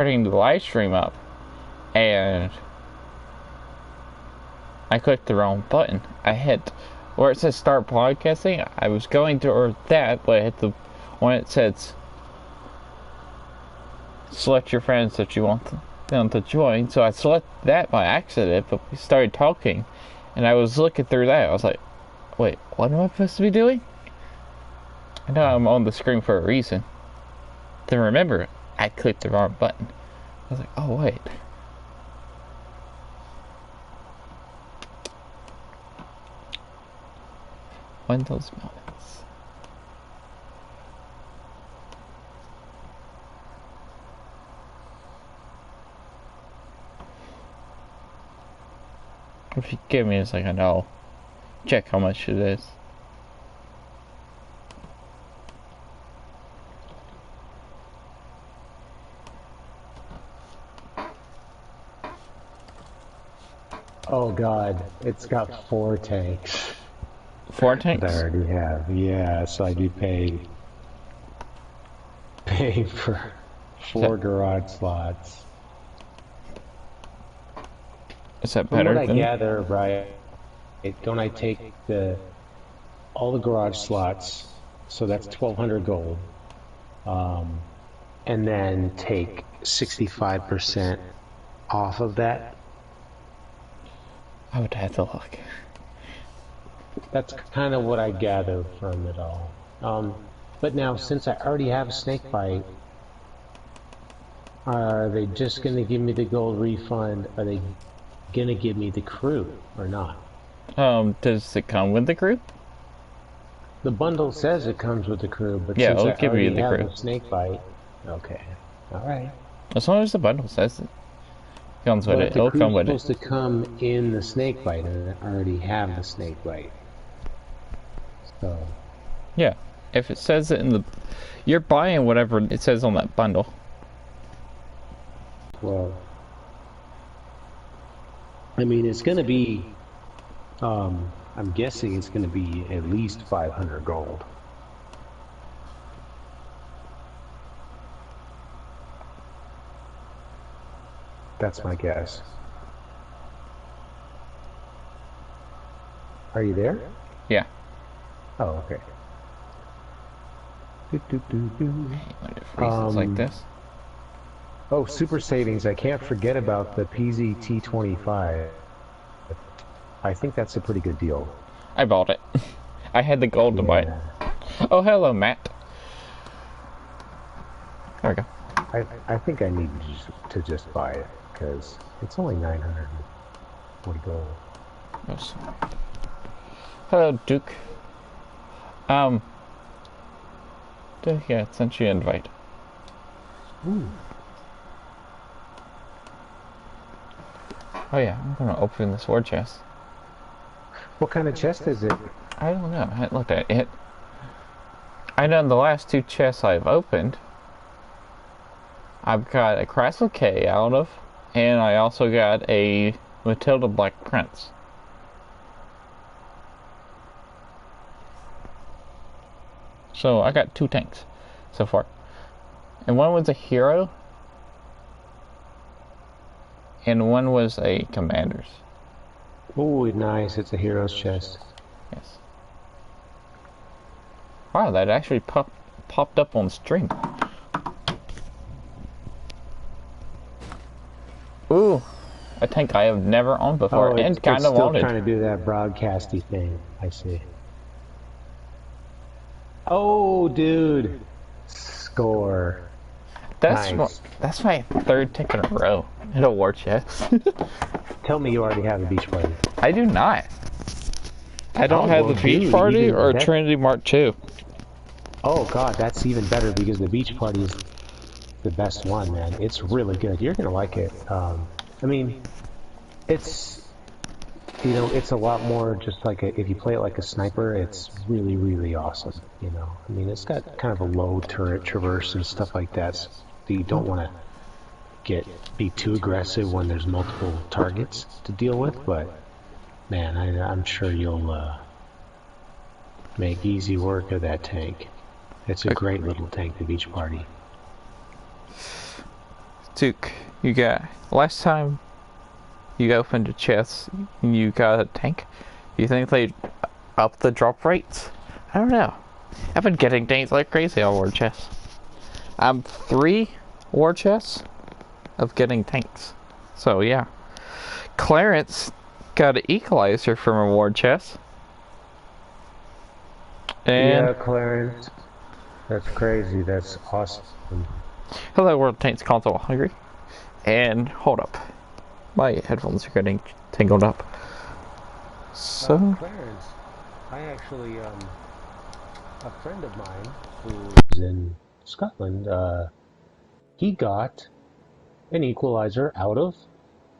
starting the live stream up, and I clicked the wrong button. I hit where it says start podcasting. I was going to that, but I hit the one it says select your friends that you want them to join. So I selected that by accident, but we started talking, and I was looking through that. I was like, wait, what am I supposed to be doing? I know I'm on the screen for a reason. Then remember, I clicked the wrong button. I was like, oh wait. Windows moments. If you give me a second, I'll check how much it is. Oh god, it's got 4 tanks. 4 tanks? That I already have. Yeah, so I do pay for 4 garage slots. Is that From better what than... I gather, right, don't I take all the garage slots, so that's 1,200 gold, and then take 65% off of that? I would have to look. That's kind of what I gather from it all. But now, since I already have a snake bite, are they just going to give me the gold refund? Are they going to give me the crew or not? Does it come with the crew? The bundle says it comes with the crew, but yeah, since it'll I give already you the have crew. a snake bite, okay, all right. As long as the bundle says it comes with it, the it'll come with it. crew's supposed to come in the snake bite, and I already have the snake bite. So yeah, if it says it in the, you're buying whatever it says on that bundle. Well, I mean, it's going to be, I'm guessing it's going to be at least 500 gold. That's my guess. Are you there? Yeah. Oh, okay. When it freezes like this. Oh, super savings. I can't forget about the PZT25. I think that's a pretty good deal. I bought it. I had the gold to buy it. Oh, hello, Matt. There we go. I think I need to just buy it, because it's only 940 gold. Yes. Hello, Duke. Yeah, it sent you an invite. Ooh. Oh yeah, I'm gonna open this war chest. What kind of chest is it? I don't know, I haven't looked at it. I know the last 2 chests I've opened, I've got a Chrysler K out of, and I also got a Matilda Black Prince. So I got 2 tanks so far. And one was a hero, and one was a commander's. Oh, nice. It's a hero's chest. Yes. Wow, that actually popped up on stream. Ooh, a tank I have never owned before, and kind of wanted. Still trying to do that broadcasty thing. I see. Oh, dude. Score. That's nice. That's my 3rd tick in a row in a war chest. Tell me you already have a beach party. I do not. I don't have the beach party or Trinity Mark II. Oh god, that's even better because the beach party is the best one, man. It's really good. You're gonna like it. I mean, it's, you know, it's a lot more just like if you play it like a sniper, it's really, really awesome. You know, I mean, it's got kind of a low turret traverse and stuff like that. So you don't want to be too aggressive when there's multiple targets to deal with, but man, I'm sure you'll make easy work of that tank. It's a great little tank, the beach party. Duke, you got last time you opened a chest, you got a tank. Do you think they up the drop rates? I don't know. I've been getting things like crazy on war chests. I'm 3 war chests of getting tanks. So yeah. Clarence got an equalizer from a war chest. And yeah, Clarence. That's crazy. That's awesome. hello World Tanks Console Hungry. And hold up. My headphones are getting tangled up. So Clarence, I actually, a friend of mine who's in Scotland, he got an equalizer out of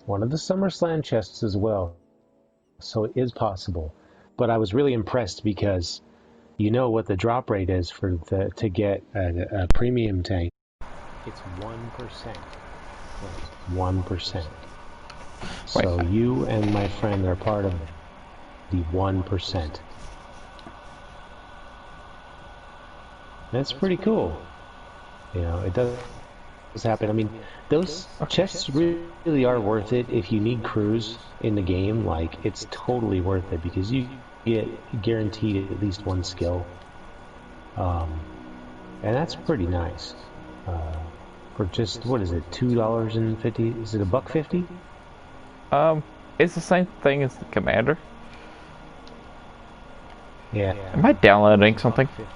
one of the SummerSlam chests as well. So it is possible. But I was really impressed because you know what the drop rate is for to get a premium tank. It's 1%. 1%. So wait, you and my friend are part of the 1%. That's pretty cool. You know, it does happen. I mean, those chests really are worth it if you need crews in the game. Like, it's totally worth it because you get guaranteed at least 1 skill. And that's pretty nice. For just, what is it, $2.50? Is it $1.50? it's the same thing as the commander. Yeah. Am I downloading something? $1.50.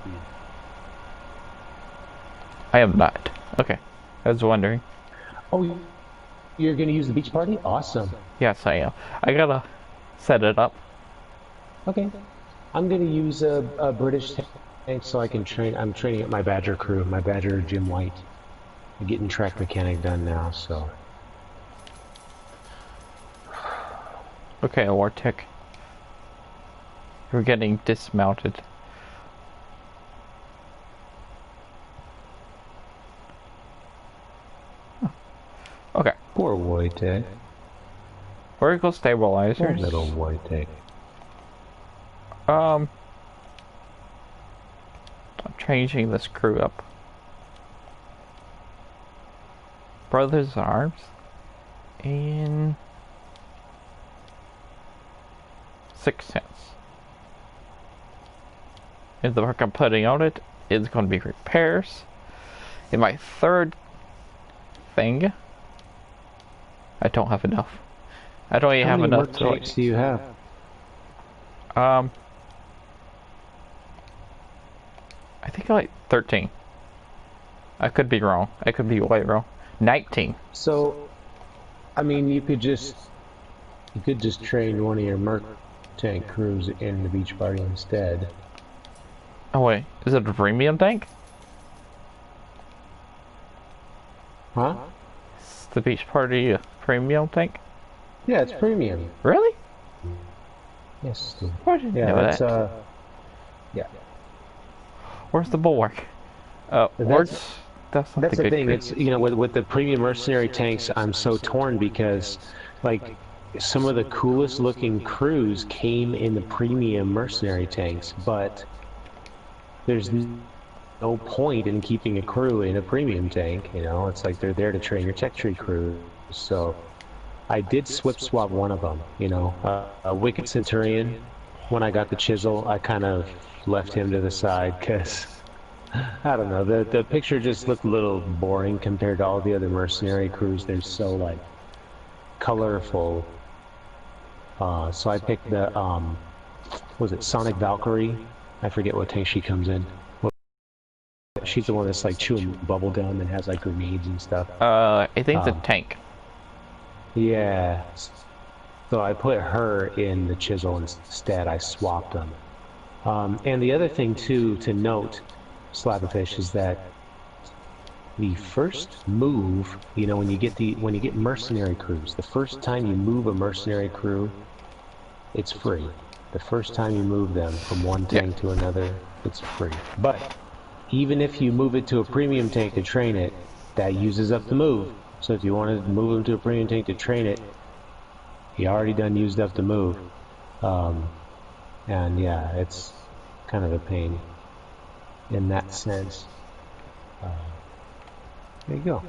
I am not. Okay. I was wondering. Oh, you're gonna use the beach party? Awesome. Yes, I am. I gotta set it up. Okay. I'm gonna use a British tank so I can train. I'm training up my Badger crew, my Badger Jim White. I'm getting track mechanic done now, so. Okay, Wartech. You're getting dismounted. Huh. Okay. Poor Wojtek. Vertical Poor stabilizers. little Wojtek. I'm changing this crew up. Brothers Arms. In 6 cents. And the work I'm putting on it is going to be repairs. In my third thing, I don't have enough. I don't even have enough to tanks do you have? I think like 13. I could be wrong. I could be way wrong. 19. So, I mean, you could just train one of your merc tank crews in the beach party instead. Oh wait, is it a premium tank? Huh? Is the beach party a premium tank? Yeah, it's premium. Really? Yes. Dude. I didn't Yeah, know that's that. yeah. Where's the bulwark? That's the thing. It's, you know, with the premium mercenary tanks, I'm so torn because, like, some of the coolest looking crews came in the premium mercenary tanks, but there's no point in keeping a crew in a premium tank. You know, it's like they're there to train your tech tree crews. So I did swap one of them. You know, a Wicked Centurion. When I got the chisel, I kind of left him to the side because, I don't know, the picture just looked a little boring compared to all the other mercenary crews. They're so, like, colorful. So I picked the, was it Sonic Valkyrie? I forget what tank she comes in. She's the one that's, like, chewing bubble gum and has, like, grenades and stuff. I think the tank. Yeah. So I put her in the chisel instead. I swapped them. And the other thing, too, to note, SLAPAFISH, is that the first move, you know, when you get mercenary crews, the first time you move a mercenary crew, it's free. The first time you move them from one tank to another, it's free. But even if you move it to a premium tank to train it, that uses up the move. So if you wanted to move them to a premium tank to train it, you already done used up the move. And yeah, it's kind of a pain in that sense. There you go.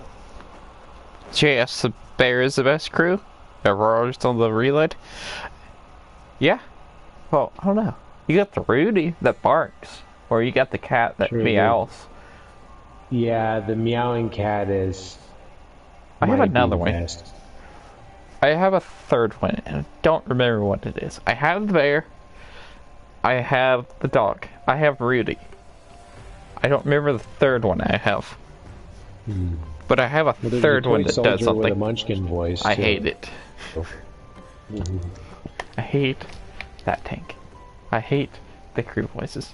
JS the Bear is the best crew? Aurora's on the reload? Yeah. Well, I don't know. You got the Rudy that barks, or you got the cat that meows. Yeah, the meowing cat is. I have another one. Best. I have a third one, and I don't remember what it is. I have the bear. I have the dog. I have Rudy. I don't remember the third one I have. But I have a third one that does something. With a munchkin voice, I hate it. I hate that tank. I hate the crew voices.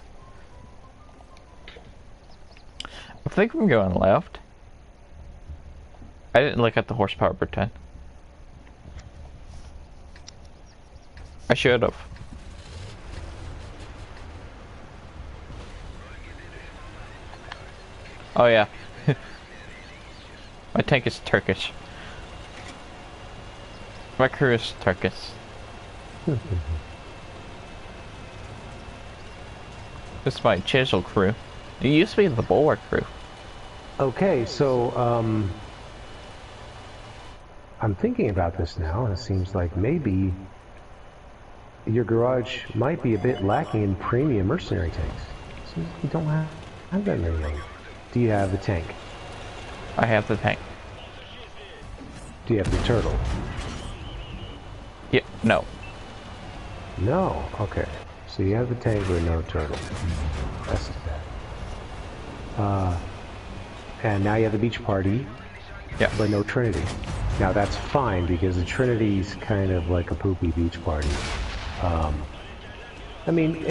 I think I'm going left. I didn't look at the horsepower per ton. I should have. Oh yeah. My tank is Turkish. My crew is Turkish. This is my chisel crew. It used to be the bulwark crew. Okay, so I'm thinking about this now, and it seems like maybe your garage might be a bit lacking in premium mercenary tanks. Seems like you don't have that many. Do you have the tank? I have the tank. Do you have the turtle? Yeah, no. No? Okay. So you have the tank but no turtle. That's bad. And now you have the beach party. Yeah. But no Trinity. Now that's fine because the Trinity's kind of like a poopy beach party. I mean,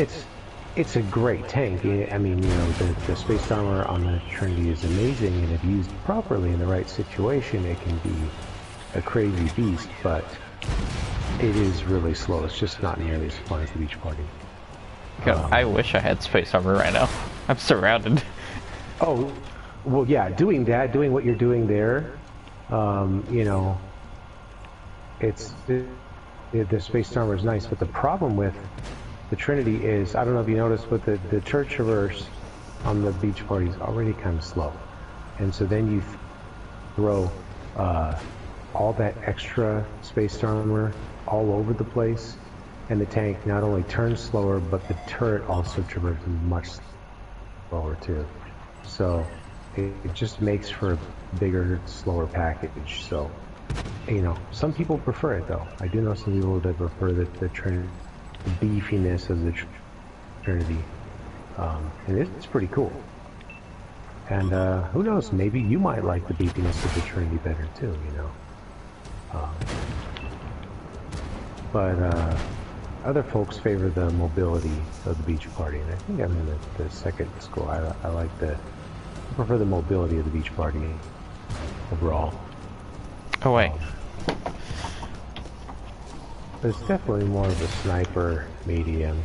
it's a great tank. I mean, you know, the space armor on the Trinity is amazing, and if used properly in the right situation, it can be a crazy beast, but it is really slow. It's just not nearly as fun as the beach party. God, I wish I had space armor right now. I'm surrounded. Oh, well, yeah, doing what you're doing there, you know, the space armor is nice, but the problem with the Trinity is, I don't know if you noticed, but the turret traverse on the beach party is already kind of slow. And so then you throw all that extra space armor all over the place, and the tank not only turns slower, but the turret also traverses much slower too. So it just makes for a bigger, slower package. So, you know, some people prefer it though. I do know some people that prefer the Trinity. The beefiness of the Trinity, and it's pretty cool. And who knows, maybe you might like the beefiness of the Trinity better too, you know. But other folks favor the mobility of the beach party, and I think I'm in the second school. I prefer the mobility of the beach party overall. Oh wait. It's definitely more of a sniper medium.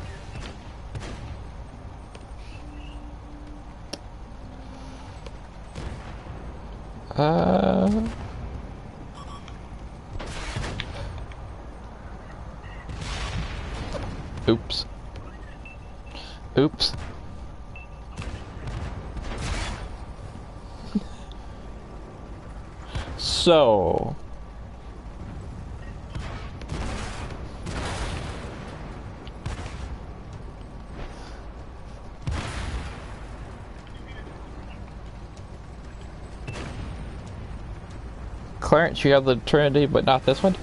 Oops. Oops. So... Clarence, you have the Trinity, but not this one?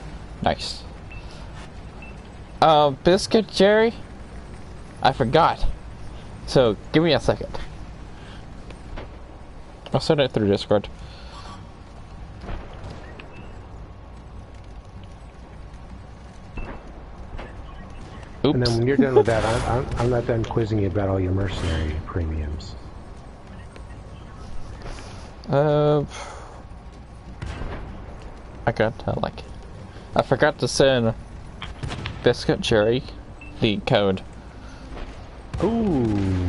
Nice. Biscuit, Jerry? I forgot. So, give me a second. I'll send it through Discord. Oops. And then when you're done with that, I'm not done quizzing you about all your mercenary premiums. I forgot to send Biscuit Jerry the code. Ooh.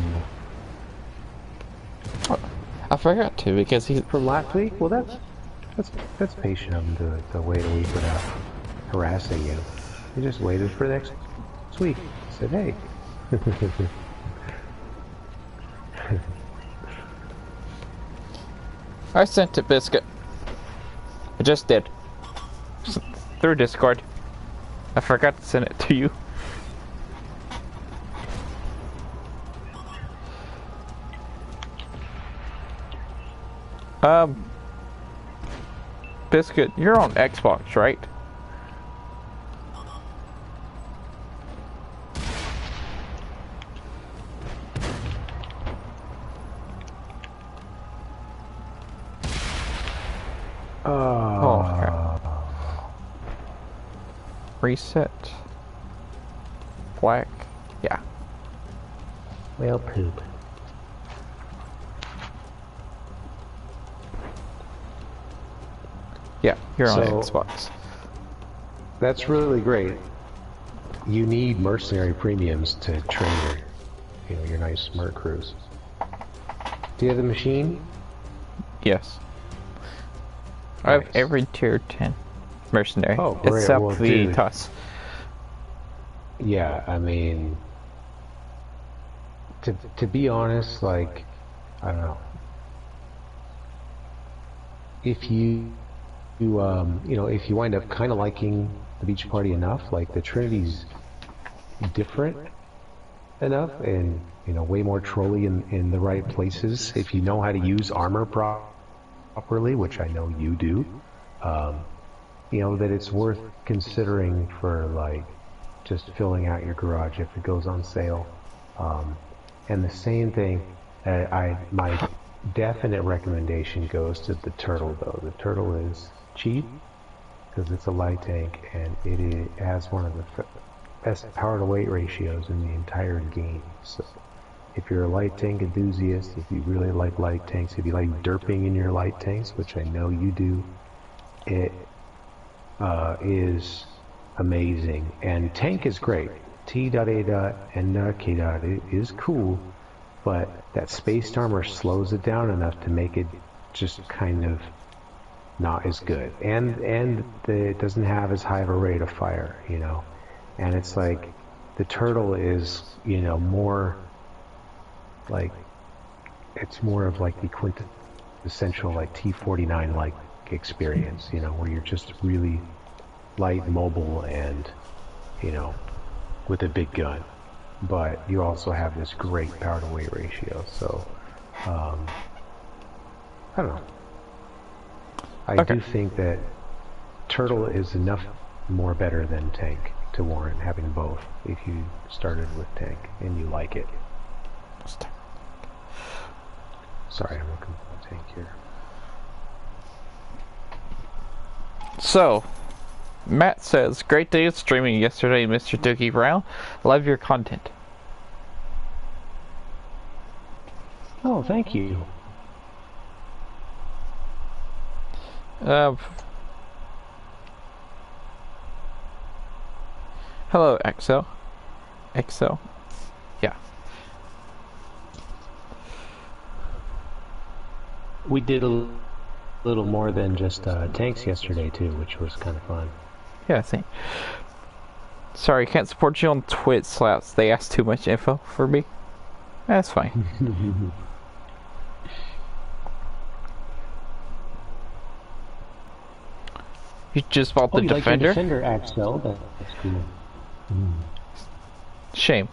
I forgot to because he's from last week. Well, that's patient of him to wait a week without harassing you. He just waited for next week. He said, "Hey." I sent it, Biscuit. I just did. Through Discord. I forgot to send it to you. Biscuit, you're on Xbox, right? Oh, crap. Reset. Black. Yeah. Well, poop. Yeah, you're on So- Xbox. That's really great. You need mercenary premiums to train your nice merc crews. Do you have the machine? Yes. I have Nice. every tier 10 mercenary. Oh, great. Except Well, the dude. TUS. Yeah, I mean, to be honest, like, I don't know. If you if you wind up kind of liking the beach party enough, like the Trinity's different enough, and way more trolly in the right places. If you know how to use armor properly, which I know you do, that it's worth considering for like just filling out your garage if it goes on sale. And the same thing, my definite recommendation goes to the turtle though. The turtle is cheap because it's a light tank and it has one of the best power to weight ratios in the entire game. So if you're a light tank enthusiast, if you really like light tanks, if you like derping in your light tanks, which I know you do, it is amazing. And tank is great. T.A. and K. Is cool, but that spaced armor slows it down enough to make it just kind of not as good. And it doesn't have as high of a rate of fire, And it's like the turtle is, more like it's more of like the quintessential like T-49 like experience, where you're just really light, mobile, and with a big gun, but you also have this great power to weight ratio. So I don't know. I do think that turtle is enough more better than tank to warrant having both if you started with tank and you like it. Sorry, I'm looking for tank here. So, Matt says, great day of streaming yesterday, Mr. Dookie Brown. Love your content. Oh, thank you. Hello, Excel. Excel. Yeah. We did a little more than just tanks yesterday too, which was kind of fun. Yeah, I think. Sorry, can't support you on Twitch slaps. They asked too much info for me. That's fine. You just bought the Defender? Like your Defender Axel. That's cool. Shame.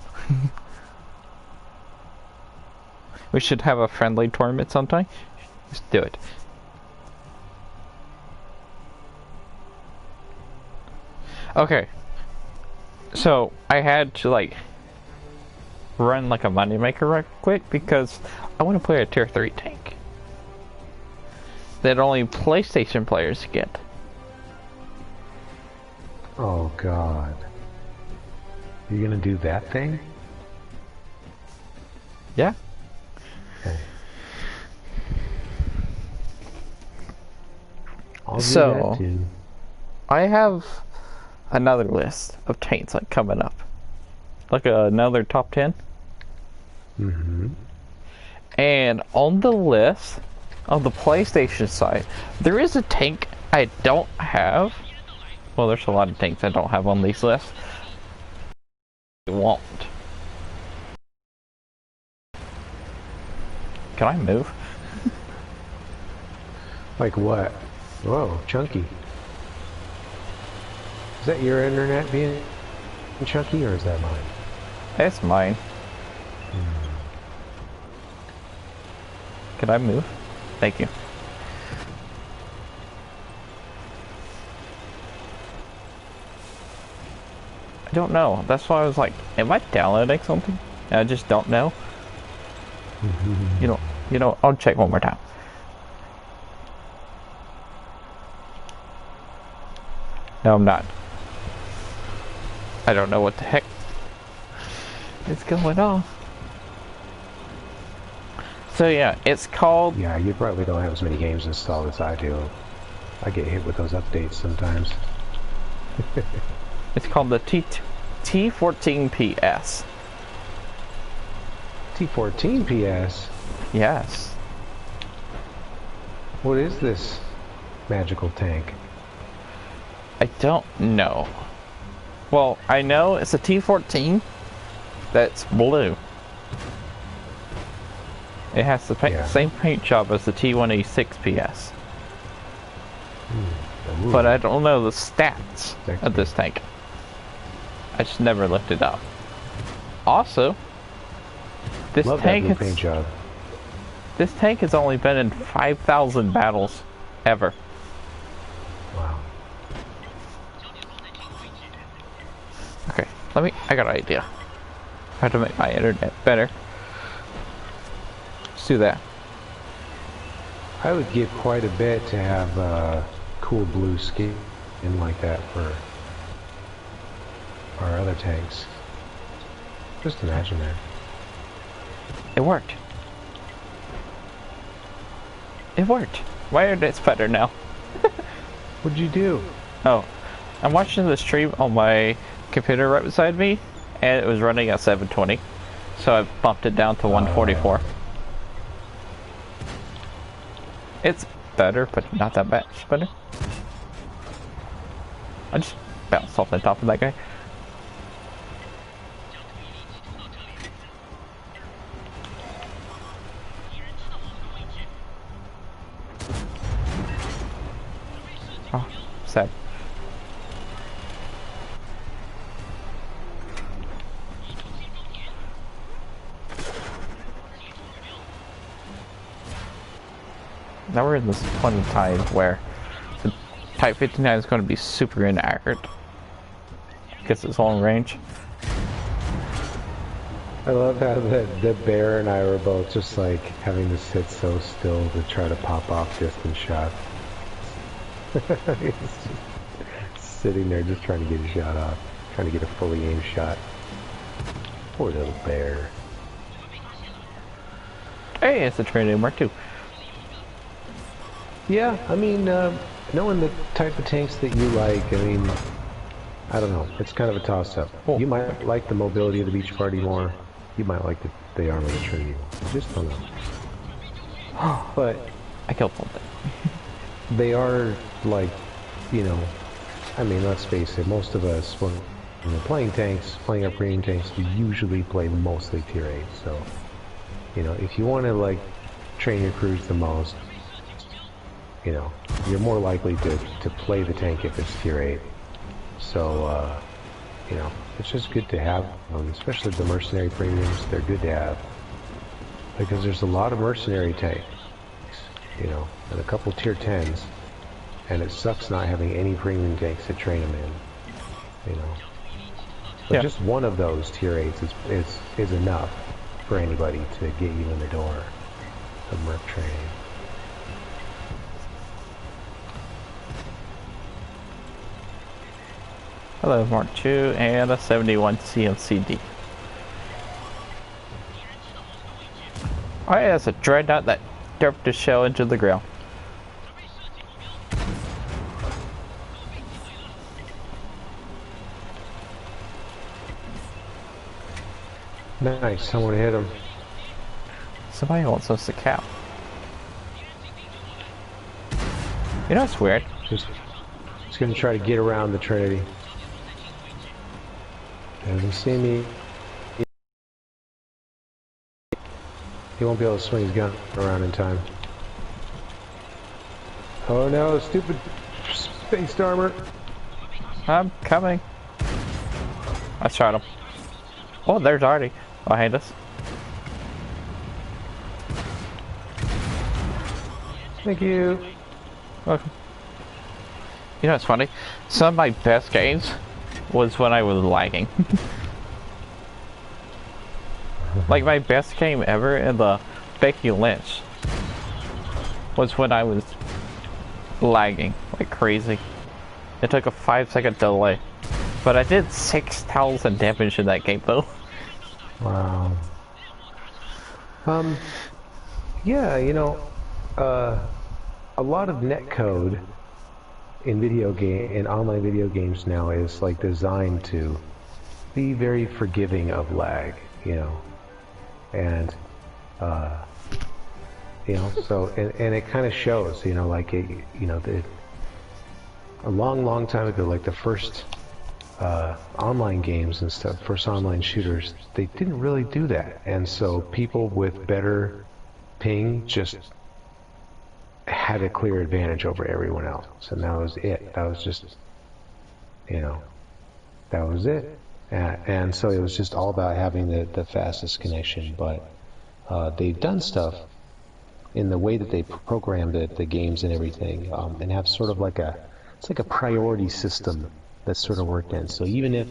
We should have a friendly tournament sometime. Let's do it. Okay. So, I had to, like, run, like, a moneymaker right quick because I want to play a tier 3 tank that only PlayStation players get. Oh, God. You're gonna do that thing? Yeah. Okay. I'll do So, that too. I have another list of tanks, like, coming up. Like, another top 10. Mm-hmm. And on the list, on the PlayStation side, there is a tank I don't have. Well, there's a lot of tanks I don't have on these lists. I won't. Can I move? Like what? Whoa, chunky. Is that your internet being chunky, or is that mine? It's mine. Can I move? Thank you. I don't know. That's why I was like, am I downloading something? And I just don't know. You know, I'll check one more time. No, I'm not. I don't know what the heck is going on. So yeah, it's called... Yeah, you probably don't have as many games installed as I do. I get hit with those updates sometimes. It's called the T14PS. T14PS? Yes. What is this magical tank? I don't know. Well, I know it's a T14 that's blue. It has the same paint job as the T186PS. But I don't know the stats of this tank. I just never looked it up. Also, this tank has only been in 5,000 battles ever. Wow. Okay, I got an idea. How to make my internet better. Let's do that. I would give quite a bit to have cool blue skin like that for our other tanks. Just imagine that. It worked. It worked. My internet's better now. What'd you do? Oh, I'm watching the stream on my computer right beside me, and it was running at 720, so I bumped it down to 144. It's better, but not that much better. I just bounced off the top of that guy. Oh, sad. Now we're in this point in time where the Type 59 is going to be super inaccurate. Gets its own range. I love how the bear and I were both just like having to sit so still to try to pop off distant shots. He's just sitting there just trying to get a shot off. Trying to get a fully aimed shot. Poor little bear. Hey, it's a Trinity Mark II. Yeah, I mean, knowing the type of tanks that you like, I mean, I don't know. It's kind of a toss-up. Cool. You might like the mobility of the Beach Party more. You might like the armor of the Trinity more. Just don't know. But I killed something. they are like, you know, I mean, let's face it. Most of us, when we're playing tanks, playing our premium tanks, we usually play mostly tier 8. So, you know, if you want to like train your crews the most, you know, you're more likely to play the tank if it's tier 8. So, you know, it's just good to have them, especially the mercenary premiums. They're good to have because there's a lot of mercenary tanks, you know, and a couple tier 10s, and it sucks not having any premium tanks to train them in, you know. But yeah, just one of those tier 8s is enough for anybody to get you in the door of merc training. Hello, Mark II and a 71 CMCD. Alright, that's a dreadnought that derped the shell into the ground. Nice, someone hit him. Somebody wants us to cow. You know what's weird? Just gonna try to get around the Trinity. Doesn't see me. He won't be able to swing his gun around in time. Oh no, stupid space armor. I'm coming. I shot him. Oh, there's Artie behind us. Thank you. Welcome. You know what's funny? Some of my best games was when I was lagging. Like my best game ever in the Becky Lynch was when I was lagging like crazy. It took a 5-second delay. But I did 6,000 damage in that game though. Wow. Yeah, you know, a lot of netcode in online video games now is like designed to be very forgiving of lag, you know, and you know, so and it kind of shows, you know, like it, you know, a long time ago, like the first online games and stuff, first online shooters, they didn't really do that, and so people with better ping just had a clear advantage over everyone else, and that was it. That was just, you know, that was it. And so it was just all about having the fastest connection. But they've done stuff in the way that they program the games and everything, and have sort of like it's like a priority system that's sort of worked in. So even if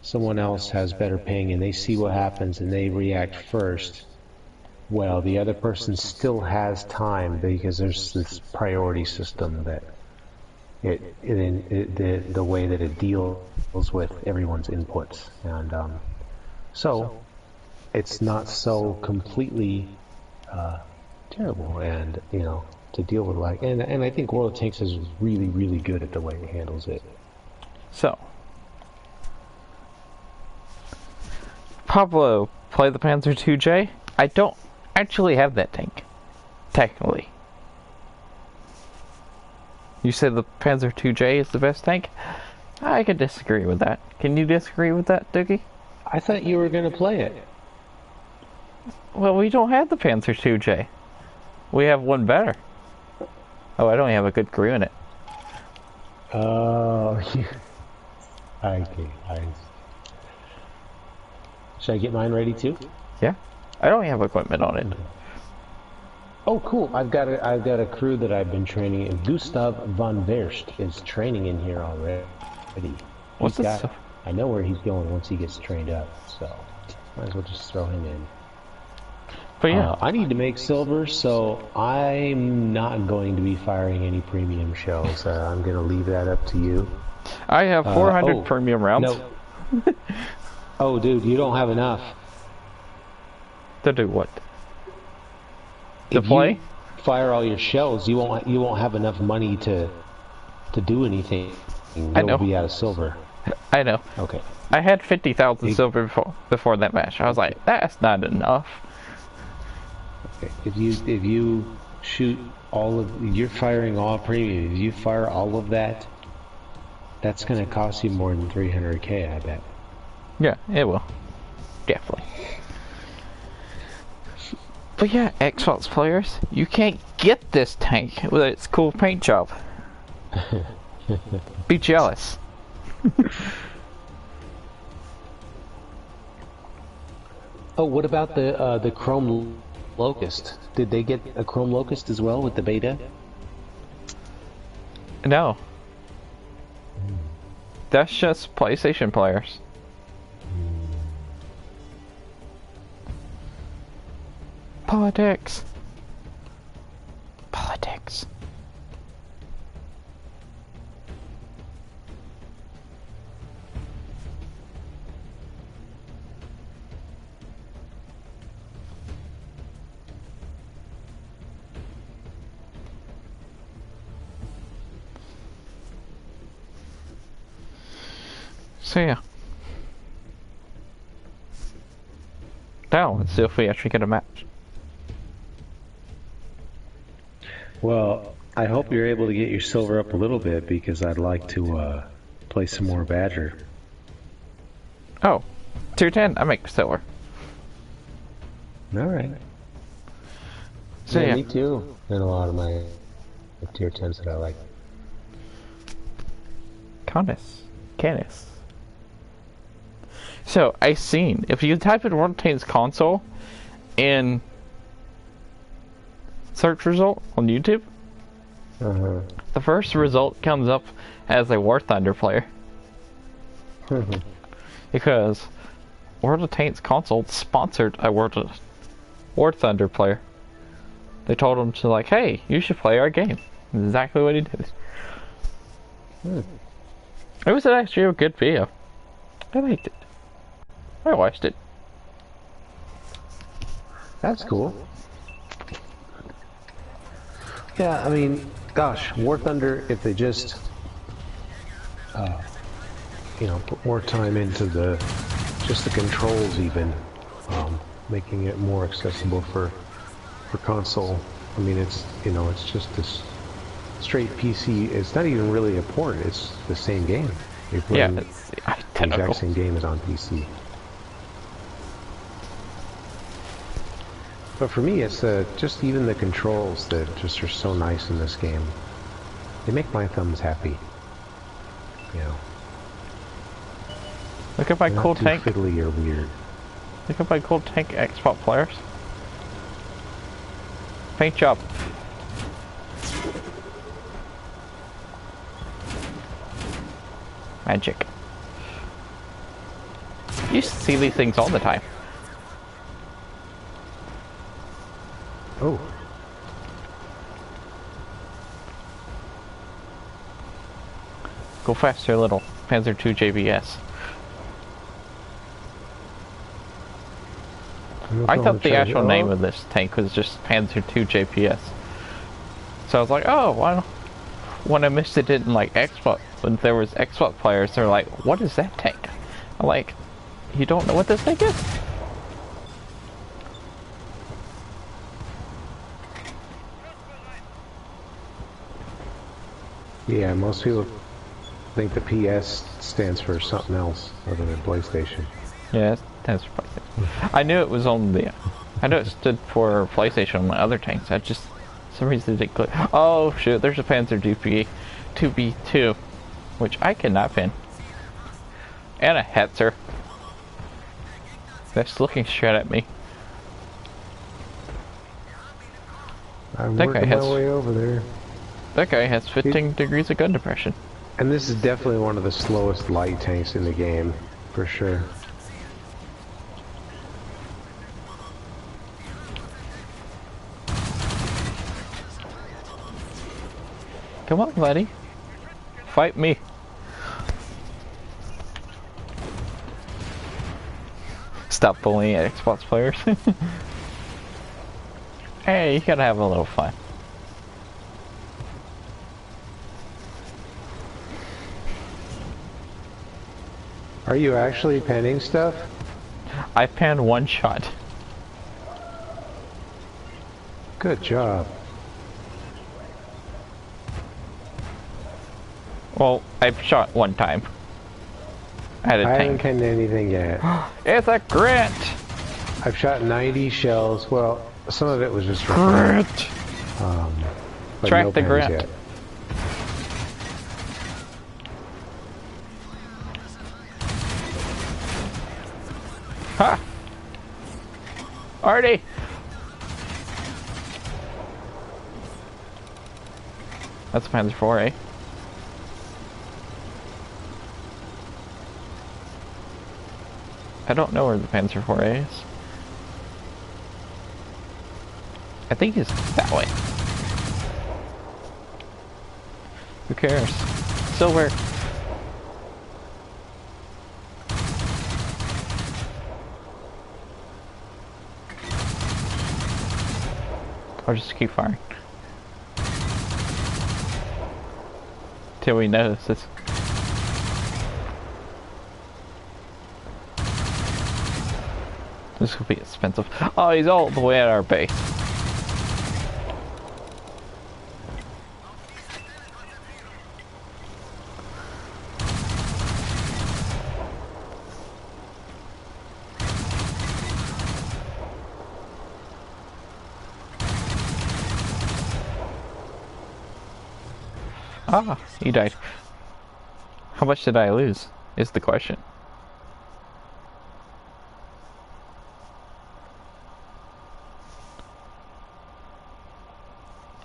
someone else has better ping and they see what happens and they react first, well, the other person still has time because there's this priority system that the way that it deals with everyone's inputs, and so it's not so completely terrible, and you know, to deal with like, and I think World of Tanks is really good at the way it handles it. So, Pablo, play the Panzer IIJ. I don't actually have that tank, technically. You said the Panzer IIJ is the best tank? I could disagree with that. Can you disagree with that, Doogie? I thought you were going to play it. Well, we don't have the Panzer IIJ. We have one better. Oh, I don't have a good crew in it. Oh, okay. Should I get mine ready too? Yeah, I don't have equipment on it. Oh, cool! I've got a crew that I've been training. And Gustav von Verst is training in here already. What's this? I know where he's going once he gets trained up, so might as well just throw him in. But yeah, I need to make silver, so I'm not going to be firing any premium shells. I'm going to leave that up to you. I have 400 premium rounds. No. Oh, dude, you don't have enough. To do what? To If play? You fire all your shells, you won't have enough money to do anything. I know. You'll be out of silver. I know. Okay. I had 50,000 silver before that match. I was like, that's not enough. Okay. If you shoot all of, you're firing all premium. If you fire all of that, that's going to cost you more than 300k, I bet. Yeah, it will. Definitely. But yeah, Xbox players, you can't get this tank with its cool paint job. Be jealous. Oh, what about the Chrome Locust? Did they get a Chrome Locust as well with the beta? No. That's just PlayStation players. Politics. Politics. So yeah. Now let's see if we actually get a match. Well, I hope you're able to get your silver up a little bit because I'd like to play some more Badger. Oh, 210. I make silver. All right. So yeah. Me too. In a lot of my the tier 10s that I like. Canis. So, I seen, if you type in World of Tanks console in search result on YouTube, the first result comes up as a War Thunder player. Because World of Tanks console sponsored a War Thunder player. They told him to like, hey, you should play our game. That's exactly what he did. It was actually a good video. I liked it. I watched it. That's cool. Yeah, I mean, gosh, War Thunder, if they just, you know, put more time into just the controls even, making it more accessible for console. I mean, it's, you know, it's just this straight PC. It's not even really a port. It's the same game. Yeah, it's the identical. exact same game as on PC. But for me, it's just even the controls that just are so nice in this game. They make my thumbs happy. You know. Look at my Not cool too tank. fiddly or weird. Look at my cool tank Xbox players. Paint job. Magic. You used to see these things all the time. Oh. Go faster, little Panzer II JBS. I thought the actual name of this tank was just Panzer II JPS. So I was like, oh, why don't... When I missed it in like Xbox, when there was Xbox players, they're like, what is that tank? I'm like, you don't know what this tank is? Yeah, most people think the PS stands for something else other than PlayStation. Yeah, it stands for PlayStation. I knew it was on the... I knew it stood for PlayStation on my other tanks. I just... For some reason it didn't click. Oh, shoot, there's a Panzer DP 2B2, which I cannot pin. And a Hetzer. That's looking straight at me. I'm That working guy has... my way over there. That guy has 15 degrees of gun depression. And this is definitely one of the slowest light tanks in the game, for sure. Come on, buddy. Fight me. Stop bullying Xbox players. Hey, you gotta have a little fun. Are you actually penning stuff? I panned one shot. Good job. Well, I've shot one time. At a I haven't tank. penned anything yet. It's a Grant! I've shot 90 shells. Well, some of it was just for Grant! fun. But Track no the pens Grant. yet. Ha! Artie! That's a Panzer IV, eh? I don't know where the Panzer IV is. I think it's that way. Who cares? Silver. I'll just keep firing. Till we notice this. This will be expensive. Oh, he's all the way at our base. Ah, you died. How much did I lose? Is the question.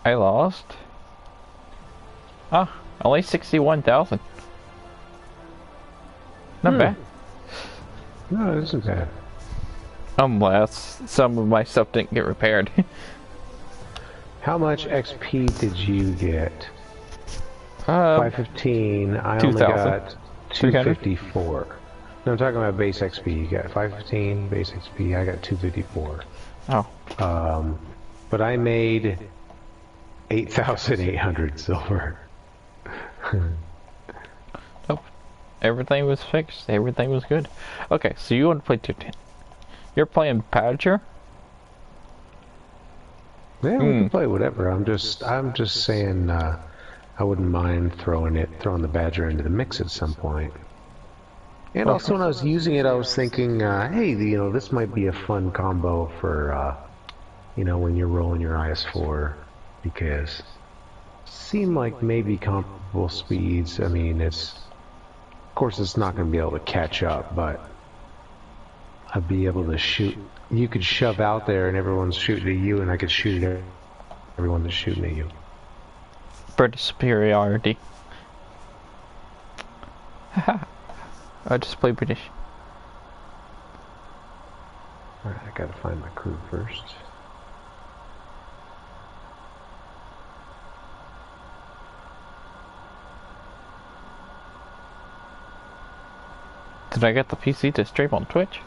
I lost. Ah, only 61,000. Not bad. No, it isn't bad. Unless some of my stuff didn't get repaired. How much XP did you get? 515. I 2,000. only got 254. No, I'm talking about base XP. You got 515 base XP. I got 254. Oh. But I made 8,800 silver. Nope. Everything was fixed. Everything was good. Okay, so you want to play 210. You're playing Badger? Yeah, we can play whatever. I'm just saying I wouldn't mind throwing the Badger into the mix at some point. And also when I was using it, I was thinking, hey, this might be a fun combo for, when you're rolling your IS4, because it seemed like maybe comparable speeds. I mean, of course, it's not going to be able to catch up, but I'd be able to shoot. You could shove out there and everyone's shooting at you, and I could shoot at everyone that's shooting at you. British superiority. I just play British. Alright, I gotta find my crew first. Did I get the PC to stream on Twitch?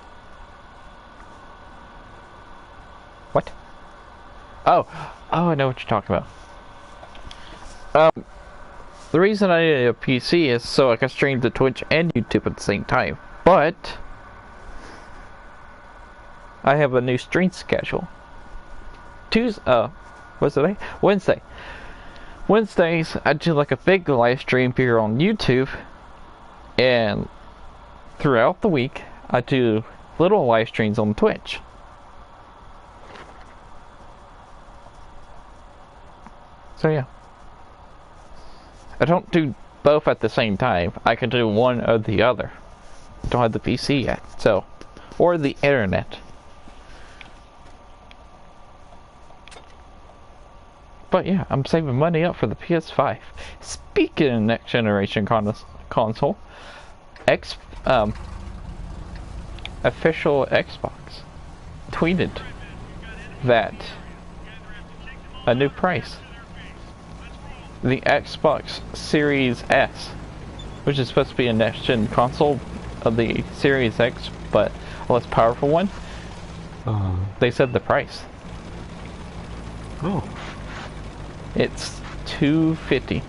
What? Oh, I know what you're talking about. The reason I need a PC is so I can stream to Twitch and YouTube at the same time. But I have a new stream schedule. What's it? Wednesday. Wednesdays I do like a big live stream here on YouTube, and throughout the week I do little live streams on Twitch. So yeah. I don't do both at the same time. I can do one or the other. I don't have the PC yet, so. Or the internet. But yeah, I'm saving money up for the PS5. Speaking of next generation console, official Xbox tweeted that a new price. The Xbox Series S, which is supposed to be a next-gen console of the Series X, but a less powerful one. They said the price. Oh. It's $250.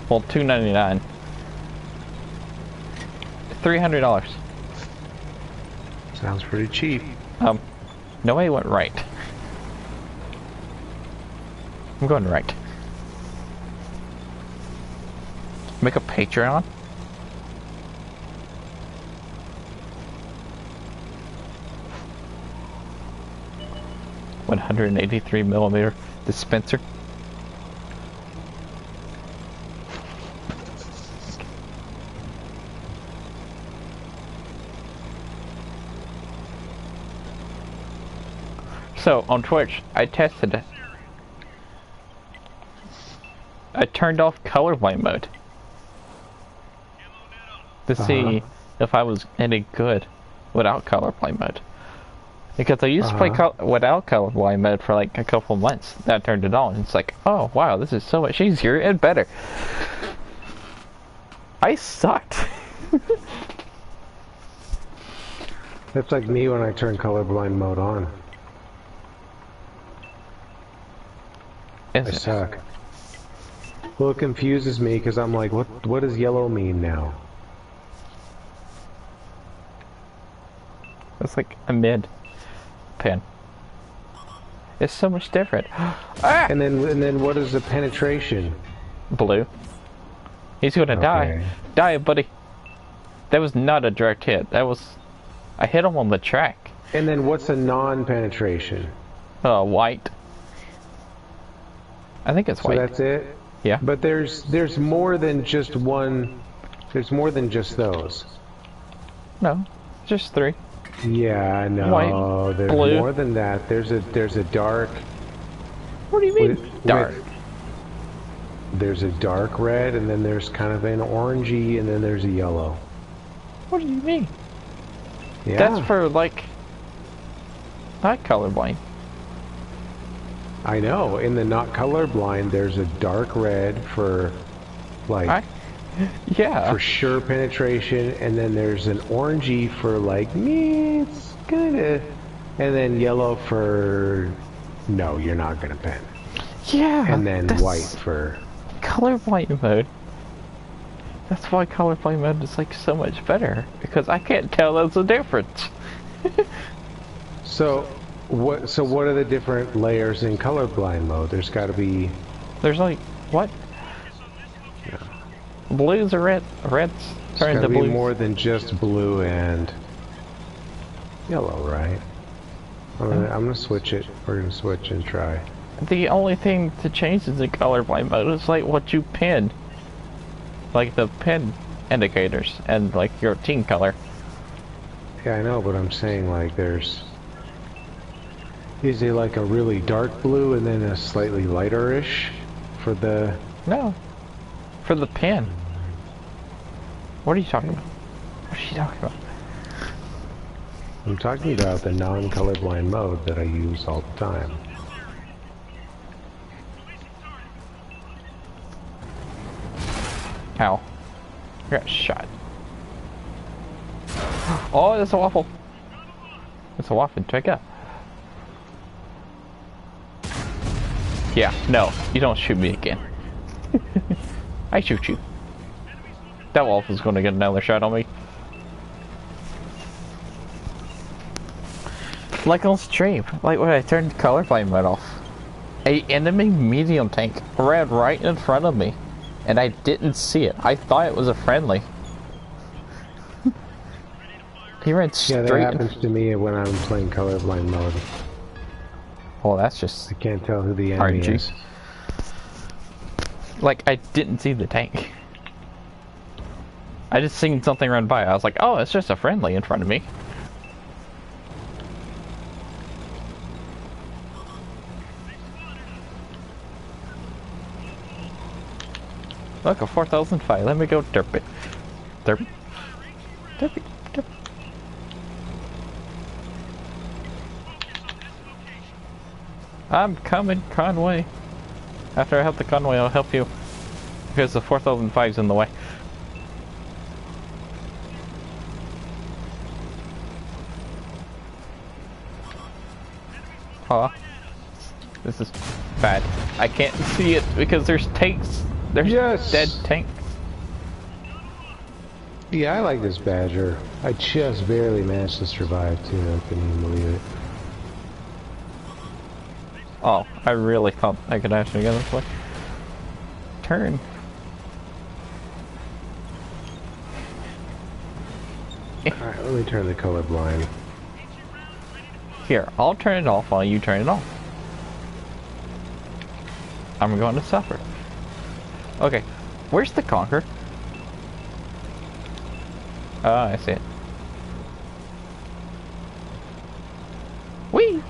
Well, $299. $300. Sounds pretty cheap. No way went right. I'm going right. Make a Patreon? $183mm dispenser. So on Twitch, I tested it. I turned off colorblind mode to see if I was any good without colorblind mode. Because I used to play without colorblind mode for like a couple months. Then I turned it on, and it's like, oh wow, this is so much easier and better. I sucked. That's like me when I turn colorblind mode on. I suck. Well, it confuses me because I'm like, what does yellow mean now? It's like a mid pin. It's so much different. And then what is the penetration? Blue. He's gonna die. Die, buddy. That was not a direct hit. That was... I hit him on the track. And then what's a non-penetration? White. I think it's white. So that's it? Yeah. But there's more than just one. There's more than just those. No, just 3. Yeah, I know. White, There's blue. more than that. There's a dark. What do you mean dark? There's a dark red, and then there's kind of an orangey, and then there's a yellow. What do you mean? Yeah. That's for like not colorblind. I know. In the not colorblind, there's a dark red for like yeah. for sure penetration, and then there's an orangey for like it's kinda, and then yellow for no, you're not gonna pen. Yeah. And then white for colorblind mode. That's why colorblind mode is like so much better, because I can't tell there's a difference. So what are the different layers in colorblind mode? There's got to be. There's like what? Yeah. Blues or reds turn into blues. More than just blue and yellow, right? I'm gonna switch it. We're gonna switch and try. The only thing to change is the colorblind mode is like what you pin, like the pin indicators and like your team color. Yeah, I know, but I'm saying like there's. Is it like a really dark blue and then a slightly lighter-ish for the... No. For the pin. What are you talking about? What are you talking about? I'm talking about the non-colorblind mode that I use all the time. Ow. I got shot. Oh, it's a waffle. It's a waffle. Check it out. Yeah, no, you don't shoot me again. I shoot you. That waffle's gonna get another shot on me. Like on stream, like when I turned colorblind mode off, a enemy medium tank ran right in front of me, and I didn't see it. I thought it was a friendly. He ran straight. Yeah, that happens to me when I'm playing colorblind mode. Well, that's just... I can't tell who the enemy is. Like, I didn't see the tank. I just seen something run by. I was like, oh, it's just a friendly in front of me. Look, a 4005. Let me go derp it. Derp. Derp it. Derp. I'm coming, Conway. After I help the Conway, I'll help you. Because the 4005's in the way. Aw. This is bad. I can't see it because there's tanks. There's dead tanks. Yeah, I like this Badger. I just barely managed to survive too. I couldn't even believe it. Oh, I really thought I could actually go this way. Turn. Alright, let me turn the color blind. Here, I'll turn it off while you turn it off. I'm going to suffer. Okay, where's the conquer? Oh, I see it. Whee!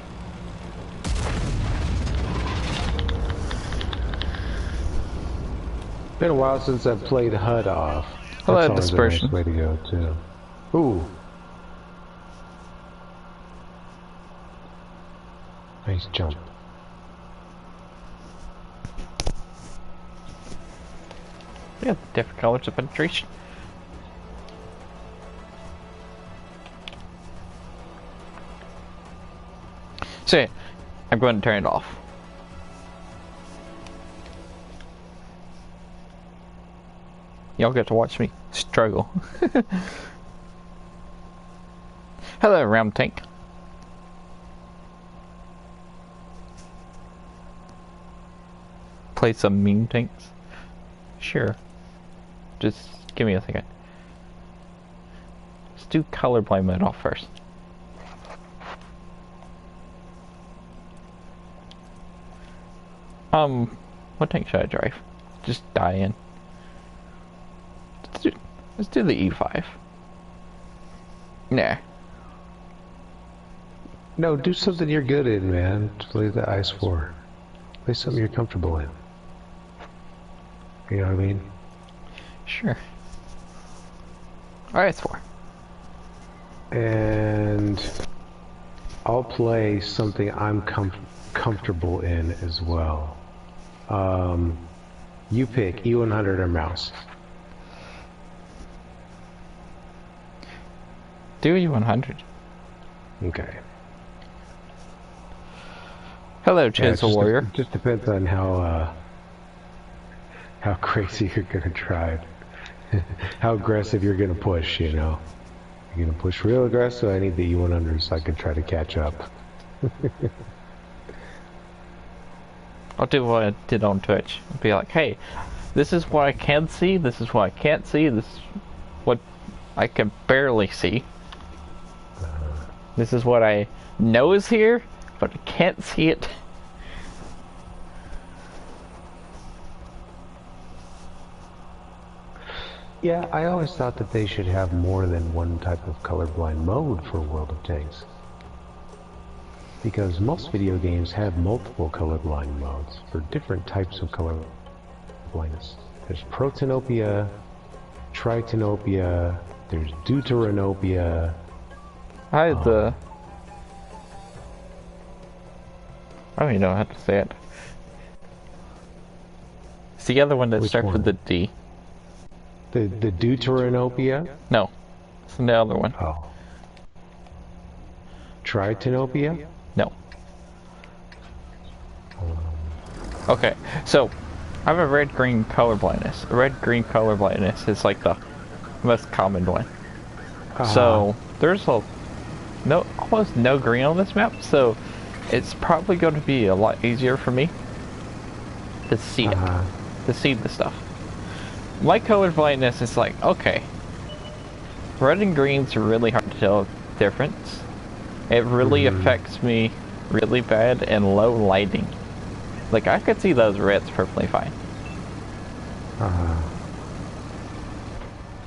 Been a while since I've played HUD off. Hello, That's dispersion. A nice way to go too. Ooh. Nice jump. Yeah, different colors of penetration. So, I'm going to turn it off. Y'all get to watch me struggle. Hello, round tank. Play some meme tanks? Sure. Just give me a second. Let's do colorblind mode off first. What tank should I drive? Just die in. Let's do the E5. Nah. No, do something you're good in, man. Play the Ice 4. Play something you're comfortable in. You know what I mean? Sure. Alright, it's 4. And I'll play something I'm comfortable in as well. You pick E100 or mouse. Do E100. Okay. Hello, Chisel Warrior. It just depends on how crazy you're gonna drive. How aggressive you're gonna push, you know. You're gonna push real aggressive, I need the E100 so I can try to catch up. I'll do what I did on Twitch. I'll be like, hey, this is what I can see, this is what I can't see, this is what I can barely see. This is what I know is here, but I can't see it. Yeah, I always thought that they should have more than one type of colorblind mode for World of Tanks. Because most video games have multiple colorblind modes for different types of color blindness. There's protanopia, tritanopia, there's deuteranopia. I don't even know how to say it. It's the other one that starts with the D. The deuteranopia? No, it's the other one. Oh. Tritanopia? No. Okay, so I have a red-green color blindness. Red-green color blindness is like the most common one. So there's almost no green on this map, so it's probably going to be a lot easier for me to see it, to see the stuff. My color blindness is like, okay, red and greens are really hard to tell the difference. It really affects me really bad in low lighting. Like, I could see those reds perfectly fine.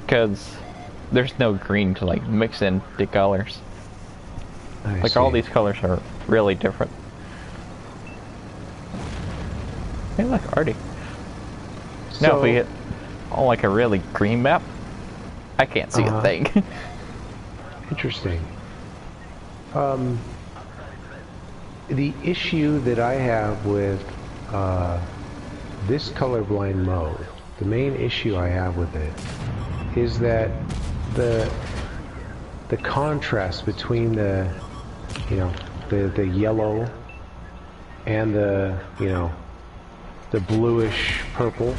Because there's no green to like mix in the colors. Like all these colors are really different. Hey look, Artie. So, now if we hit on like a really green map, I can't see a thing. Interesting. The issue that I have with this colorblind mode, the main issue I have with it, is that the contrast between the yellow and the bluish purple,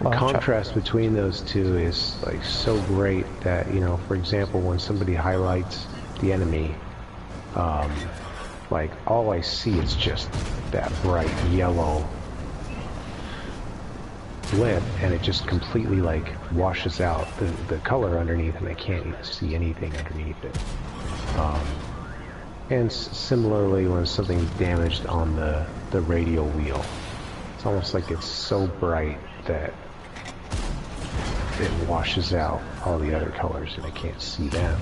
the contrast between those two is like so great that, for example, when somebody highlights the enemy, like all I see is just that bright yellow blip, and it just completely like washes out the color underneath, and I can't see anything underneath it. And similarly, when something's damaged on the radial wheel, it's almost like it's so bright that it washes out all the other colors and I can't see them.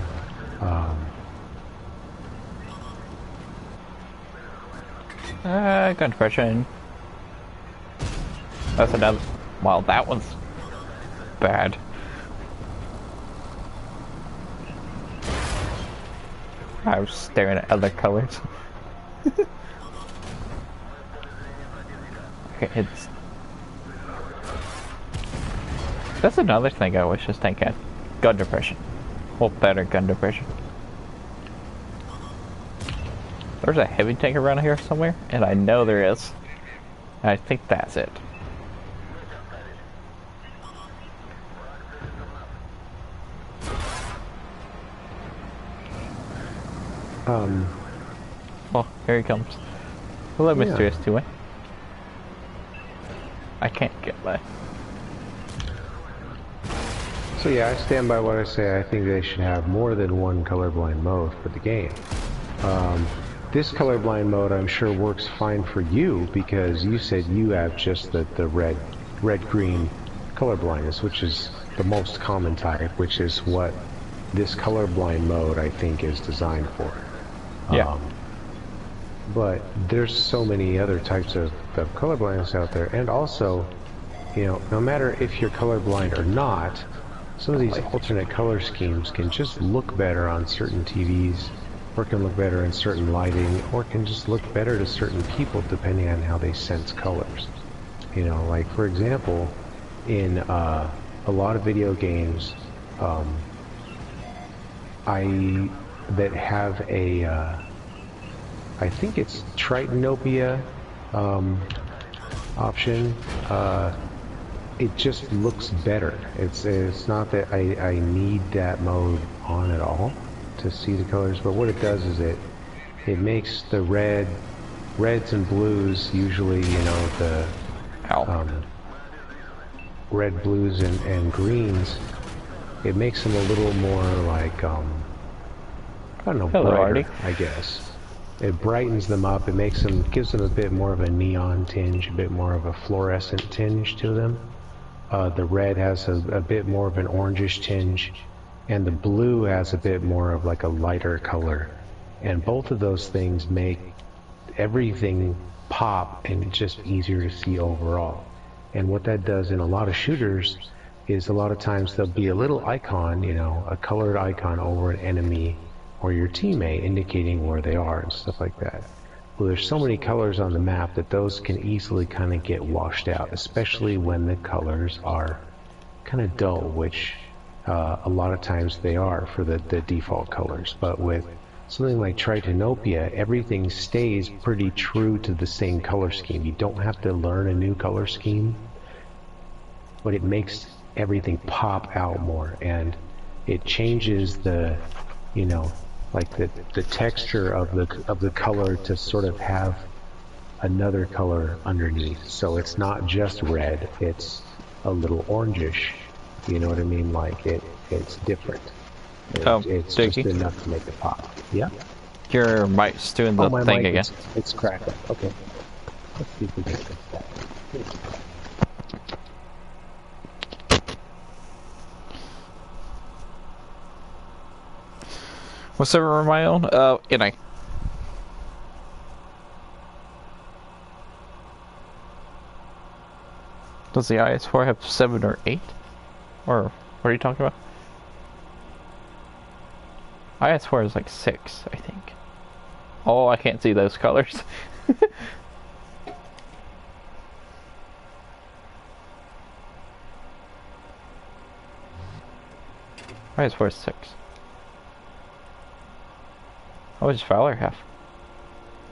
Gun depression. That's another. Well, that one's bad. I was staring at other colors. Okay, that's another thing I wish this tank had. Gun depression. Well, better gun depression. There's a heavy tank around here somewhere, and I know there is. I think that's it. Oh, here he comes. Hello, Mysterious Two-Way. I can't get by. So yeah, I stand by what I say. I think they should have more than one colorblind mode for the game. This colorblind mode, I'm sure, works fine for you because you said you have just the red red-green colorblindness, which is the most common type, which is what this colorblind mode, I think, is designed for. Yeah. But there's so many other types of colorblindness out there, and also, you know, no matter if you're colorblind or not, some of these alternate color schemes can just look better on certain TVs, or can look better in certain lighting, or can just look better to certain people depending on how they sense colors. You know, like for example, in a lot of video games, that have a, I think it's Tritonopia option. It just looks better. It's not that I need that mode on at all to see the colors, but what it does is it makes the reds and blues, usually, you know, the red, blues, and greens, it makes them a little more like, I don't know, Hello, brighter, Artie. I guess. It brightens them up, it gives them a bit more of a neon tinge, a bit more of a fluorescent tinge to them. The red has a bit more of an orangish tinge, and the blue has a bit more of like a lighter color. And both of those things make everything pop and just easier to see overall. And what that does in a lot of shooters is a lot of times there'll be a little icon, you know, a colored icon over an enemy or your teammate indicating where they are and stuff like that. Well, there's so many colors on the map that those can easily kind of get washed out, especially when the colors are kind of dull, which a lot of times they are for the default colors. But with something like Tritonopia, everything stays pretty true to the same color scheme. You don't have to learn a new color scheme, but it makes everything pop out more, and it changes the, you know, like the texture of the color to sort of have another color underneath. So it's not just red, it's a little orangish. You know what I mean? Like it's different. It's just enough to make it pop. Yeah? Your mic's doing the my thing mic, again. It's cracking. Okay. Let's see if we can fix that. What's over my own? NA. Does the IS4 have 7 or 8? Or what are you talking about? IS4 is like 6, I think. Oh, I can't see those colors. IS4 is 6. What does Fowler have?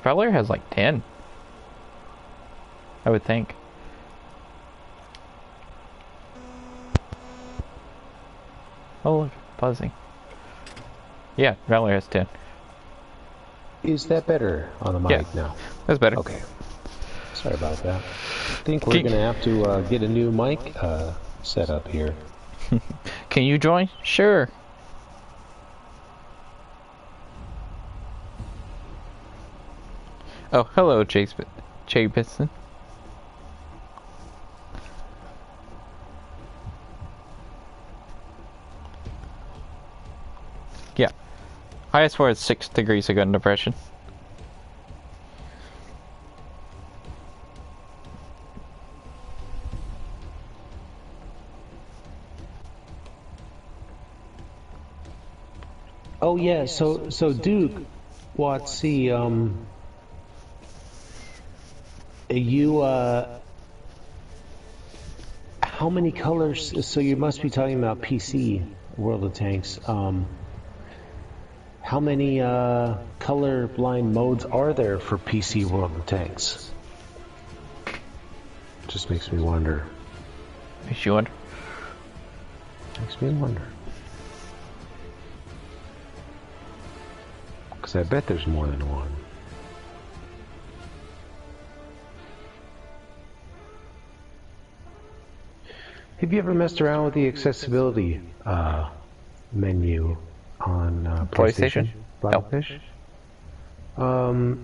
Fowler has like 10. I would think. Oh, look, buzzing. Yeah, Fowler has 10. Is that better on the mic now? That's better. Okay. Sorry about that. I think we're going to have to get a new mic set up here. Can you join? Sure. Oh, hello, Jameson. Yeah. IS4 is 6 degrees of gun depression. Oh yeah, so Duke, Watsy, you how many colors? So you must be talking about PC World of Tanks. How many color blind modes are there for PC World of Tanks? Just makes me wonder. Makes you wonder? Makes me wonder. Because I bet there's more than one. Have you ever messed around with the accessibility menu on PlayStation? SLAPAFISH?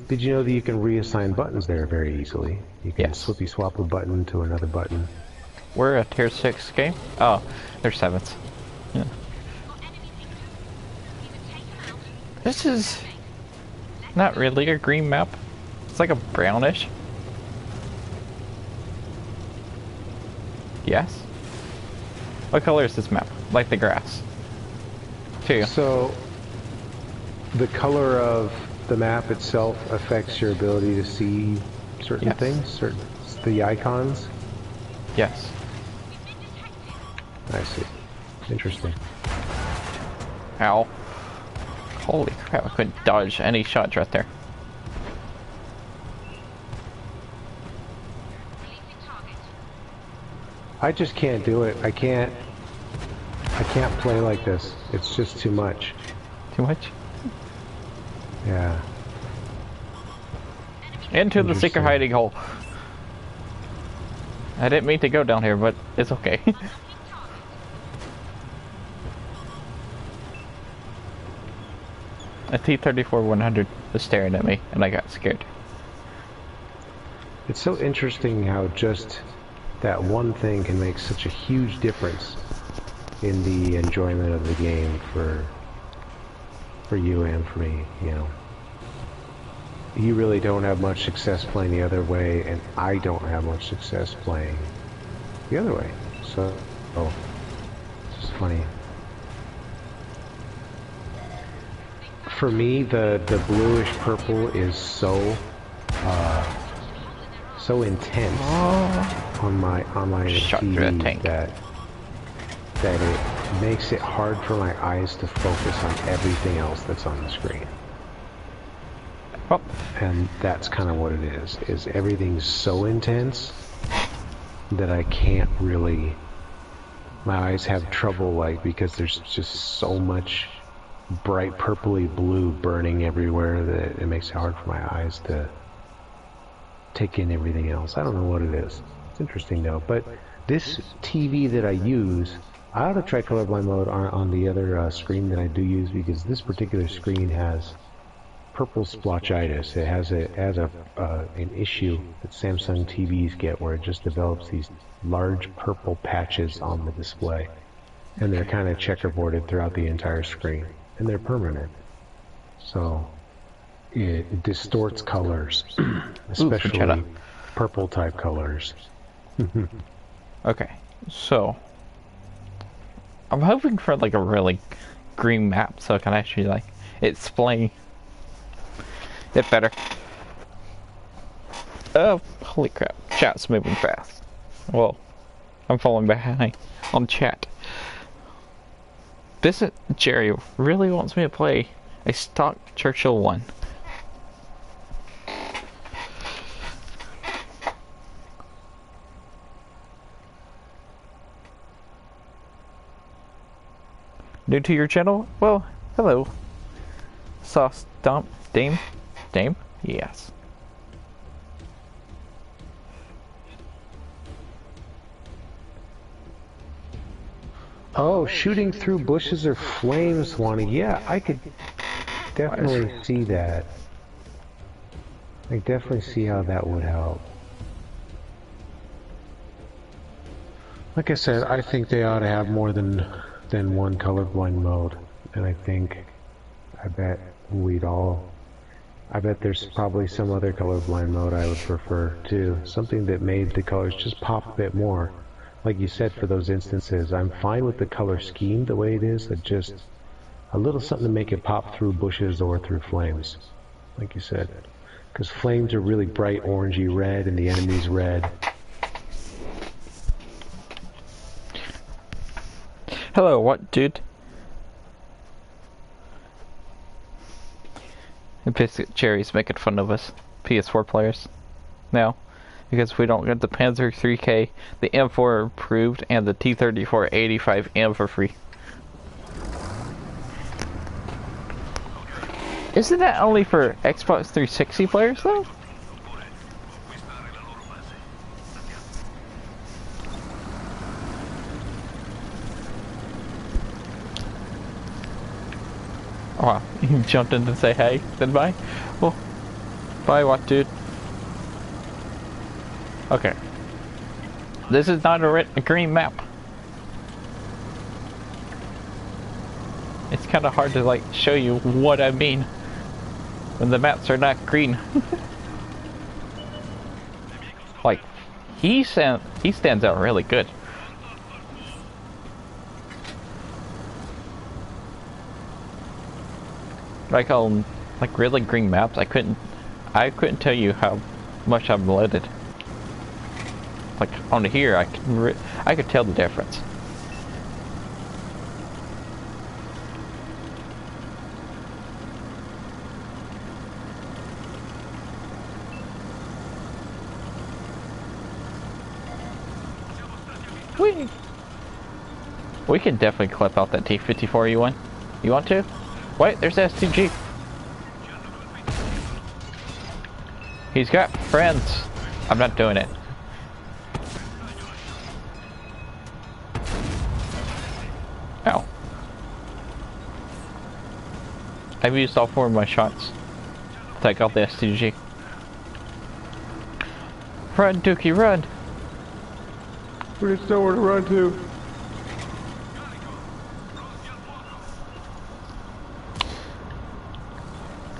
Did you know that you can reassign buttons there very easily? You can Yes. swap a button to another button. we're a tier 6 game? Oh, they're 7s. Yeah. This is not really a green map. It's like a brownish. Yes? What color is this map? Like the grass. Too. So, the color of the map itself affects your ability to see certain things, the icons? Yes. I see. Interesting. Ow. Holy crap, I couldn't dodge any shots right there. I just can't do it. I can't play like this. It's just too much. Too much? Yeah. Into the secret hiding hole. I didn't mean to go down here, but it's okay. A T-34-100 was staring at me, and I got scared. It's so interesting how just that one thing can make such a huge difference in the enjoyment of the game for you and for me, you know. You really don't have much success playing the other way, and I don't have much success playing the other way. So, it's just funny. For me, the bluish purple is so intense on my TV that it makes it hard for my eyes to focus on everything else that's on the screen. Oh. And that's kind of what it is everything's so intense that I can't really, my eyes have trouble, like, because there's just so much bright purpley blue burning everywhere that it makes it hard for my eyes to take in everything else. I don't know what it is. It's interesting though. But this TV that I use, I ought to try colorblind mode on the other screen that I do use, because this particular screen has purple splotchitis. It has an issue that Samsung TVs get, where it just develops these large purple patches on the display, and they're kind of checkerboarded throughout the entire screen, and they're permanent. So it distorts colors, especially purple type colors. Okay, so I'm hoping for like a really green map so I can actually like explain it better. Oh, holy crap. Chat's moving fast. Well, I'm falling behind on chat. This Jerry really wants me to play a stock Churchill 1. New to your channel? Well, hello. Sauce Dump Dame? Dame? Yes. Oh, shooting through bushes or flames, Wani. Yeah, I could definitely see that. I definitely see how that would help. Like I said, I think they ought to have more than one colorblind mode, and I bet there's probably some other colorblind mode I would prefer too. Something that made the colors just pop a bit more. Like you said, for those instances, I'm fine with the color scheme the way it is, but just a little something to make it pop through bushes or through flames, like you said. Because flames are really bright orangey red and the enemy's red. Hello, what, dude? And Biscuit Cherry's making fun of us, PS4 players. Now, because we don't get the Panzer 3K, the M4 approved, and the T-34-85M for free. Isn't that only for Xbox 360 players, though? Oh, wow, you jumped in to say hey, then bye? Well, bye, what, dude? Okay. This is not a green map. It's kind of hard to like show you what I mean when the maps are not green. Like he stands out really good. Like on like really green maps, I couldn't tell you how much I'm loaded. Like on here, I could tell the difference. We can definitely clip out that T-54 you want. You want to? Wait, there's STG. He's got friends. I'm not doing it. Ow. I've used all 4 of my shots. Take out the STG. Run, Dookie, run! There's nowhere to run to.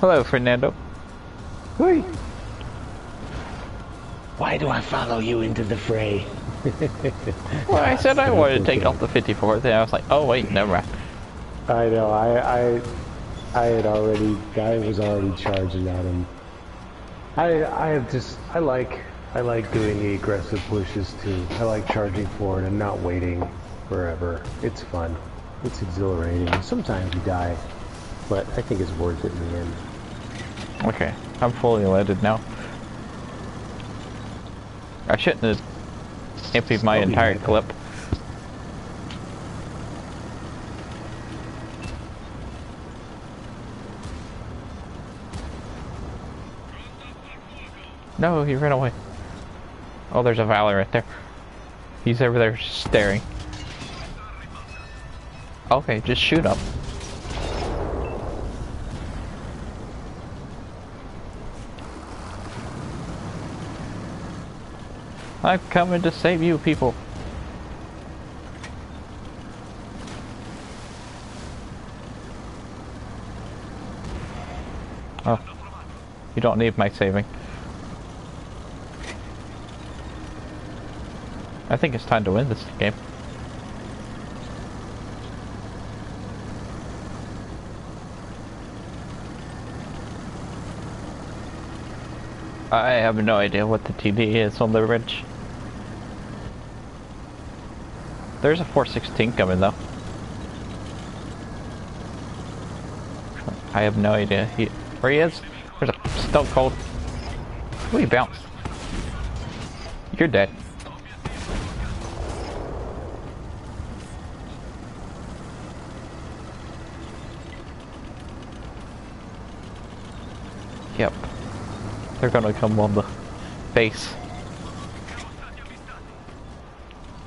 Hello, Fernando. Hey. Why do I follow you into the fray? Well, I said I wanted to take off the 54, then I was like, oh wait, never mind. I know, I was already charging at him. I like doing the aggressive pushes too. I like charging forward and not waiting forever. It's fun. It's exhilarating. Sometimes you die, but I think it's worth it in the end. Okay, I'm fully loaded now. I shouldn't have emptied my entire clip. No, he ran away. Oh, there's a Valor right there. He's over there staring. Okay, just shoot him. I'm coming to save you, people. Oh, you don't need my saving. I think it's time to win this game. I have no idea what the TD is on the ridge. There's a 416 coming though. I have no idea where he is. There's a Stone Cold. Ooh, he bounced. You're dead. Yep. They're gonna come on the base.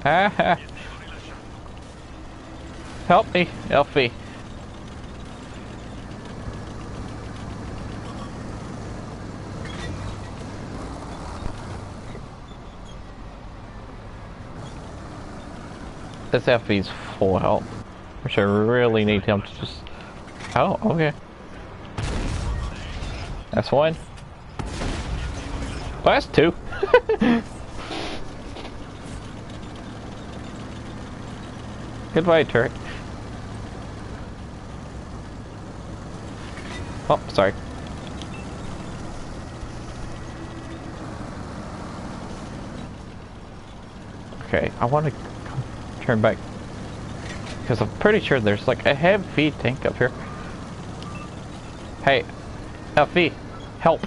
Ah! Help me, Elfie. This Elfie's full health. Which I really need him to just... Oh, okay. That's one. Well, that's two. Goodbye, turret. Oh, sorry. Okay, I want to turn back because I'm pretty sure there's like a heavy tank up here. Hey, FV, help!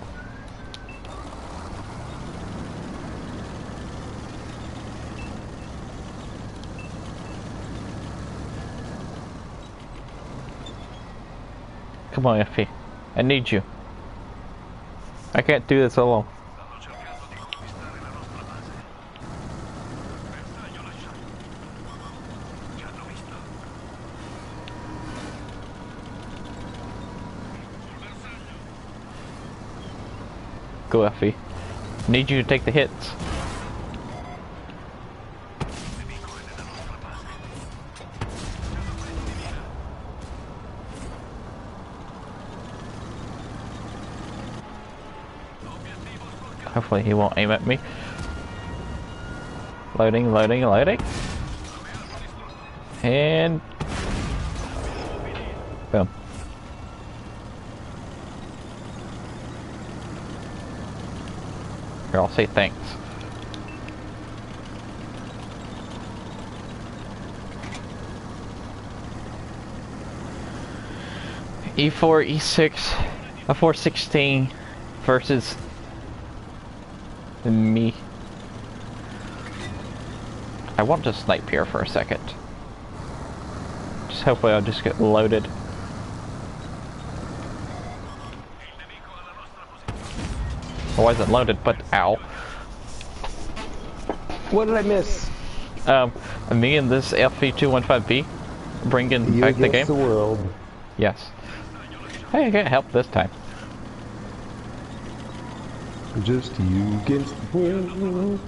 Come on, FV. I need you. I can't do this alone. Go, FV. Need you to take the hits. Hopefully he won't aim at me. Loading, loading, loading. And... boom. Here, I'll say thanks. E4, E6, a 416 versus me. I want to snipe here for a second. Just hopefully I'll just get loaded. I wasn't loaded, but ow. What did I miss? Me and this FV215B bringing back the game. The world. Yes. Hey, I can't help this time. Just you against the world.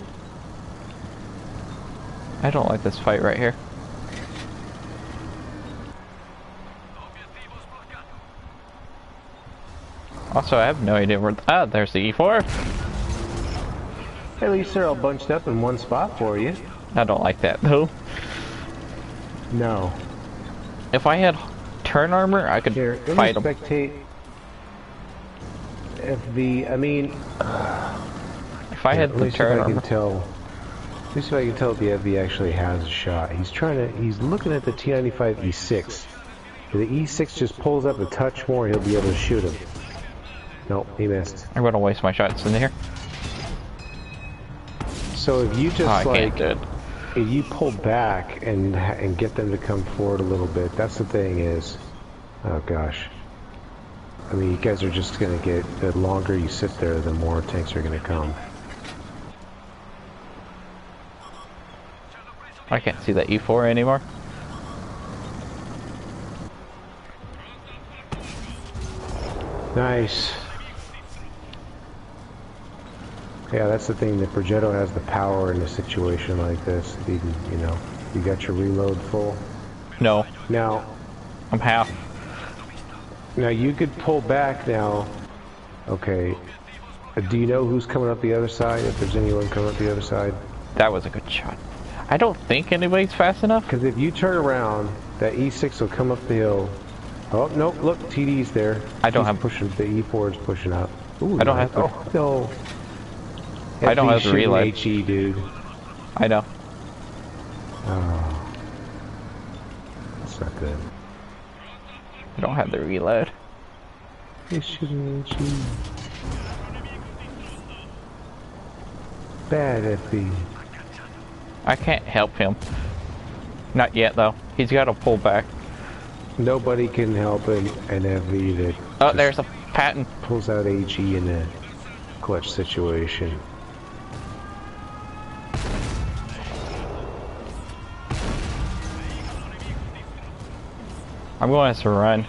I don't like this fight right here. Also, I have no idea where... ah, there's the E4. At least they're all bunched up in one spot for you. I don't like that, though. No. If I had turn armor, I could fight them. Spectate. I mean... if I had the turn armor... Let me see if I can tell if the FV actually has a shot. He's looking at the T95 E6. If the E6 just pulls up a touch more, he'll be able to shoot him. Nope, he missed. I'm gonna waste my shots in here. So if you just if you pull back and get them to come forward a little bit, that's the thing is, oh gosh. I mean, you guys are just gonna get, the longer you sit there, the more tanks are gonna come. I can't see that E4 anymore. Nice. Yeah, that's the thing. The Progetto has the power in a situation like this. You can, you know, you got your reload full. No. Now, I'm half. Now you could pull back now. Okay. Do you know who's coming up the other side? If there's anyone coming up the other side? That was a good shot. I don't think anybody's fast enough. Because if you turn around, that E6 will come up the hill. Oh, nope, look, TD's there. I don't He's have... pushing, the E4 is pushing up. Ooh, I don't have... oh, no. I don't have the reload. HE, dude. I know. Oh. That's not good. I don't have the reload. He's shooting HE. Bad FB. I can't help him. Not yet, though. He's got to pull back. Nobody can help an FV that... oh, there's a Patton. Pulls out HE in a clutch situation. I'm going to run.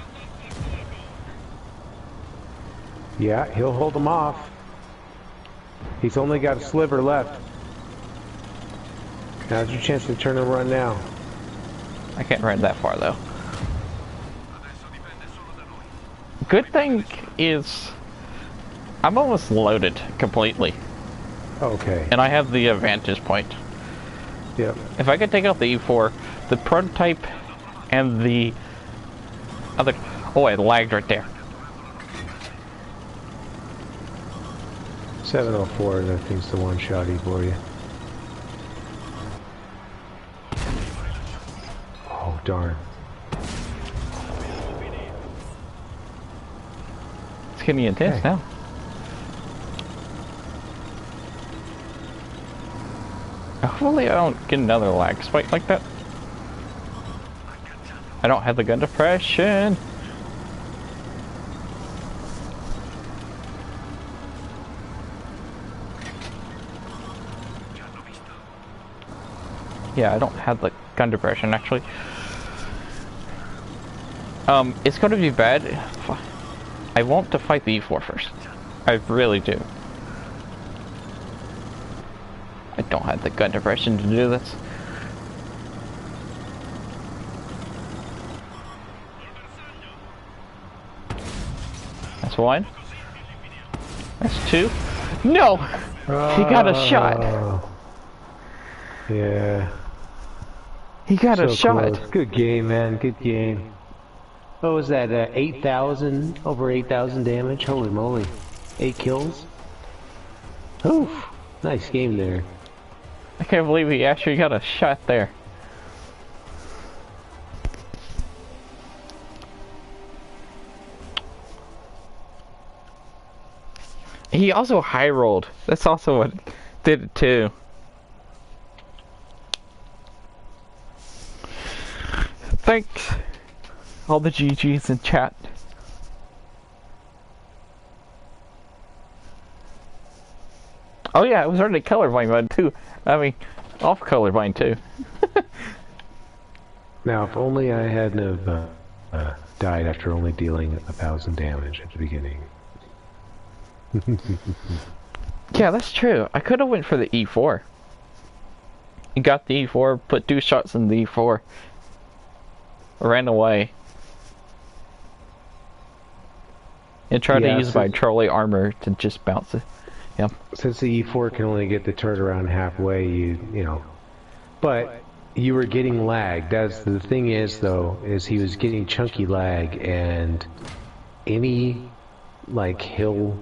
Yeah, he'll hold them off. He's only got a sliver left. Now's your chance to turn and run now. I can't run that far, though. Good thing is... I'm almost loaded completely. Okay. And I have the vantage point. Yep. If I could take out the E4, the prototype, and the other... oh, I lagged right there. 704, that thing's the one-shotty for you. Oh, darn. It's getting intense now. Hopefully I don't get another lag spike like that. I don't have the gun depression. Yeah, I don't have the gun depression actually. It's gonna be bad. I want to fight the E4 first. I really do. I don't have the gun depression to do this. That's one. That's two. No! He got a shot. Yeah. He got a shot. Close. Good game, man. Good game. What was that? 8,000? Over 8,000 damage? Holy moly. 8 kills? Oof. Nice game there. I can't believe he actually got a shot there. He also high rolled. That's also what did it too. Thanks, all the GGs in chat. Oh yeah, it was already colorblind mode too. I mean, off colorblind too. Now, if only I hadn't have died after only dealing 1,000 damage at the beginning. Yeah, that's true. I could have went for the E4. You got the E4, put 2 shots in the E4. Ran away. And tried to use my trolley armor to just bounce it. Yep. Since the E4 can only get the turret around halfway, you know. But you were getting lag. That's the thing is though, is he was getting chunky lag, and any like hill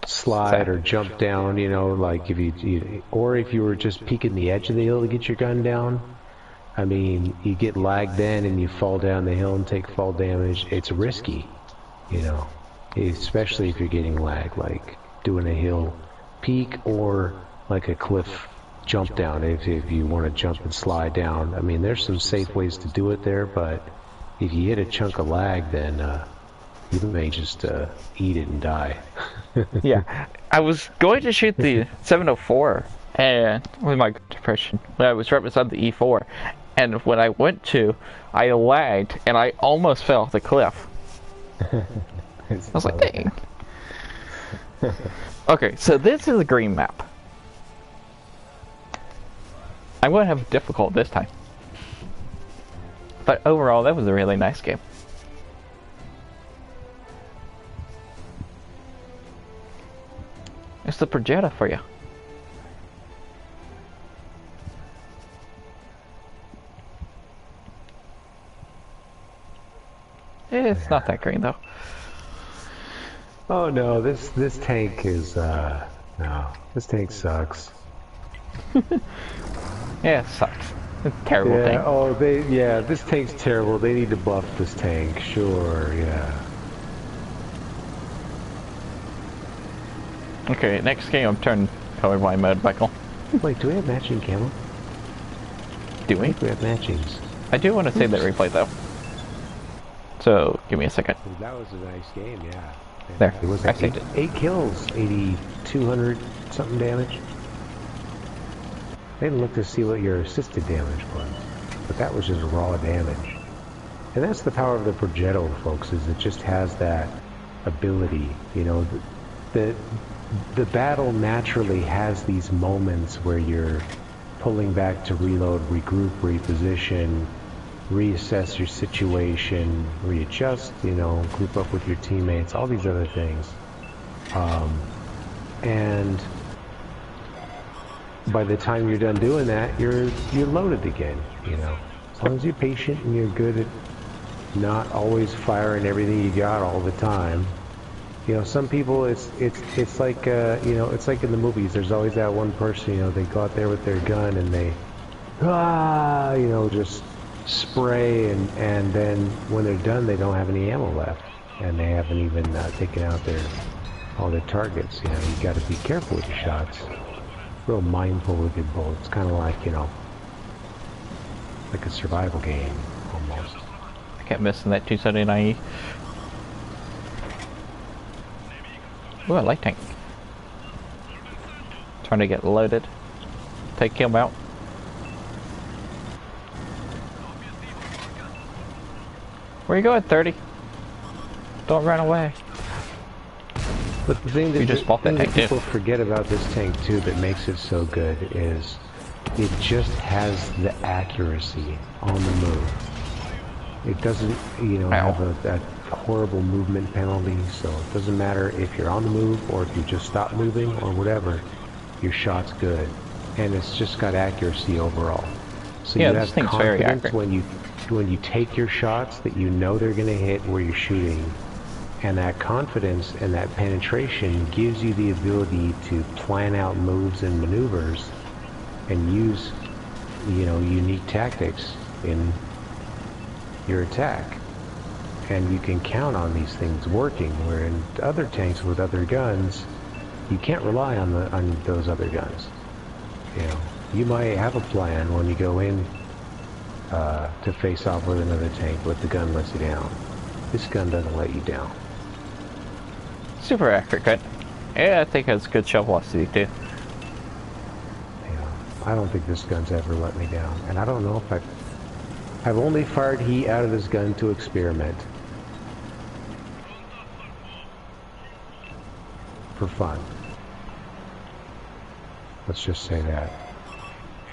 slide or jump down, you know, like if you or if you were just peeking the edge of the hill to get your gun down, I mean, you get lagged then and you fall down the hill and take fall damage. It's risky, you know, especially if you're getting lag, like doing a hill peak or like a cliff jump down. If you want to jump and slide down, I mean, there's some safe ways to do it there, but if you hit a chunk of lag, then you may just eat it and die. Yeah, I was going to shoot the 704 and with my depression when I was right beside the E4, and when I went to, I lagged and I almost fell off the cliff. I was like, dang. Okay, so this is a green map. I'm going to have difficult this time, but overall that was a really nice game. It's the Projetta for you. It's not that green though. Oh no, this tank is no, this tank sucks. Yeah, it sucks. It's a terrible tank. Oh, this tank's terrible. They need to buff this tank. Sure, yeah. Okay, next game I'm turning colorblind mode, Michael. Wait, do we have matching camo? Do we? We have matchings. I do want to save that replay though. So, give me a second. That was a nice game, yeah. There, it was I saved it. 8 kills, 8,200 something damage. I didn't look to see what your assisted damage was, but that was just raw damage. And that's the power of the Progetto, folks, is it just has that ability, you know. The battle naturally has these moments where you're pulling back to reload, regroup, reposition, reassess your situation, readjust, you know, group up with your teammates, all these other things. And by the time you're done doing that, you're loaded again, you know. As long as you're patient and you're good at not always firing everything you got all the time. You know, some people, it's like, you know, it's like in the movies, there's always that one person, you know, they go out there with their gun and they, you know, just spray, and then when they're done, they don't have any ammo left, and they haven't even taken out all their targets. You know, you got to be careful with your shots, real mindful with your bullets, kind of like, you know, like a survival game, almost. I kept missing that 279E. Ooh, I like tank. Trying to get loaded. Take him out. Where you going, 30? Don't run away. But the thing that, you just bought that tank people forget about this tank too that makes it so good is it just has the accuracy on the move. It doesn't, you know, Ow. have that horrible movement penalty, so it doesn't matter if you're on the move or if you just stop moving or whatever, your shot's good. And it's just got accuracy overall. So Yeah, you this have thing's very confidence accurate. when you take your shots that you know they're going to hit where you're shooting. And that confidence and that penetration gives you the ability to plan out moves and maneuvers and use, you know, unique tactics in your attack. And you can count on these things working, where in other tanks with other guns, you can't rely on those other guns. You know, you might have a plan when you go in to face off with another tank, but the gun lets you down. This gun doesn't let you down. Super accurate gun. Yeah, I think it has good shot velocity too. Yeah, I don't think this gun's ever let me down, and I don't know if I've only fired heat out of this gun to experiment. For fun. Let's just say that.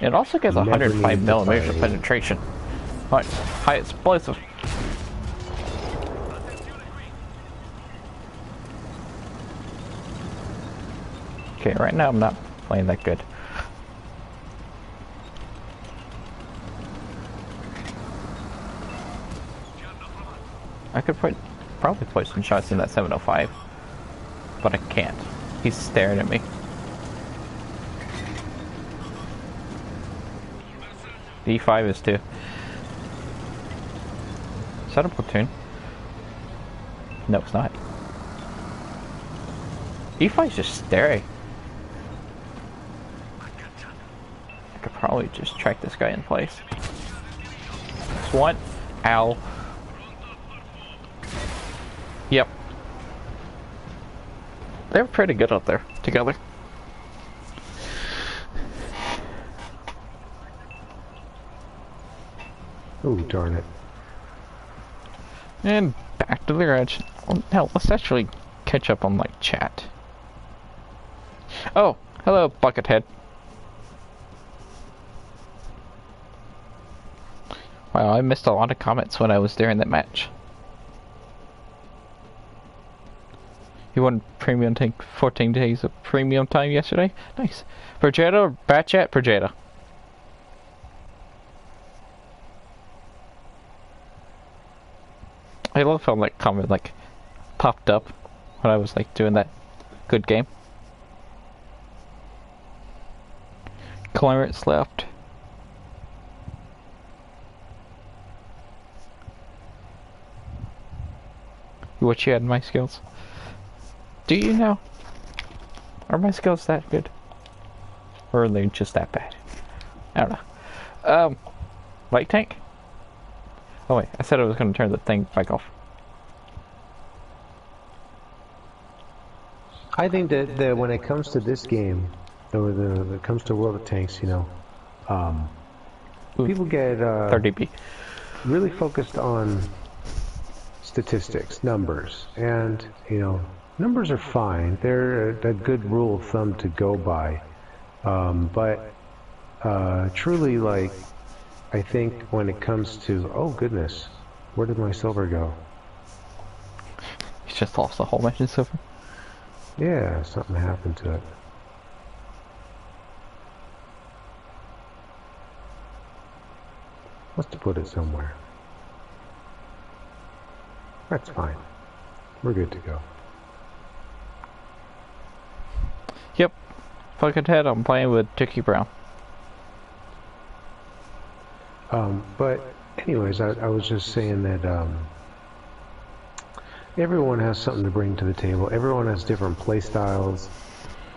It also gets Never 105 needed to millimeters fire of heat. penetration. Right, high explosive. Okay, right now I'm not playing that good. I could probably put some shots in that 705, but I can't. He's staring at me. D5 is too. Is that a platoon? No, it's not. E5 is just staring. I could probably just track this guy in place. That's one. Ow. Yep. They're pretty good up there together. Oh, darn it. And back to the garage. Oh, hell, let's actually catch up on, like, chat. Oh, hello, Buckethead. Wow, I missed a lot of comments when I was there in that match. You won premium tank 14 days of premium time yesterday? Nice. Projeta or Batchat? Projeta. I love how like comment like popped up when I was like doing that good game. Clarence left. What you had in my skills? Do you know? Are my skills that good? Or are they just that bad? I don't know. Light tank? Oh wait, I said I was going to turn the thing back off. I think that when it comes to this game, or when it comes to World of Tanks, you know, Ooh, people get 30B. really focused on statistics, numbers, and, you know, numbers are fine. They're a good rule of thumb to go by. But truly, like, I think when it comes to, oh goodness, where did my silver go? He's just lost the whole match in silver. Yeah, something happened to it. Must have put it somewhere. That's fine. We're good to go. Yep. Buckethead, I'm playing with Dickie Brown. But anyways, I was just saying that everyone has something to bring to the table. Everyone has different play styles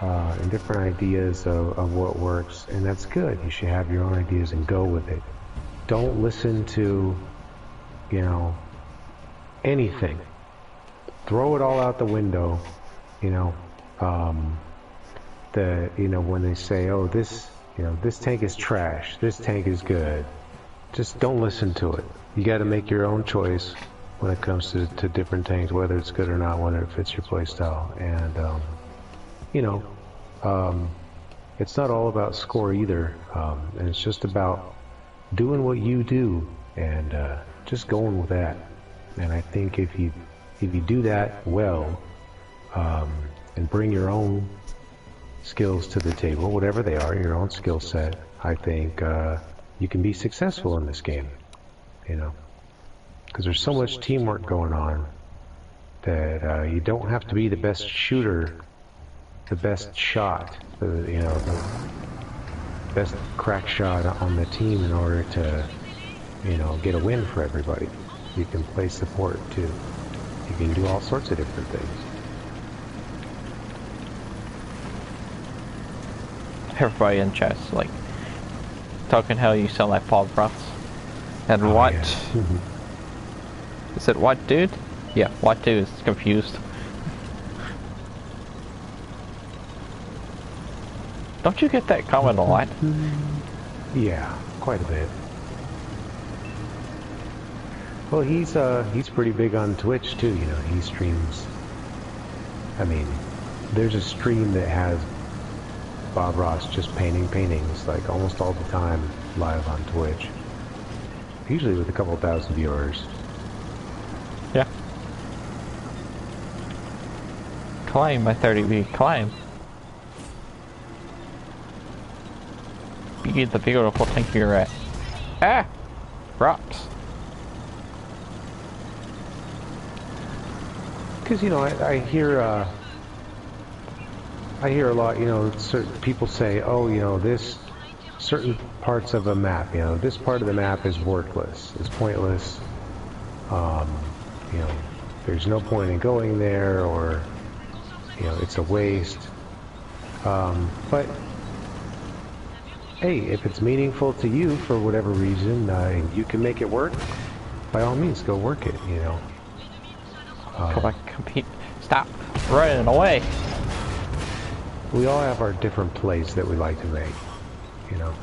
and different ideas of what works, and that's good. You should have your own ideas and go with it. Don't listen to, you know, anything. Throw it all out the window, you know. When they say, oh, this tank is trash, this tank is good. Just don't listen to it. You got to make your own choice when it comes to different tanks, whether it's good or not, whether it fits your playstyle. And, it's not all about score either. And it's just about doing what you do and just going with that. And I think if you do that well, and bring your own skills to the table, whatever they are, your own skill set, I think you can be successful in this game. You know, because there's so much teamwork going on that you don't have to be the best shooter, the best shot, you know, the best crack shot on the team in order to, you know, get a win for everybody. You can play support too. You can do all sorts of different things. Everybody in chat's like talking how you sound like Paul Ross. And Oh, what? yeah. Is it what, dude? Yeah, what dude is confused. Don't you get that comment a lot? Yeah, quite a bit. Well, he's pretty big on Twitch too, you know, he streams. I mean, there's a stream that has Bob Ross just painting paintings like almost all the time live on Twitch. Usually with a couple thousand viewers. Yeah. Climb my 30B, climb. Be the beautiful tank you're at. Ah! Rocks. Because, you know, I hear a lot, you know, certain people say, oh, you know, this certain parts of a map, you know, this part of the map is worthless, is pointless, you know, there's no point in going there, or, you know, it's a waste. But, hey, if it's meaningful to you for whatever reason, you can make it work, by all means, go work it, you know. Come on, compete. Stop running away. We all have our different plays that we like to make, you know.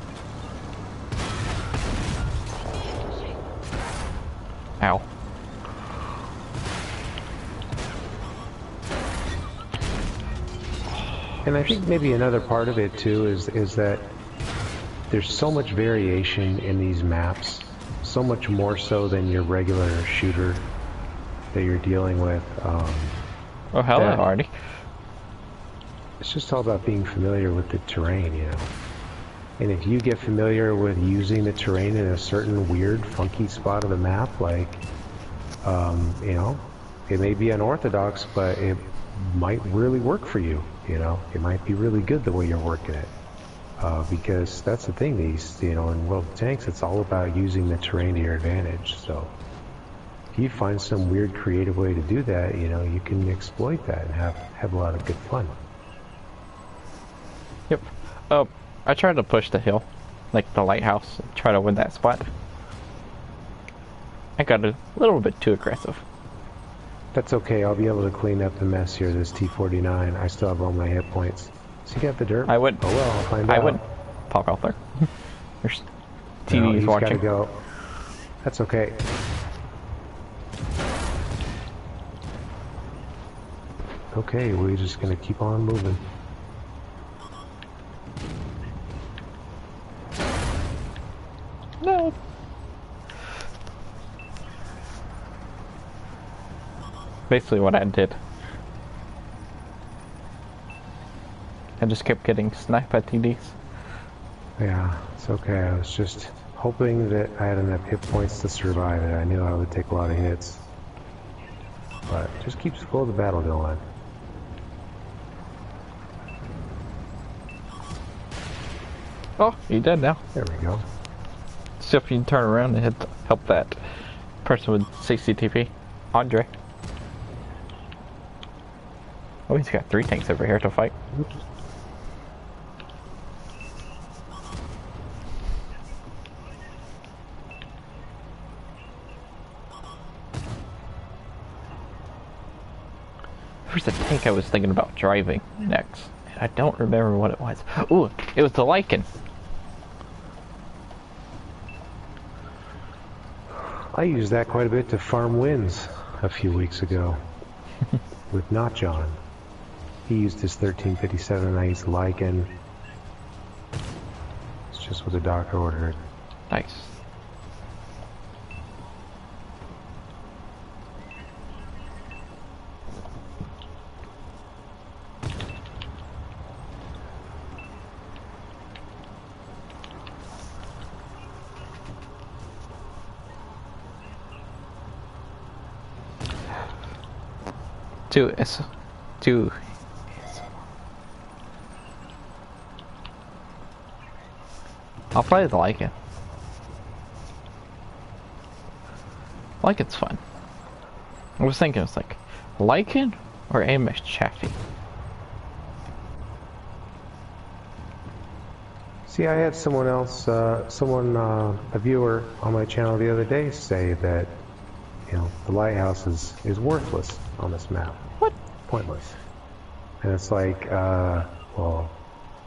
Ow. And I think maybe another part of it too is that there's so much variation in these maps, so much more so than your regular shooter that you're dealing with. Oh, hello, Artie. It's just all about being familiar with the terrain, you know. And if you get familiar with using the terrain in a certain weird, funky spot of the map, like, you know, it may be unorthodox, but it might really work for you, you know. It might be really good the way you're working it. Because that's the thing, you know, in World of Tanks, it's all about using the terrain to your advantage, so if you find some weird creative way to do that, you know, you can exploit that and have a lot of good fun. Yep. I tried to push the hill, like the lighthouse, and try to win that spot. I got a little bit too aggressive. That's okay, I'll be able to clean up the mess here, this T-49. I still have all my hit points. So you got the dirt? I would. Oh well, I'll find out. I would pop out there. There's No, TVs he's watching. gotta go. That's okay. Okay, we're just gonna keep on moving. No. Basically what I did. I just kept getting sniped at TDs. Yeah, it's okay. I was just hoping that I had enough hit points to survive it. I knew I would take a lot of hits. But just keep the flow of the battle going. Oh, you dead now. There we go. See if you can turn around and help that person with CCTV. Andre. Oh, he's got 3 tanks over here to fight. Oops. There's a tank I was thinking about driving next. And I don't remember what it was. Ooh, it was the Lycan. I used that quite a bit to farm wins a few weeks ago with Not John. He used his 1357 and I used the Lycan. It's just what the doctor ordered. Nice. To S to I'll play the Lycan. Lycan's fun. I was thinking it's like Lycan or AMX Chaffee. See, I had someone else, a viewer on my channel the other day say that, you know, the lighthouse is worthless on this map. What? Pointless. And it's like, well,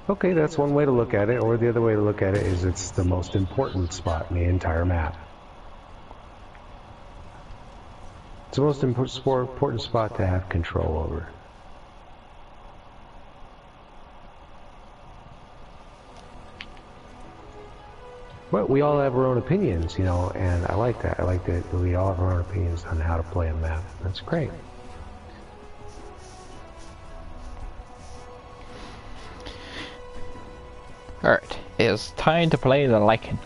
okay, that's one way to look at it, or the other way to look at it is it's the most important spot in the entire map. It's the most important spot to have control over. But we all have our own opinions, you know, and I like that. I like that we all have our own opinions on how to play a map. That's great. Alright, it's time to play the Lycan.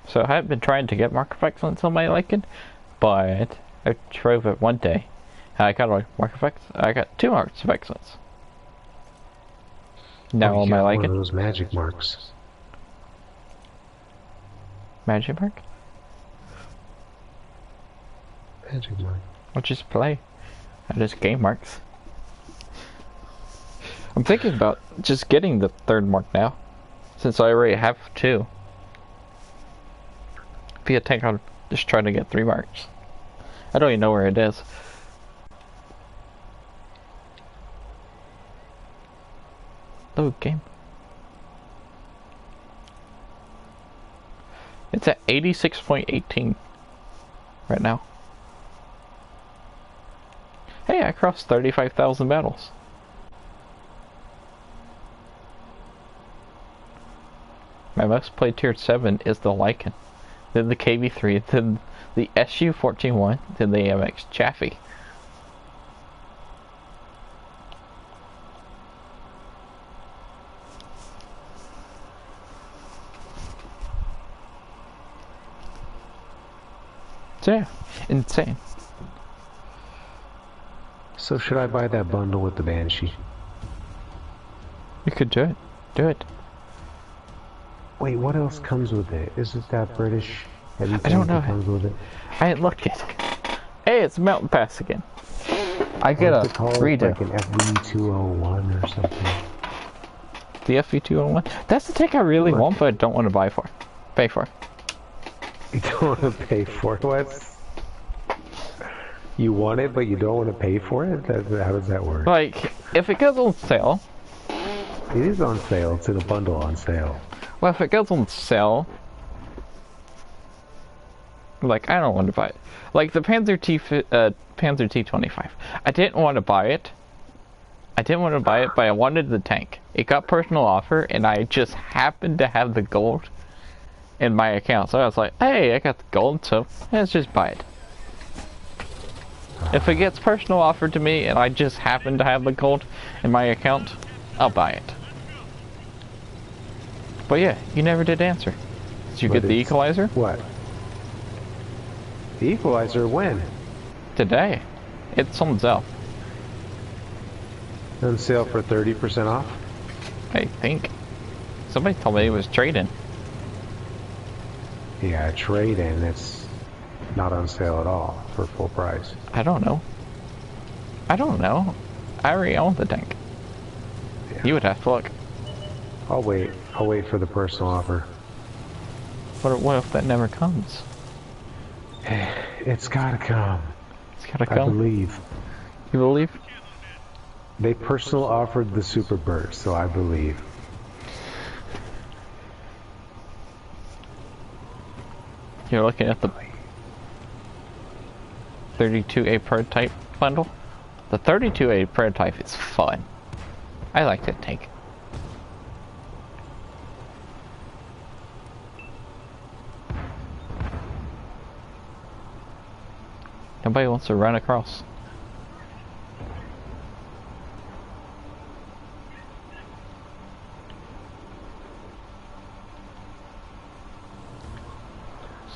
So I have been trying to get mark of excellence on my Lycan, but I drove it one day and I got a mark of excellence. I got 2 marks of excellence. Now on my Lycan. One of those magic marks. Magic mark? Magic mark. I'll just play. I just game marks. I'm thinking about just getting the 3rd mark now, since I already have 2. Be a tank, I'll just try to get 3 marks. I don't even know where it is. Load game. It's at 86.18 right now. Hey, I crossed 35,000 battles. My most played tier 7 is the Lycan, then the KV3, then the SU-14-1, then the AMX Chaffee. So yeah, insane. So should I buy that bundle with the Banshee? You could do it. Do it. Wait, what else comes with it? Is it that British heavy tank I don't know. that comes with it? I ain't looked yet. Hey, it's Mountain Pass again. I get a redo. Like an FV201 or something. The FV201? That's the tank I really want, but I don't want to pay for. You don't want to pay for it? What? You want it, but you don't want to pay for it? How does that work? Like, if it goes on sale... It is on sale. It's in a bundle on sale. Well, if it goes on sale... Like, I don't want to buy it. Like, the Panzer T25. I didn't want to buy it. But I wanted the tank. It got personal offer, and I just happened to have the gold in my account. So I was like, hey, I got the gold, so let's just buy it. If it gets personal offer to me, and I just happen to have the gold in my account, I'll buy it. But yeah, you never did answer. Did you get the equalizer? What? The equalizer when? Today. It's on sale. On sale for 30% off? I think. Somebody told me it was trading. Yeah, trade-in. It's not on sale at all for full price. I don't know. I already own the tank. Yeah. You would have to look. I'll wait. I'll wait for the personal offer. What if that never comes? It's gotta come. It's gotta come? I believe. You believe? They personal offered the Super Burst, so I believe. You're looking at the 32A prototype bundle? The 32A prototype is fun. I like that tank. Nobody wants to run across.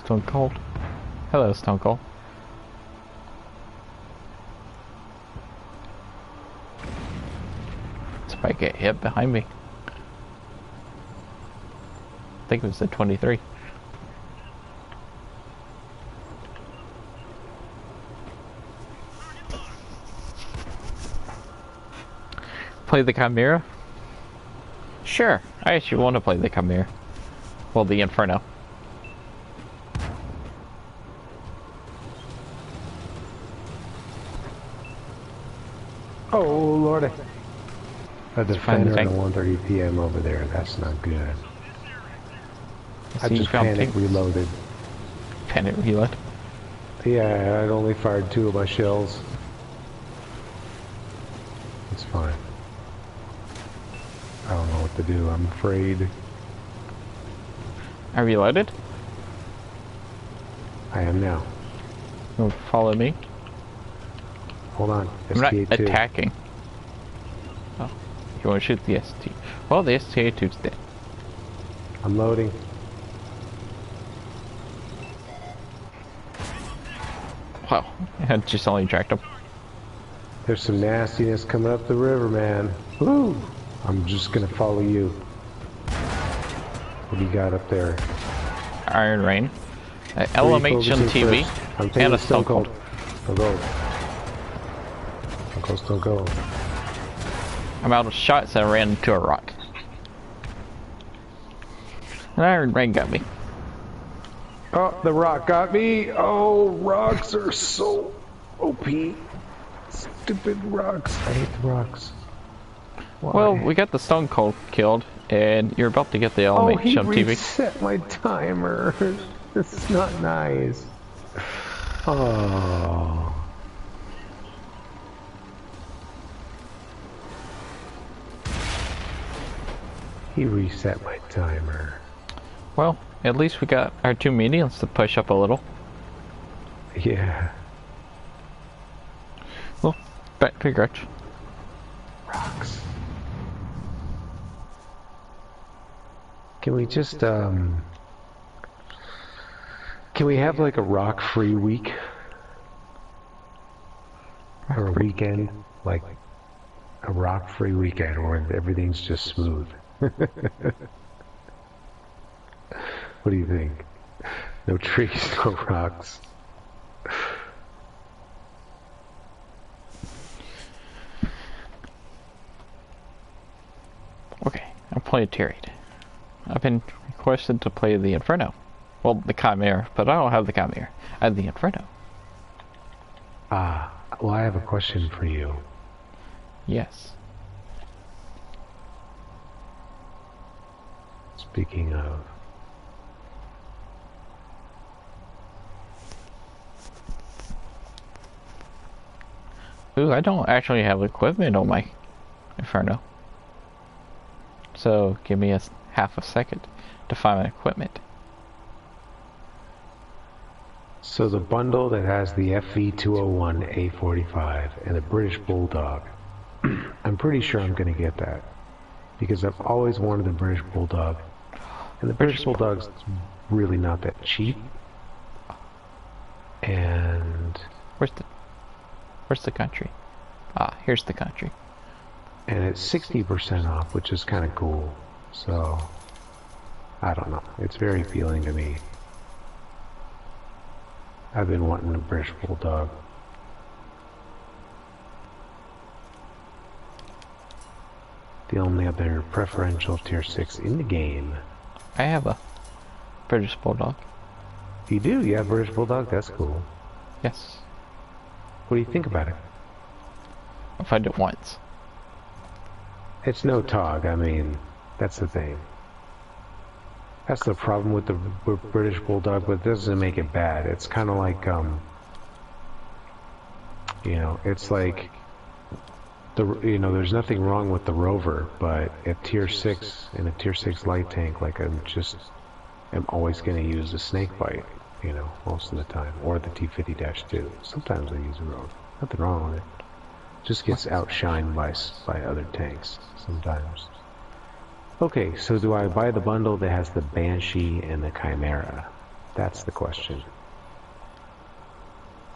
Stone Cold. Hello, Stone Cold. I get hit behind me. I think it was the 23. Play the Chimera? Sure, I actually want to play the Chimera. Well, the Inferno. Oh, lordy. A defender at 1:30 p.m. over there. That's not good. I just panic reloaded. Panic reload? Yeah, I'd only fired 2 of my shells. It's fine. I don't know what to do. I'm afraid. Are you loaded? I am now. You'll follow me? Hold on. I'm not attacking. Oh, you want to shoot the ST? Well, the STA-2's dead. I'm loading. Wow, I just only tracked him. There's some nastiness coming up the river, man. Woo! I'm just gonna follow you. What do you got up there? Iron Rain, Elevation TV, and a Stone Cold. Stone Cold. Stone Cold, Stone Cold. I'm out of shots and I ran into a rock. An Iron Rain got me. Oh, the rock got me! Oh, rocks are so OP. Stupid rocks. I hate the rocks. Why? Well, we got the Stone Cold killed, and you're about to get the Elevation TV. Oh, he reset my timer. This is not nice. Oh. He reset my timer. Well, at least we got our 2 mediums to push up a little. Yeah. Well, back to Gretch. Rocks. Can we just, can we have like a rock-free week? Or a weekend? Like, a rock-free weekend where everything's just smooth. What do you think? No trees, no rocks. Okay, I'll play a Tyried. I've been requested to play the Inferno. Well, the Chimera, but I don't have the Chimera. I have the Inferno. Ah, well, I have a question for you. Yes. Speaking of... Ooh, I don't actually have equipment on my Inferno. So, give me half a second to find my equipment. So the bundle that has the FV201A45 and the British Bulldog, I'm pretty sure I'm going to get that. Because I've always wanted the British Bulldog. And the British Bulldog's really not that cheap. And... Where's the country? Ah, here's the country. And it's 60% off, which is kind of cool. So, I don't know. It's very appealing to me. I've been wanting a British Bulldog. The only other preferential tier 6 in the game. I have a British Bulldog. You do? You have British Bulldog? That's cool. Yes. What do you think about it? I've had it once. It's no TOG, I mean, that's the thing. That's the problem with the British Bulldog, but it doesn't make it bad. It's kind of like, you know, it's like, there's nothing wrong with the Rover, but at tier 6, in a tier 6 light tank, like I'm always going to use the Snakebite, most of the time, or the T50-2. Sometimes I use the Rover. Nothing wrong with it. Just gets outshined by other tanks sometimes. Okay, so do I buy the bundle that has the Banshee and the Chimera? That's the question.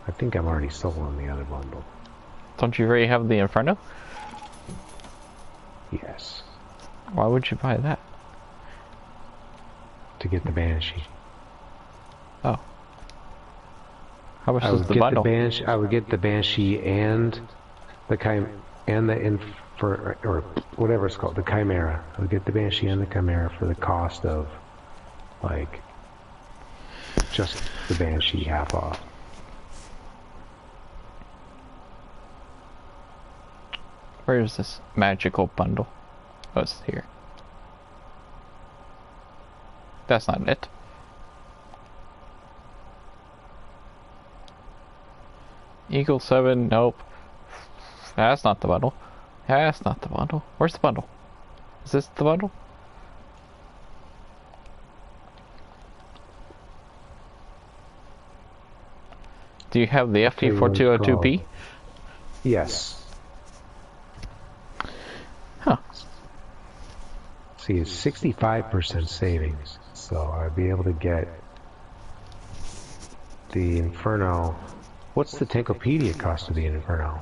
I think I'm already sold on the other bundle. Don't you already have the Inferno? Yes. Why would you buy that? To get the Banshee. Oh. How much I is would the get bundle? the Banshee. I would get the Banshee and the or whatever it's called, the Chimera. I would get the Banshee and the Chimera for the cost of, like, just the Banshee half off. Where is this magical bundle? Oh, it's here. That's not it. Eagle 7, nope. That's not the bundle. That's not the bundle. Where's the bundle? Is this the bundle? Do you have the FT4202P? Yes. Huh. See, it's 65% savings, so I'd be able to get the Inferno. What's the Tankopedia cost of the Inferno?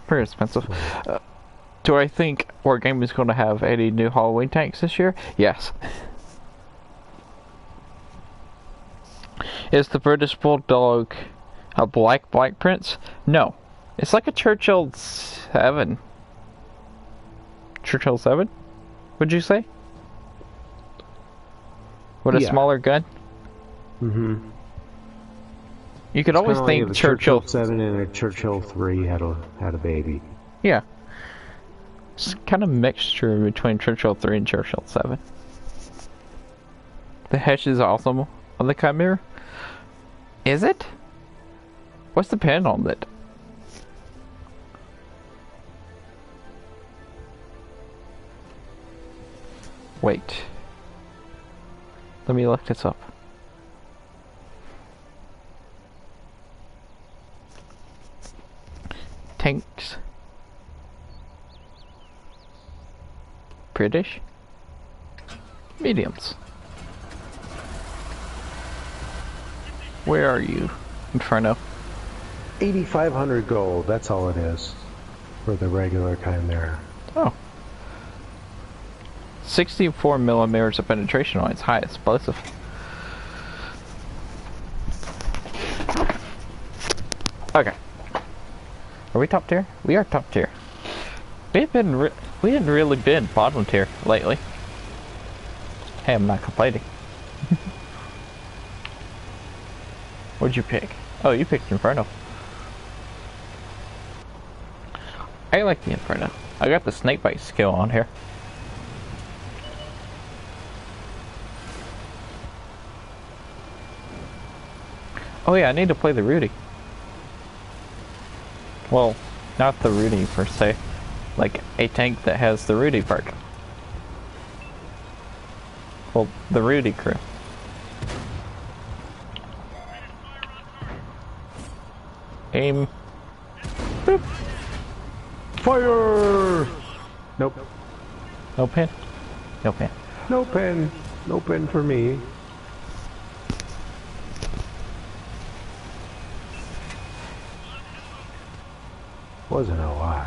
Pretty expensive. Do I think Wargame is going to have any new Halloween tanks this year? Yes. Is the British Bulldog a black prince? No. It's like a Churchill 7. Churchill 7? Would you say? With a smaller gun? Mm-hmm. You could always think like Churchill 7 and a Churchill 3 had a baby. Yeah. It's kind of mixture between Churchill 3 and Churchill 7. The hedge is awesome on the Chimera. Is it? What's the pen on it? Wait. Let me look this up. Tanks. British. Mediums. Where are you? Inferno. 8,500 gold, that's all it is. For the regular Chimera. Oh. 64 millimeters of penetration on its high explosive. Okay. Are we top tier? We are top tier. We haven't really been bottom tier lately. Hey, I'm not complaining. What'd you pick? Oh, you picked Inferno. I like the Inferno. I got the snakebite skill on here. Oh yeah, I need to play the Rudy. Well, not the Rudy per se. Like a tank that has the Rudy perk. Well, the Rudy crew. Aim. Boop. Fire! Nope. No pin. No pin. No pen. No pen for me. Was an OI.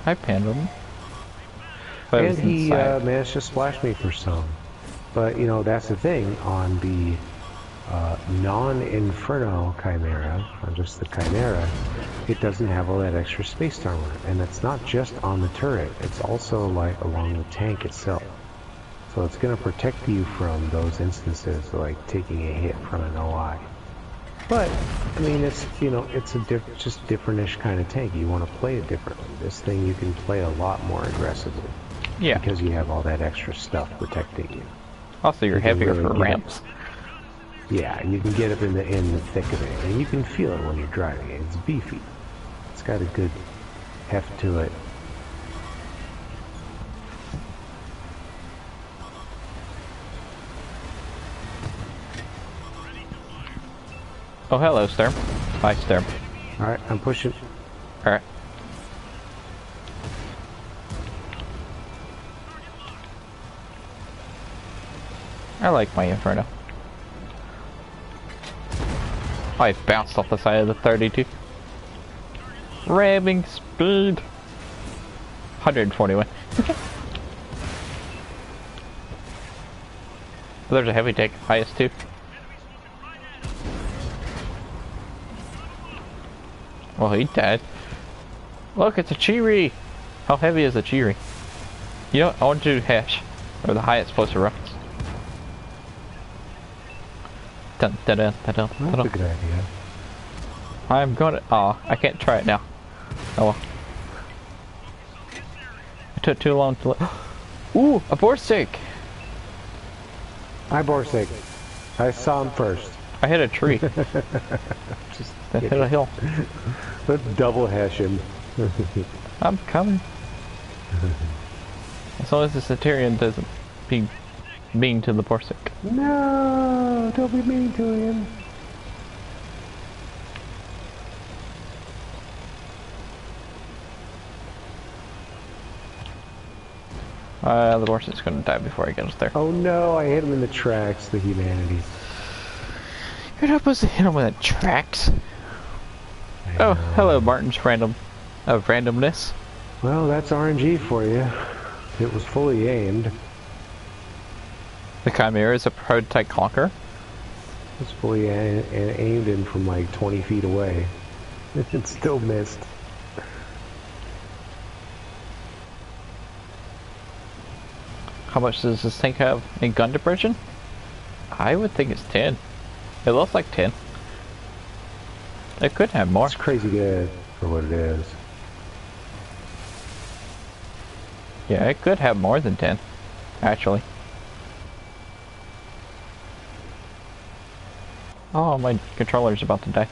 I pinned him. And he managed to splash me for some. But, you know, that's the thing. On the non-Inferno Chimera, on just the Chimera, it doesn't have all that extra space armor. And it's not just on the turret. It's also, like, along the tank itself. So it's going to protect you from those instances of, like, taking a hit from an OI. But, I mean, it's, you know, it's a just different-ish kind of tank. You want to play it differently. This thing you can play a lot more aggressively. Yeah. Because you have all that extra stuff protecting you. Also, you're heavier for ramps. Yeah, you can get up in the thick of it, and you can feel it when you're driving it. It's beefy. It's got a good heft to it. Oh, hello, Sturm. Hi, Sturm. Alright, I'm pushing. Alright. I like my Inferno. Oh, I bounced off the side of the 32. Ramming speed. 141. There's a heavy tank, highest too. Well, he died. Look, it's a Chiri. How heavy is a Chiri? You know, I want to do hash, or the high explosive rockets. Dun, dun, dun, dun, dun, dun. That's a good idea. I'm going to. Oh, I can't try it now. Oh well. It took too long to let. Ooh, a Borsig! Hi, Borsig. I saw him first. I hit a tree. Just That hit a hill. Let's double hash him. I'm coming. As long as the Centurion doesn't be mean to the Borsig. No, don't be mean to him. The Borsig's gonna die before he gets there. Oh no, I hit him in the tracks, the humanity. You're not supposed to hit him with the tracks. Oh, hello, Martin's randomness. Well, that's RNG for you. It was fully aimed. The Chimera is a prototype conqueror. It's fully aimed in from like 20 feet away. It still missed. How much does this tank have in gun depression? I would think it's 10. It looks like 10. It could have more. It's crazy good for what it is. Yeah, it could have more than 10, actually. Oh, my controller's about to die.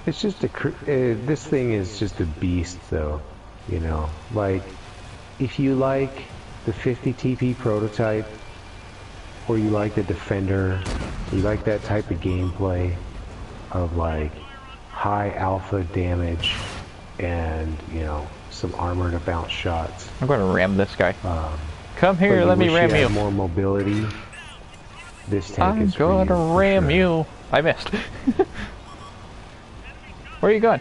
It's just this thing is just a beast, though. You know, like, if you like the 50 TP prototype, or you like the Defender, you like that type of gameplay of like high alpha damage and, you know, some armor to bounce shots. I'm going to ram this guy. Come here, let me ram you. More mobility. This tank is I'm gonna ram you. I missed. Where are you going?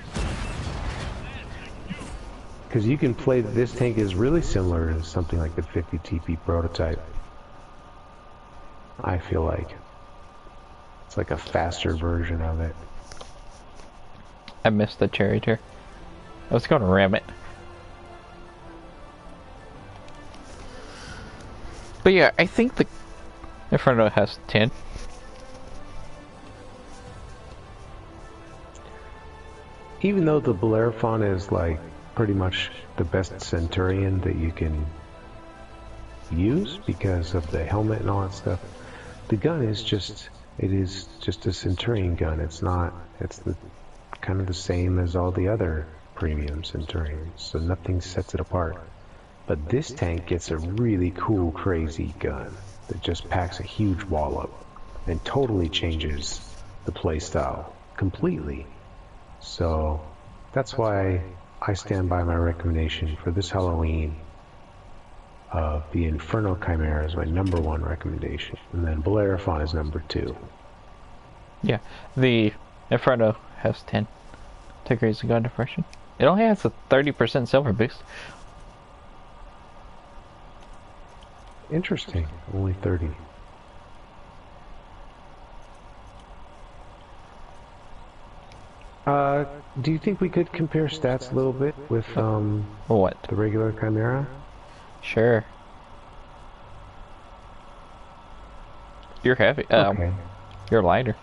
Because you can play, this tank is really similar to something like the 50 TP prototype. I feel like. It's like a faster version of it. I missed the charioteer. I was gonna ram it. But yeah, I think the Inferno has 10. Even though the Bellerophon is like pretty much the best Centurion that you can use because of the helmet and all that stuff, the gun is just, it is just a Centurion gun. It's not, it's the kind of the same as all the other premium Centurions, so nothing sets it apart. But this tank gets a really cool, crazy gun that just packs a huge wallop and totally changes the playstyle completely. So that's why I stand by my recommendation for this Halloween of the Inferno Chimera is my #1 recommendation, and then Bellerophon is #2. Yeah, the Inferno has 10 degrees of gun depression. It only has a 30% silver boost. Interesting, only 30. Do you think we could compare stats a little bit with What? the regular Chimera? Sure. You're heavy. Okay. You're lighter.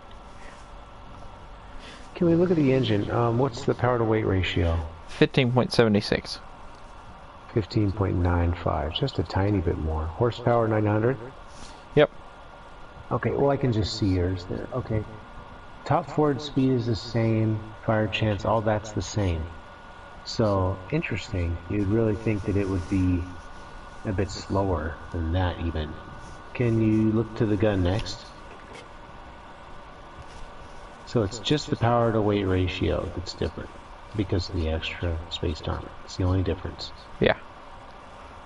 Can we look at the engine? What's the power to weight ratio? 15.76. 15.95, just a tiny bit more. Horsepower 900? Yep. Okay, well I can just see yours there. Okay. Top forward speed is the same, fire chance, all that's the same. So, interesting. You'd really think that it would be a bit slower than that even. Can you look to the gun next? So it's just the power to weight ratio that's different because of the extra spaced armor. It's the only difference. Yeah.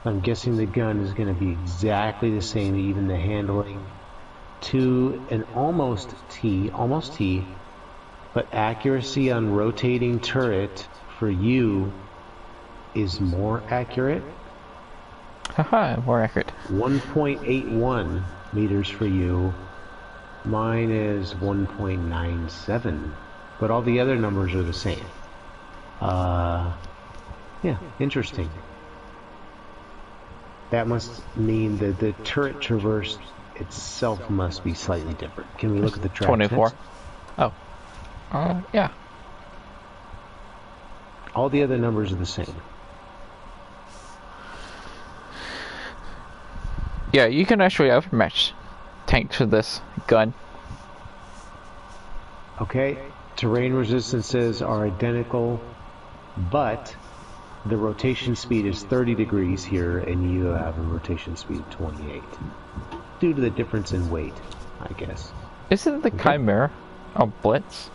I'm guessing the gun is going to be exactly the same, even the handling to an almost T, but accuracy on rotating turret for you is more accurate. Haha, more accurate. 1.81 meters for you. Mine is 1.97. But all the other numbers are the same. Yeah, interesting. That must mean that the turret traverse itself must be slightly different. Can we look at the tracks 24. next? Oh. Yeah. All the other numbers are the same. Yeah, you can actually overmatch tanks with this gun. Okay, terrain resistances are identical, but the rotation speed is 30 degrees here, and you have a rotation speed of 28. Due to the difference in weight, I guess. Isn't the Chimera or Blitz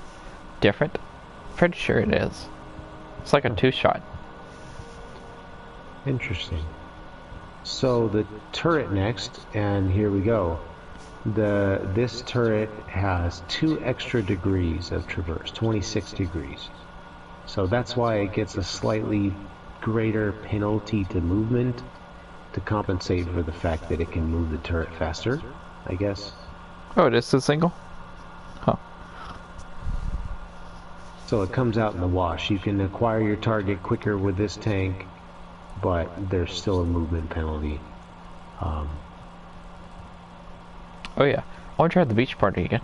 different? Pretty sure it is. It's like a two-shot. Interesting. So the turret next, and here we go. This turret has 2 extra degrees of traverse, 26 degrees. So that's why it gets a slightly greater penalty to movement to compensate for the fact that it can move the turret faster, I guess. Oh, it is a single? Huh. So it comes out in the wash. You can acquire your target quicker with this tank, but there's still a movement penalty. Oh yeah, I want to try the beach party again.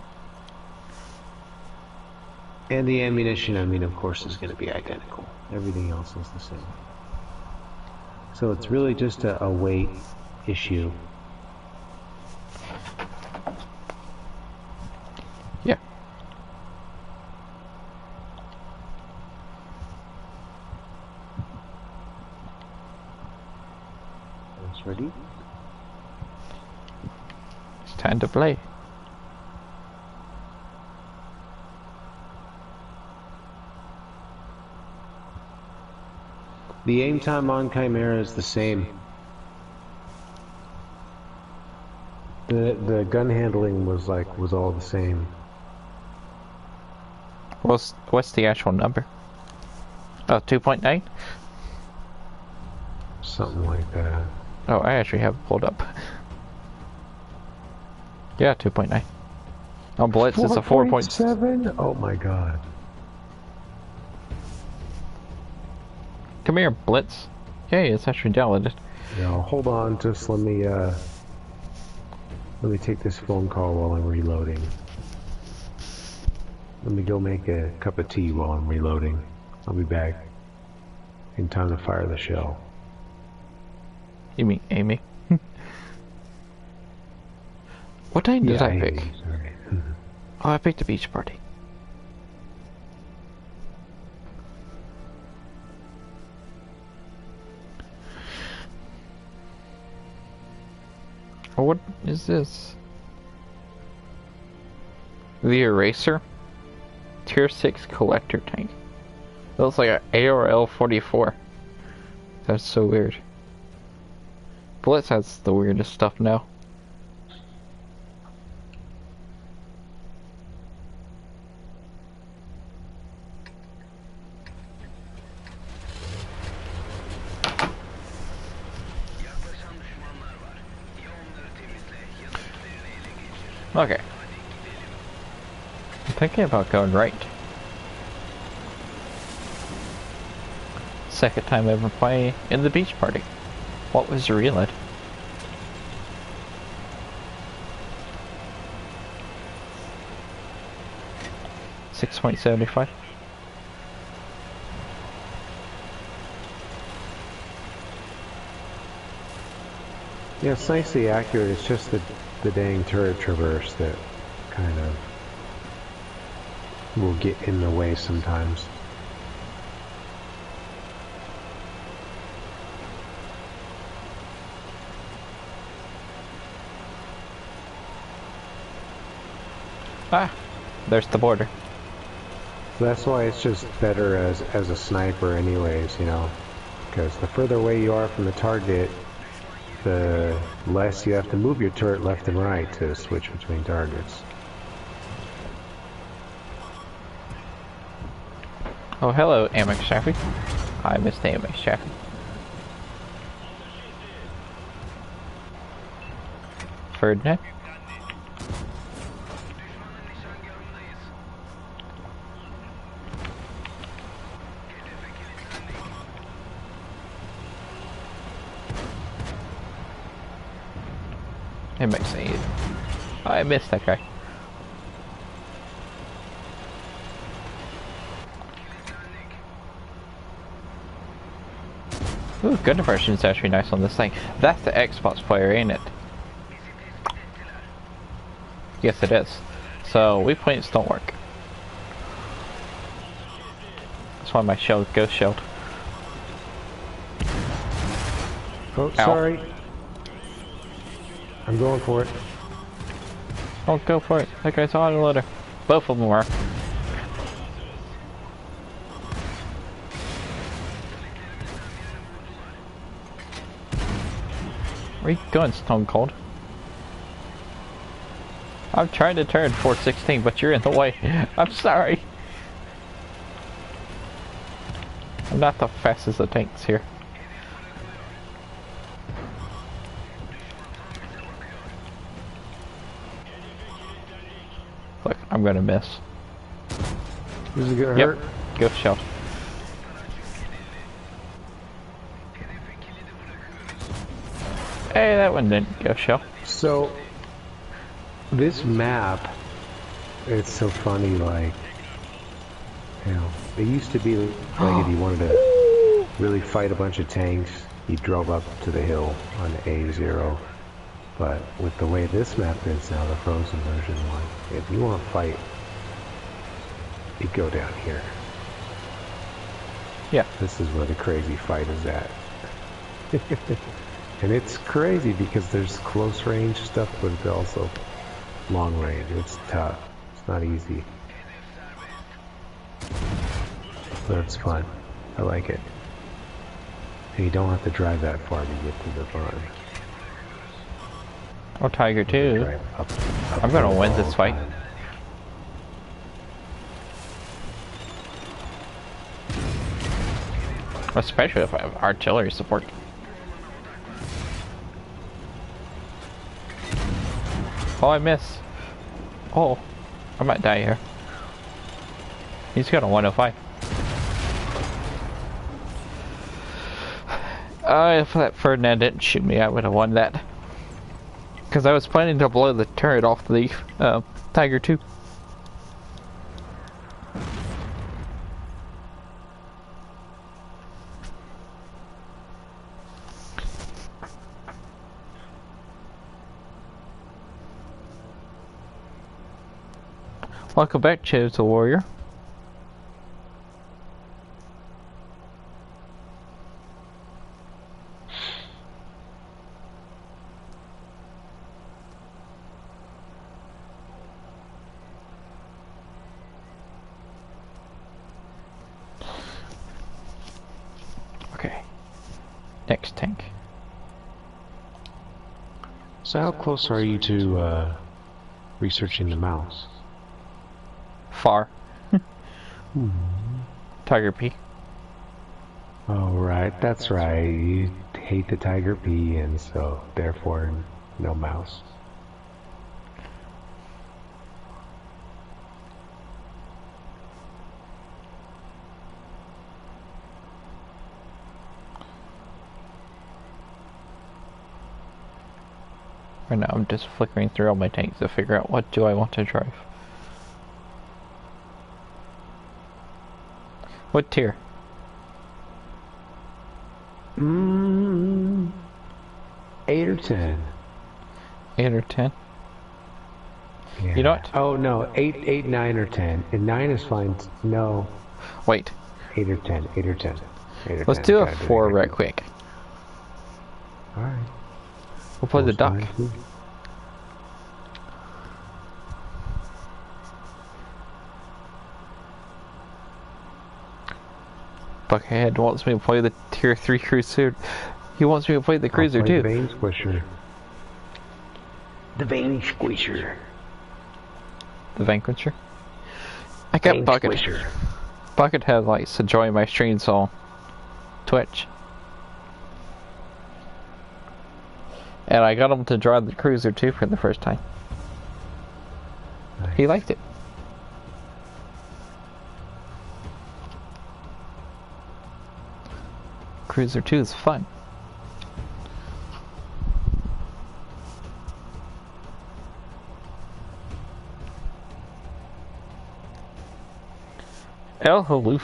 And the ammunition, I mean, of course, is going to be identical. Everything else is the same. So it's really just a weight issue. Yeah. It's ready. It's time to play. The aim time on Chimera is the same. The gun handling was all the same. What's the actual number? Oh, 2.9? Something like that. Oh, I actually have it pulled up. Yeah, 2.9. On Blitz, it's a 4.7. Oh my god. Come here, Blitz. Hey, it's actually downloaded. No, hold on, just let me take this phone call while I'm reloading. Let me go make a cup of tea while I'm reloading. I'll be back in time to fire the shell. You mean Amy? What time did I pick? Sorry. Oh, I picked a beach party. Oh, what is this? The Eraser? Tier 6 collector tank. It looks like an ARL-44. That's so weird. Blitz has the weirdest stuff now. Okay. I'm thinking about going right. Second time ever playing in the beach party. What was the reload? $6.75. Yeah, it's nicely accurate. It's just the dang turret traverse that kind of will get in the way sometimes. Ah, there's the border. So that's why it's just better as a sniper anyways, you know, because the further away you are from the target, the less you have to move your turret left and right to switch between targets. Oh, hello, Amex traffic. I missed the Amex traffic. Ferdinand. Amex ain't. I missed that guy. Ooh, gun diversion is actually nice on this thing. That's the Xbox player, ain't it? Yes, it is. So, weak points don't work. That's why my shield goes shield. Oh, sorry. I'm going for it. Oh, go for it. That guy's on the ladder. Both of them are. Where you going, Stone Cold? I'm trying to turn 416, but you're in the way. I'm sorry. I'm not the fastest of tanks here. Look, I'm gonna miss. Is it gonna hurt? Go shell. Hey, that one didn't go shell. So, this map, it's so funny, like, you know, it used to be like if you wanted to really fight a bunch of tanks, you drove up to the hill on the A0. But with the way this map is now, the frozen version one, if you want to fight, you go down here. Yeah. This is where the crazy fight is at. And it's crazy because there's close range stuff, but it's also long range. It's tough. It's not easy. But it's fun. I like it. And you don't have to drive that far to get to the barn. Or Tiger 2. I'm gonna win this fight. Especially if I have artillery support. Oh, I miss. Oh, I might die here. He's got a 105. If that Ferdinand didn't shoot me, I would have won that. Because I was planning to blow the turret off the Tiger 2. Welcome back, Chose the Warrior. Okay. Next tank. So how close are you to researching the mouse? Far. Tiger P. Oh, right. That's right. You hate the Tiger P, and so, therefore, no mouse. Right now I'm just flickering through all my tanks to figure out what do I want to drive. What tier? 8 or 10. 8 or 10? Yeah. You know what? Oh no, 8, 9 or 10. And 9 is fine. No. Wait. 8 or 10. 8 or 10. 8 or Let's 10. do a 4 right quick. Alright. We'll play the duck. Buckhead wants me to play the tier 3 cruiser. He wants me to play the cruiser too. The vein squisher. The vein squisher. The vanquisher. I got bucket. Buckethead likes to join my streams on Twitch. And I got him to drive the Cruiser too for the first time. Nice. He liked it. Cruiser 2 is fun. El Haloof.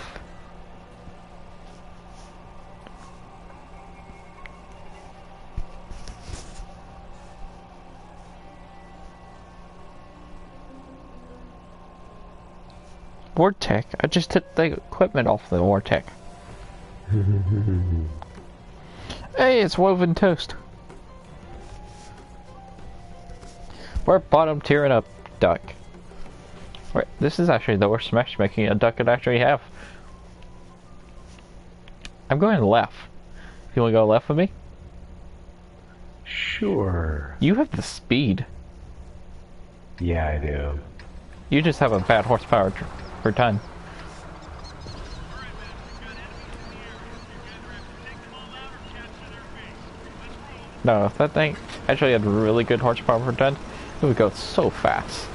Vortec? I just took the equipment off the Vortec. Hey, it's woven toast. We're bottom tiering up, duck. Wait, this is actually the worst matchmaking a duck could actually have. I'm going left. You want to go left with me? Sure. You have the speed. Yeah, I do. You just have a bad horsepower per ton. No, if that thing actually had really good horsepower per ton, it would go so fast.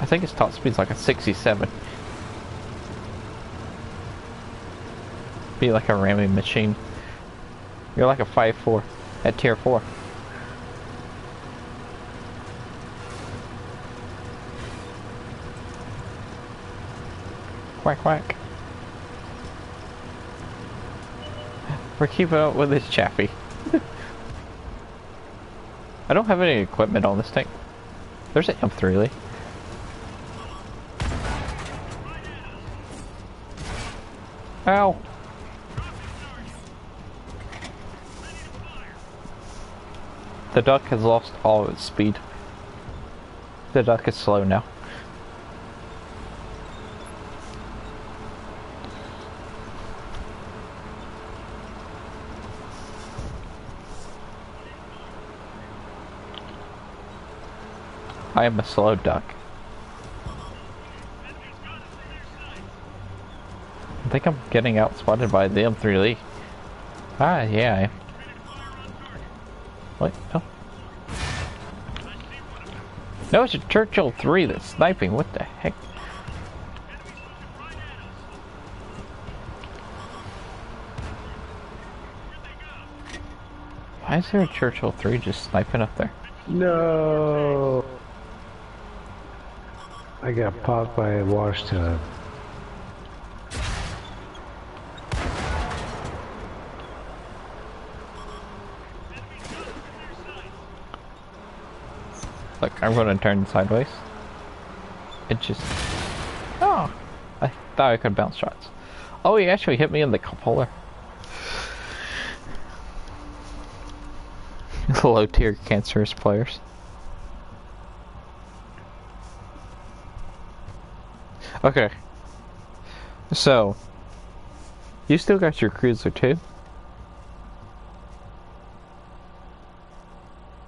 I think its top speed's like a 67. Be like a ramming machine. You're like a 5.4 at tier 4. Quack quack. We're keeping up with this chappy. I don't have any equipment on this tank. There's an M3. Ow! The duck has lost all of its speed. The duck is slow now. I am a slow duck. I think I'm getting outspotted by the M3 Lee. Ah, yeah, I am. What? Oh. No, it's a Churchill 3 that's sniping. What the heck? Why is there a Churchill 3 just sniping up there? No! I got popped by a wash tub. Look, I'm gonna turn sideways. It just... Oh! I thought I could bounce shots. Oh, he actually hit me in the cupola. Low tier cancerous players. Okay. So, you still got your Cruiser too?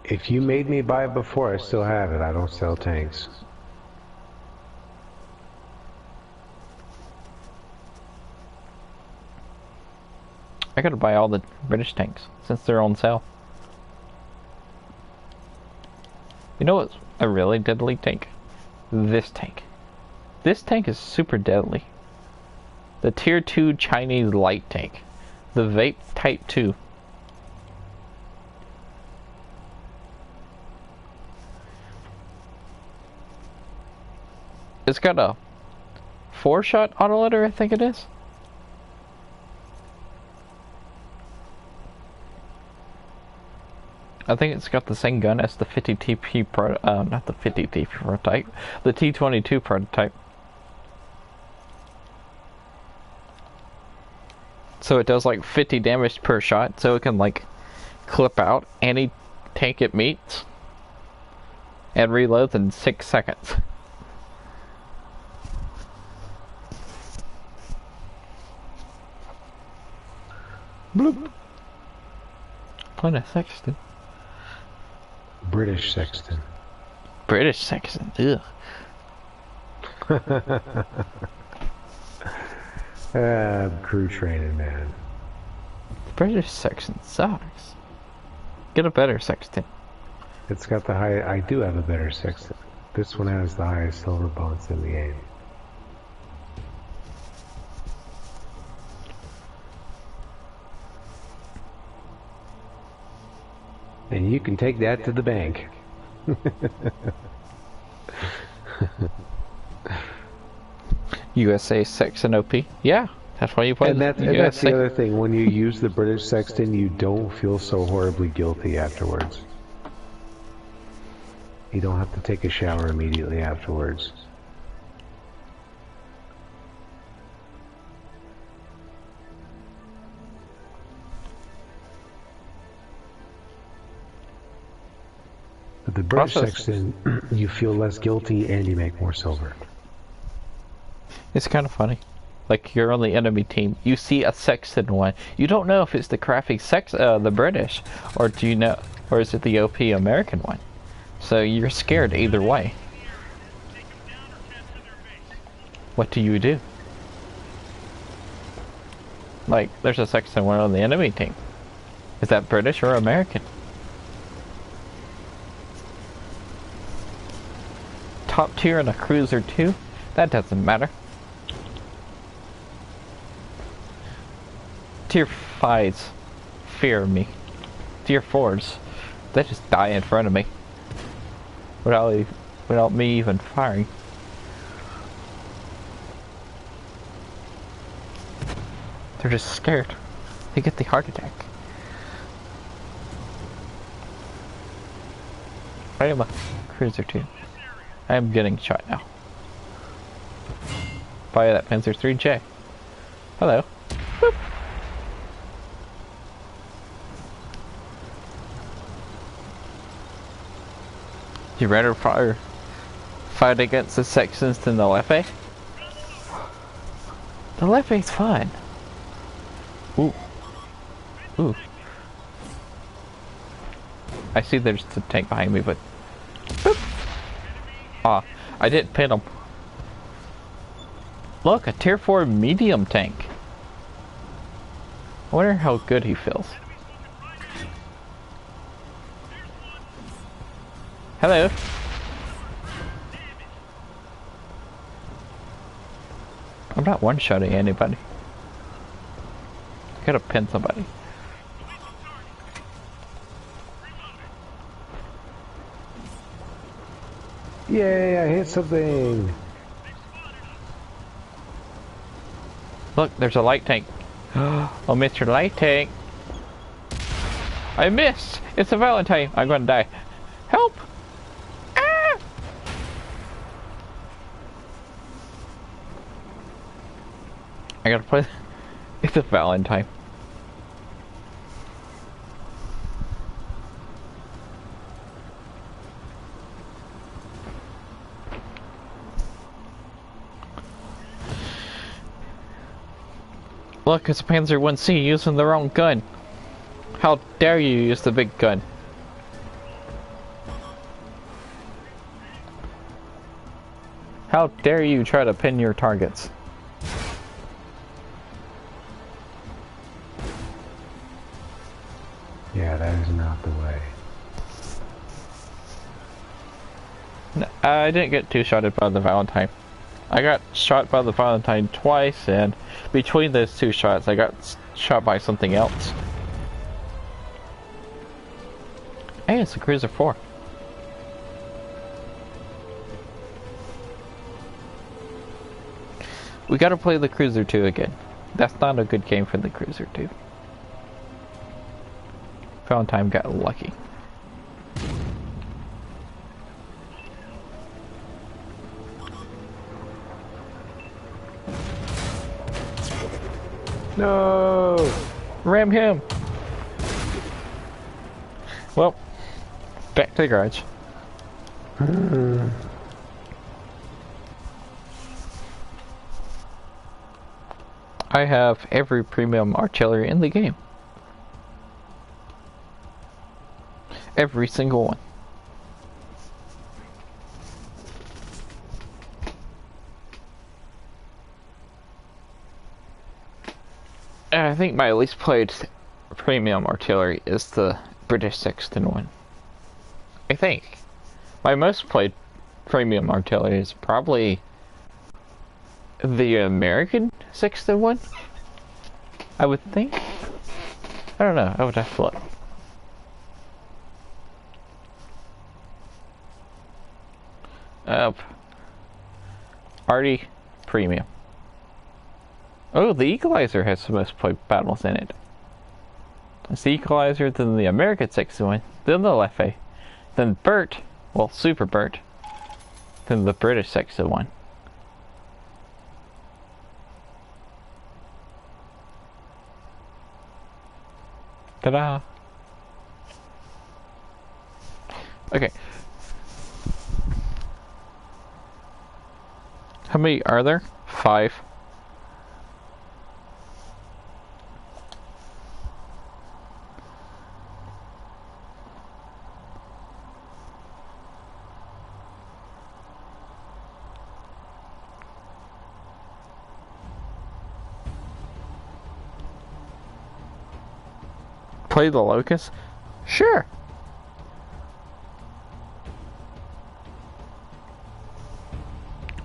If you made me buy it before, I still have it. I don't sell tanks. I gotta buy all the British tanks since they're on sale. You know what's a really deadly tank? This tank. This tank is super deadly. The tier 2 Chinese light tank. The Vape Type 2. It's got a 4-shot autoloader, I think it is. I think it's got the same gun as the 50TP not the 50TP prototype, the T22 prototype. So it does like 50 damage per shot, so it can like clip out any tank it meets and reloads in 6 seconds. Bloop. Playing a sexton. British sexton. British sexton, ugh. Crew training, man. The British section sucks. Get a better section. It's got the high. I do have a better sextant. This one has the highest silver bonus in the game. And you can take that to the bank. USA section OP. Yeah, that's why you play And that's the other thing. When you use the British sextant, you don't feel so horribly guilty afterwards. You don't have to take a shower immediately afterwards. But the British sextant, you feel less guilty and you make more silver. It's kind of funny. Like, you're on the enemy team. You see a sextant one. You don't know if it's the crappy the British, or do you know, or is it the OP American one? So you're scared either way. What do you do? Like, there's a sextant one on the enemy team. Is that British or American? Top tier in a cruiser too? That doesn't matter. Tier 5s fear me. Tier 4s, they just die in front of me. Without me even firing. They're just scared. They get the heart attack. I am a cruiser too. I am getting shot now. By that Panzer 3J. Hello. Boop. You rather fight against the sections than the Lefe? The Lefe's fine. Ooh. Ooh. I see there's the tank behind me, but... Boop. Ah, I didn't pin him. Look, a tier 4 medium tank. I wonder how good he feels. Hello. I'm not one-shotting anybody. I gotta pin somebody. Yay, I hit something! Look, there's a light tank. Oh, Mr. Light Tank. I missed! It's a Valentine. I'm gonna die. Help! Ah! I gotta play. It's a Valentine. Look, it's a Panzer 1C using the wrong gun. How dare you use the big gun? How dare you try to pin your targets? Yeah, that is not the way. No, I didn't get two-shotted by the Valentine. I got shot by the Valentine twice, and between those two shots, I got shot by something else. Hey, it's a Cruiser 4. We gotta play the Cruiser 2 again. That's not a good game for the Cruiser 2. Valentine got lucky. No! Ram him! Well, back to the garage. I have every premium artillery in the game. Every single one. I think my least played premium artillery is the British Sexton one. I think. My most played premium artillery is probably the American Sexton one. I would think. I don't know. I would have to look. Arty Premium. Oh, the Equalizer has the most played battles in it. It's the Equalizer, then the American Sexton one, then the Leffe, then Bert, well, Super Bert, then the British Sexton one. Ta-da! Okay. How many are there? 5. Play the Locust? Sure.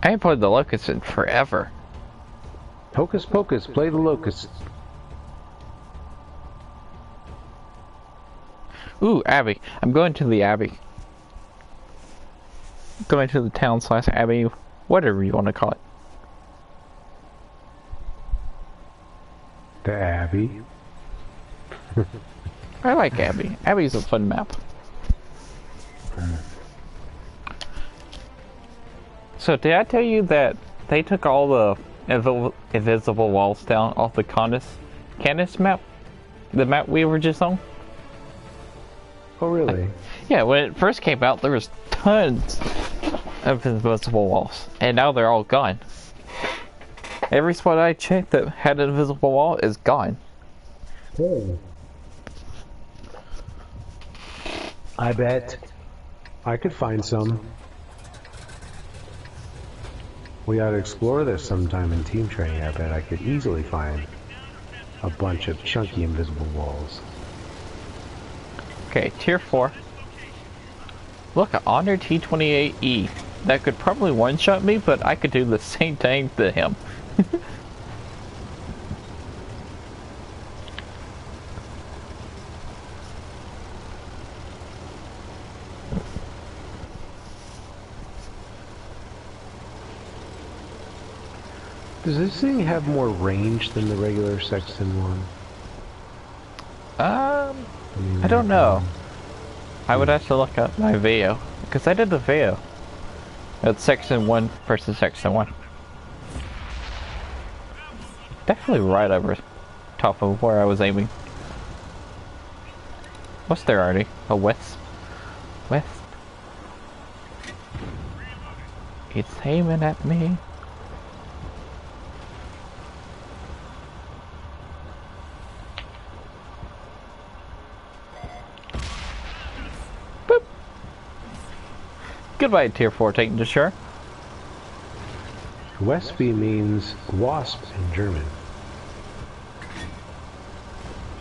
I ain't played the Locust in forever. Hocus pocus, play the Locust. Ooh, Abbey. I'm going to the Abbey. Going to the town / Abbey, whatever you want to call it. The Abbey. I like Abbey. Abbey's a fun map. So did I tell you that they took all the invisible walls down off the Canis map? The map we were just on? Oh really? Yeah, when it first came out there was tons of invisible walls. And now they're all gone. Every spot I checked that had an invisible wall is gone. Oh. I bet I could find some. We ought to explore this sometime in team training. I bet I could easily find a bunch of chunky invisible walls. Okay, tier 4. Look, an Honor T-28E. That could probably one-shot me, but I could do the same thing to him. Does this thing have more range than the regular Sexton one? I don't know. I would have to look up my video, because I did the video. It's Sexton 1 versus Sexton 1. Definitely right over top of where I was aiming. What's there already? A wisp? Wisp? It's aiming at me. Goodbye, tier 4 taken to shore. Westby means wasp in German.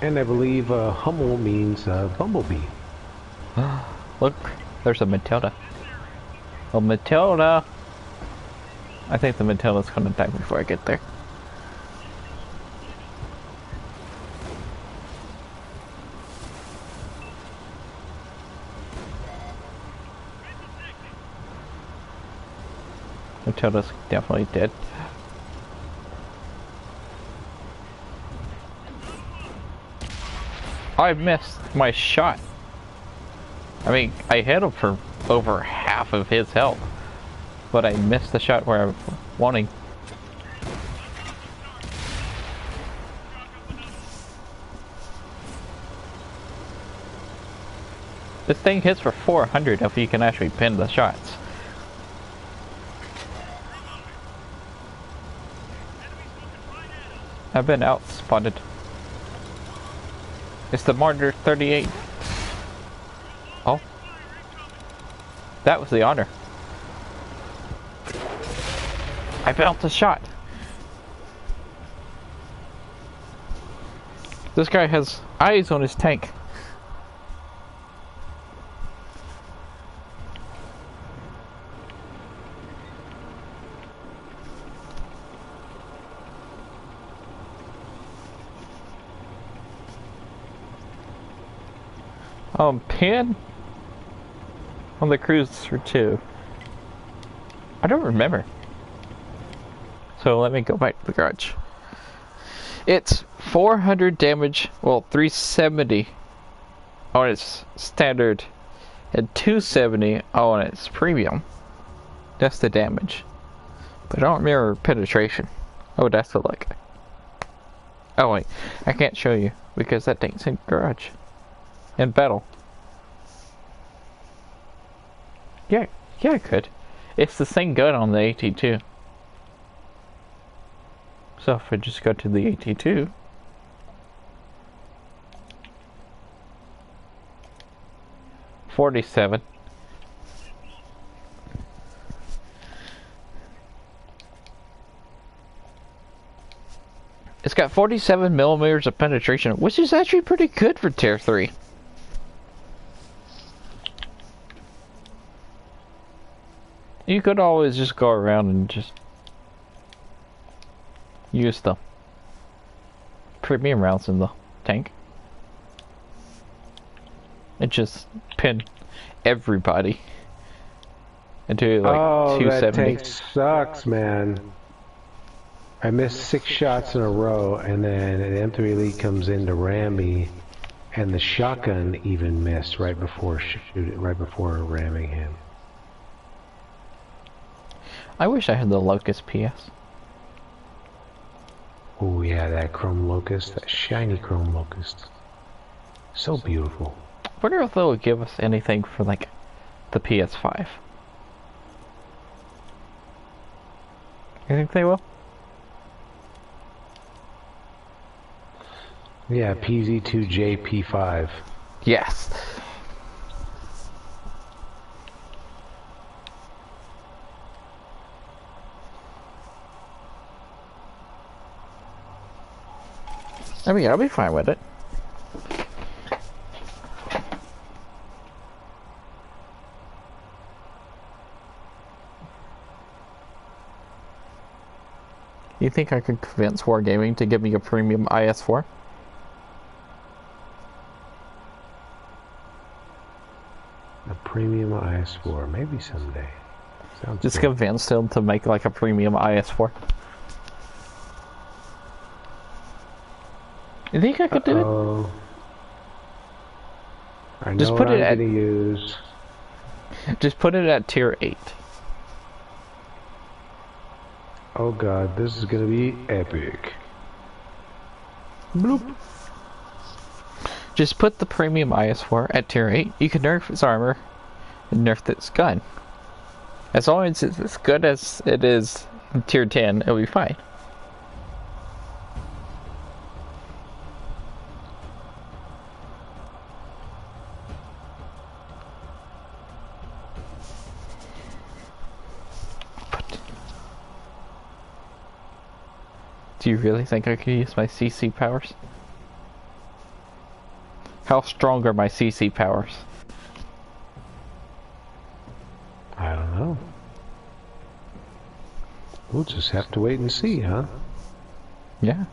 And I believe Hummel means bumblebee. Look, there's a Matilda. Oh, Matilda! I think the Matilda's gonna die before I get there. Matilda's definitely dead. I missed my shot. I mean, I hit him for over half of his health, but I missed the shot where I was wanting. This thing hits for 400 if you can actually pin the shots. I've been outspotted. It's the Martyr 38. Oh. That was the Honor. I felt the shot. This guy has eyes on his tank. Pin on the cruiser too. I don't remember. So let me go back to the garage. It's 400 damage, well 370 on its standard and 270 on its premium. That's the damage. But I don't remember penetration. Oh, that's the luck. Oh wait, I can't show you because that thing's in garage. In battle. Yeah, I could. It's the same gun on the AT2. So if I just go to the AT2, $47. It's got 47 millimeters of penetration, which is actually pretty good for Tier 3. You could always just go around and just use the premium rounds in the tank. And just pin everybody into like 270. That tank sucks, man. I missed 6 shots in a row, and then an M3 Elite comes in to ram me, and the shotgun even missed right before ramming him. I wish I had the Locust PS. Oh yeah, that chrome locust, that shiny chrome locust. So beautiful. I wonder if they'll give us anything for like the PS5. You think they will? Yeah, PZ2JP5. Yes. I mean, I'll be fine with it. You think I could convince Wargaming to give me a premium IS4? A premium IS4, maybe someday. Sounds Just good. convince them to make like a premium IS4. You think I could do it? I know Just what put it I'm at- gonna use. Just put it at tier 8. Oh god, this is gonna be epic. Bloop. Just put the premium IS4 at tier 8. You can nerf its armor and nerf its gun. As long as it's as good as it is in tier 10, it'll be fine. Do you really think I could use my CC powers? How strong are my CC powers? I don't know. We'll just have to wait and see, huh? Yeah.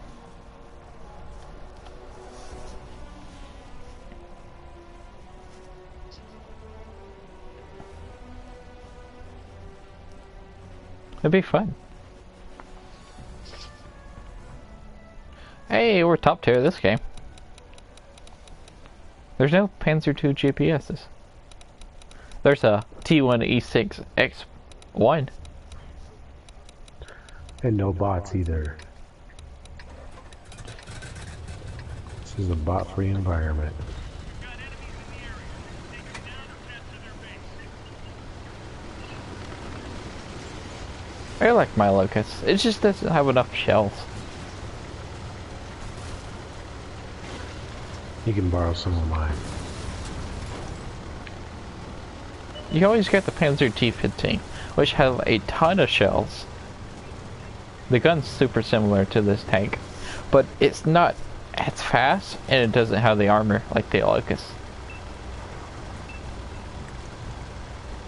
It'd be fun. Hey, we're top tier this game. There's no Panzer II GPSs. There's a T1E6 X1. And no bots either. This is a bot-free environment. I like my Locust. It just doesn't have enough shells. You can borrow some of mine. You always get the Panzer T15, which have a ton of shells. The gun's super similar to this tank, but it's not It's fast, and it doesn't have the armor like the Locust.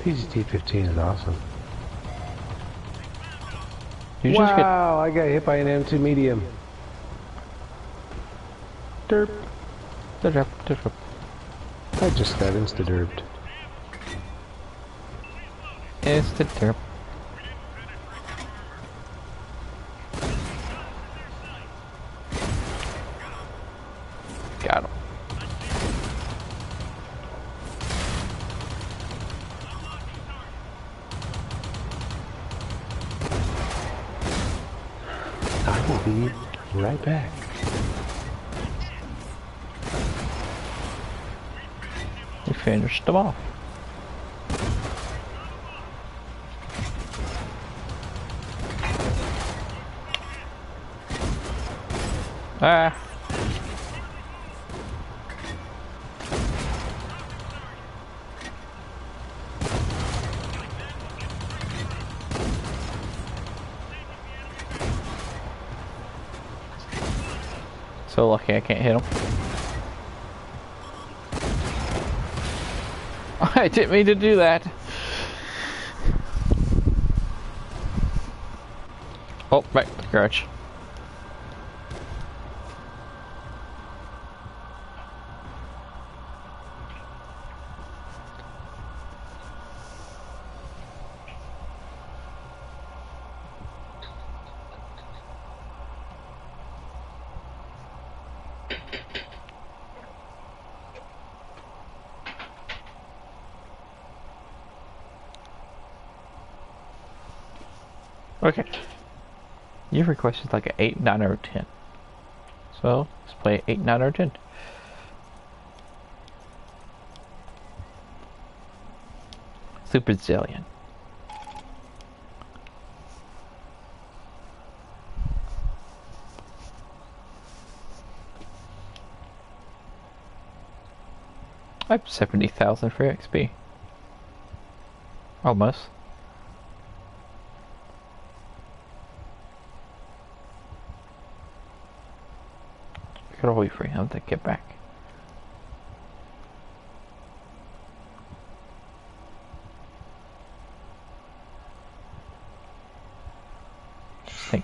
PZT-15 is awesome. You wow, I got hit by an M2 medium. Derp. Derp, derp. I just got insta-derped. Insta-derp. Got him. I will be right back. We finished them off. Ah. So lucky I can't hit him. I didn't mean to do that. Oh, back to the garage. Okay. Your request is like an 8, 9, or 10. So, let's play 8, 9, or 10. Super Zillion. I have 70,000 for XP. Almost. Could always free him to get back. Interesting.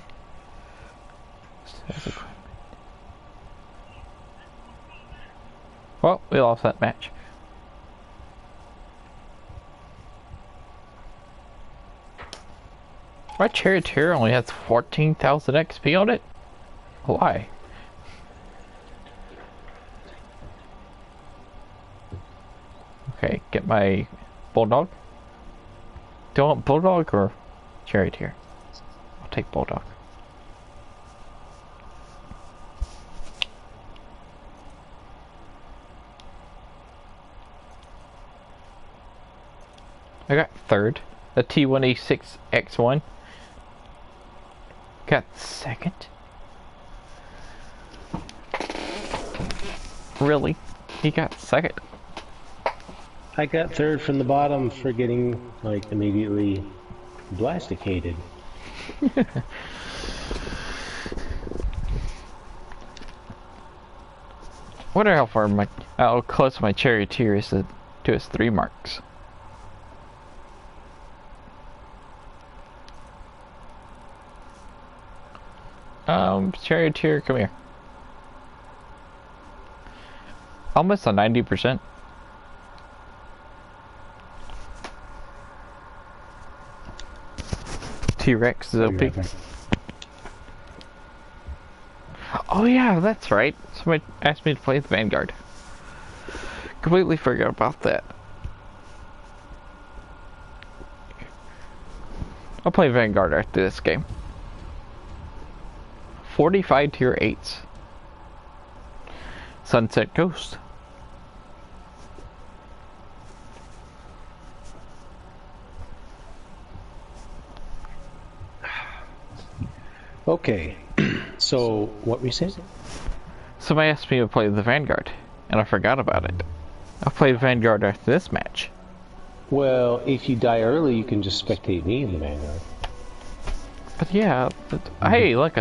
Well, we lost that match. My charioteer only has 14,000 XP on it? Why? Okay, get my bulldog. Do you want bulldog or charioteer? I'll take bulldog. I got third. The T186X1. Got second. Really? He got second. I got third from the bottom for getting, like, immediately blasticated. Wonder how far how close my charioteer is to his 3 marks. Charioteer, come here. Almost a 90%. T-Rex is OP. Oh yeah, that's right. Somebody asked me to play the Vanguard. Completely forgot about that. I'll play Vanguard after this game. 45 tier 8s. Sunset Ghost. Okay, so what we said? Somebody asked me to play the Vanguard, and I forgot about it. I'll play Vanguard after this match. Well, if you die early, you can just spectate me in the Vanguard. But yeah, hey, look,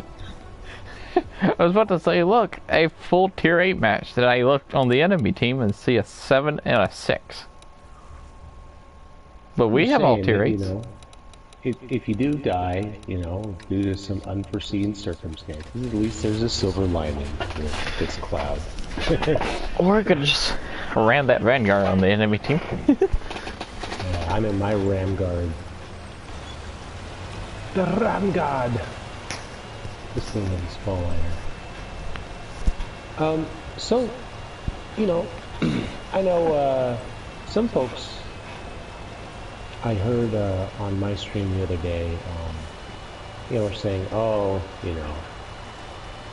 I was about to say, look, a full tier 8 match that I looked on the enemy team and see a 7 and a 6. But we have all tier 8s. You know, if you do die, you know, due to some unforeseen circumstances, at least there's a silver lining with this cloud. Or I could just ram that Vanguard on the enemy team. Yeah, I'm in my Ram Guard. The Ram Guard! This thing is fall iron. So, you know, I know, some folks I heard, on my stream the other day, you know, were saying, oh, you know,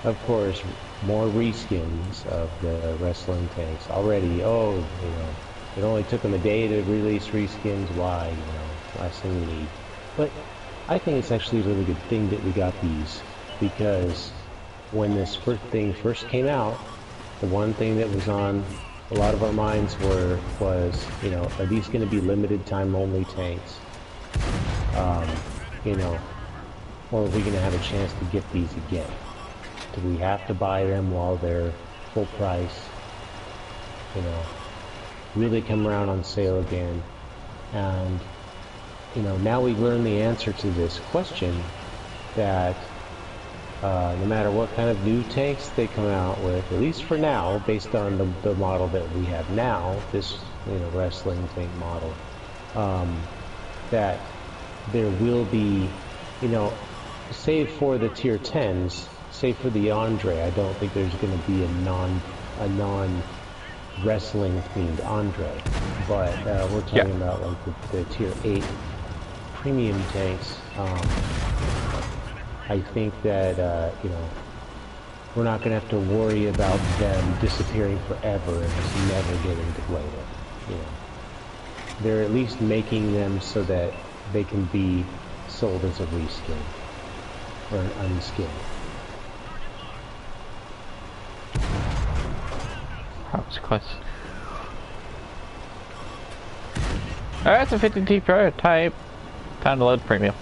of course, more reskins of the wrestling tanks already. Oh, you know, it only took them a day to release reskins. Why, you know, last thing we need. But I think it's actually a really good thing that we got these, because when this thing first came out, the one thing that was on a lot of our minds was, you know, are these going to be limited time only tanks? You know, or are we going to have a chance to get these again? Do we have to buy them while they're full price? You know, will they come around on sale again? And, you know, now we learn the answer to this question, that no matter what kind of new tanks they come out with, at least for now, based on the model that we have now, this, you know, wrestling tank model, that there will be, you know, save for the tier 10s, save for the Andre, I don't think there's going to be a non wrestling themed Andre, but we're talking about like the tier 8 premium tanks. I think that, you know, we're not going to have to worry about them disappearing forever and just never getting depleted. You know, they're at least making them so that they can be sold as a reskin or an unskin. That was close. Alright, it's a 50T prototype. Time to load premium.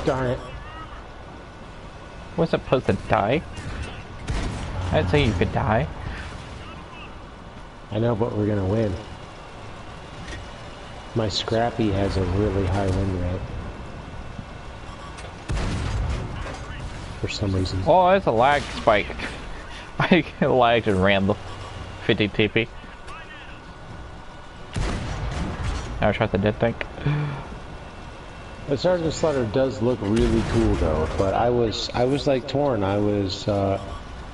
Darn it. Was supposed to die? I didn't say you could die. I know, but we're gonna win. My Scrappy has a really high win rate. For some reason. Oh, it's a lag spike. I lagged and ran the 50 TP. Now I tried the dead tank. The Sergeant Slaughter does look really cool though, but I was like torn. I was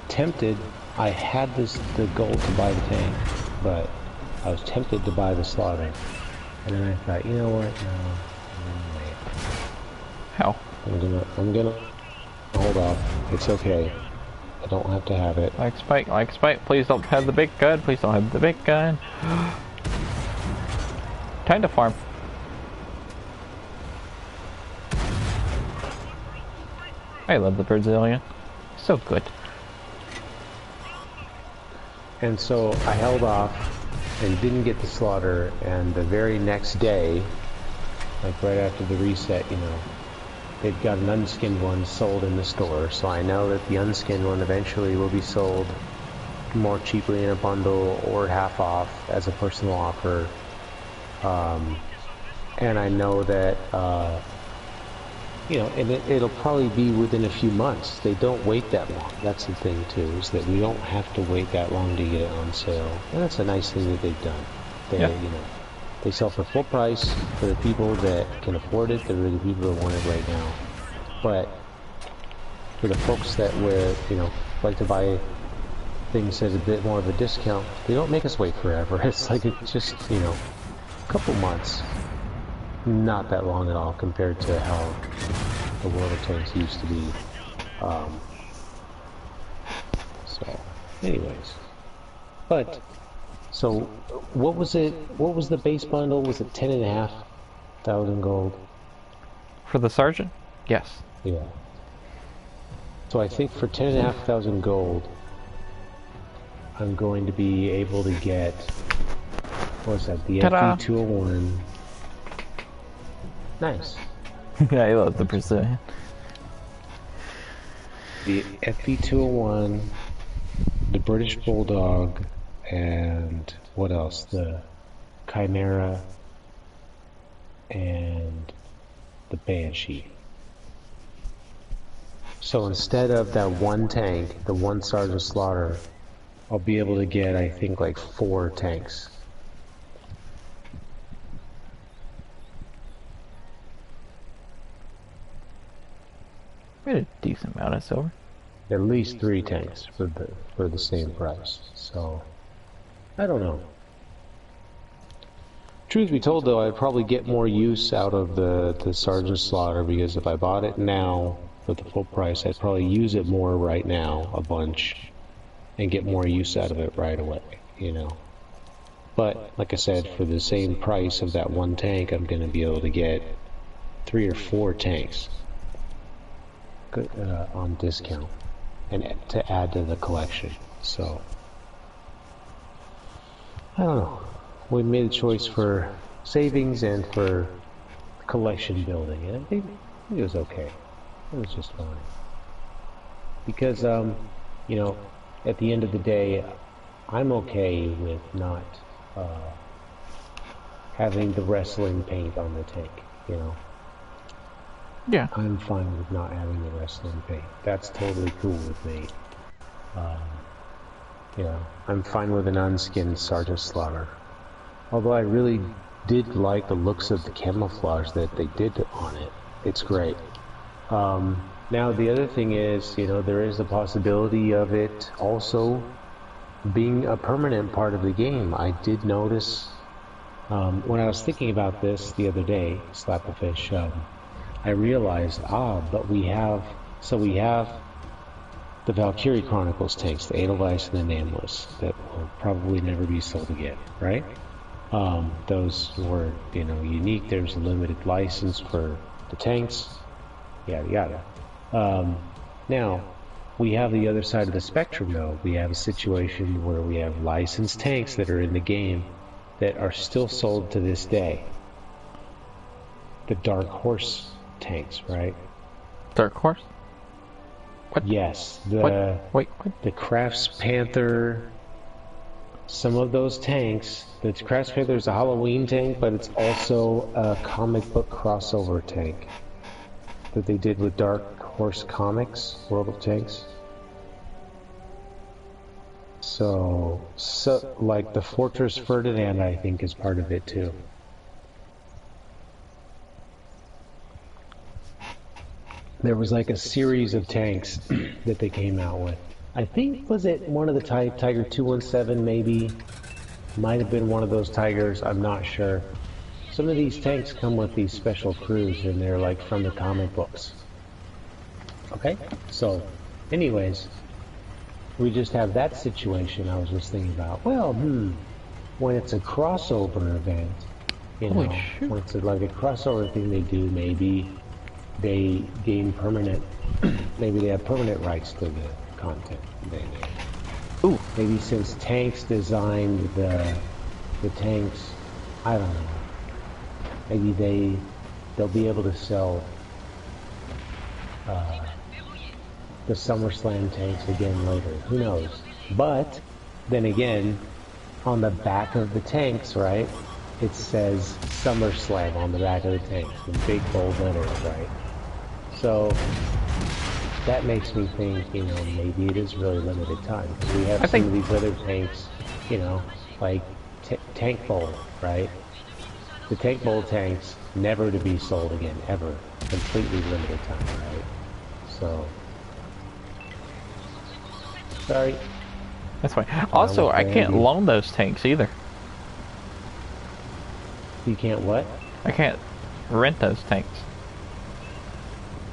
tempted. I had the goal to buy the tank, but I was tempted to buy the Slaughter. And then I thought, you know what? No, I'm gonna wait. How? I'm gonna hold off. It's okay. I don't have to have it. Like spike, please don't have the big gun, please don't have the big gun. Time to farm. I love the Brazilian. So good. And so I held off and didn't get the Slaughter, and the very next day, like right after the reset, you know, they've got an unskinned one sold in the store, so I know that the unskinned one eventually will be sold more cheaply in a bundle or half off as a personal offer. And I know that, you know, and it'll probably be within a few months. They don't wait that long. That's the thing too, is that we don't have to wait that long to get it on sale. And that's a nice thing that they've done. They, you know, they sell for full price for the people that can afford it. They're the people that want it right now. But for the folks that you know, like to buy things at a bit more of a discount, they don't make us wait forever. It's like it's just, you know, a couple months. Not that long at all compared to how the World of Tanks used to be. So, anyways. But, so, what was it? What was the base bundle? Was it 10,500 gold? For the Sergeant? Yes. Yeah. So I think for 10,500 gold, I'm going to be able to get, what's that, the FD201, Nice. I love the Brazilian. The FB201, the British Bulldog, and what else? The Chimera and the Banshee. So instead of that one tank, the one Sergeant Slaughter, I'll be able to get, I think, like 4 tanks. We had a decent amount of silver. At least 3 tanks for the same price. So I don't know. Truth be told, though, I'd probably get more use out of the Sergeant Slaughter, because if I bought it now for the full price, I'd probably use it more right now, a bunch, and get more use out of it right away, you know. But like I said, for the same price of that one tank, I'm going to be able to get 3 or 4 tanks on discount, and to add to the collection. So I don't know. We made a choice for savings and for collection building, and I think it was okay. It was just fine. Because, you know, at the end of the day, I'm okay with not having the wrestling paint on the tank, you know. Yeah. I'm fine with not having the wrestling paint. That's totally cool with me. You know, I'm fine with an unskinned Sergeant Slaughter. Although I really did like the looks of the camouflage that they did on it. It's great. Now the other thing is, you know, there is the possibility of it also being a permanent part of the game. I did notice, when I was thinking about this the other day, SLAPAFISH, I realized, but we have the Valkyrie Chronicles tanks, the Edelweiss and the Nameless, that will probably never be sold again, right? Those were, you know, unique. There's a limited license for the tanks, yada yada. Now, we have the other side of the spectrum, though. We have a situation where we have licensed tanks that are in the game that are still sold to this day. The Dark Horse tanks, right? Dark Horse? What? Yes. What? Wait, what? The Crafts Panther. Some of those tanks. The Crafts Panther is a Halloween tank, but it's also a comic book crossover tank that they did with Dark Horse Comics, World of Tanks. So like the Fortress Ferdinand, I think, is part of it too. There was like a series of tanks that they came out with. I think, was it one of the Tiger 217 maybe? Might have been one of those Tigers, I'm not sure. Some of these tanks come with these special crews, and they're like from the comic books. Okay? So, anyways, we just have that situation I was just thinking about. Well, when it's a crossover event, you know, when it's like a crossover thing they do, maybe they gain permanent, maybe they have permanent rights to the content. Ooh. Maybe since Tanks designed the tanks, I don't know. Maybe they'll be able to sell the SummerSlam tanks again later. Who knows? But then again, on the back of the tanks, right? It says SummerSlam on the back of the tanks in big bold letters, right? So that makes me think, you know, maybe it is really limited time. Because we have some of these other tanks, you know, like Tank Bowl, right? The Tank Bowl tanks, never to be sold again, ever. Completely limited time, right? So, sorry. That's fine. Also, I can't loan those tanks either. You can't what? I can't rent those tanks.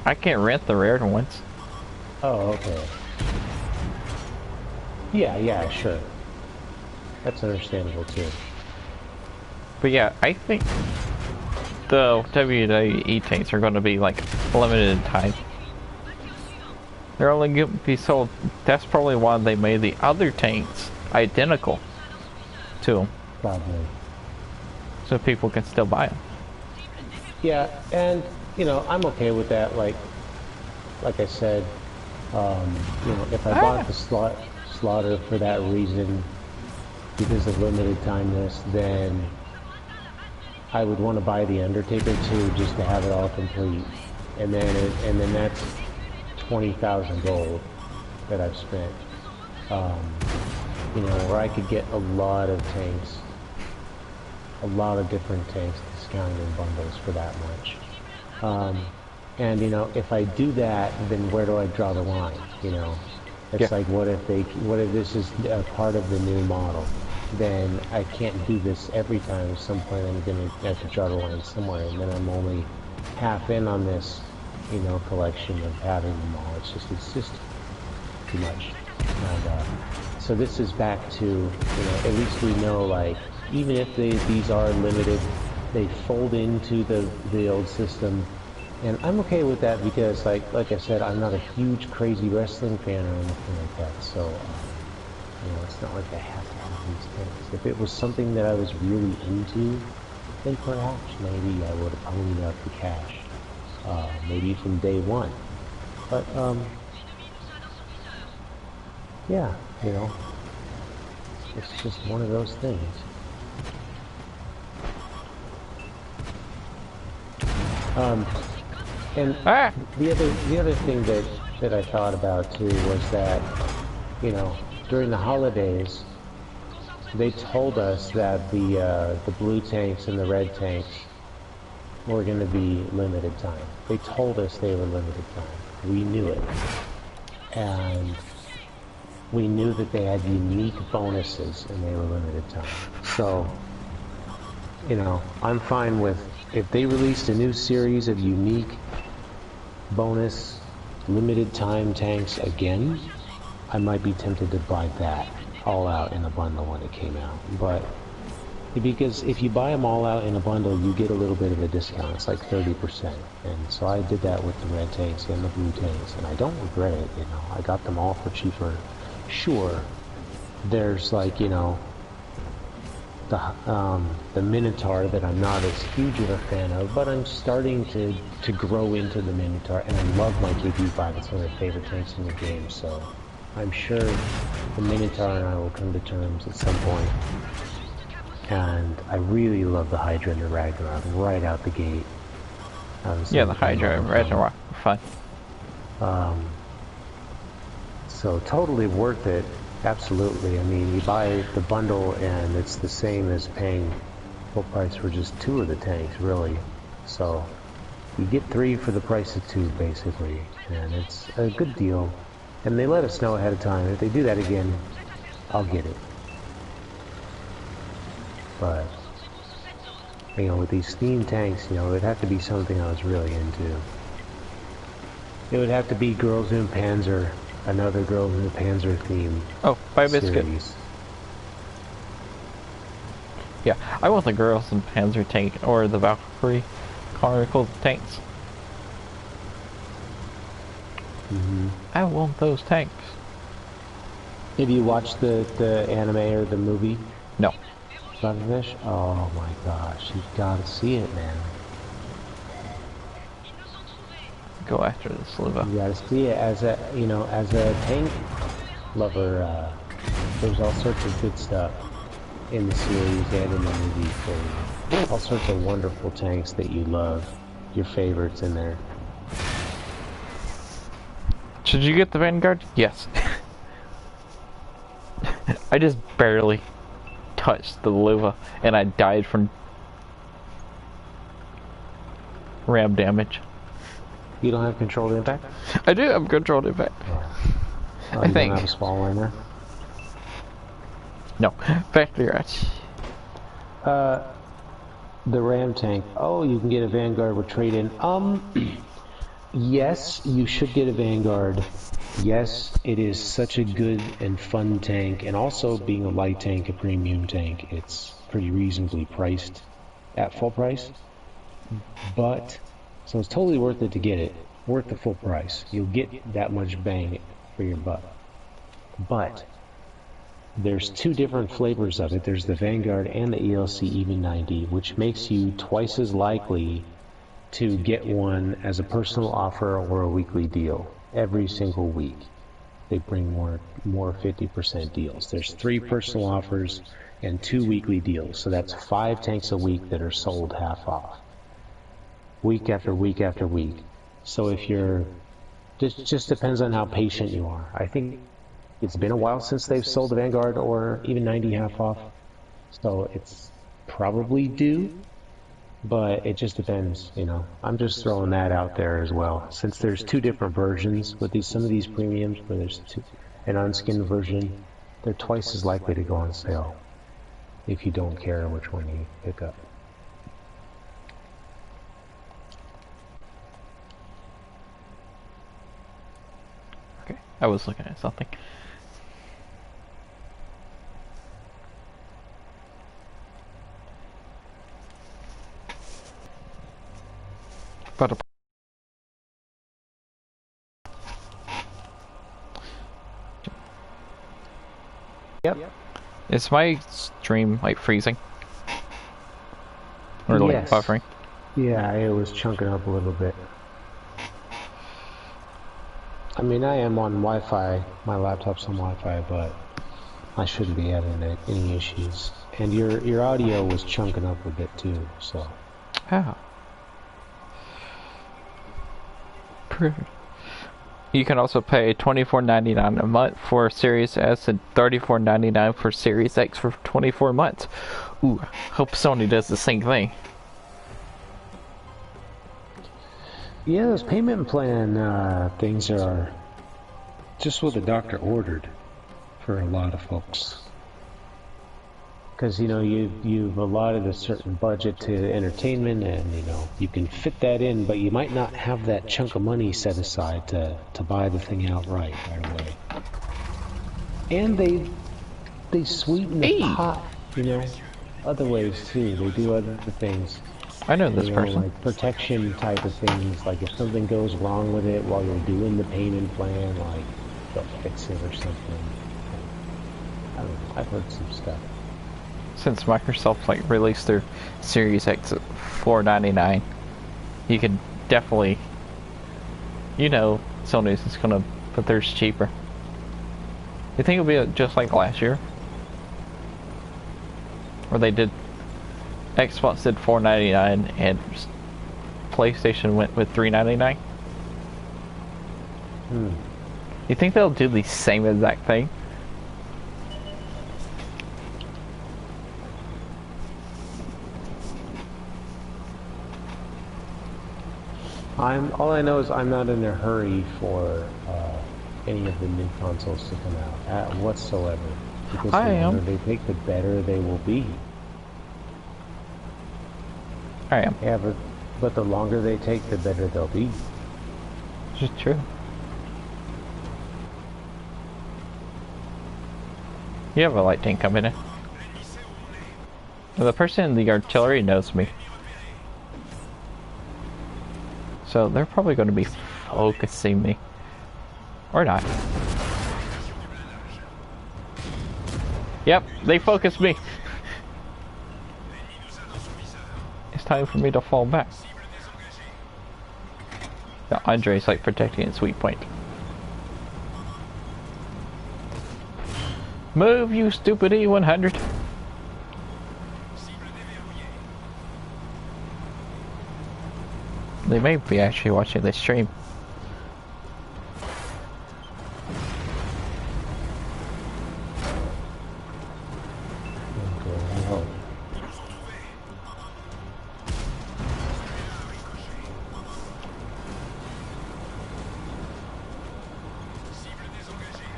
I can't rent the rare ones. Oh, okay. Yeah, sure. That's understandable too. But yeah, I think the WWE tanks are going to be like limited in time. They're only going to be sold. That's probably why they made the other tanks identical to them. Probably. So people can still buy them. Yeah, and you know, I'm okay with that. Like I said, you know, if I bought the slaughter for that reason, because of limited timeness, then I would want to buy the Undertaker too, just to have it all complete. And then that's 20,000 gold that I've spent. You know, where I could get a lot of tanks, a lot of different tanks discounted in bundles for that much. And you know, if I do that, then where do I draw the line? You know, it's like, what if this is a part of the new model? Then I can't do this every time. At some point, I'm going to have to draw the line somewhere, and then I'm only half in on this, you know, collection of having them all. It's just too much. And so this is back to, you know, at least we know, like, even if these are limited, they fold into the old system. And I'm okay with that because, like I said, I'm not a huge, crazy wrestling fan or anything like that. So, you know, it's not like I have to have these things. If it was something that I was really into, then perhaps maybe I would have ponied up the cash, maybe from day one. But yeah, you know, it's just one of those things. And the other thing that I thought about too was that, you know, during the holidays, they told us that the blue tanks and the red tanks were going to be limited time. They told us they were limited time. We knew it, and we knew that they had unique bonuses and they were limited time. So, you know, I'm fine with if they released a new series of unique bonus limited time tanks again, I might be tempted to buy that all out in a bundle when it came out. But because if you buy them all out in a bundle, you get a little bit of a discount. It's like 30%. And so I did that with the red tanks and the blue tanks, and I don't regret it. You know, I got them all for cheaper. Sure, there's like, you know, the Minotaur that I'm not as huge of a fan of, but I'm starting to grow into the Minotaur, and I love my KP5. It's one of my favorite tanks in the game, so I'm sure the Minotaur and I will come to terms at some point. And I really love the Hydra and the Ragnarok right out the gate. Yeah, the Hydra and Ragnarok are fun. So totally worth it. Absolutely. I mean, you buy the bundle and it's the same as paying full price for just 2 of the tanks, really. So you get 3 for the price of 2, basically, and it's a good deal. And they let us know ahead of time. If they do that again, I'll get it. But, you know, with these themed tanks, you know, it'd have to be something I was really into. It would have to be Girls in Panzer, another Girls in Panzer theme. Oh, buy a biscuit. Yeah, I want the Girls in Panzer tank or the Valkyrie Chronicle tanks. I want those tanks. Have you watched the anime or the movie? No. SLAPAFISH? Oh my gosh, you've got to see it, man. Go after the Sliva. You got to see it as a, you know, as a tank lover. There's all sorts of good stuff in the series and in the movie for you. All sorts of wonderful tanks that you love, your favorites in there. Should you get the Vanguard? Yes. I just barely touched the Luva and I died from ram damage. You don't have controlled impact? I do have controlled impact. Oh, I think. Don't have a small liner? No. Factory rats. The ram tank. Oh, you can get a Vanguard with trade-in. Yes, you should get a Vanguard. Yes, it is such a good and fun tank, and also being a light tank, a premium tank, it's pretty reasonably priced at full price. But, so it's totally worth it to get it. Worth the full price. You'll get that much bang for your buck. But, there's 2 different flavors of it. There's the Vanguard and the ELC Even 90, which makes you twice as likely to get one as a personal offer or a weekly deal every single week. They bring more 50% deals. There's 3 personal offers and 2 weekly deals. So that's 5 tanks a week that are sold half off. Week after week after week. So if you're... just depends on how patient you are. I think it's been a while since they've sold the Vanguard or even 90 half off. So it's probably due. But it just depends, you know. I'm just throwing that out there as well. Since there's 2 different versions with some of these premiums, where there's an unskinned version, they're twice as likely to go on sale if you don't care which one you pick up. Okay, I was looking at something. But Yep. is my stream like freezing? Or like Yes. buffering? Yeah, it was chunking up a little bit. I mean, I am on Wi-Fi. My laptop's on Wi-Fi, but I shouldn't be having any issues. And your audio was chunking up a bit too, so. Ah. You can also pay $24.99 a month for Series S and $34.99 for Series X for 24 months. Ooh, hope Sony does the same thing. Yeah, those payment plan things are just what the doctor ordered for a lot of folks. Because, you know, you've allotted a certain budget to entertainment, and, you know, you can fit that in, but you might not have that chunk of money set aside to buy the thing outright right away. And they sweeten the pot, you know, other ways too. They do other things. I know this person. Like protection type of things, like if something goes wrong with it while you're doing the payment plan, like they'll fix it or something. I don't know, I've heard some stuff. Since Microsoft like released their Series X at $4.99, you could definitely, you know, Sony's is gonna put theirs cheaper. You think it'll be just like last year, or they did? Xbox did $4.99 and PlayStation went with $3.99. You think they'll do the same exact thing? All I know is I'm not in a hurry for any of the new consoles to come out whatsoever. Because the longer they take, the better they will be. I am. Yeah, but the longer they take, the better they'll be. This is true. You have a light tank coming in. The person in the artillery knows me. So they're probably going to be focusing me. Or not. Yep, they focused me. It's time for me to fall back. Now Andre's like protecting at sweet point. Move, you stupid E100. They may be actually watching this stream.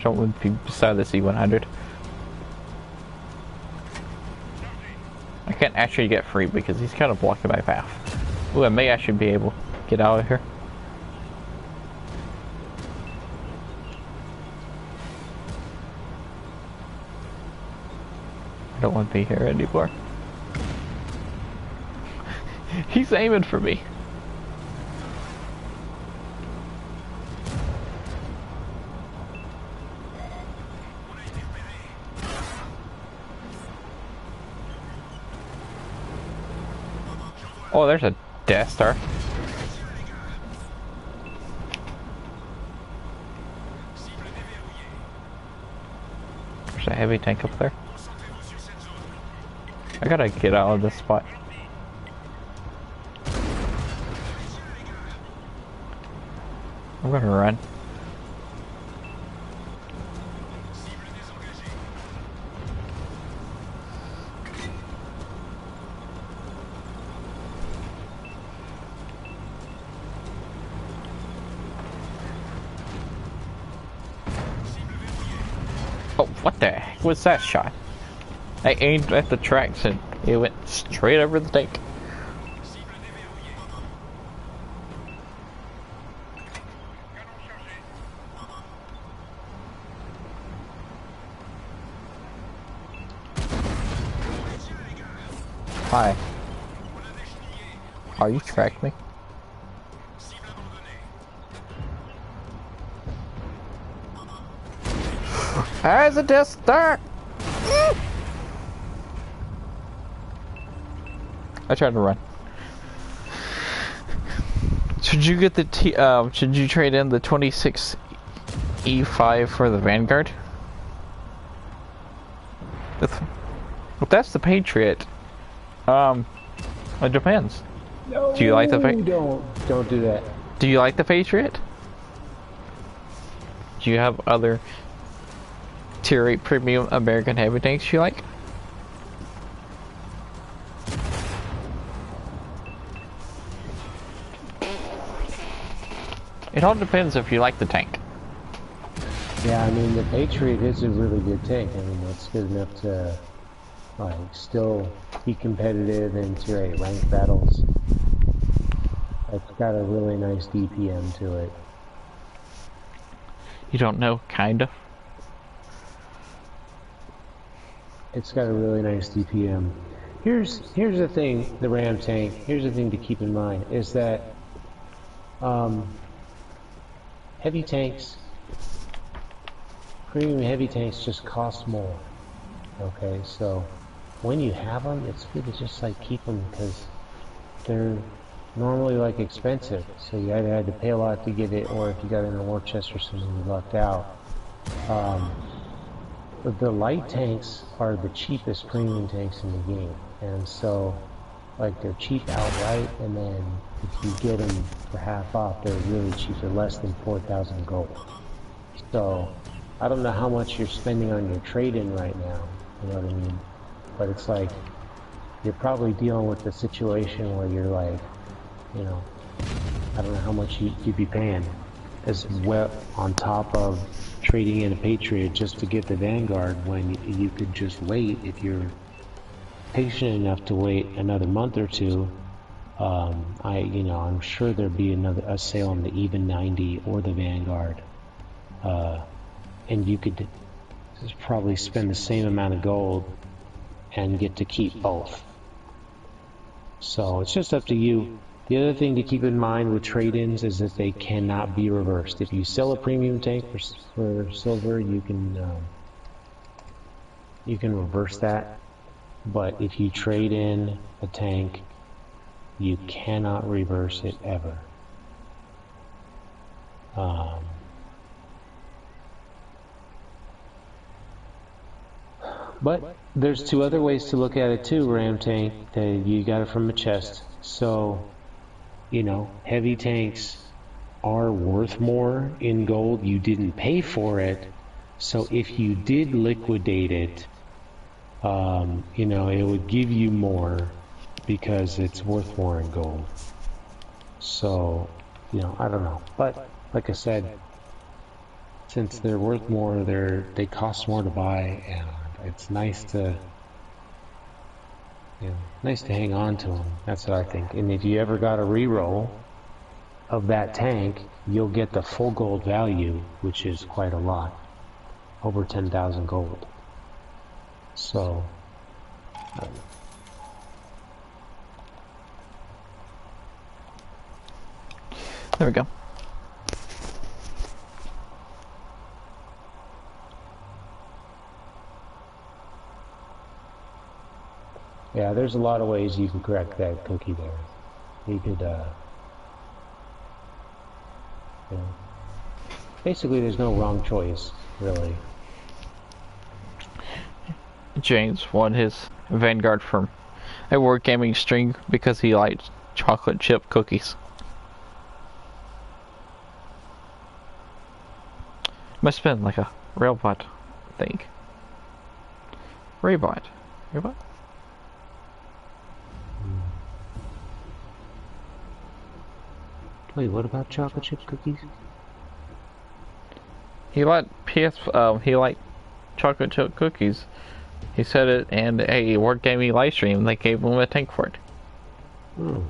Don't want to be beside the C100. I can't actually get free because he's kind of blocking my path. Ooh, I may actually be able to get out of here. I don't want to be here anymore. He's aiming for me. Oh, there's a Death Star. heavy tank up there. I gotta get out of this spot. I'm gonna run. Oh, what the heck was that shot? I aimed at the tracks and it went straight over the tank. Hi. Are you tracking me? As a Death Star! I tried to run. Should you get the should you trade in the 26 E5 for the Vanguard? If that's the Patriot, it depends. No, do you like the don't do that. Do you like the Patriot? Do you have other Tier 8 premium American heavy tanks you like? It all depends if you like the tank. Yeah, I mean, the Patriot is a really good tank. I mean, it's good enough to, like, still be competitive in Tier 8 ranked battles. It's got a really nice DPM to it. You don't know, kinda? It's got a really nice DPM. Here's the thing, the Ram tank, here's the thing to keep in mind, is that heavy tanks, premium heavy tanks just cost more. Okay, so when you have them, it's good to just like keep them because they're normally like expensive. So you either had to pay a lot to get it, or if you got it in a war chest or something, you lucked out. But the light tanks are the cheapest premium tanks in the game, and so like they're cheap outright, and then if you get them for half off, they're really cheap. They're less than 4,000 gold. So I don't know how much you're spending on your trade-in right now, you know what I mean? But it's like you're probably dealing with the situation where you're like, you know, I don't know how much you'd be paying as well on top of trading in a Patriot just to get the Vanguard, when you could just wait. If you're patient enough to wait another month or two, I'm sure there'd be a sale on the Even 90 or the Vanguard, and you could just probably spend the same amount of gold and get to keep both. So it's just up to you. The other thing to keep in mind with trade-ins is that they cannot be reversed. If you sell a premium tank for silver, you can reverse that. But if you trade in a tank, you cannot reverse it ever. But there's two other ways to look at it too, Ram tank. You got it from a chest. So, you know, heavy tanks are worth more in gold. You didn't pay for it. So if you did liquidate it, you know, it would give you more because it's worth more in gold. So, you know, I don't know. But like I said, since they're worth more, they cost more to buy, and it's nice to, you know, nice to hang on to them. That's what I think. And if you ever got a reroll of that tank, you'll get the full gold value, which is quite a lot, over 10,000 gold. So, there we go. yeah, there's a lot of ways you can correct that cookie there. You could, you know, basically there's no wrong choice, really. James won his Vanguard from a Wargaming string because he liked chocolate chip cookies. Must have been like a robot thing. Robot. Robot? Wait, what about chocolate chip cookies? He liked he liked chocolate chip cookies. He said it in a Wargaming Livestream. They gave him a tank for it. Hmm.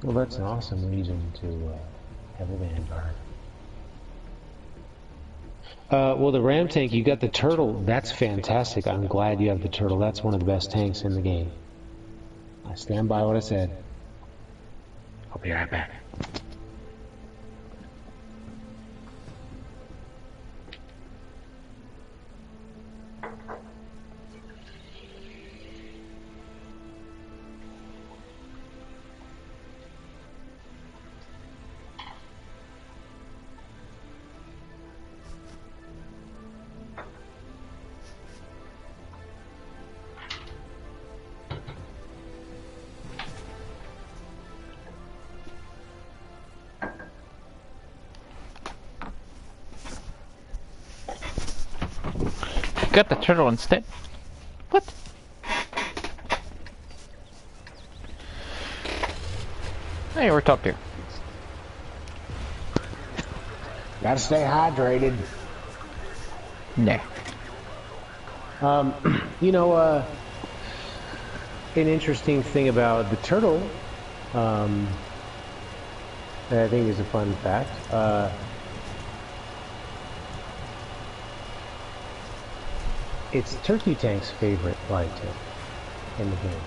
Well, that's an awesome reason to have a Vanguard. Well, the Ram tank, you got the turtle. That's fantastic. I'm glad you have the turtle. That's one of the best tanks in the game. I stand by what I said. I'll be right back. Got the turtle instead. What? Hey, we're top tier. Gotta stay hydrated. Nah. You know, an interesting thing about the turtle, that I think is a fun fact, it's Turkey Tank's favorite light tank in the game.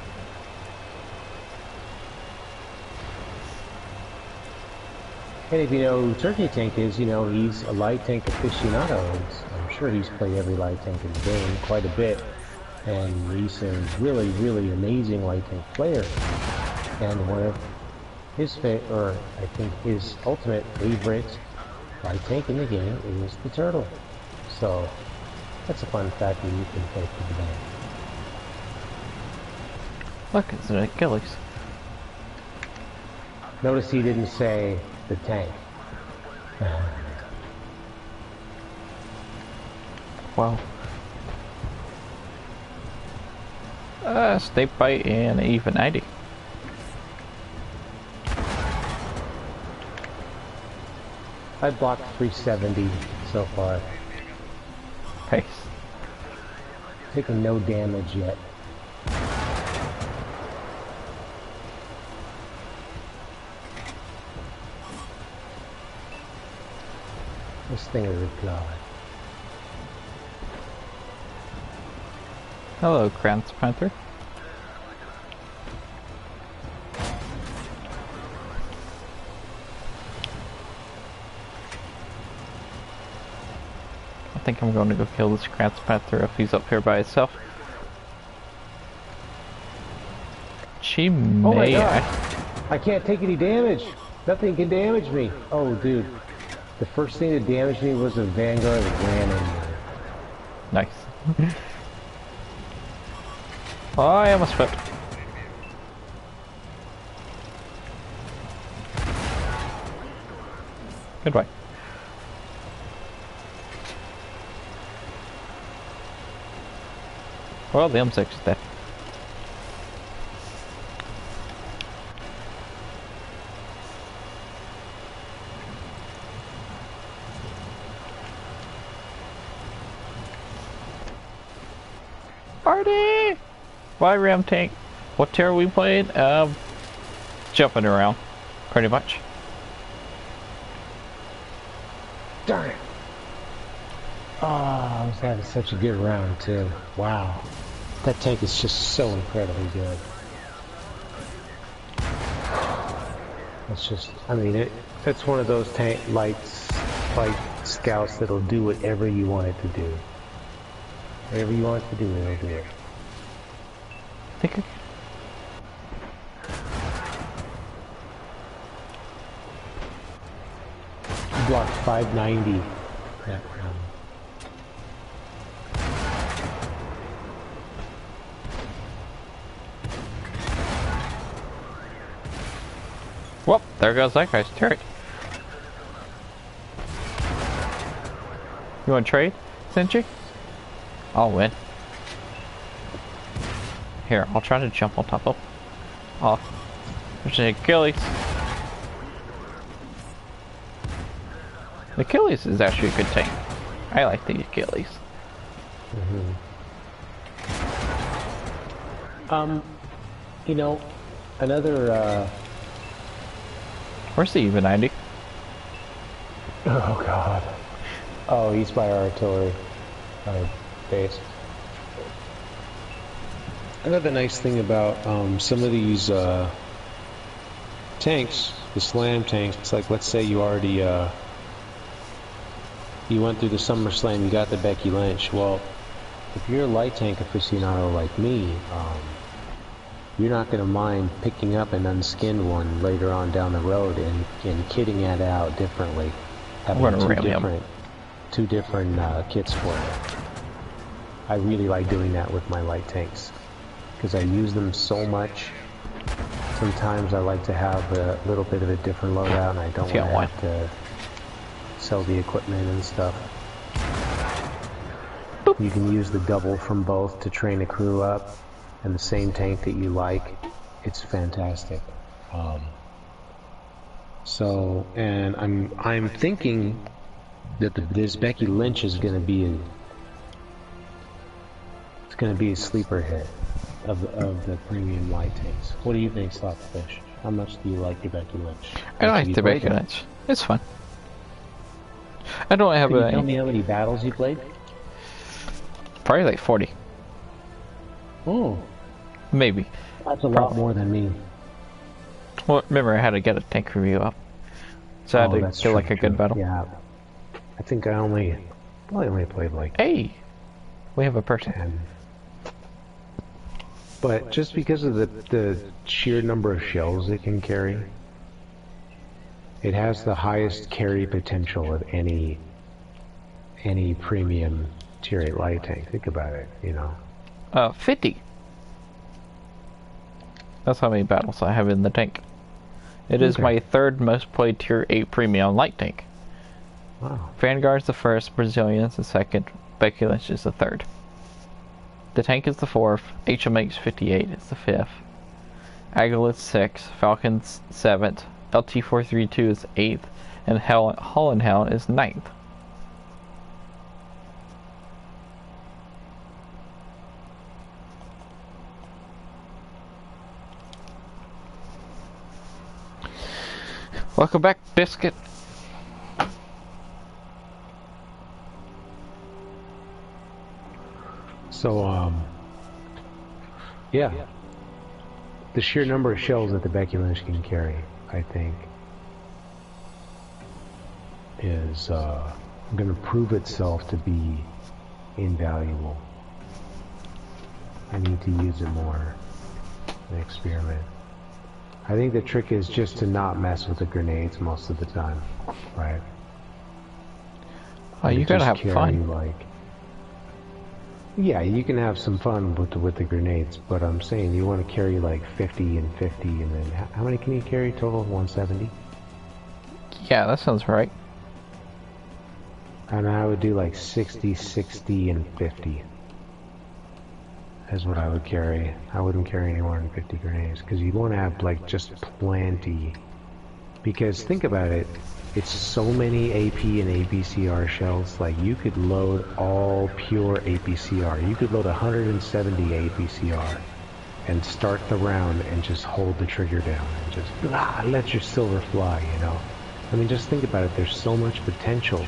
And if you know who Turkey Tank is, you know he's a light tank aficionado. I'm sure he's played every light tank in the game quite a bit. And he's a really, really amazing light tank player. And one of his I think his ultimate favorite light tank in the game is the turtle. So that's a fun fact that you can take to the game. Look, it's an Achilles. Notice he didn't say the tank. Wow. Snake bite and even 90. I blocked 370 so far. Pace. Taking no damage yet. This thing is a god. Hello, Krantz Panther. I think I'm going to go kill this Krantz Panther if he's up here by himself. She may. Oh my god! I can't take any damage! Nothing can damage me! Oh dude. The first thing that damaged me was a Vanguard that ran in there. Nice. Oh, I almost flipped. Goodbye. Well, the M6 is dead. Party! Why Ram Tank? What tier are we playing? Jumping around, pretty much. Darn it! Oh, I was having such a good round too. Wow. That tank is just so incredibly good. It's just, I mean, it's one of those tank lights, like scouts that'll do whatever you want it to do. Whatever you want it to do, it'll do it. Block 590. Yeah. Well, there goes that guy's turret. You want to trade, Sentry? I'll win. Here, I'll try to jump on top of him. Oh, there's an Achilles. The Achilles is actually a good tank. I like the Achilles. You know, another, Where's the even 90? Oh god. Oh, he's by our artillery base. Another nice thing about some of these tanks, the SLAM tanks, it's like, let's say you already you went through the SummerSlam, you got the Becky Lynch. Well, if you're a light tank aficionado like me, you're not going to mind picking up an unskinned one later on down the road and kitting it out differently. Having two different kits for it. I really like doing that with my light tanks because I use them so much. Sometimes I like to have a little bit of a different loadout and I don't want to have to sell the equipment and stuff. Boop. You can use the double from both to train a crew up. And the same tank that you like, it's fantastic. And I'm thinking that this Becky Lynch is going to be a sleeper hit of the premium light tanks. What do you think, SLAPAFISH? How much do you like the Becky Lynch? I like the Becky Lynch. It's fun. I don't have. Can you tell me how many battles you played? Probably like 40. Oh. Maybe. That's a lot more than me. Well, remember I had to get a tank review up. So I had to do like a good battle. Yeah. I think I only played like... Hey! We have a person. 10. But just because of the sheer number of shells it can carry, it has the highest carry potential of any premium tier 8 light tank. Think about it, you know. 50. That's how many battles I have in the tank. It is my third most played tier 8 premium light tank. Wow. Vanguard's the first, Brazilian's the second, Becky Lynch is the third. The tank is the fourth, HMX 58 is the fifth, Agilit's 6th, Falcon's 7th, LT432 is 8th, and Holland Hound is 9th. Welcome back, Biscuit. So, yeah. The sheer number of shells that the Becky Lynch can carry, I think, is going to prove itself to be invaluable. I need to use it more and experiment. I think the trick is just to not mess with the grenades most of the time, right? Oh, you gotta have fun. Yeah, you can have some fun with the grenades, but I'm saying you want to carry like 50 and 50, and then how many can you carry total? 170? Yeah, that sounds right. And I would do like 60, 60, and 50. Is what I would carry. I wouldn't carry any more than 50 grenades, because you want to have like just plenty. Because think about it, it's so many AP and APCR shells. Like you could load all pure APCR. You could load 170 APCR and start the round and just hold the trigger down and just let your silver fly, you know. I mean, just think about it. There's so much potential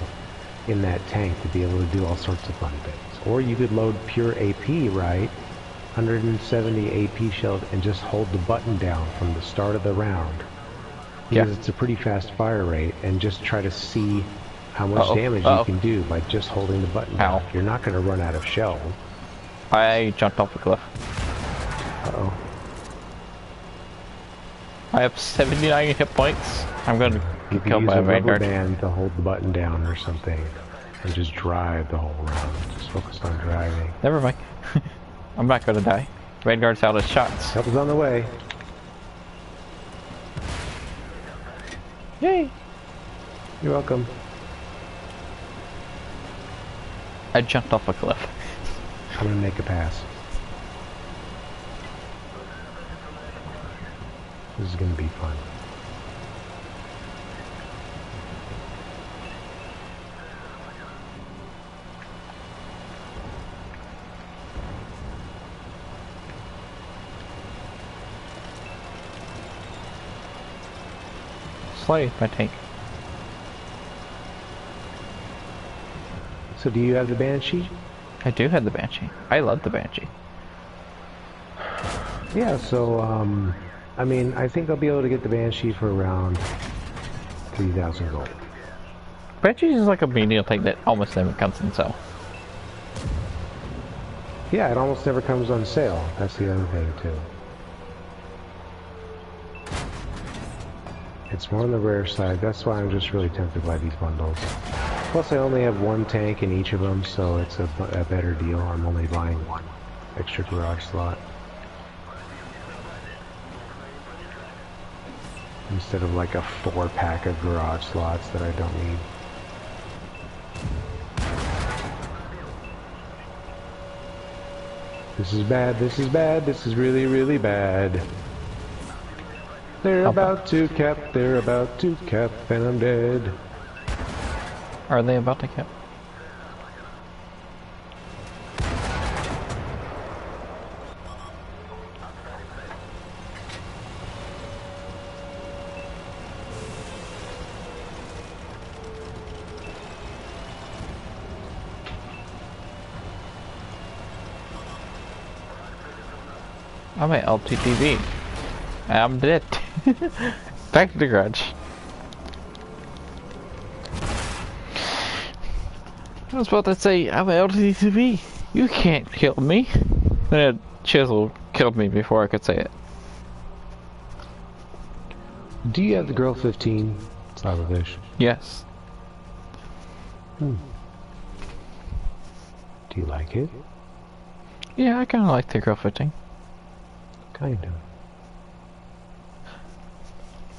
in that tank to be able to do all sorts of fun things. Or you could load pure AP, right? 170 AP shells and just hold the button down from the start of the round because it's a pretty fast fire rate, and just try to see how much damage you can do by just holding the button down. You're not going to run out of shells. I jumped off a cliff. Uh-oh. I have 79 hit points. I'm going to get killed by a rubber band to hold the button down or something, and just drive the whole round. Just focus on driving. Never mind. I'm not going to die. Vanguard's out of shots. Help is on the way. Yay! You're welcome. I jumped off a cliff. I'm gonna make a pass. This is gonna be fun. Slay my tank. So do you have the Banshee? I do have the Banshee. I love the Banshee. Yeah, so, I mean, I think I'll be able to get the Banshee for around 3,000 gold. Banshee is like a medium tank that almost never comes in sale. Yeah, it almost never comes on sale. That's the other thing, too. It's more on the rare side. That's why I'm just really tempted by these bundles. Plus, I only have one tank in each of them, so it's a better deal. I'm only buying one extra garage slot. Instead of like a 4-pack of garage slots that I don't need. This is bad, this is bad, this is really, really bad. They're about to cap, and I'm dead. Are they about to cap? I'm at LTTV. I'm dead. Back to the garage. I was about to say, I'm at LTTV. You can't kill me. That chisel killed me before I could say it. Do you have the Girl 15, SLAPAFISH? Yes. Do you like it? Yeah, I kind of like the Girl 15. Kind of.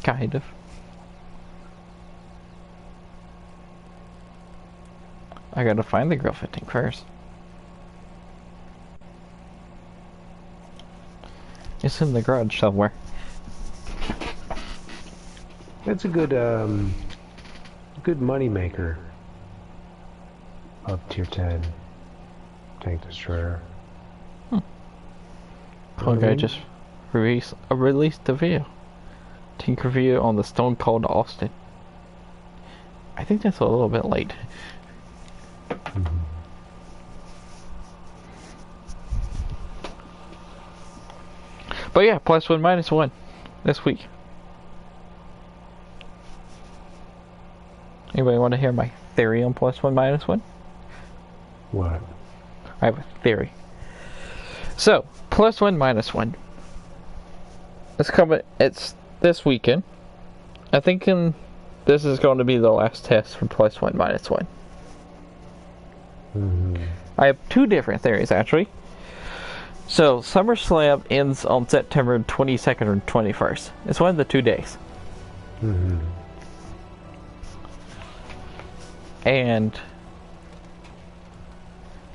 Kind of. I gotta find the Girl 15 first. It's in the garage somewhere. It's a good, good money maker of tier 10 tank destroyer. One guy just released a video. Tank review on the Stone Cold Austin. I think that's a little bit late. But yeah, +1 -1 this week. Anybody want to hear my theory on +1 -1? What? I have a theory. So, +1 -1. It's this weekend. I think this is going to be the last test for +1 -1. I have two different theories, actually. So, SummerSlam ends on September 22nd or 21st. It's one of the 2 days. And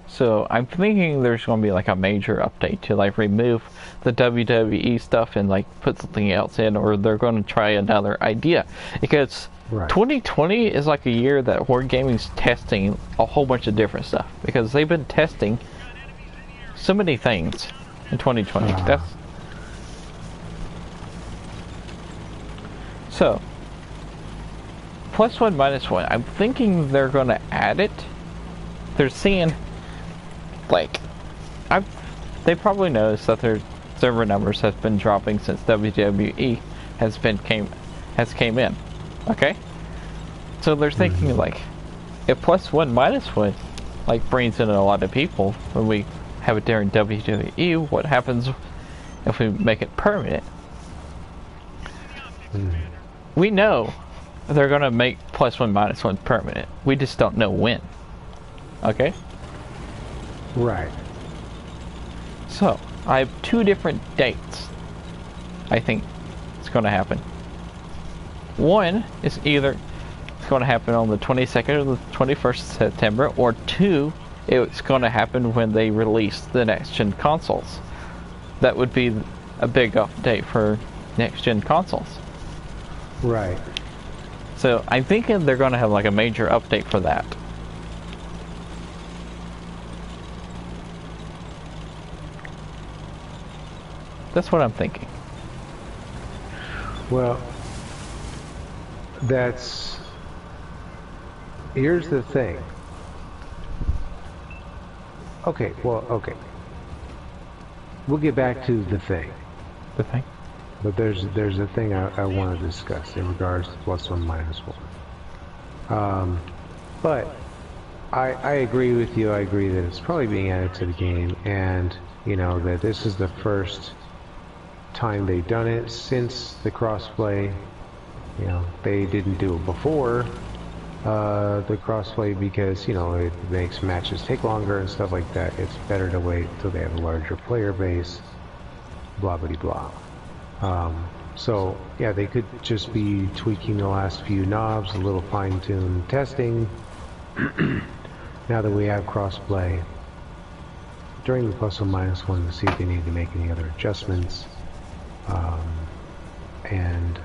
so I'm thinking there's going to be like a major update to like remove the WWE stuff and like put something else in, or they're going to try another idea, because 2020 is like a year that Wargaming's testing a whole bunch of different stuff, because they've been testing so many things in 2020. That's so +1 -1. I'm thinking they're going to add it. They're seeing like they probably noticed that their server numbers have been dropping since WWE has has came in. Okay? So they're thinking like, if +1 -1 like brings in a lot of people when we have it during WWE, what happens if we make it permanent? We know they're gonna make +1 -1 permanent. We just don't know when. Okay? Right. So, I have 2 different dates I think it's gonna happen. One is either it's gonna happen on the 22nd or the 21st of September, or 2, it's gonna happen when they release the next-gen consoles. That would be a big update for next-gen consoles. Right. So I'm thinking they're gonna have like a major update for that. That's what I'm thinking. Well, here's the thing. Okay, well, okay. We'll get back to the thing. The thing? But there's a thing I want to discuss in regards to +1 -1. But I agree with you. I agree that it's probably being added to the game, and you know that this is the first time they've done it since the crossplay. You know, they didn't do it before the crossplay because, you know, it makes matches take longer and stuff like that. It's better to wait until they have a larger player base, blah blah blah. So yeah, they could just be tweaking the last few knobs, a little fine-tuned testing. Now that we have crossplay during the +1 -1 to see if they need to make any other adjustments. And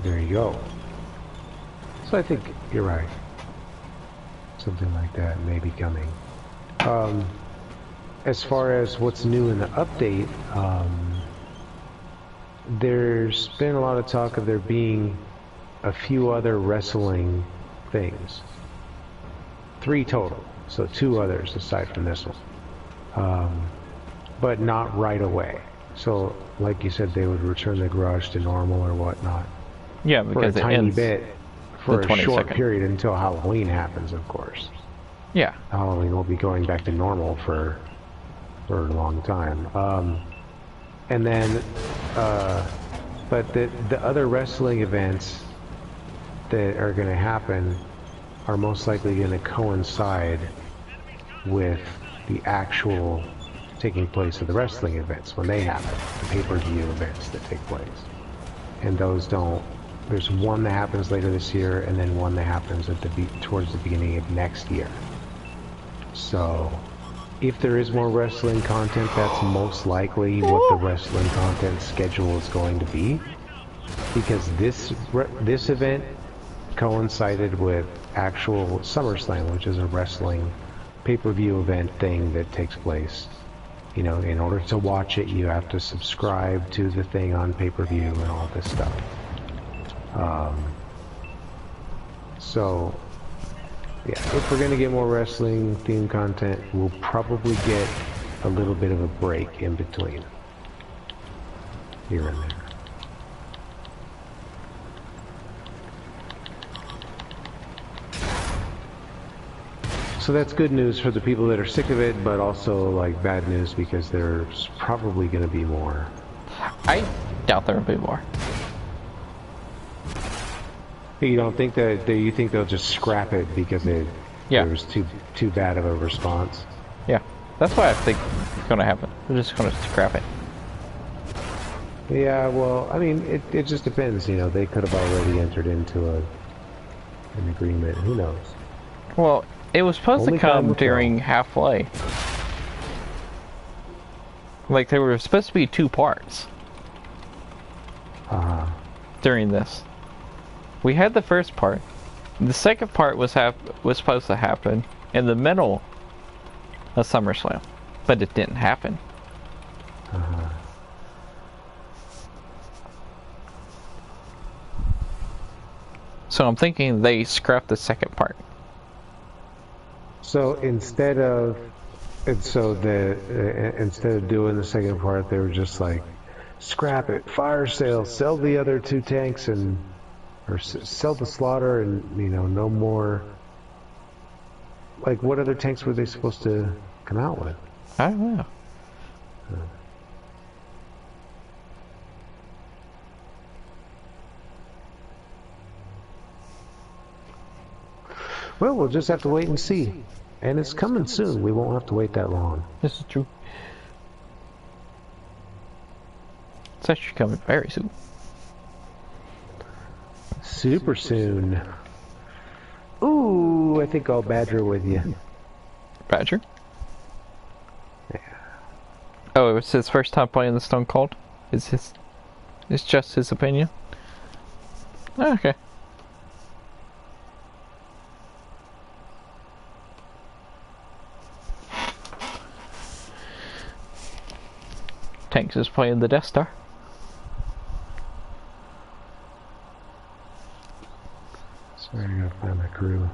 there you go. So I think you're right. Something like that may be coming. As far as what's new in the update, there's been a lot of talk of there being a few other wrestling things. 3 total, so 2 others aside from this one. But not right away. So, like you said, they would return the garage to normal or whatnot. Yeah, because for a tiny bit, for a short 22nd. period until Halloween happens, of course. Yeah. Halloween will be going back to normal for a long time. And then, but the other wrestling events that are going to happen are most likely going to coincide with the actual taking place of the wrestling events when they happen, the pay-per-view events that take place. And those don't, there's one that happens later this year and then one that happens at towards the beginning of next year. So if there is more wrestling content, that's most likely what the wrestling content schedule is going to be, because this event coincided with actual SummerSlam, which is a wrestling pay-per-view event thing that takes place. You know, in order to watch it, you have to subscribe to the thing on pay-per-view and all this stuff. So, yeah, if we're going to get more wrestling themed content, we'll probably get a little bit of a break in between. Here and there. So that's good news for the people that are sick of it, but also like bad news because there's probably going to be more. I doubt there will be more. You don't think that you think they'll just scrap it because there was too bad of a response? Yeah, that's what I think is going to happen. They're just going to scrap it. Yeah, well, I mean, it just depends. You know, they could have already entered into an agreement. Who knows? Well, it was supposed to come during halfway. Like, there were supposed to be 2 parts. During this. We had the first part. The second part was supposed to happen in the middle of SummerSlam. But it didn't happen. So I'm thinking they scrapped the second part. So instead of doing the second part, they were just like, scrap it, fire sale, sell the other 2 tanks, and Or sell the slaughter and, you know, no more... Like, what other tanks were they supposed to come out with? I don't know. Well, we'll just have to wait and see. And it's coming soon. We won't have to wait that long. This is true. It's actually coming very soon. Super soon. Ooh, I think I'll badger with you. Badger? Yeah. Oh, it was his first time playing the Stone Cold? It's just his opinion? Okay. Tanks is playing the Death Star. Sorry, I gotta find my crew.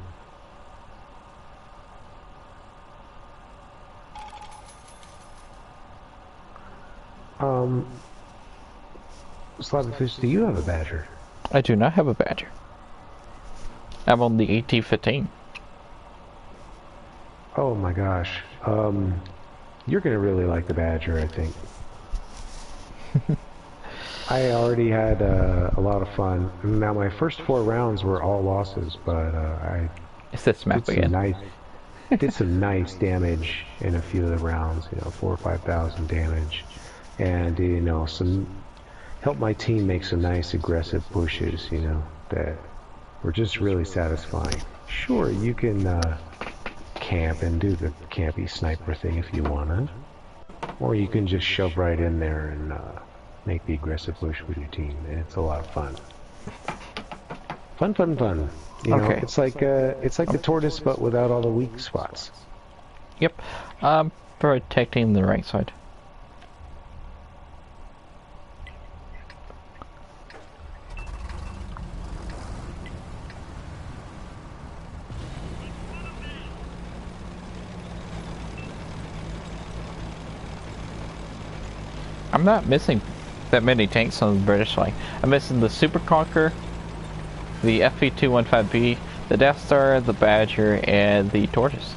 SLAPAFISH, do you have a badger? I do not have a badger. I'm on the AT-15. Oh my gosh. You're gonna really like the badger, I think. I already had a lot of fun. Now my first 4 rounds were all losses, but It's this map again. Did some nice damage in a few of the rounds. You know, 4,000 or 5,000 damage, and you know, helped my team make some nice aggressive pushes. You know, that were just really satisfying. Sure, you can camp and do the campy sniper thing if you wanna, or you can just shove right in there and make the aggressive push with your team, and it's a lot of fun. Fun. You know, it's like the tortoise, but without all the weak spots. Yep. Protecting the right side. I'm not missing that many tanks on the British flag. I'm missing the Super Conqueror, the FV-215B, the Death Star, the Badger, and the Tortoise.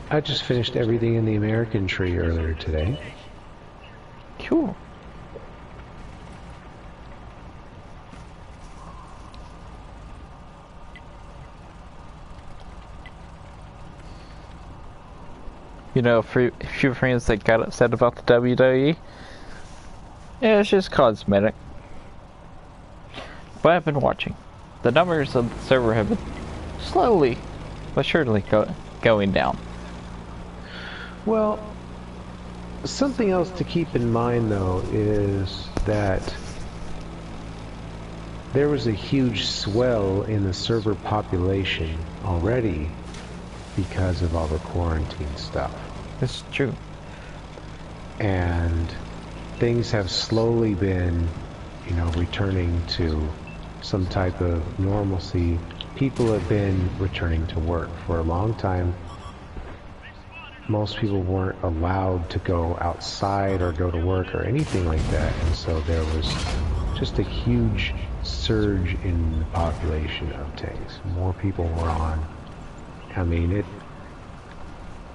I just finished everything in the American tree earlier today. Cool. You know, for a few friends that got upset about the WWE, yeah, it's just cosmetic. But I've been watching. The numbers of the server have been slowly but surely going down. Well, something else to keep in mind, though, is that there was a huge swell in the server population already because of all the quarantine stuff. It's true. And things have slowly been, you know, returning to some type of normalcy. People have been returning to work. For a long time, most people weren't allowed to go outside or go to work or anything like that, and so there was just a huge surge in the population of tanks. More people were on. I mean,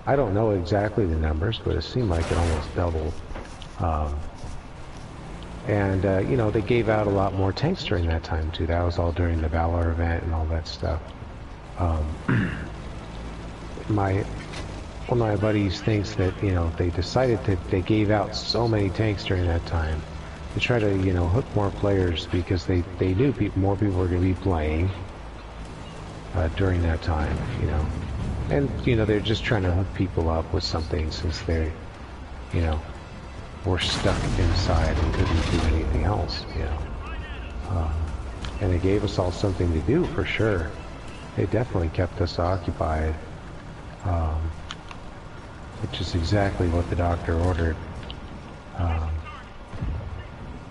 I don't know exactly the numbers, but it seemed like it almost doubled. You know, they gave out a lot more tanks during that time too. That was all during the Valor event and all that stuff. One of my buddies thinks that, you know, they decided that they gave out so many tanks during that time to try to, you know, hook more players, because they knew more people were going to be playing during that time, you know. And, you know, they're just trying to hook people up with something, since they, you know, were stuck inside and couldn't do anything else, you know. And it gave us all something to do, for sure. It definitely kept us occupied, which is exactly what the doctor ordered.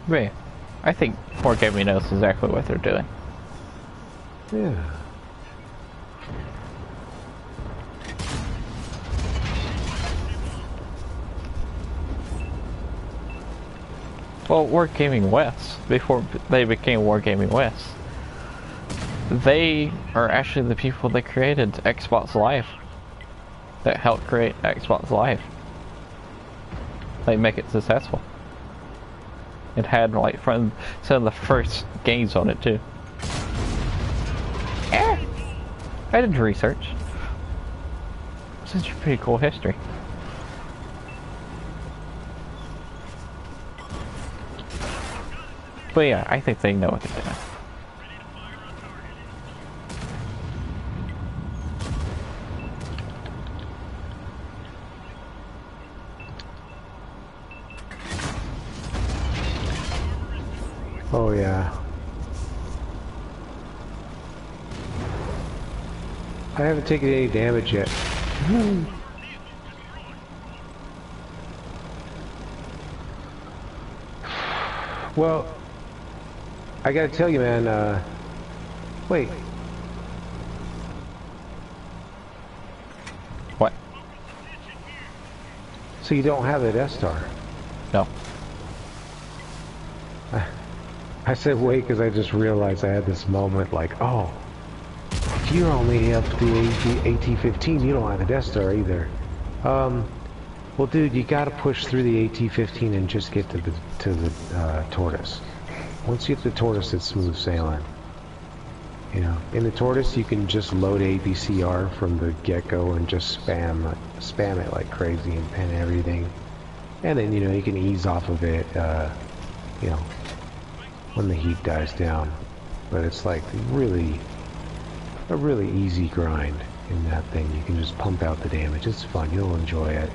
Yeah, I think 4Gaming knows exactly what they're doing. Yeah. Well, Wargaming West, before they became Wargaming West, they are actually the people that created Xbox Live. That helped create Xbox Live. They make it successful. It had like some of the first games on it too. Yeah, I did research. Such a pretty cool history. But yeah, I think they know what they're doing. Oh yeah. I haven't taken any damage yet. Well, I gotta tell you, man, wait. What? So you don't have a Death Star? No. I said wait because I just realized I had this moment like, oh, if you're only up the AT-15, you don't have a Death Star either. Well, dude, you gotta push through the AT-15 and just get to the Tortoise. Once you get the Tortoise, it's smooth sailing. You know, in the Tortoise, you can just load ABCR from the get-go and just spam it like crazy and pen everything. And then, you know, you can ease off of it, you know, when the heat dies down. But it's like a really easy grind in that thing. You can just pump out the damage. It's fun. You'll enjoy it.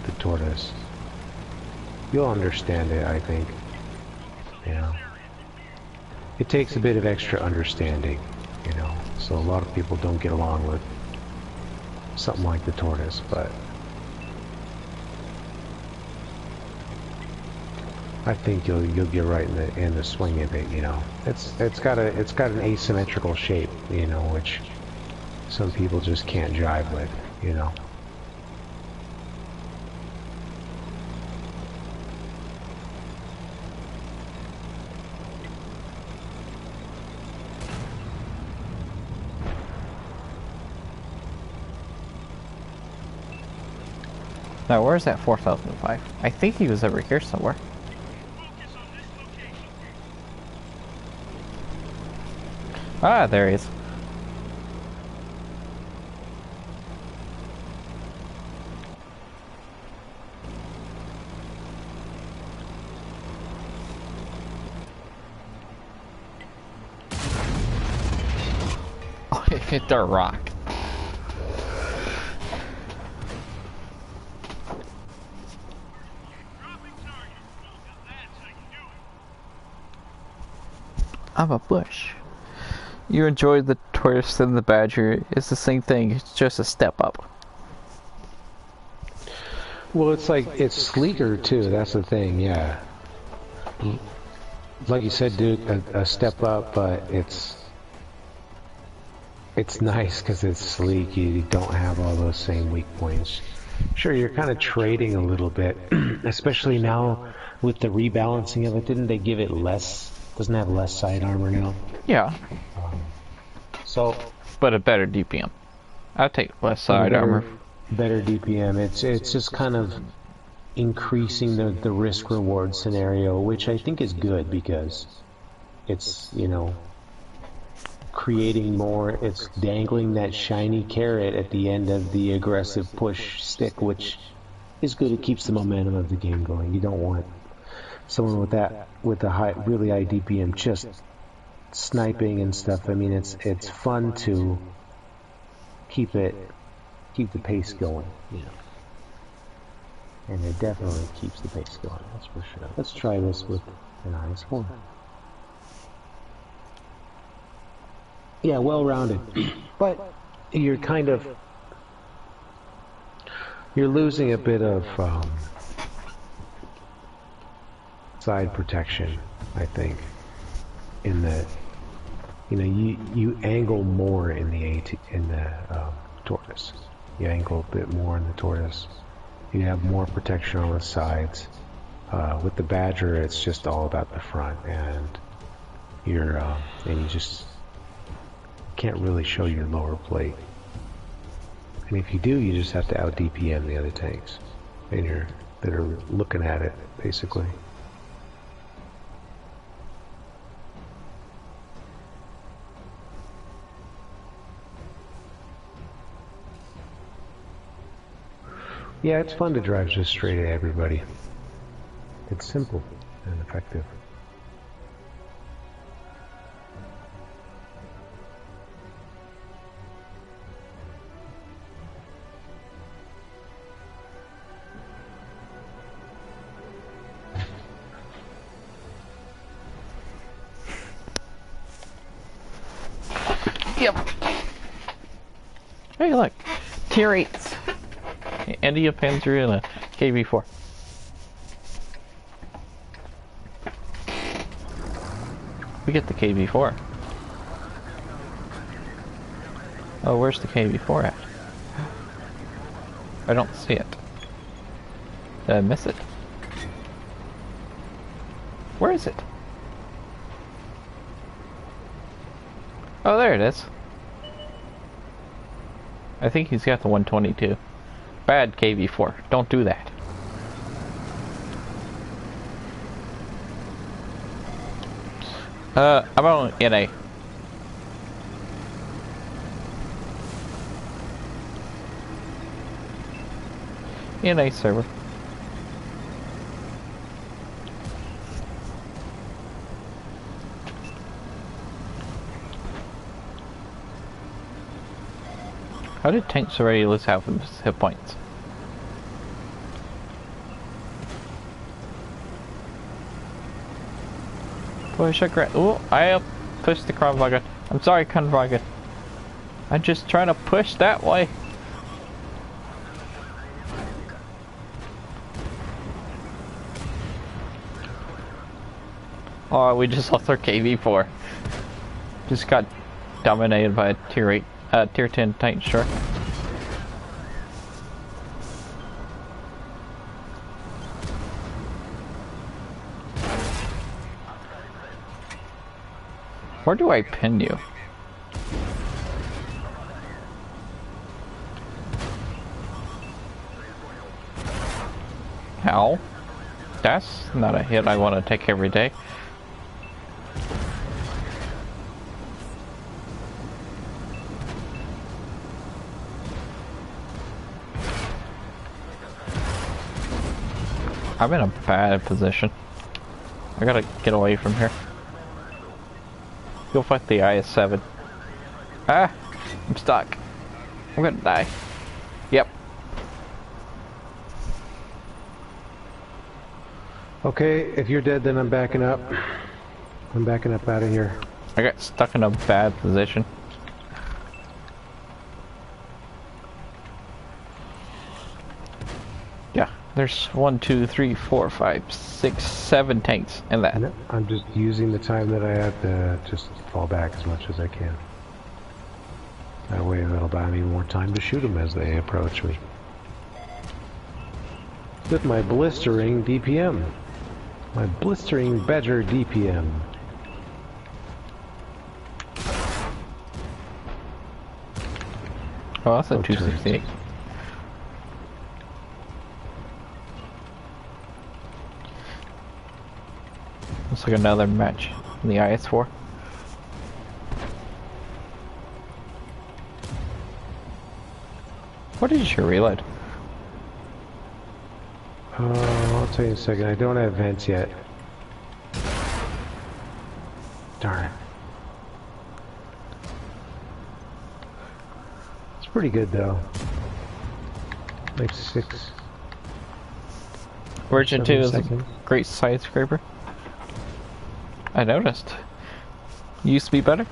The Tortoise. You'll understand it, I think. You know. It takes a bit of extra understanding, you know. So a lot of people don't get along with something like the Tortoise, but I think you'll get right in the swing of it, you know. It's got an asymmetrical shape, you know, which some people just can't jive with, you know. Now, where's that 4005? I think he was over here somewhere. Ah, there he is. Oh, it hit the rock. I'm a bush. You enjoy the Tortoise and the Badger. It's the same thing. It's just a step up. Well, it's like, it's sleeker too. That's the thing, yeah. Like you said, dude, a step up, but it's nice because it's sleek. You don't have all those same weak points. Sure, you're kind of trading a little bit, especially now with the rebalancing of it. Didn't they give it less? Doesn't have less side armor now. Yeah. So, but a better DPM. I'll take less side armor. Better DPM. It's just kind of increasing the risk reward scenario, which I think is good because it's, you know, creating more. It's dangling that shiny carrot at the end of the aggressive push stick, which is good. It keeps the momentum of the game going. You don't want someone with the really high DPM just sniping and stuff. I mean, it's fun to keep the pace going, you know. And it definitely keeps the pace going, that's for sure. Let's try this with an IS-4. Yeah, well-rounded. But you're losing a bit of side protection, I think, in that you know, you angle more in the tortoise. You angle a bit more in the tortoise. You have more protection on the sides. With the Badger, it's just all about the front, and you just can't really show your lower plate. And if you do, you just have to out DPM the other tanks, and that are looking at it basically. Yeah, it's fun to drive just straight at everybody. It's simple and effective. Yep. Hey, look. Tier 8s. India Panzer and a KV4. We get the KV4. Oh, where's the KV4 at? I don't see it. Did I miss it? Where is it? Oh, there it is. I think he's got the 122. Bad KV4. Don't do that. I'm on NA. NA server. How did tanks already lose half of his hit points? Push a grab. Oh, I pushed the Kronwagen. I'm sorry, Kronwagen. I'm just trying to push that way. Oh, we just lost our KV4. Just got dominated by a tier 8, tier 10 tank, sure. Where do I pin you? How? That's not a hit I want to take every day. I'm in a bad position. I gotta get away from here. Go fight the IS-7. Ah! I'm stuck. I'm gonna die. Yep. Okay, if you're dead, then I'm backing up. I'm backing up out of here. I got stuck in a bad position. Yeah, there's 1, 2, 3, 4, 5, 6, 7 tanks in that. I'm just using the time that I have to just fall back as much as I can. That way that'll buy me more time to shoot them as they approach me. With my blistering DPM. My blistering Badger DPM. Oh, that's a 268. Looks like another match in the IS-4. What is your reload? I'll tell you in a second. I don't have vents yet. Darn it. It's pretty good though. Like 6. Virgin 2 is a great side scraper. I noticed. Used to be better.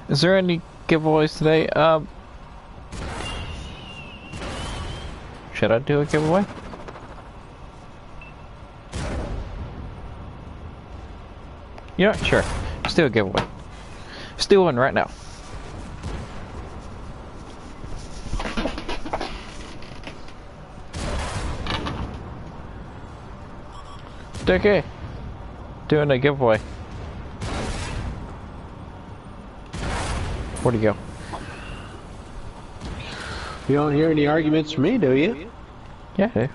Is there any giveaways today? Should I do a giveaway? You know what? Sure. Let's do a giveaway. Let's do one right now. It's okay. Doing a giveaway. Where'd he go? You don't hear any arguments from me, do you? Yeah, I do.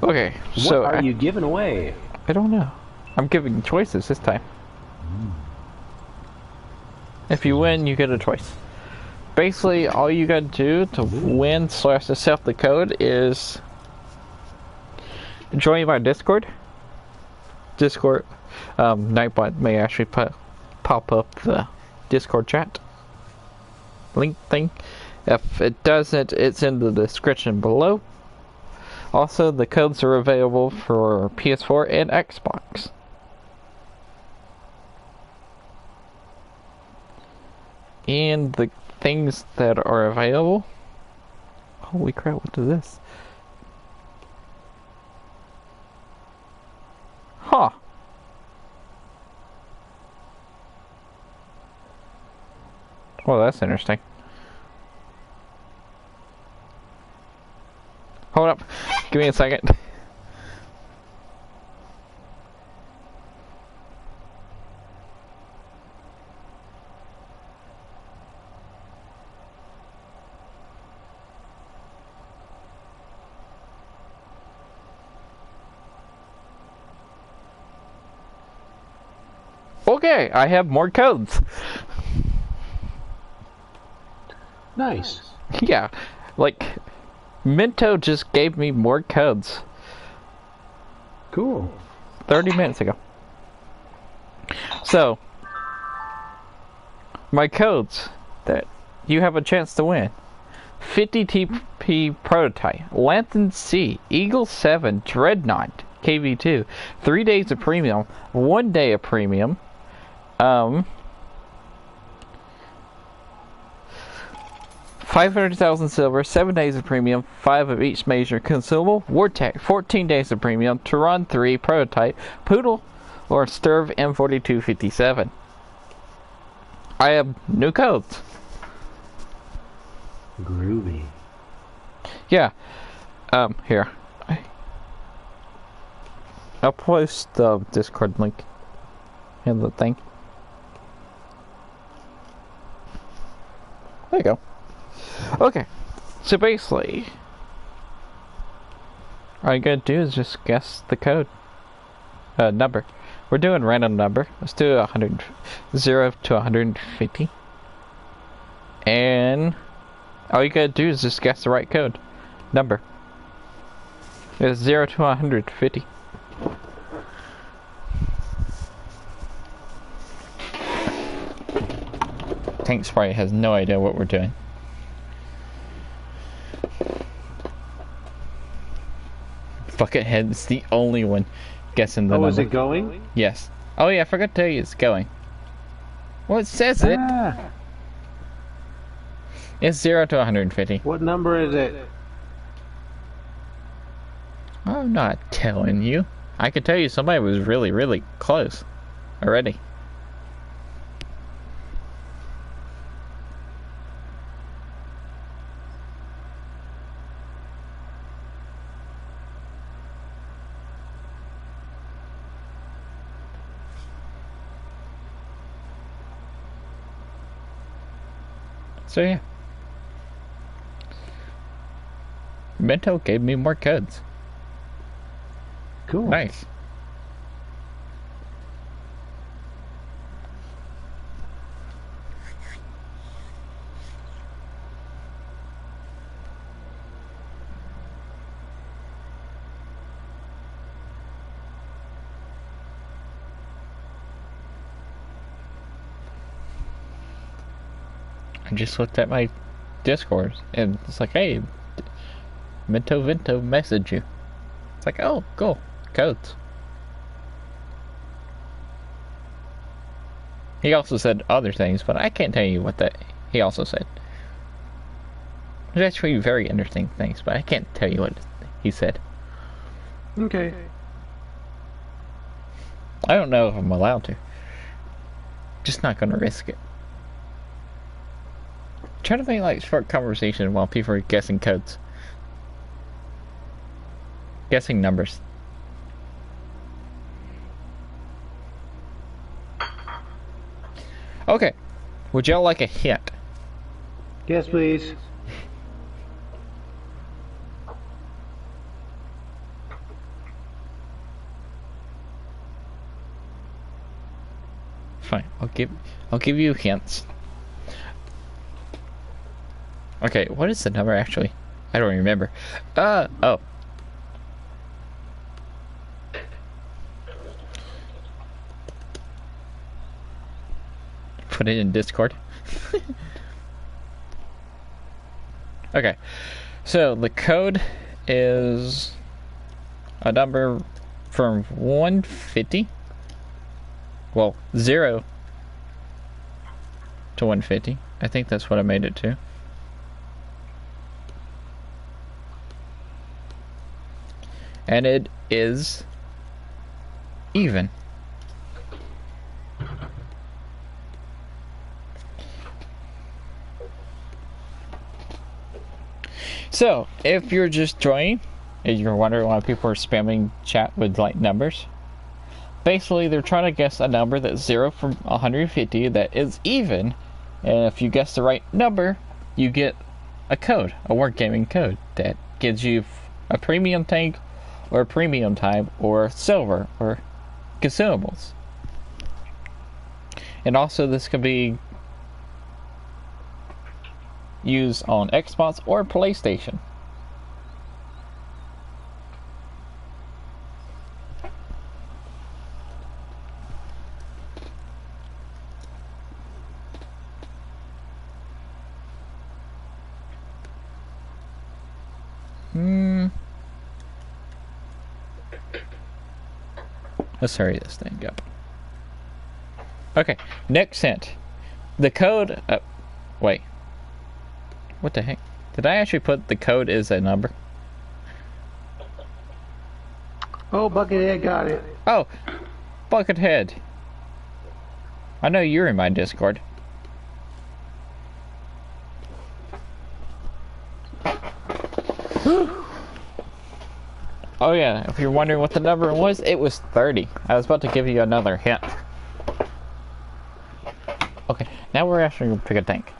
Okay, so what are you giving away? I don't know. I'm giving choices this time. If you win, you get a choice. Basically, all you gotta do to win / accept the code is join my Discord. Nightbot may actually pop up the Discord chat link thing. If it doesn't, it's in the description below. Also, the codes are available for PS4 and Xbox. And the things that are available... Holy crap, what is this? Huh. Well, that's interesting. Hold up. Give me a second. Okay, I have more codes. Nice. Yeah, like, Minto just gave me more codes. Cool. 30 minutes ago. So, my codes that you have a chance to win. 50 TP Prototype, Lantern C, Eagle 7, Dreadnought, KV2, 3 days of premium, 1 day of premium, 500,000 silver, 7 days of premium, 5 of each major consumable, Wartech, 14 days of premium, Turon 3 Prototype, Poodle, or Sturv M4257. I have new codes. Groovy. Yeah. Here. I'll post the Discord link in the thing. There you go. Okay. So basically, all you gotta do is just guess the code. Number. We're doing random number. Let's do 100, 0 to 150. And all you gotta do is just guess the right code. Number. It's 0 to 150. Tank Sprite has no idea what we're doing. Buckethead's the only one guessing the number. Oh, is it going? Yes. Oh yeah, I forgot to tell you it's going. Well, it says it. It's 0 to 150. What number is it? I'm not telling you. I could tell you somebody was really, really close already. So yeah. Minto gave me more codes. Cool. Nice. I just looked at my Discord and it's like, hey, Minto Vinto messaged you. It's like, oh, cool. Codes. He also said other things, but I can't tell you what that he also said. There's actually very interesting things, but I can't tell you what he said. Okay. I don't know if I'm allowed to. Just not gonna risk it. Try to make like short conversation while people are guessing codes. Guessing numbers. Okay. Would y'all like a hint? Yes, please. Fine. I'll give you hints. Okay, what is the number actually? I don't remember. Oh. Put it in Discord. Okay. So the code is a number from 150. Well, 0 to 150. I think that's what I made it to. And it is even. So, if you're just joining and you're wondering why people are spamming chat with like numbers, basically they're trying to guess a number that's 0 from 150 that is even, and if you guess the right number, you get a code, a wargaming code that gives you a premium tank or premium time or silver or consumables. And also this can be used on Xbox or PlayStation. Let's hurry this thing up. Okay, next hint. The code... wait. What the heck? Did I actually put the code as a number? Oh, Buckethead got it. Oh, Buckethead. I know you're in my Discord. Oh yeah, if you're wondering what the number was, it was 30. I was about to give you another hint. Okay, now we're actually going to pick a tank.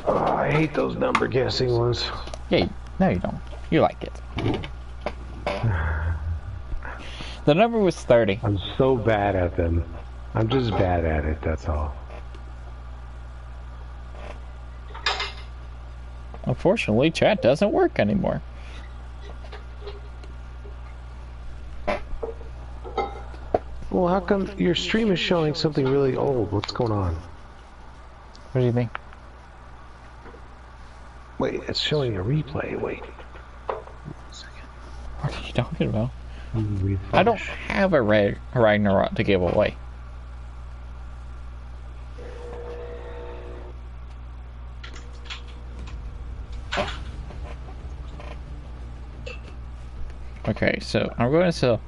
Oh, I hate those number guessing ones. Yeah, no you don't. You like it. The number was 30. I'm so bad at them. I'm just bad at it, that's all. Unfortunately, chat doesn't work anymore. Well, how come your stream is showing something really old? What's going on? What do you mean? Wait, it's showing a replay. Wait. What are you talking about? I don't have a Ragnarok to give away. Okay, so I'm going to sell.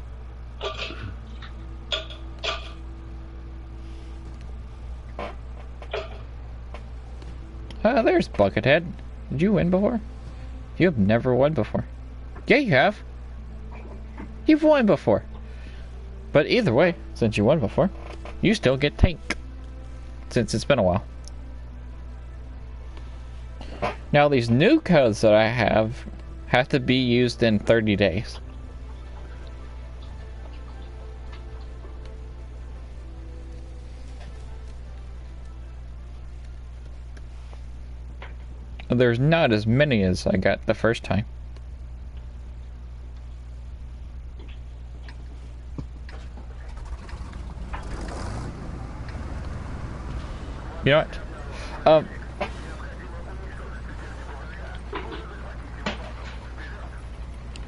There's Buckethead. Did you win before? You have never won before. Yeah, you have. You've won before. But either way, since you won before, you still get tank. Since it's been a while. Now these new codes that I have to be used in 30 days. There's not as many as I got the first time. You know what?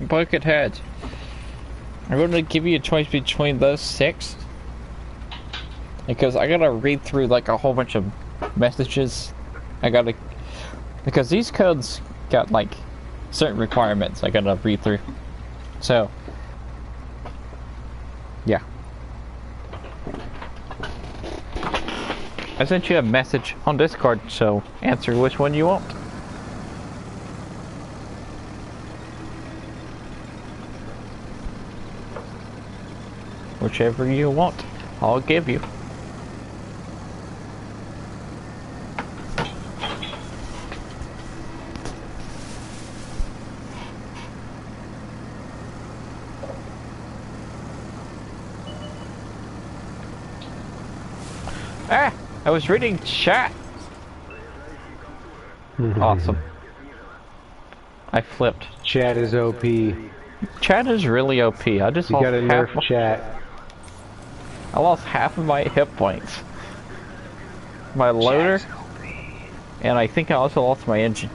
Buckethead. I'm going to give you a choice between those 6. Because I gotta read through like a whole bunch of messages. Because these codes got like certain requirements I gotta read through. So Yeah. I sent you a message on Discord, so answer which one you want. Whichever you want, I'll give you. Ah! I was reading chat! Awesome. I flipped. Chat is OP. Chat is really OP. I just You lost gotta half nerf chat. I lost half of my hit points. My loader. And I think I also lost my engine.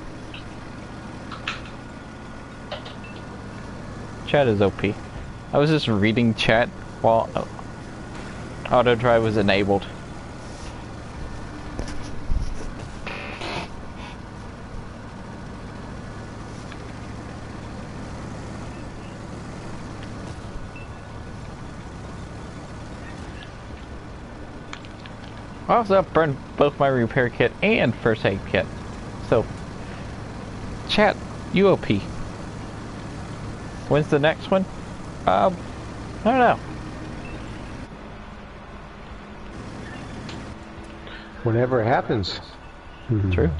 Chat is OP. I was just reading chat while auto drive was enabled. I also burned both my repair kit and first aid kit. So, chat, UOP. When's the next one? I don't know. Whenever it happens. True.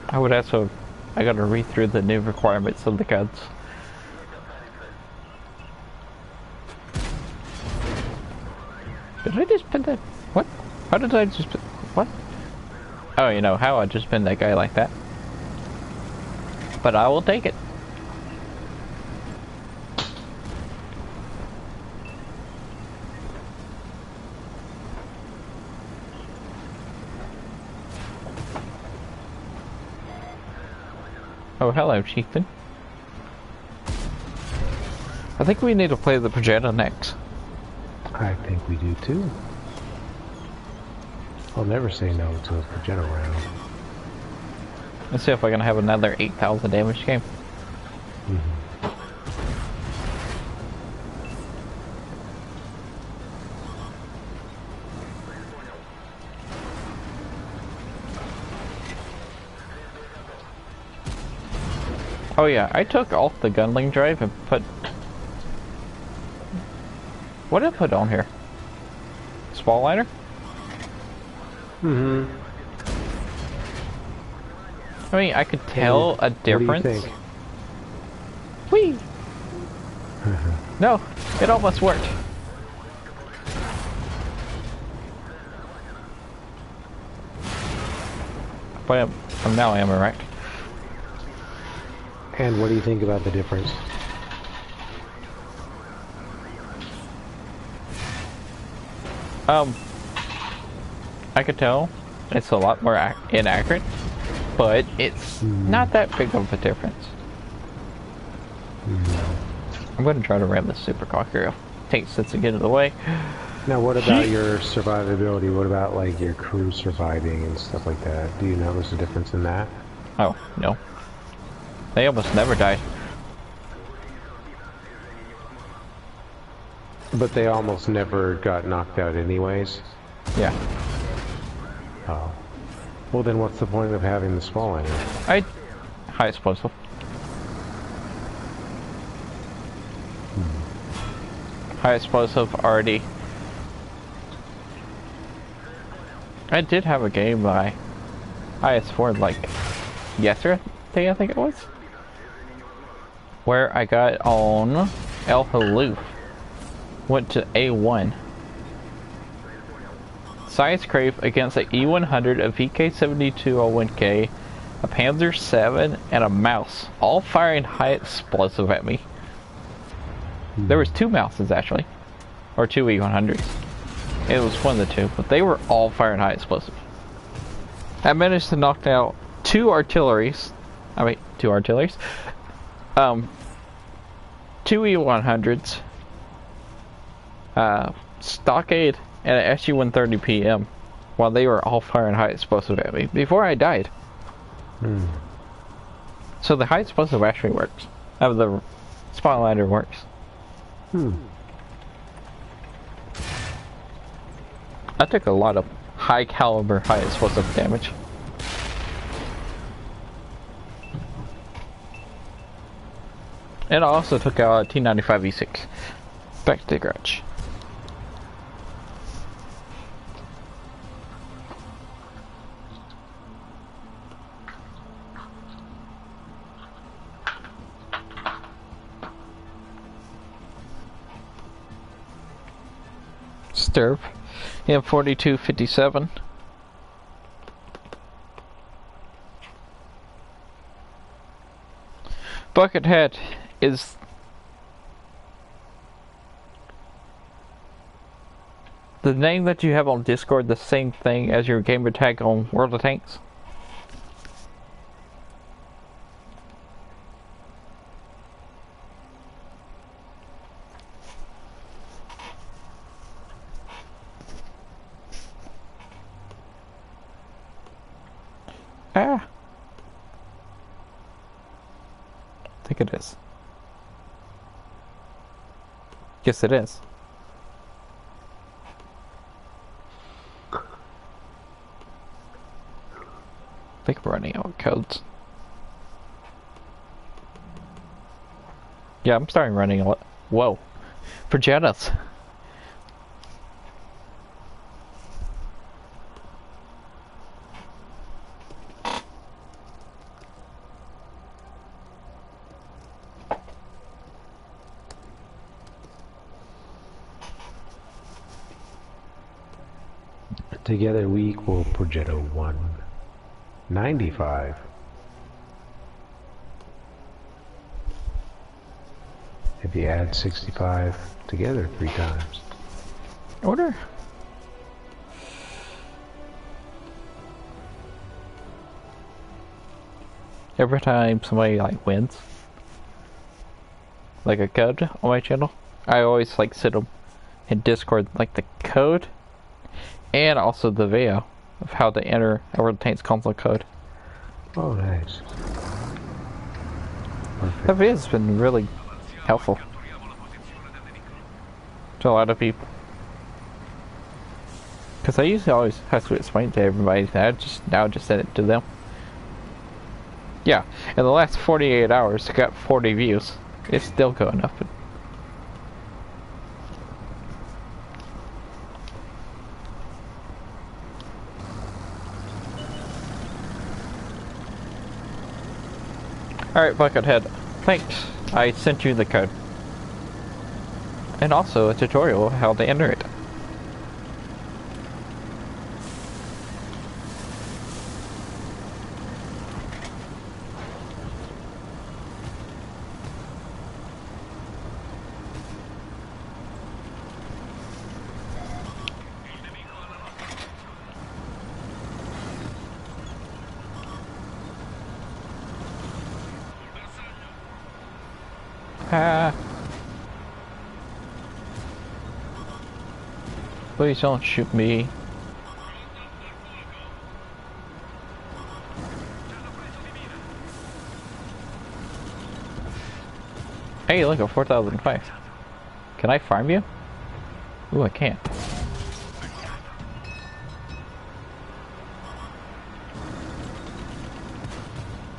I would also, I gotta read through the new requirements of the guns. Did I just pin that? What? How did I just pin, what? Oh, you know how I just pinned that guy like that. But I will take it. Oh, hello, Chieftain. I think we need to play the Projecta next. I think we do too. I'll never say no to a Projecta round. Let's see if I can have another 8,000 damage game. Oh yeah, I took off the gunling drive and put... What did I put on here? Spall liner? I mean, I could tell a difference. What do you think? Whee! No, it almost worked. But now I am erect. And what do you think about the difference? I could tell it's a lot more inaccurate, but it's not that big of a difference. I'm going to try to ram this super cocker. Take since to get it away. Now, what about your survivability? What about like your crew surviving and stuff like that? Do you notice a difference in that? Oh no, they almost never died. But they almost never got knocked out anyways? Yeah. Oh. Well then what's the point of having the small liner? High explosive. High explosive already. I did have a game by IS4 like yesterday, I think it was, where I got on El Haloof. Went to A1. Science Crave against a E100, a VK7201K, a Panzer 7, and a mouse, all firing high explosive at me. There was 2 mouses actually, or 2 E100s. It was one of the 2, but they were all firing high explosive. I managed to knock out 2 artilleries. 2 artilleries. 2 E100s. Stockade and it actually went 30 p.m. while they were all firing high explosive at me before I died. So the high explosive actually works. The spotlighter works. I took a lot of high caliber, high explosive damage. And I also took out a T95E6. Back to the garage. Stirp. Yeah, 4257. Buckethead is the name that you have on Discord the same thing as your gamer tag on World of Tanks? Ah. I think it is. Yes, it is. I think we're running out of codes. Yeah, I'm starting running a lot. Whoa. For Jettas. Together we equal Progetto 195. If you add 65 together 3 times. Order. Every time somebody like wins, like a code on my channel, I always like sit them in Discord like the code and also the video of how to enter a World of Tanks console code. Oh, nice. Perfect. That video's been really helpful to a lot of people. Because I usually always have to explain to everybody that I just send it to them. Yeah, in the last 48 hours, I got 40 views. It's still going up. Alright, Buckethead. Thanks. I sent you the code. And also a tutorial of how to enter it. Please don't shoot me. Hey, look at 4005. Can I farm you? Ooh, I can't.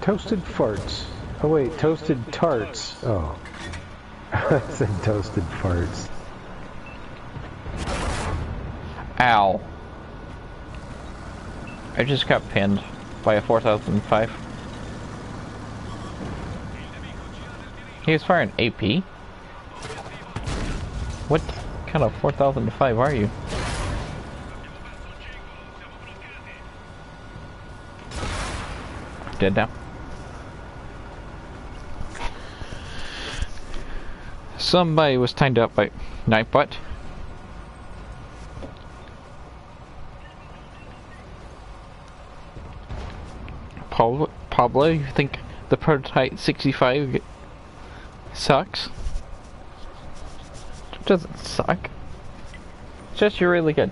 Toasted farts. Oh wait, toasted tarts. Oh. I said toasted farts. Ow. I just got pinned by a 4005. He was firing AP? What kind of 4005 are you? Dead now. Somebody was timed up by Nightbutt. Pablo, you think the prototype 65 sucks? It doesn't suck. just you're really good.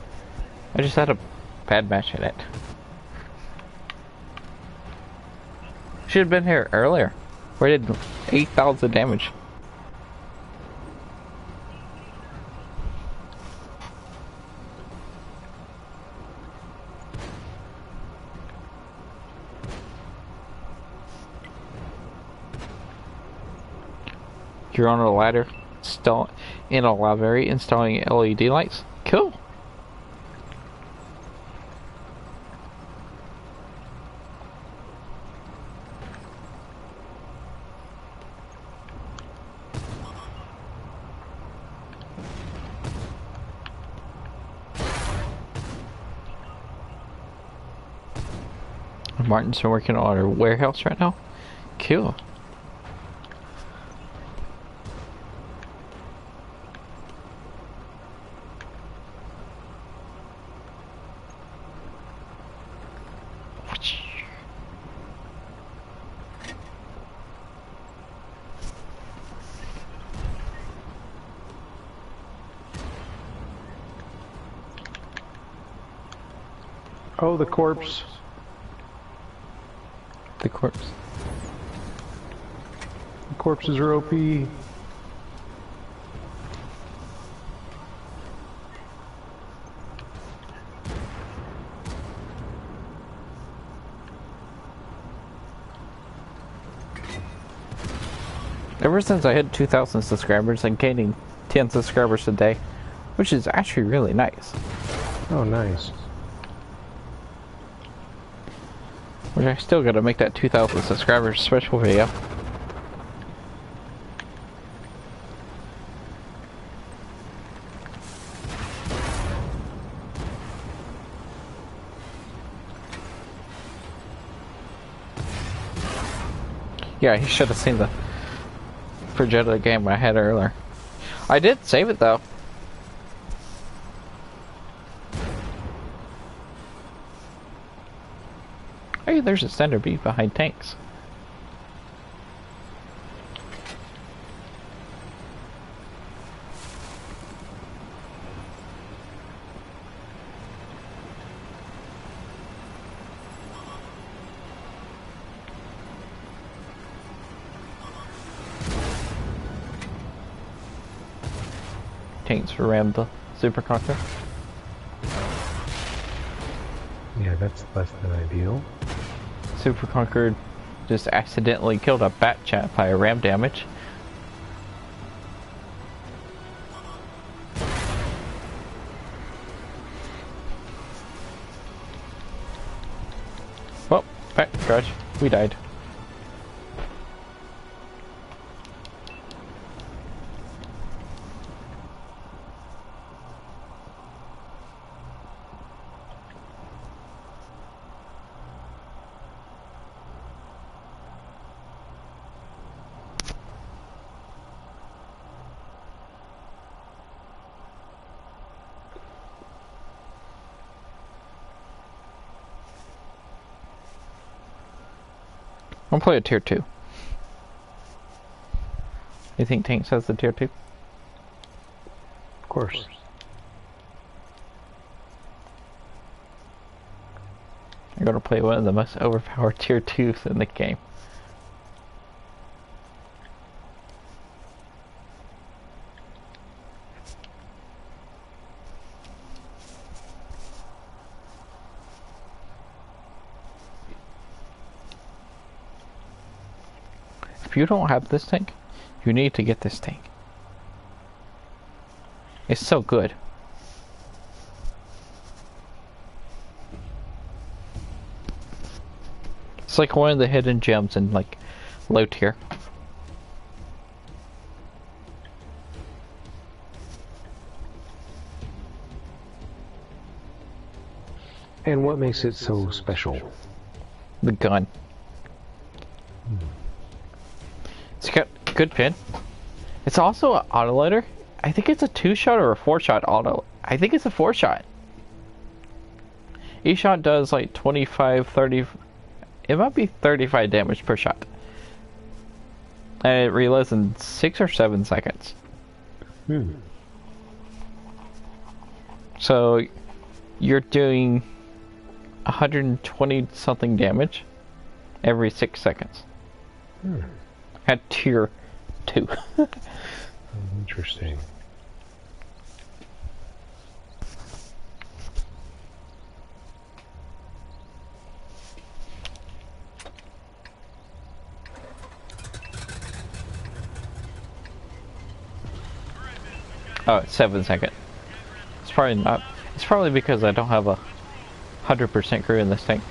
I just had a bad match in it. Should have been here earlier. We did 8,000 damage. You're on a ladder, in a library, installing LED lights. Cool. Martin's been working on our warehouse right now. Cool. Oh, the corpse. The corpse. The corpses are OP. Ever since I hit 2,000 subscribers, I'm gaining 10 subscribers a day, which is actually really nice. Oh, nice. Which I still gotta make that 2,000 subscribers special video. Yeah, he should have seen the projected game I had earlier. I did save it though. Hey, there's a standard beef behind tanks. Tanks for Ram the Super Conqueror. Yeah, that's less than ideal. Super Conqueror just accidentally killed a bat chat by a ram damage. Well, back to garage. We died. I'm playing a tier 2. You think Tanks has the tier 2? Of course. I'm gonna play one of the most overpowered tier 2s in the game. If you don't have this tank, you need to get this tank. It's so good. It's like one of the hidden gems in like low tier. And what makes it so special? The gun. It's got good pin. It's also an autoloader. I think it's a 2-shot or a 4-shot auto. I think it's a 4-shot. Each shot does like 25, 30... It might be 35 damage per shot. And it reloads in 6 or 7 seconds. So you're doing 120 something damage every 6 seconds. At tier 2. Interesting. Oh, it's 7 seconds. It's probably not. It's probably because I don't have a 100% crew in this tank.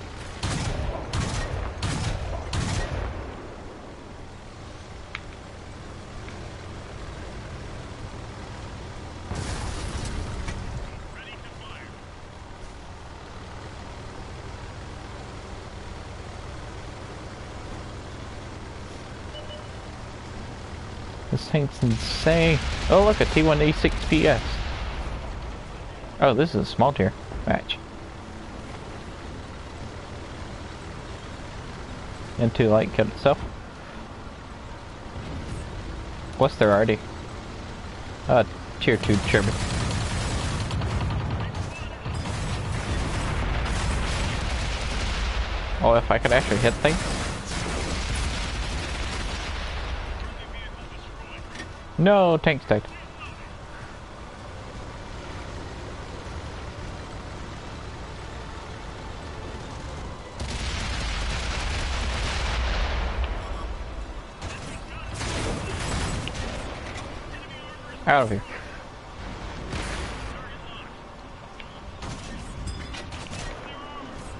This tank's insane. Oh look, a T1A6 PS. Oh, this is a small tier match. Into light killed itself. What's their RD? Tier 2 Sherman. Oh, if I could actually hit things. No, tank's dead. Out of here.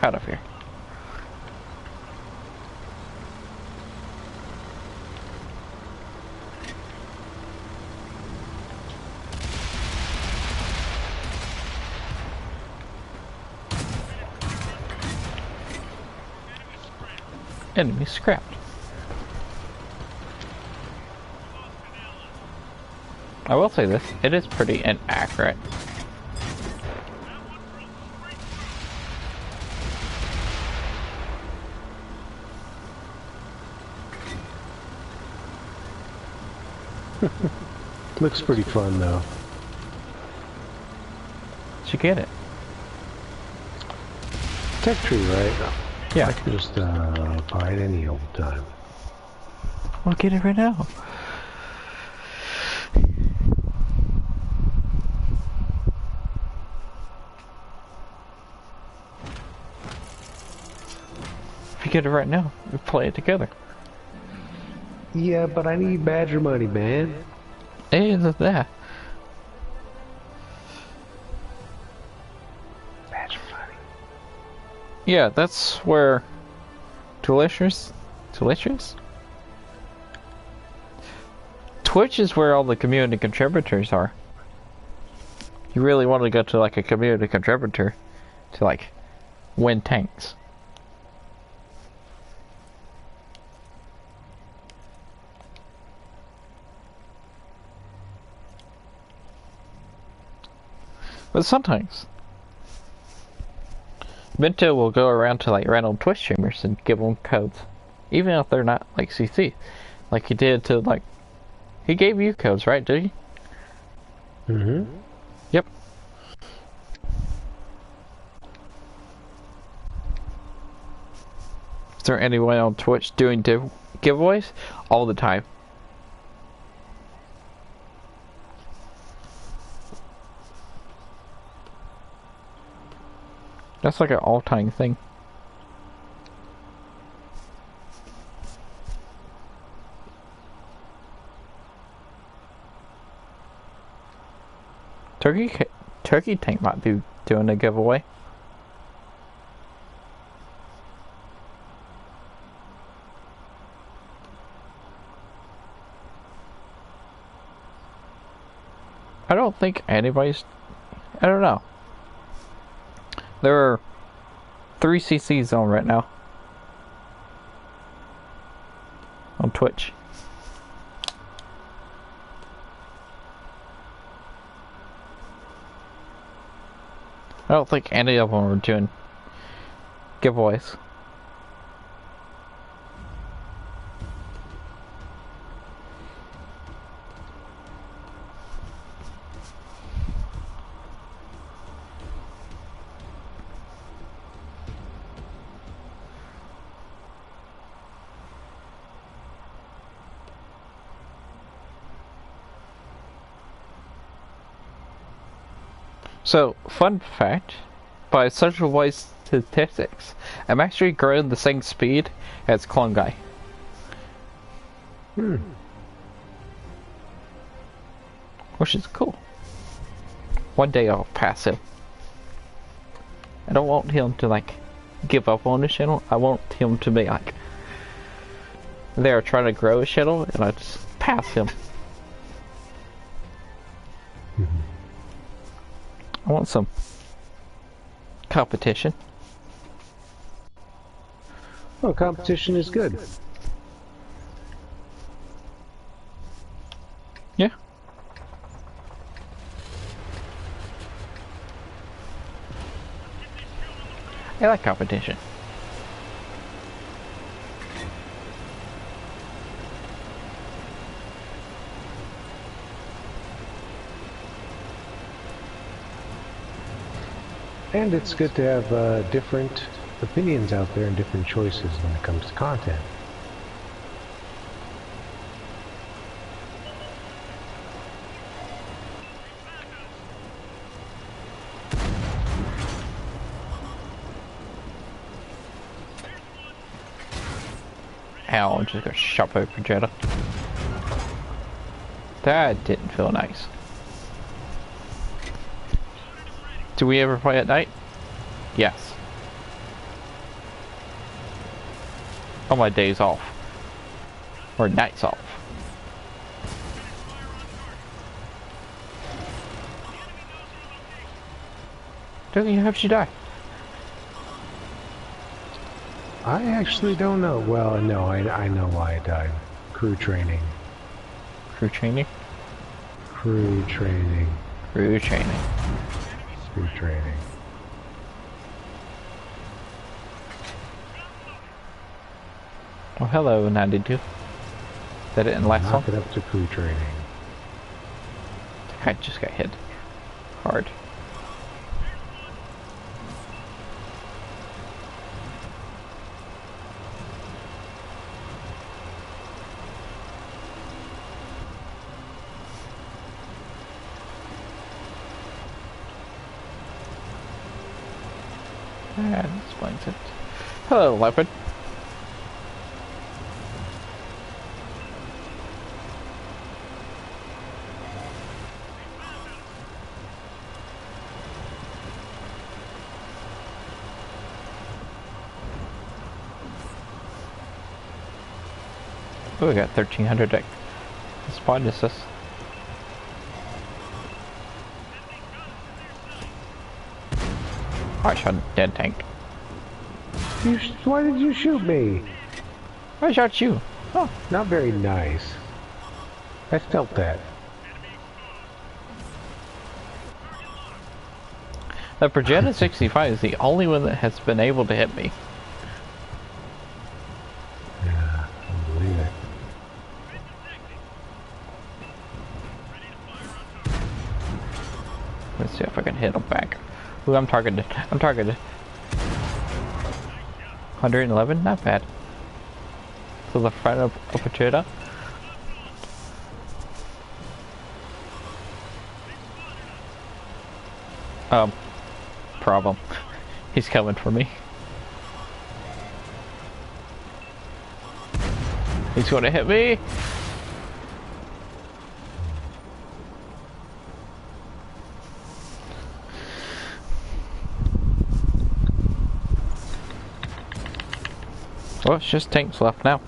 Out of here. Enemy scrapped. I will say this, it is pretty inaccurate. Looks pretty fun though. Did you get it? Tech tree, right? Yeah. I can just buy it any old time. We'll get it right now. If you get it right now, we play it together. Yeah, but I need Badger money, man. Hey, look at that. Badger money. Yeah, that's where Twitch is where all the community contributors are. You really want to go to like a community contributor to like win tanks. But sometimes Bento will go around to like random Twitch streamers and give them codes, even if they're not like CC, like he did to like, he gave you codes, right? Did he? Mm-hmm. Yep. Is there anyone on Twitch doing giveaways all the time? That's like an all-time thing. Turkey Tank might be doing a giveaway. I don't think anybody's... I don't know. There are 3 CCs on right now. On Twitch. I don't think any of them are doing giveaways. So, fun fact, by social voice statistics, I'm actually growing the same speed as Clone Guy. Which is cool. One day I'll pass him. I don't want him to, like, give up on his channel. I want him to be, like, there trying to grow his channel, and I just pass him. I want some competition. Well, competition is good. Yeah. I like competition. And it's good to have different opinions out there and different choices when it comes to content. Ow, I'm just gonna shove over Jetta. That didn't feel nice. Do we ever play at night? Yes. On my days off. Or nights off. Don't you have she die? I actually don't know. Well, no, I know why I died. Crew training. Crew training? Crew training. Crew training. Crew training. Oh, hello, 92. That didn't last long. Knock it up to crew training. I just got hit hard. That explains it. Hello, leopard. Oh, we got 1300 deck. Spawn assist. I shot a dead tank. Why did you shoot me? I shot you. Oh, not very nice. I felt that. The Progetta 65 is the only one that has been able to hit me. Yeah, I believe it. Let's see if I can hit him back. Ooh, I'm targeted. I'm targeted. 111? Not bad. To the front of Progetta. Problem. He's coming for me. He's gonna hit me. Well, it's just tanks left now.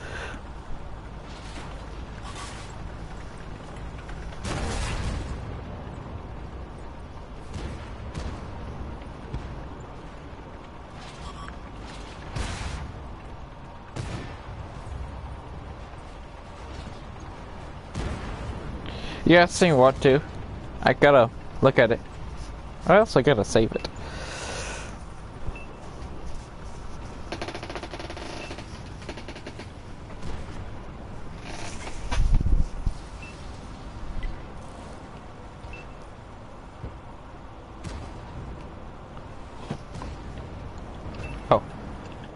Yeah, seeing what to. I gotta look at it. I also gotta save it. Oh.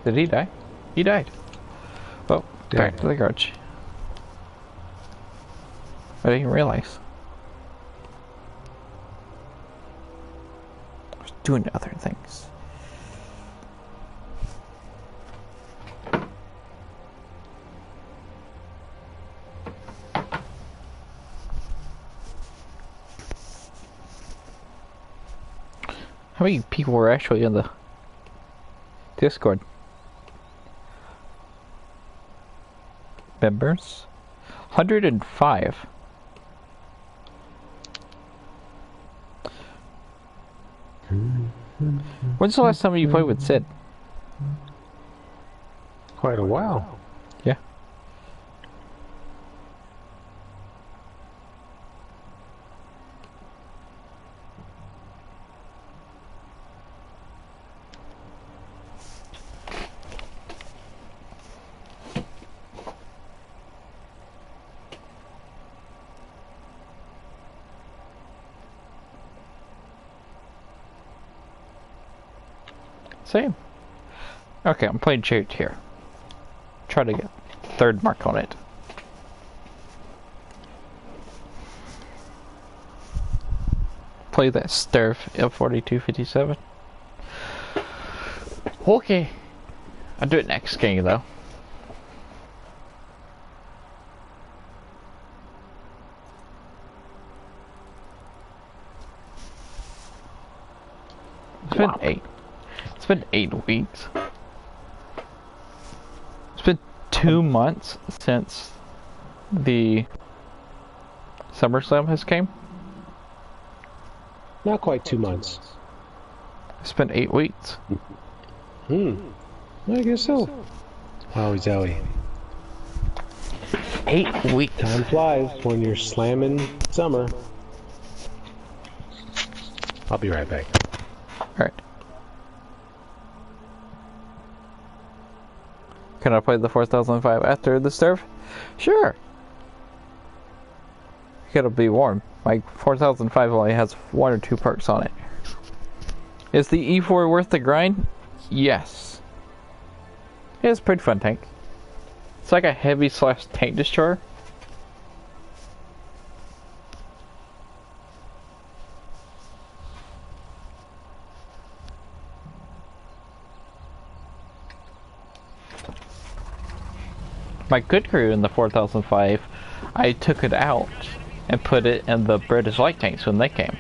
Did he die? He died. Oh, back to the garage. I didn't realize. doing other things. How many people were actually in the Discord? Members? 105. When's the last time you played with Sid? Quite a while. Yeah. Same. Okay, I'm playing Chariot here. Try to get third mark on it. Play that Sturf F4257. Okay. I'll do it next game though. It's been 8 weeks. It's been 2 months since the SummerSlam has came. Not quite 2 months. It's been 8 weeks. I guess so. Wowie zowie. 8 weeks. Time flies when you're slamming summer. I'll be right back. Alright. Can I play the 4005 after the serve? Sure. You gotta be warm. My 4005 only has 1 or 2 perks on it. Is the E4 worth the grind? Yes. It's a pretty fun tank. It's like a heavy slash tank destroyer. My good crew in the 4005, I took it out and put it in the British light tanks when they came.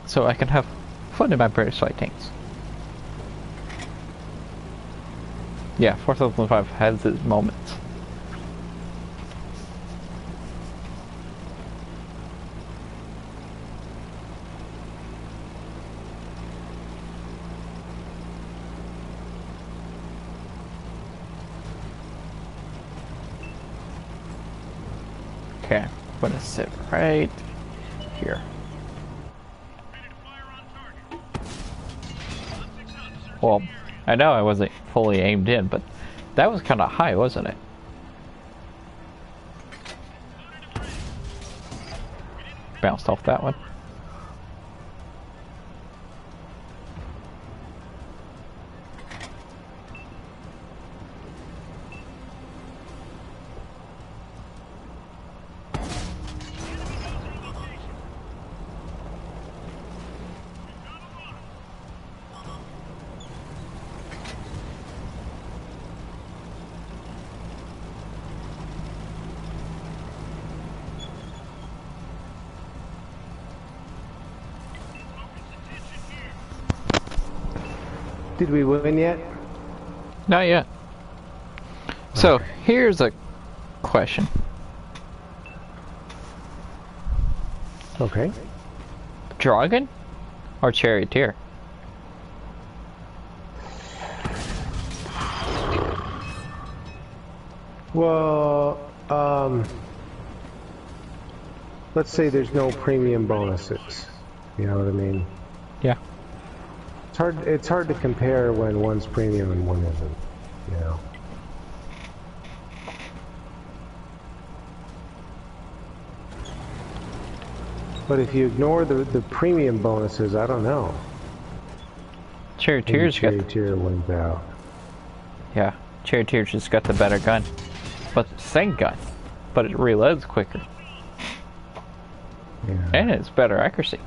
So I can have fun in my British light tanks. Yeah, 4005 has its moments. Okay, I'm gonna sit right here. Well, I know I wasn't fully aimed in, but that was kind of high, wasn't it? Bounced off that one. Did we win yet? Not yet. So, here's a question. Okay. Dragon or Charioteer? Well, let's say there's no premium bonuses. You know what I mean? Yeah. It's hard to compare when one's premium and one isn't, you know. But if you ignore the premium bonuses, I don't know. Charioteer's got Charioteer wins out. Yeah, Charioteer's just got the better gun. But the same gun. But it reloads quicker. Yeah. And it's better accuracy.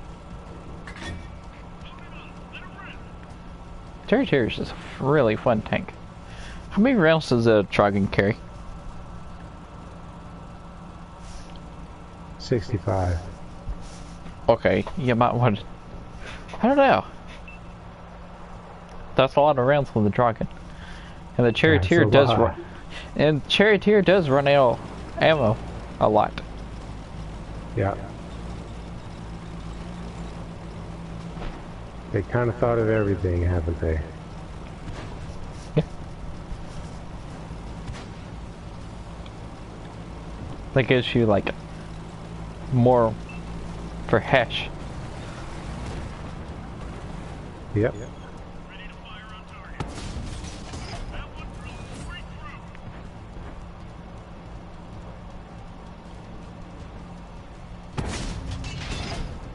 Charioteer is just a really fun tank. How many rounds does a dragon carry? 65. Okay, you might want to... I don't know. That's a lot of rounds for the dragon. And the charioteer does run... And charioteer does run out of ammo a lot. Yeah. They kind of thought of everything, haven't they? Yeah. That gives you like more for hash. Yep.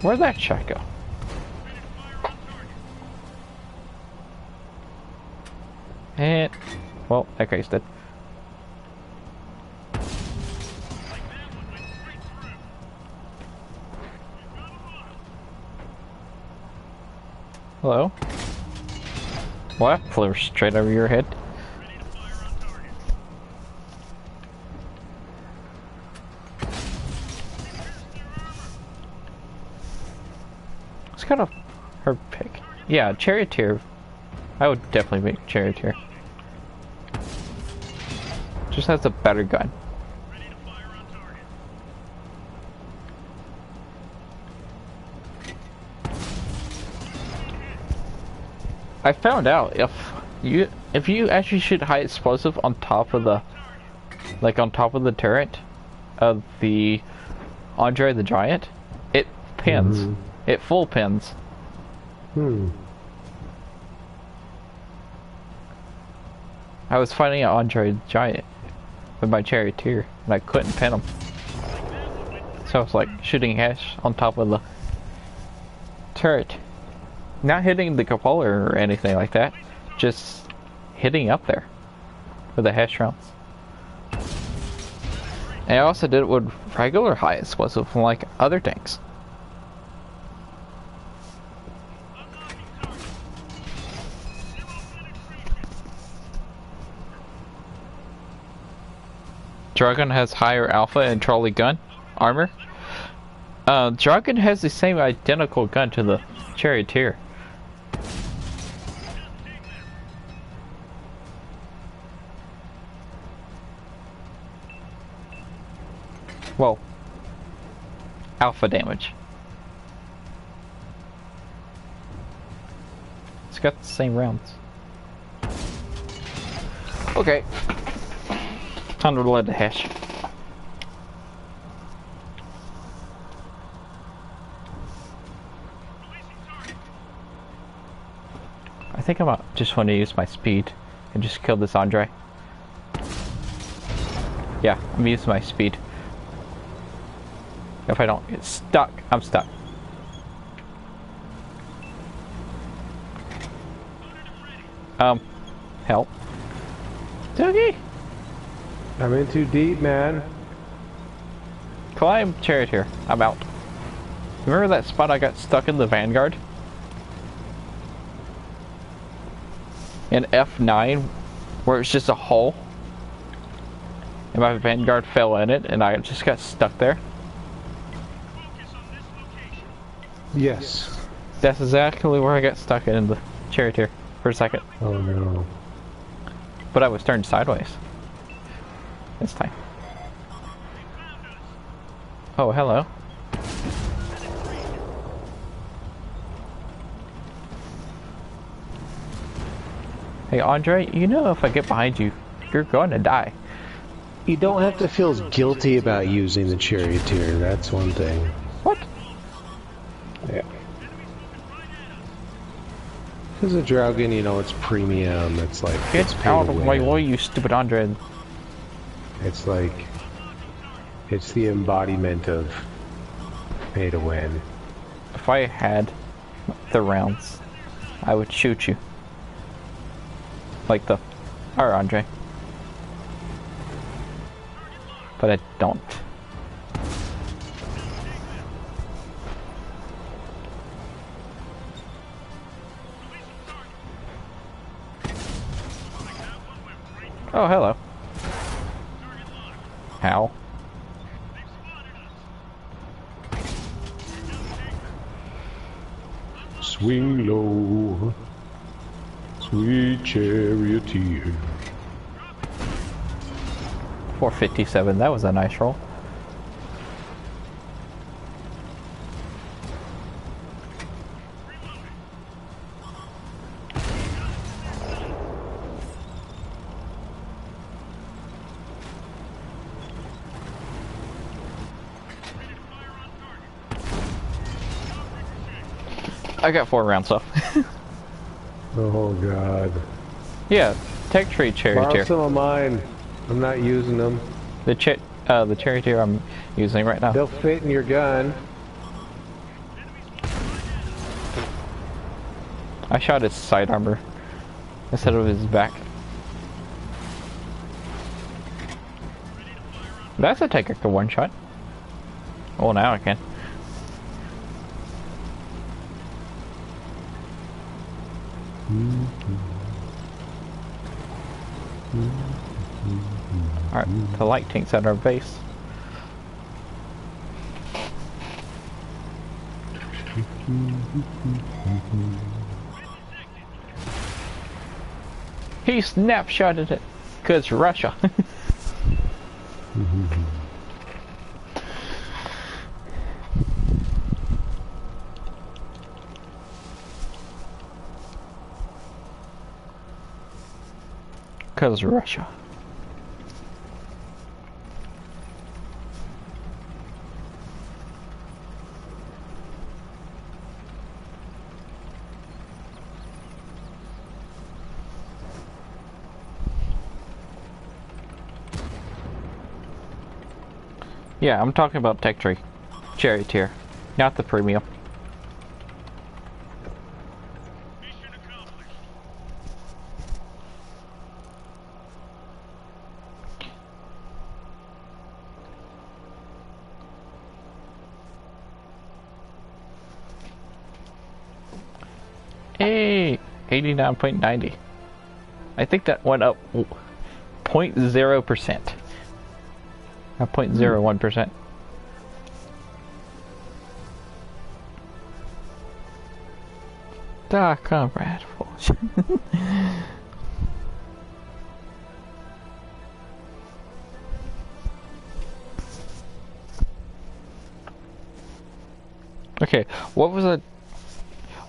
Where'd that shot go? And, well, that guy's dead. Hello? What? Flew straight over your head. It's kind of her pick. Yeah, charioteer. I would definitely make charioteer. Just has a better gun. I found out if you actually shoot high explosive on top of the turret of the Andre the Giant, it pins. Mm-hmm. It full pins. I was fighting an Andre the Giant with my charioteer and I couldn't pin him. So I was like shooting hash on top of the turret. Not hitting the cupola or anything like that, just hitting up there with the hash rounds. And I also did it with regular high explosive from like other tanks. Dragon has higher alpha and trolley gun armor. Dragon has the same identical gun to the charioteer. Well, alpha damage. It's got the same rounds. Okay. Time to load the hash. I think I might just want to use my speed and just kill this Andre. Yeah, I'm using my speed. If I don't get stuck, I'm stuck. Help. Doogie! I'm in too deep, man. Climb charioteer. I'm out. Remember that spot I got stuck in the Vanguard? In F9, where it's just a hole? And my Vanguard fell in it, and I just got stuck there? Yes. That's exactly where I got stuck in the charioteer for a second. Oh no. But I was turned sideways. This time. Oh, hello. Hey, Andre, you know if I get behind you, you're going to die. You don't have to feel guilty about using the charioteer, that's one thing. What? Yeah. Because a dragon, you know, it's premium, it's like... Get out of my way, you stupid Andre. It's like... It's the embodiment of pay to win. If I had the rounds, I would shoot you. Like the... Alright, Andre. But I don't. Oh, hello. How? Swing low, sweet charioteer. 457, that was a nice roll. I got 4 rounds left. Oh god. Yeah, tech tree charioteer. Borrow some of mine. I'm not using them. The charioteer I'm using right now. They'll fit in your gun. I shot his side armor instead of his back. That's a take a one shot. Well, now I can. Alright, the light tank's at our base. He snapshotted it, 'cause Russia. Because Russia. Yeah, I'm talking about tech tree. Charioteer, not the premium. Hey, 89.90. I think that went up 0.0%. Not 0.01%. Comrade. Okay, what was it?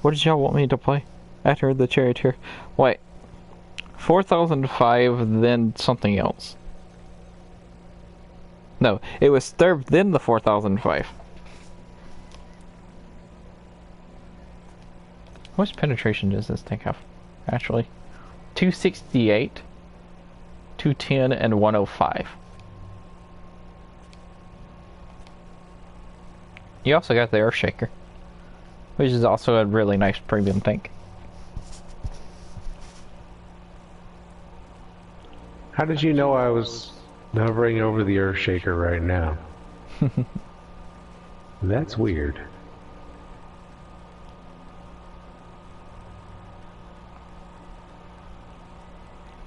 What did y'all want me to play after the charioteer? Wait, 4005, then something else. No, it was Sturb, then the 4005. How much penetration does this thing have? Actually, 268, 210, and 105. You also got the Earth Shaker, which is also a really nice premium tank. How did you know I was hovering over the Earth Shaker right now? That's weird.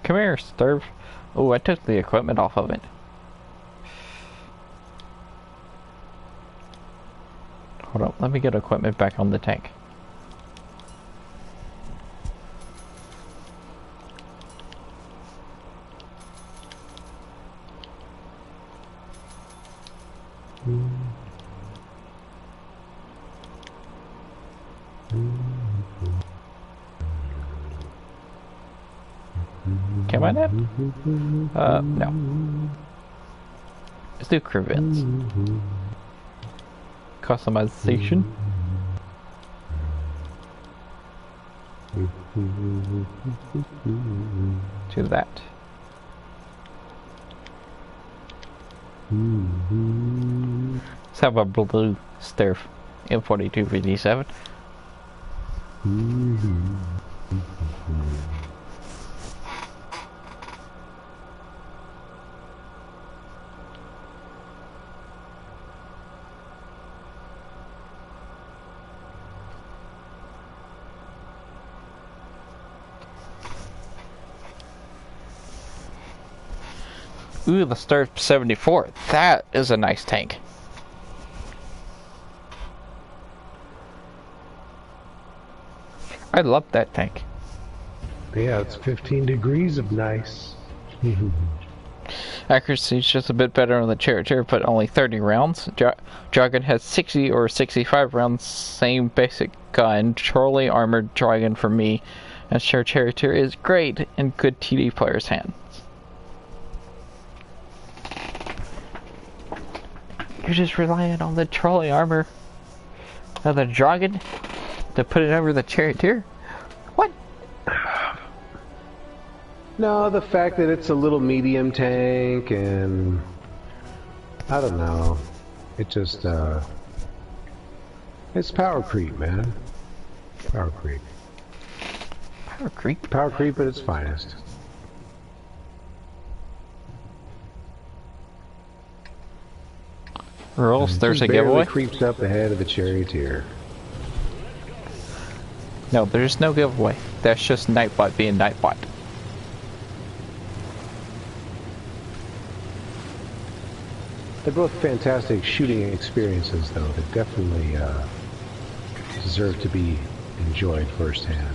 Come here, Sturv. Oh, I took the equipment off of it. Hold up, let me get equipment back on the tank. Can I nap? No. Let's do crevets. Customization. To that. Let's have a blue Sturf M4257. Ooh, the Star 74. That is a nice tank. I love that tank. Yeah, it's 15 degrees of nice. Accuracy is just a bit better on the Charioteer, but only 30 rounds. Dragon has 60 or 65 rounds, same basic gun. Trolley armored Dragon for me, and Charioteer is great in good TD players' hands. You're just relying on the trolley armor of the Dragon to put it over the Charioteer? What? No, the fact that it's a little medium tank and I don't know. It just it's power creep, man. Power creep. Power creep? Power creep at its finest. Rules, there's a barely giveaway? Creeps up ahead of the Charioteer. No, there's no giveaway. That's just Nightbot being Nightbot. They're both fantastic shooting experiences, though. They definitely deserve to be enjoyed firsthand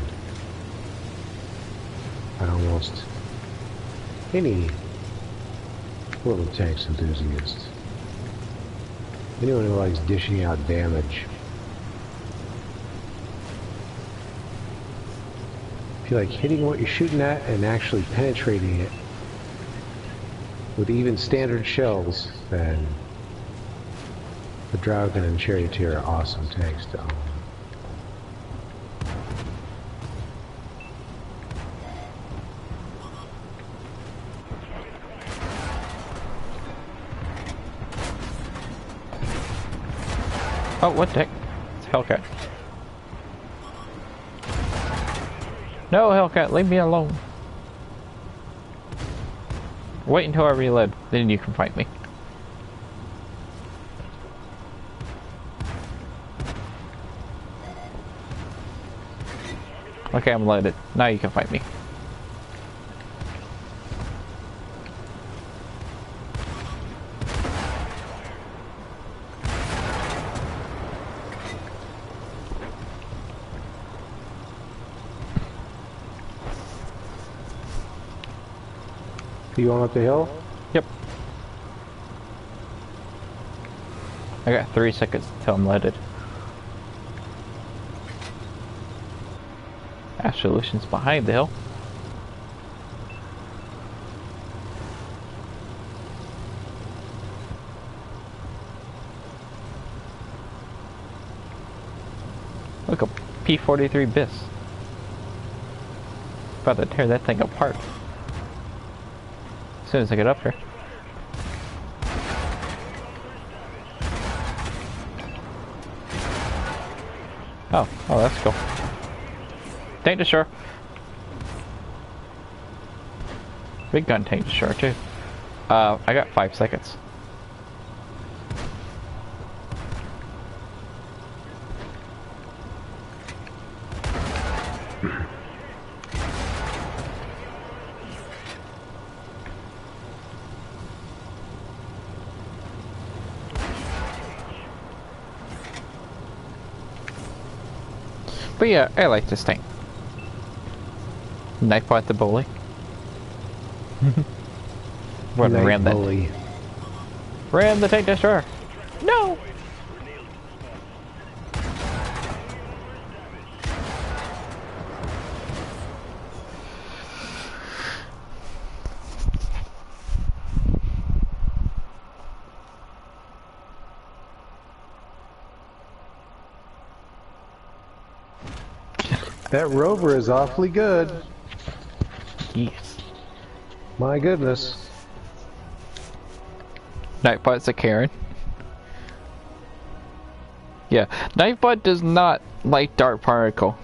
by almost any World of Tanks enthusiast. Anyone who likes dishing out damage. If you like hitting what you're shooting at and actually penetrating it with even standard shells, then the Dragon and Charioteer are awesome tanks to own. Oh, what the heck? It's Hellcat. No, Hellcat, leave me alone. Wait until I reload, then you can fight me. Okay, I'm loaded. Now you can fight me. You going up the hill? Yep. I got 3 seconds until I'm loaded. Ash Solutions behind the hill. Look, a P-43 BIS. About to tear that thing apart. As soon as I get up here. Oh, that's cool. Tank destroyer. Big gun tank destroyer too. I got 5 seconds. But yeah, I like this tank. Knife fight the bully. Ram that. Bully. Ram the tank destroyer. No. That rover is awfully good. Yes. My goodness. Nightbot's a Karen. Yeah, Nightbot does not like Dark Particle.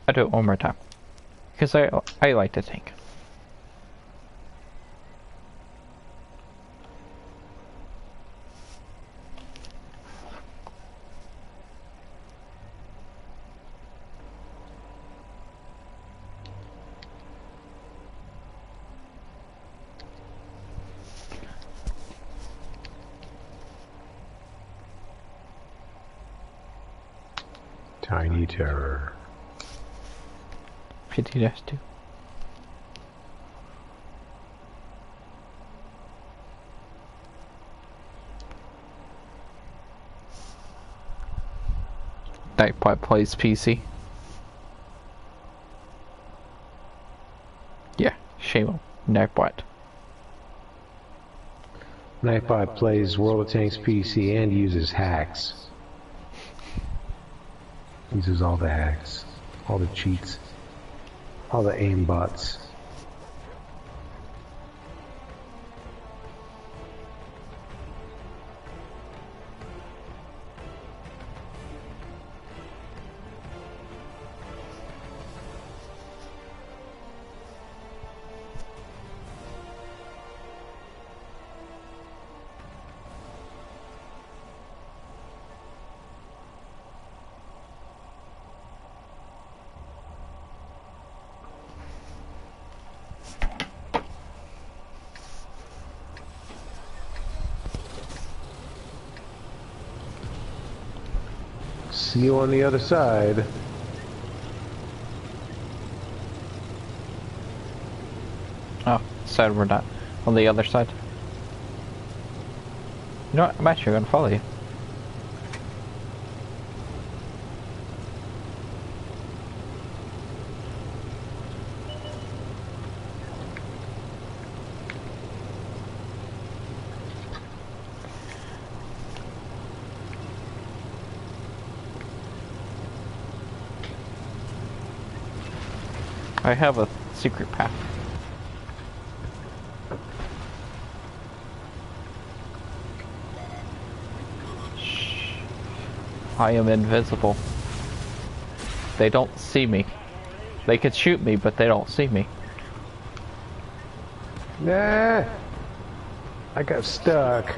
I'll do it one more time. Because I like to think. Tiny Terror. 50-2. Nightbot plays PC. Yeah, shame on Nightbot. Nightbot plays World of Tanks PC and uses hacks. Uses all the hacks, all the cheats, all the aim bots. See you on the other side. Oh, said we're not on the other side. You know what? I'm actually gonna follow you. I have a secret path. Shh. I am invisible. They don't see me. They could shoot me, but they don't see me. Nah, I got stuck.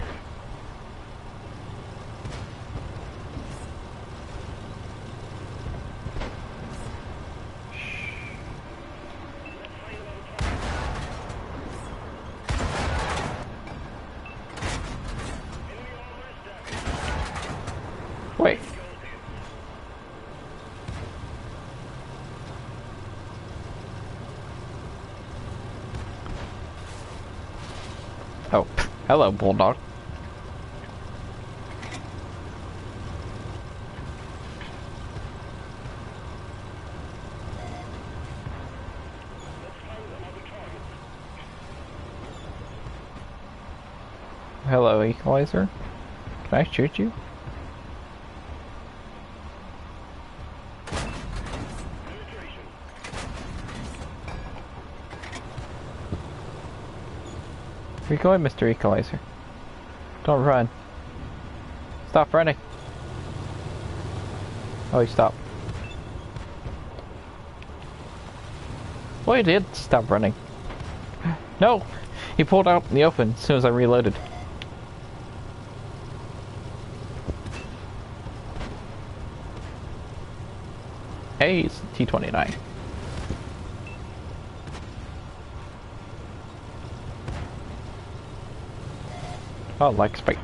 Wait. Oh, hello, Bulldog. Hello, Equalizer. Can I shoot you? Where you going, Mr. Equalizer? Don't run. Stop running. Oh, he stopped. Well, he did stop running. No! He pulled out in the open as soon as I reloaded. Hey, it's T-29. Oh, like spike.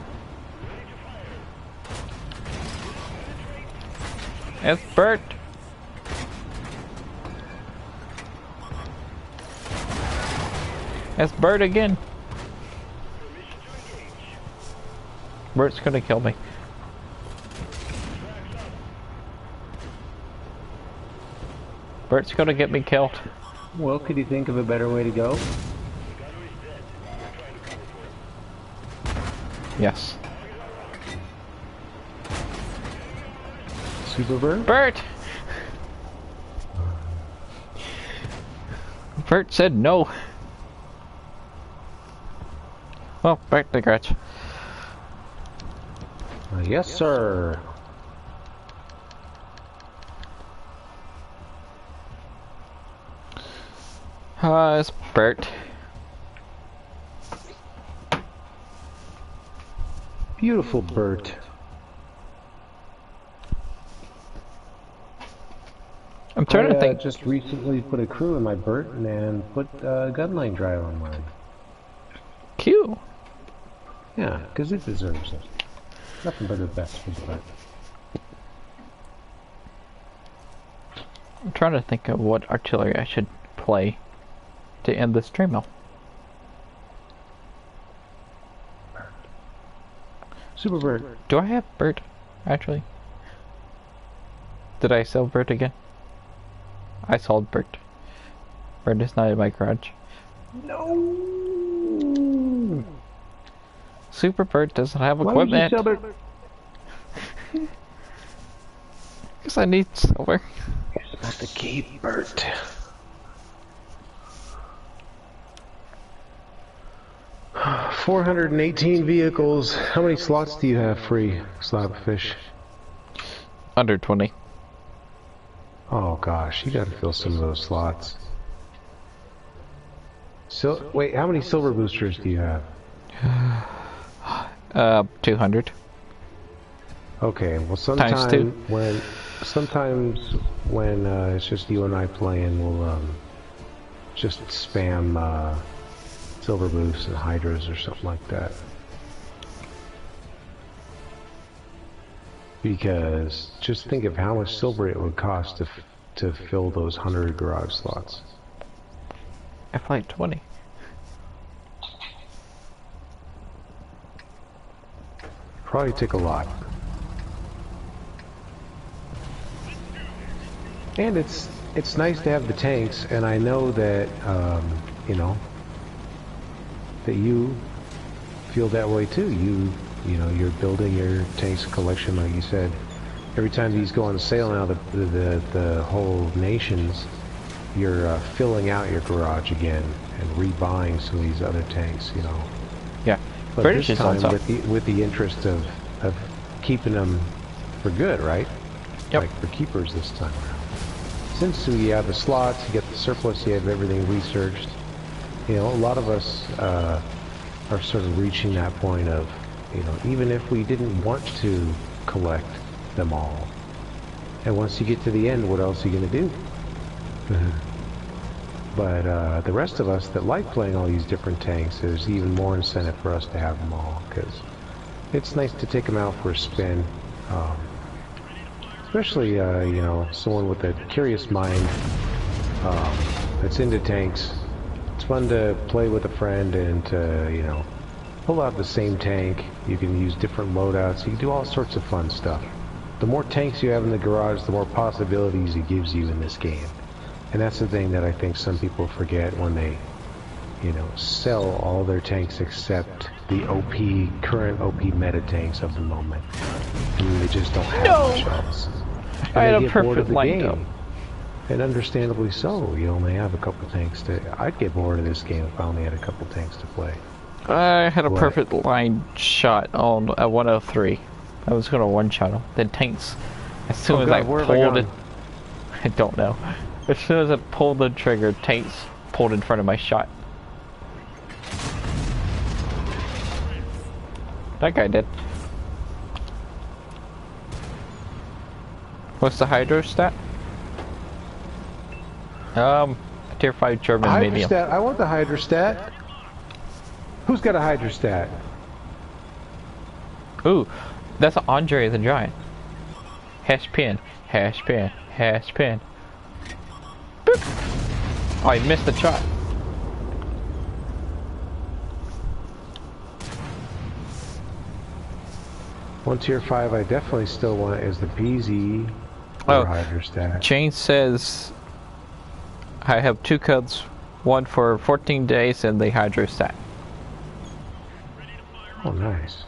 It's Bert. It's Bert again. Bert's gonna kill me. Bert's gonna get me killed. Well, could you think of a better way to go? Yes. Super Bird? Bert! Bert said no. Well, back to Gretch. Yes, sir. It's Bert. Beautiful Bert. I'm trying to think. Just recently put a crew in my Bert and put gunline drive on mine. Q. Yeah, because it deserves it. Nothing but the best for Bert. I'm trying to think of what artillery I should play to end the stream off. Super Bird. Do I have Bert, actually? Did I sell Bert again? I sold Bert. Bert is not in my garage. No! Super Bert doesn't have Why would you equipment. sell Bert? Because I need silver. You're supposed to keep Bert. $418 vehicles. How many slots do you have free, SLAPAFISH? Under 20. Oh gosh, you gotta fill some of those slots. So, wait, how many silver boosters do you have? 200. Okay, well Times two. sometimes when it's just you and I playing, we'll just spam silver boosts and hydras or something like that. Because just think of how much silver it would cost to fill those 100 garage slots. I have like 20. Probably take a lot. And it's nice to have the tanks, and I know that you know that you feel that way too. You know, you're building your tanks collection, like you said. Every time these go on sale now, the whole nations, you're filling out your garage again and rebuying some of these other tanks. You know. Yeah. But British this is time, on top. with the interest of keeping them for good, right? Yep. Like for keepers this time around. Since you have the slots, you get the surplus, you have everything researched. You know, a lot of us are sort of reaching that point of, you know, even if we didn't want to collect them all, and once you get to the end, what else are you going to do? But the rest of us that like playing all these different tanks, there's even more incentive for us to have them all, because it's nice to take them out for a spin. Especially, you know, someone with a curious mind that's into tanks. It's fun to play with a friend and to, you know, pull out the same tank. You can use different loadouts. You can do all sorts of fun stuff. The more tanks you have in the garage, the more possibilities it gives you in this game. And that's the thing that I think some people forget when they, you know, sell all their tanks except the current OP meta tanks of the moment. I mean, they just don't have much else. And I had they a get bored of perfect the lined up. game. And understandably so. You only have a couple tanks to... I'd get bored of this game if I only had a couple tanks to play. I had a What? perfect line shot on a 103. I was gonna one-shot him. Then tanks. As soon as I where have I pulled it, gone? I don't know. As soon as I pulled the trigger, tanks pulled in front of my shot. That guy did. What's the hydro stat? Tier 5 German medium. Hydrostat. I want the hydrostat. Who's got a hydrostat? Ooh, that's Andre the Giant. Hash pin, hash pin, hash pin. Boop. Oh, I missed the shot. One tier 5 I definitely still want is the PZ or hydrostat. Jane says I have 2 codes, one for 14 days and the hydro stat. Oh, nice.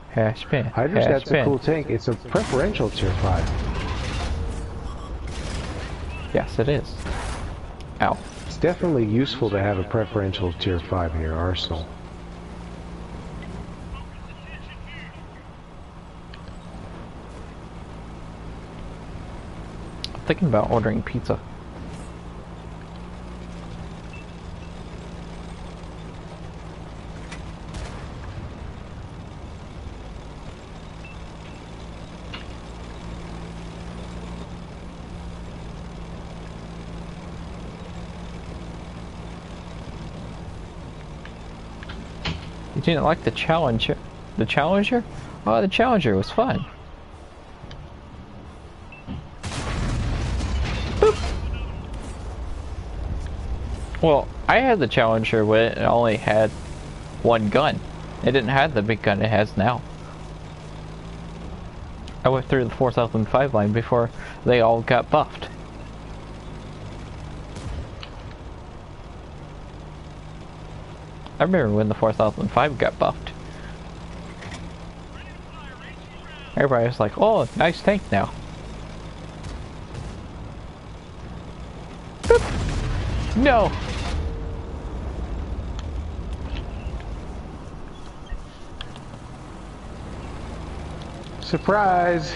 Hash pin. Hydrostat's a cool tank. It's a preferential tier 5. Yes, it is. Ow. It's definitely useful to have a preferential tier 5 in your arsenal. I'm thinking about ordering pizza. You didn't like the Challenger? The Challenger? Oh, the Challenger was fun. Boop. Well, I had the Challenger when it only had one gun. It didn't have the big gun it has now. I went through the 4005 line before they all got buffed. I remember when the 4005 got buffed. Everybody was like, oh, nice tank now. Boop. No! Surprise!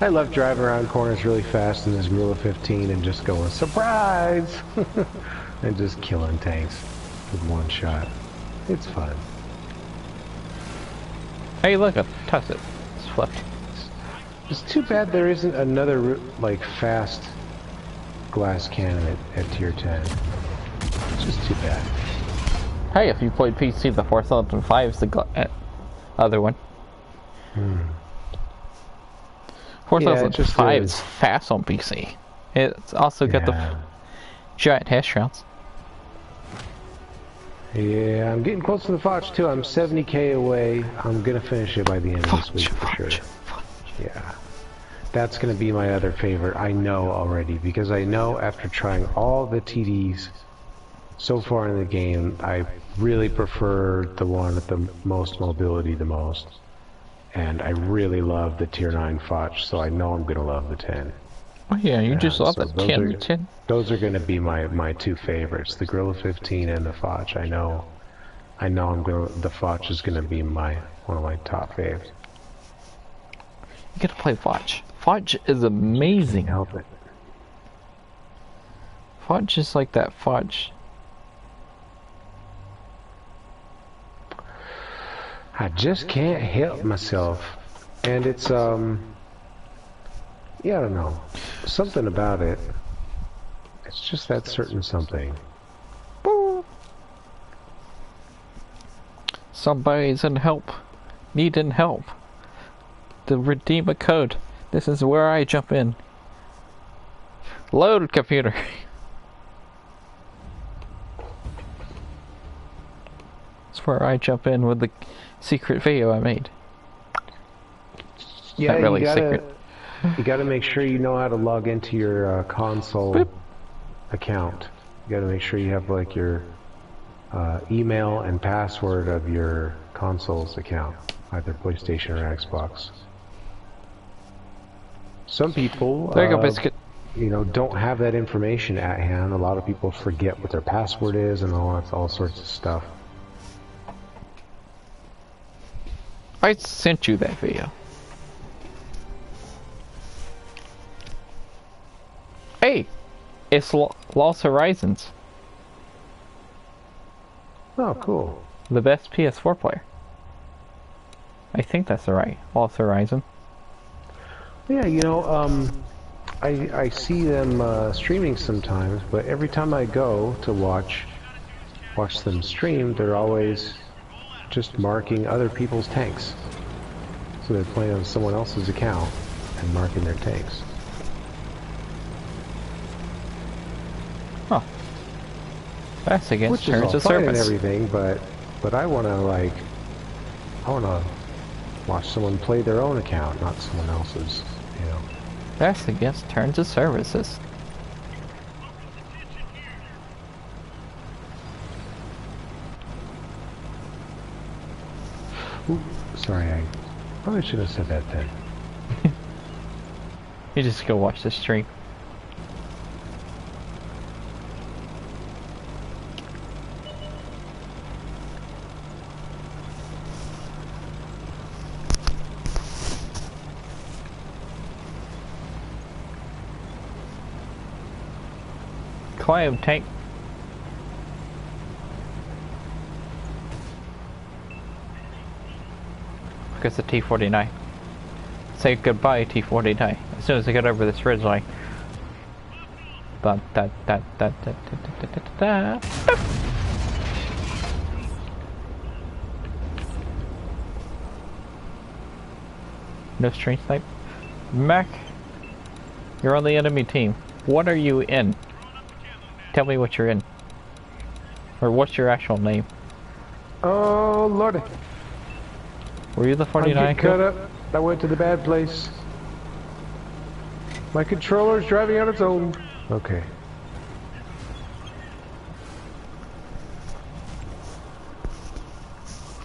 I love driving around corners really fast in this Gorilla 15 and just going, surprise! And just killing tanks with one shot. It's fun. Hey, look, I touched it. It's flipped. It's too bad there isn't another, like, fast glass cannon at tier 10. It's just too bad. Hey, if you played PC, the 4005 is the other one. 4005 is fast on PC. It's also got the giant hash rounds. Yeah, I'm getting close to the Foch too. I'm 70k away. I'm gonna finish it by the end of this week for sure. Yeah. That's gonna be my other favorite. I know already, because I know after trying all the TDs so far in the game, I really prefer the one with the most mobility the most. And I really love the tier 9 Foch, so I know I'm gonna love the 10. Oh yeah, you just love the 10. Those are gonna be my two favorites, the Gorilla 15 and the Foch. I know the Foch is gonna be one of my top faves. You gotta play Foch. Foch is amazing. Help it. Foch is like that Foch. I just can't help myself. And it's, yeah, I don't know. Something about it. It's just that certain something. Somebody's in help. Needing help. To redeem a code. This is where I jump in. Load computer. That's where I jump in with the secret video I made. Yeah, not really secret. You gotta make sure you know how to log into your console account. You gotta make sure you have like your email and password of your console's account, either PlayStation or Xbox. Some people, there you go, biscuit. You know, don't have that information at hand. A lot of people forget what their password is and all sorts of stuff. I sent you that video. Hey, it's Lost Horizons. Oh, cool. The best PS4 player. I think that's right. Lost Horizon. Yeah, you know, I see them streaming sometimes, but every time I go to watch them stream, they're always just marking other people's tanks. So they're playing on someone else's account and marking their tanks. Huh. That's against Which is terms all of fine and service. everything, but I wanna watch someone play their own account, not someone else's, you know. That's against terms of services. Ooh, sorry, I probably should have said that then. You just go watch the stream. Climb tank. Because the T-49. Say goodbye, T-49. As soon as I get over this ridge line. Da da da da da da da da da. No string snipe. Mac, you're on the enemy team. What are you in? tell me what you're in. Or what's your actual name? Oh, lordy. Were you the 49 I'm getting cut up. I went to the bad place. My controller's driving on its own. Okay.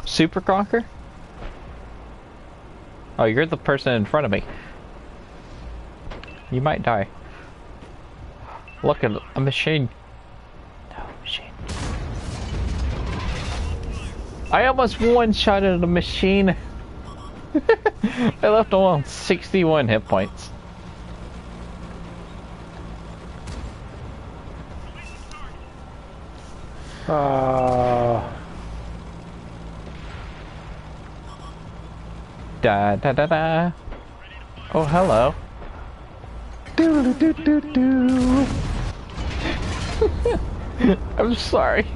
Super Conquer? Oh, you're the person in front of me. You might die. Look at a machine. No, machine. I almost one-shotted a machine. I left him on 61 hit points. Da da da da. Oh, hello. Do do do do. I'm sorry.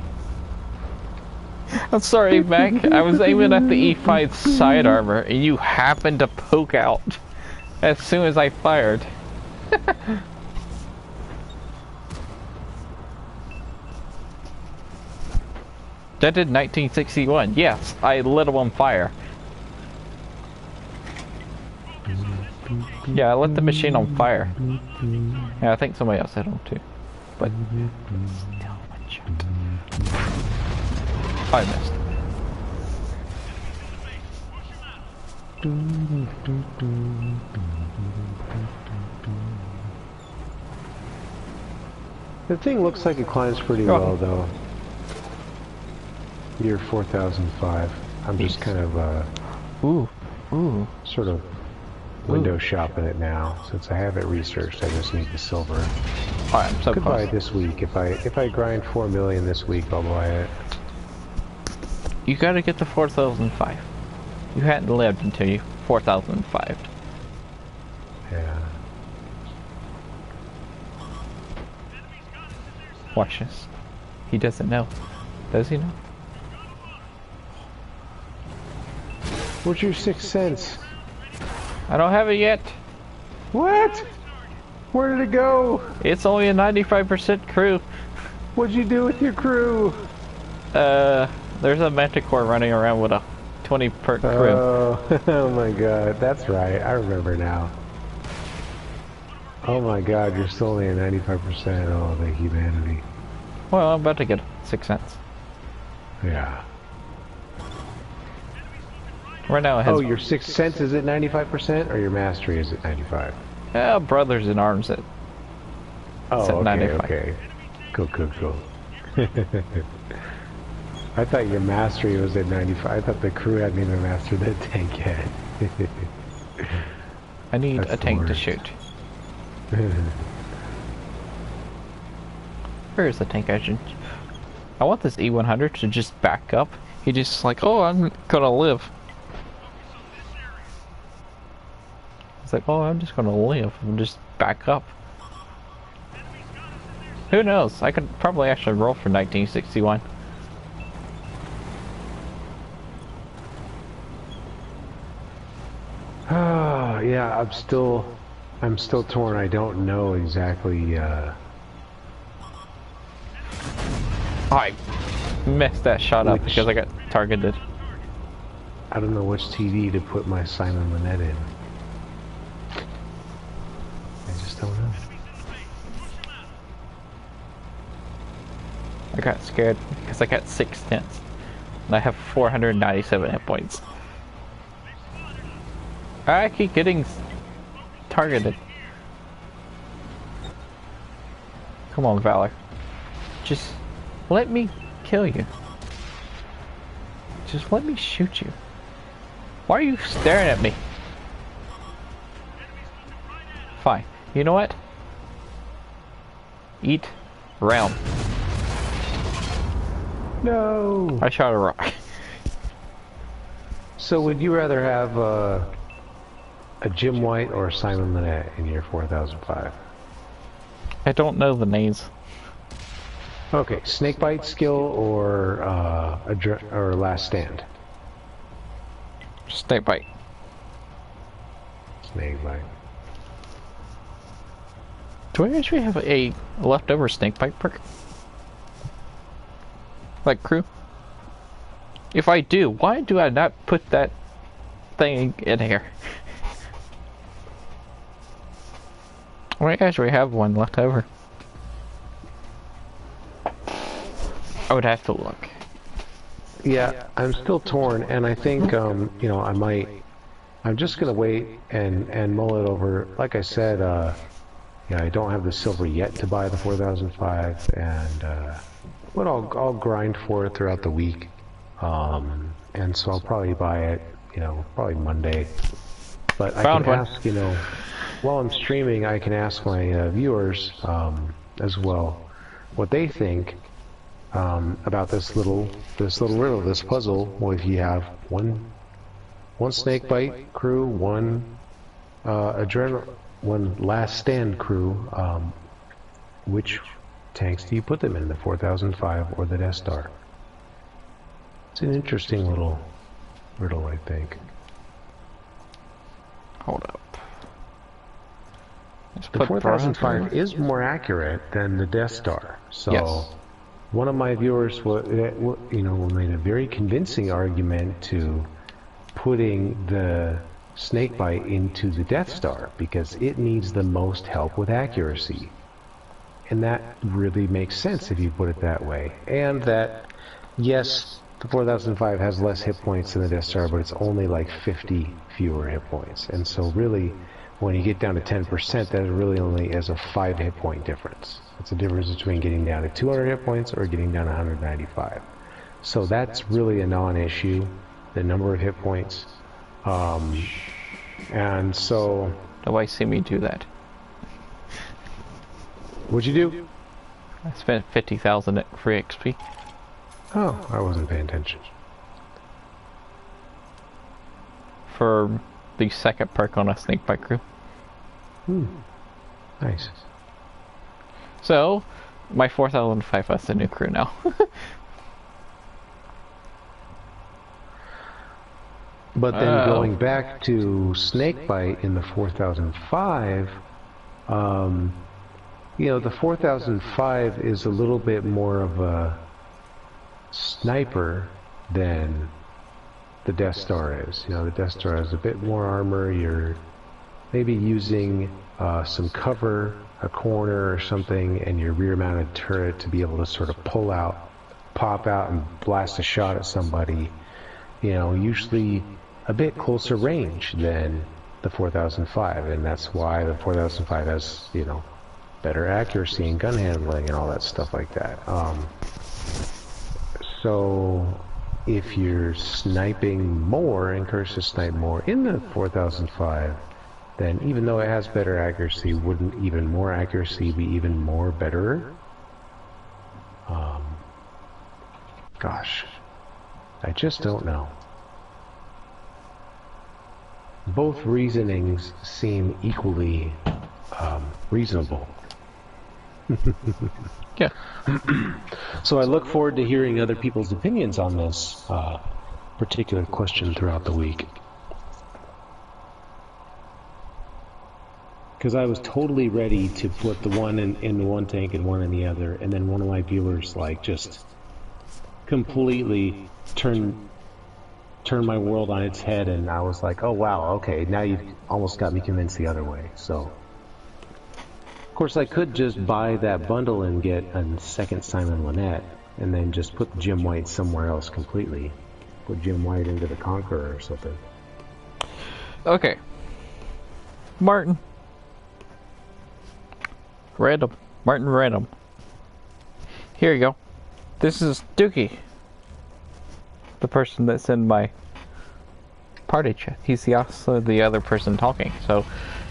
I'm sorry, Mac. I was aiming at the E5 side armor, and you happened to poke out as soon as I fired. That did 1961. Yes, I lit him on fire. Yeah, I lit the machine on fire. Yeah, I think somebody else hit him too. But still one shot. I missed. The thing looks like it climbs pretty well, though. Year 4005. I'm just kind of, sort of window shopping it now. Since I have it researched, I just need the silver. Alright, I'm so Could close. buy it this week. If I grind 4 million this week, I'll buy it. You gotta get to 4005. You hadn't lived until you 4005. Yeah. Watch this. He doesn't know. Does he know? What's your 6th sense? I don't have it yet. What? Where did it go? It's only a 95% crew. What'd you do with your crew? There's a Manticore running around with a 20 per crew. Oh my god, that's right. I remember now. Oh my god, you're still only at 95% of the humanity. Well, I'm about to get 6 cents. Yeah. Right now it has... Oh, your 6th sense is at 95%, or your mastery is at 95? Brothers in Arms at... Oh, at okay, 95. okay. Cool. I thought your mastery was at 95. I thought the crew hadn't even mastered that tank yet. I need That's a tank to worst. shoot. Where is the tank engine? I want this E100 to just back up. He just like, oh, I'm gonna live. It's like, oh, I'm just gonna live and just back up. Who knows? I could probably actually roll for 1961. Oh, yeah, I'm still torn. I don't know exactly, I messed that shot up Which- because I got targeted. I don't know which TV to put my Simon Lynette in. I just don't know. I got scared because I got 6 tenths. And I have 497 hit points. I keep getting targeted. Come on, Valor. Just let me kill you. Just let me shoot you. Why are you staring at me? Fine. You know what? Eat round. No! I shot a rock. So would you rather have, a Jim White or a Simon Lynette in year 4005? I don't know the names. Okay, Snakebite skill or, or Last Stand? Snake bite. Snakebite. Do I actually have a leftover snakebite perk? Like crew? If I do, why do I not put that thing in here? I actually have one left over. I would have to look. Yeah, I'm still torn, and I think, you know, I'm just gonna wait and mull it over. Like I said, yeah, I don't have the silver yet to buy the 4005, but I'll grind for it throughout the week, and so I'll probably buy it, you know, probably Monday. But I can ask, you know, while I'm streaming, I can ask my viewers as well what they think about this little riddle, this puzzle. Well, if you have one snakebite crew, one last stand crew, which tanks do you put them in, the 4005 or the Death Star? It's an interesting little riddle, I think. Hold up. The 4005 is more accurate than the Death Star, so yes. One of my viewers, you know, made a very convincing argument to putting the snakebite into the Death Star because it needs the most help with accuracy, and that really makes sense if you put it that way. And that, yes, the 4005 has less hit points than the Death Star, but it's only like 50 fewer hit points, and so really, when you get down to 10%, that really only is a 5 hit point difference. It's a difference between getting down to 200 hit points or getting down to 195. So that's really a non-issue, the number of hit points. And so... Nobody see me do that. What'd you do? I spent 50,000 at free XP. Oh, I wasn't paying attention. For the second perk on a snakebite crew. Nice. So, my 4005 has a new crew now. But then going back to snakebite in the 4005, you know, the 4005 is a little bit more of a sniper than the Death Star is. You know, the Death Star has a bit more armor. You're maybe using some cover, a corner or something, and your rear-mounted turret to be able to sort of pull out, pop out, and blast a shot at somebody. You know, usually a bit closer range than the 4005, and that's why the 4005 has, you know, better accuracy and gun handling and all that stuff like that. So if you're sniping more, encouraged to snipe more in the 4005, then even though it has better accuracy, wouldn't even more accuracy be even more better? Gosh, I just don't know. Both reasonings seem equally reasonable. Yeah. So I look forward to hearing other people's opinions on this particular question throughout the week. Because I was totally ready to put the one in one tank and one in the other, and then one of my viewers like just completely turned my world on its head, and I was like, oh wow, okay, now you've almost got me convinced the other way. So of course I could just buy that bundle and get a second Simon Lynette, and then just put Jim White somewhere else completely. Put Jim White into the Conqueror or something. Okay. Martin Random. Here you go. This is Dookie. The person that's in my party chat. He's also the other person talking. So,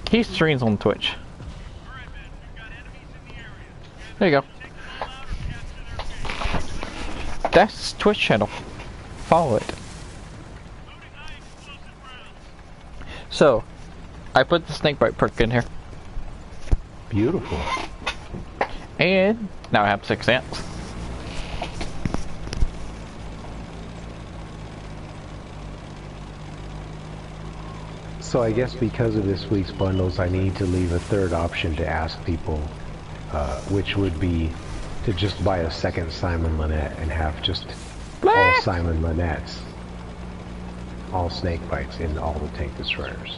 he streams on Twitch. There you go. That's his Twitch channel. Follow it. So, I put the snakebite perk in here. Beautiful. And now I have 6 ants. So I guess because of this week's bundles, I need to leave a third option to ask people, which would be to just buy a second Simon Lynette and have just all Simon Lynettes, all snake bites in all the tank destroyers.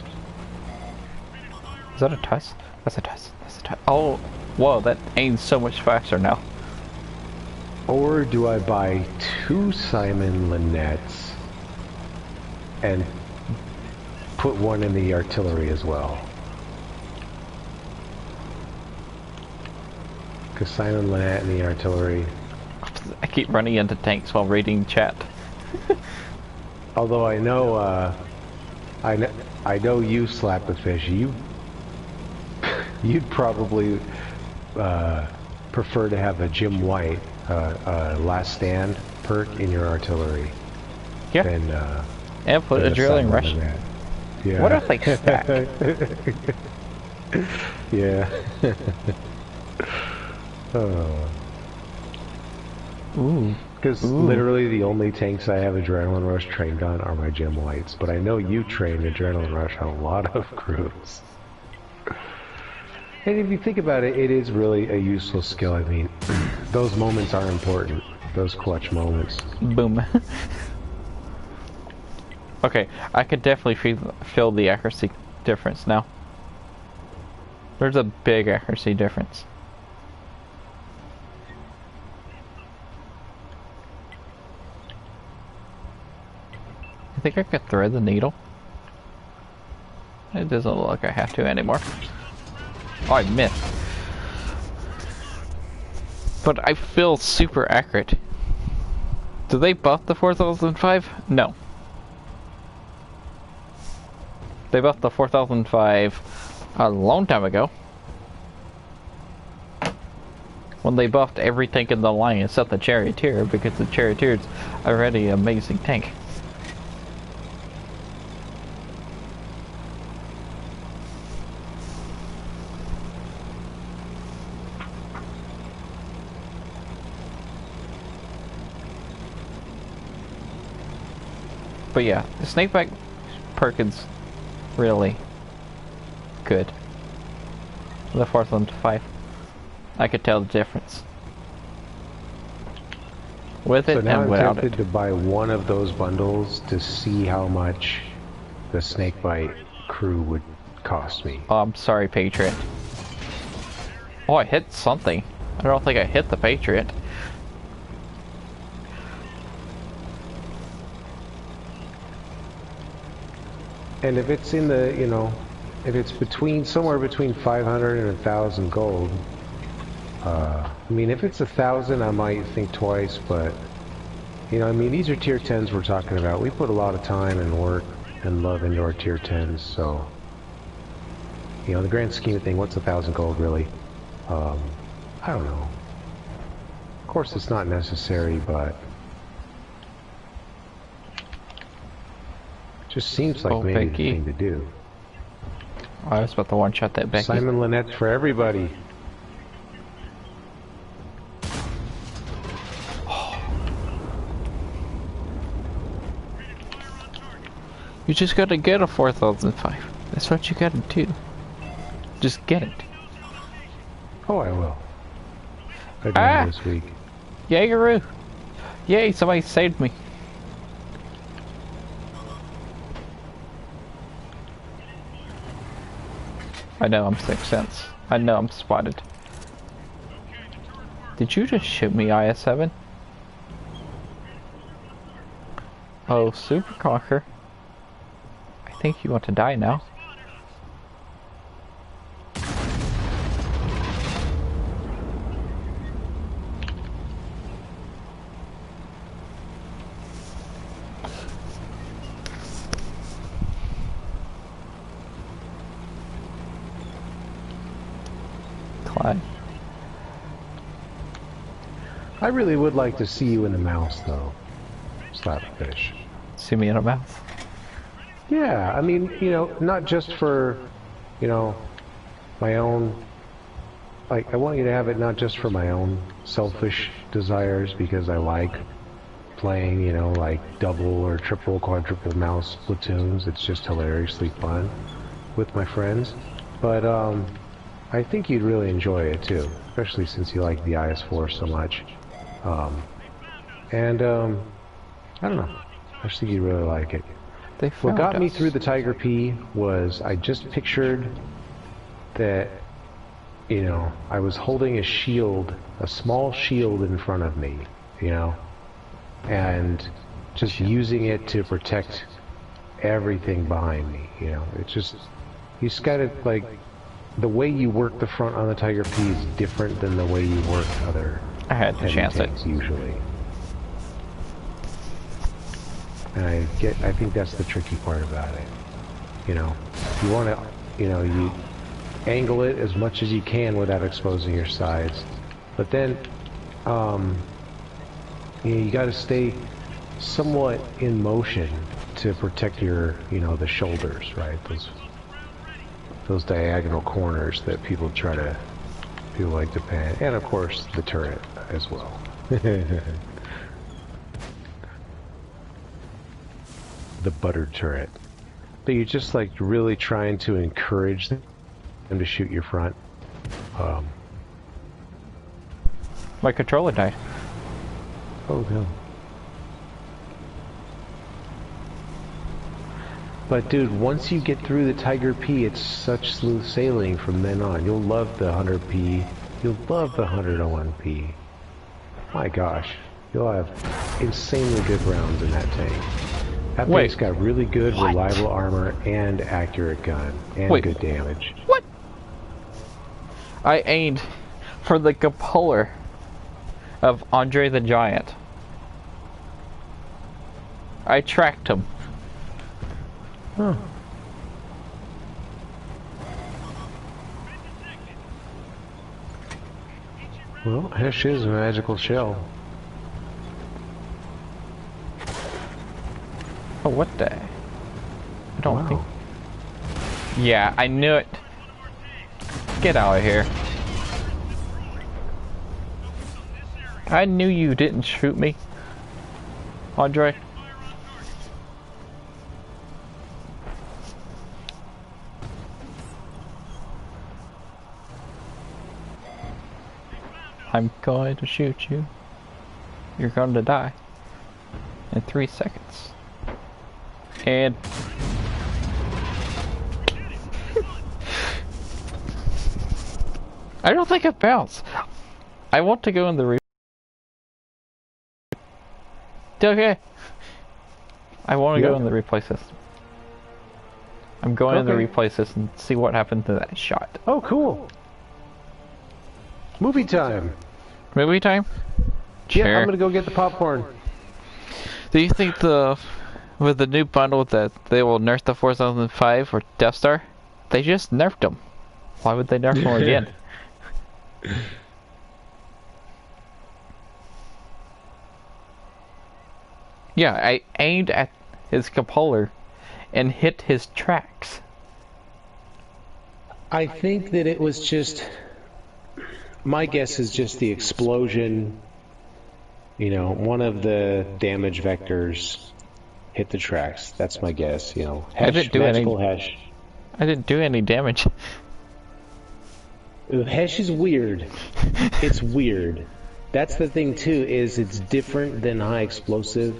Is that a test? That's a test. That's a test. Oh, whoa, that aims so much faster now. Or do I buy 2 Simon Lynettes and put one in the artillery as well? Because Simon Lynette in the artillery. I keep running into tanks while reading chat. Although I know, I know you, SLAPAFISH, you'd probably prefer to have a Jim White last stand perk in your artillery. Yeah. Than, and put a drilling rush. Yeah. What if they stack? Yeah. Oh. Ooh. Because literally the only tanks I have Adrenaline Rush trained on are my Gem Whites, but I know you train Adrenaline Rush on a lot of crews. And if you think about it, it is really a useful skill. I mean, those moments are important. Those clutch moments. Boom. Okay, I could definitely feel the accuracy difference now. There's a big accuracy difference. I think I could thread the needle. It doesn't look like I have to anymore. Oh, I missed. But I feel super accurate. Do they buff the 4005? No. They buffed the 4005 a long time ago. When they buffed every tank in the line except the Charioteer, because the Charioteer's already an amazing tank. But yeah, the Snakebite perk is really good. The 4005. I could tell the difference. With it and without it. So now I'm tempted to buy one of those bundles to see how much the Snakebite crew would cost me. Oh, I'm sorry, Patriot. Oh, I hit something. I don't think I hit the Patriot. And if it's in the, you know, if it's somewhere between 500 and 1,000 gold, I mean, if it's 1,000, I might think twice, but, you know, I mean, these are tier 10s we're talking about. We put a lot of time and work and love into our tier 10s, so, you know, in the grand scheme of things, what's 1,000 gold really? I don't know. Of course, it's not necessary, but just seems like maybe the thing to do. Oh, I was about to one-shot that Becky. Simon Lynette for everybody. You just gotta get a 4005. That's what you gotta do. Just get it. Oh, I will. I do this week. Yagaroo! Yay, somebody saved me. I know I'm 6 cents. I know I'm spotted. Did you just shoot me, IS-7? Oh, Super Conquer. I think you want to die now. Clyde. I really would like to see you in the mouse, though. SLAPAFISH. See me in a mouse? Yeah, I mean, you know, not just for, you know, my own, like, I want you to have it not just for my own selfish desires, because I like playing, you know, like double or triple, quadruple mouse platoons. It's just hilariously fun with my friends. But I think you'd really enjoy it too, especially since you like the IS-4 so much. I don't know. I just think you'd really like it. What got me through the Tiger P was I just pictured that, you know, I was holding a shield, a small shield in front of me, you know, and just using it to protect everything behind me, you know. It's just, you just gotta, like, the way you work the front on the Tiger P is different than the way you work other I had to chance it usually. And I think that's the tricky part about it. You know, you want to, you know, you angle it as much as you can without exposing your sides, but then, you know, you got to stay somewhat in motion to protect your, you know, the shoulders, right? Those diagonal corners that people like to pan, and of course the turret as well. The buttered turret. But you're just like really trying to encourage them to shoot your front. My controller died. Oh no. But dude, once you get through the Tiger P, it's such smooth sailing from then on. You'll love the 100P. You'll love the 101P. My gosh. You'll have insanely good rounds in that tank. That thing's got really good, reliable armor and accurate gun and good damage. What? I aimed for the cupola of Andre the Giant. I tracked him. Huh. Well, Hesh is a magical shell. Oh, what the? I don't think... Yeah, I knew it. Get out of here. I knew you didn't shoot me, Andre. I'm going to shoot you. You're going to die in 3 seconds. And I don't think it bounced. I want to go in the okay. I want to go in the replay system. I'm going in the replay system and see what happened to that shot. Oh, cool. Movie time. Movie time? Sure. Yeah, I'm gonna go get the popcorn. Do you think with the new bundle that they will nerf the 4005 or Death Star? They just nerfed them. Why would they nerf them again? Yeah, I aimed at his cupola and hit his tracks. I think that it was just... My guess is just the explosion. You know, one of the damage vectors hit the tracks. That's my guess, you know. Hesh, I didn't do magical Hesh. I didn't do any damage. Hesh is weird. It's weird. That's the thing too, is it's different than high explosive.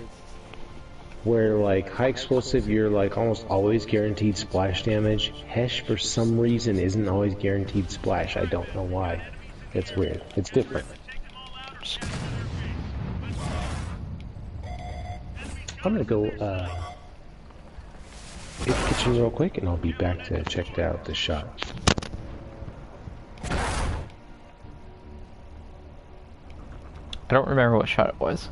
Where like high explosive you're like almost always guaranteed splash damage. Hesh for some reason isn't always guaranteed splash. I don't know why. It's weird. It's different. I'm gonna go hit the kitchen real quick and I'll be back to check out the shot. I don't remember what shot it was.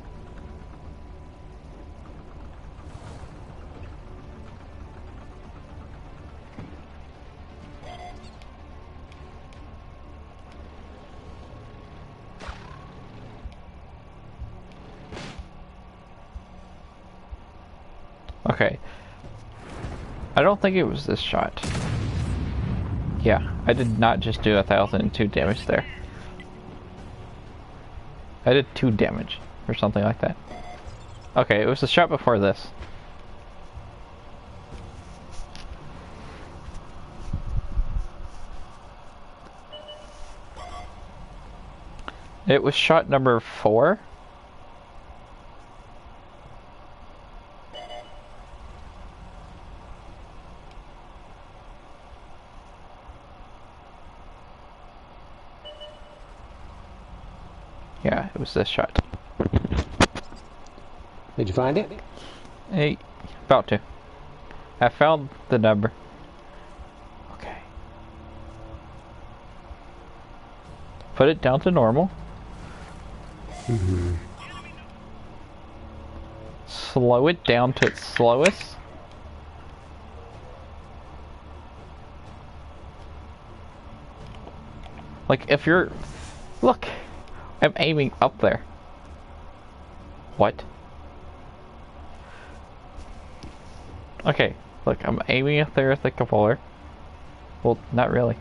Okay. I don't think it was this shot. Yeah, I did not just do 1,002 damage there. I did 2 damage, or something like that. Okay, it was the shot before this. It was shot number 4. Yeah, it was this shot. Did you find it? Hey, about to. I found the number. Okay. Put it down to normal. Mm-hmm. Slow it down to its slowest. Like, if you're... Look! I'm aiming up there. What? Okay, look, I'm aiming up there with the controller. Well, not really.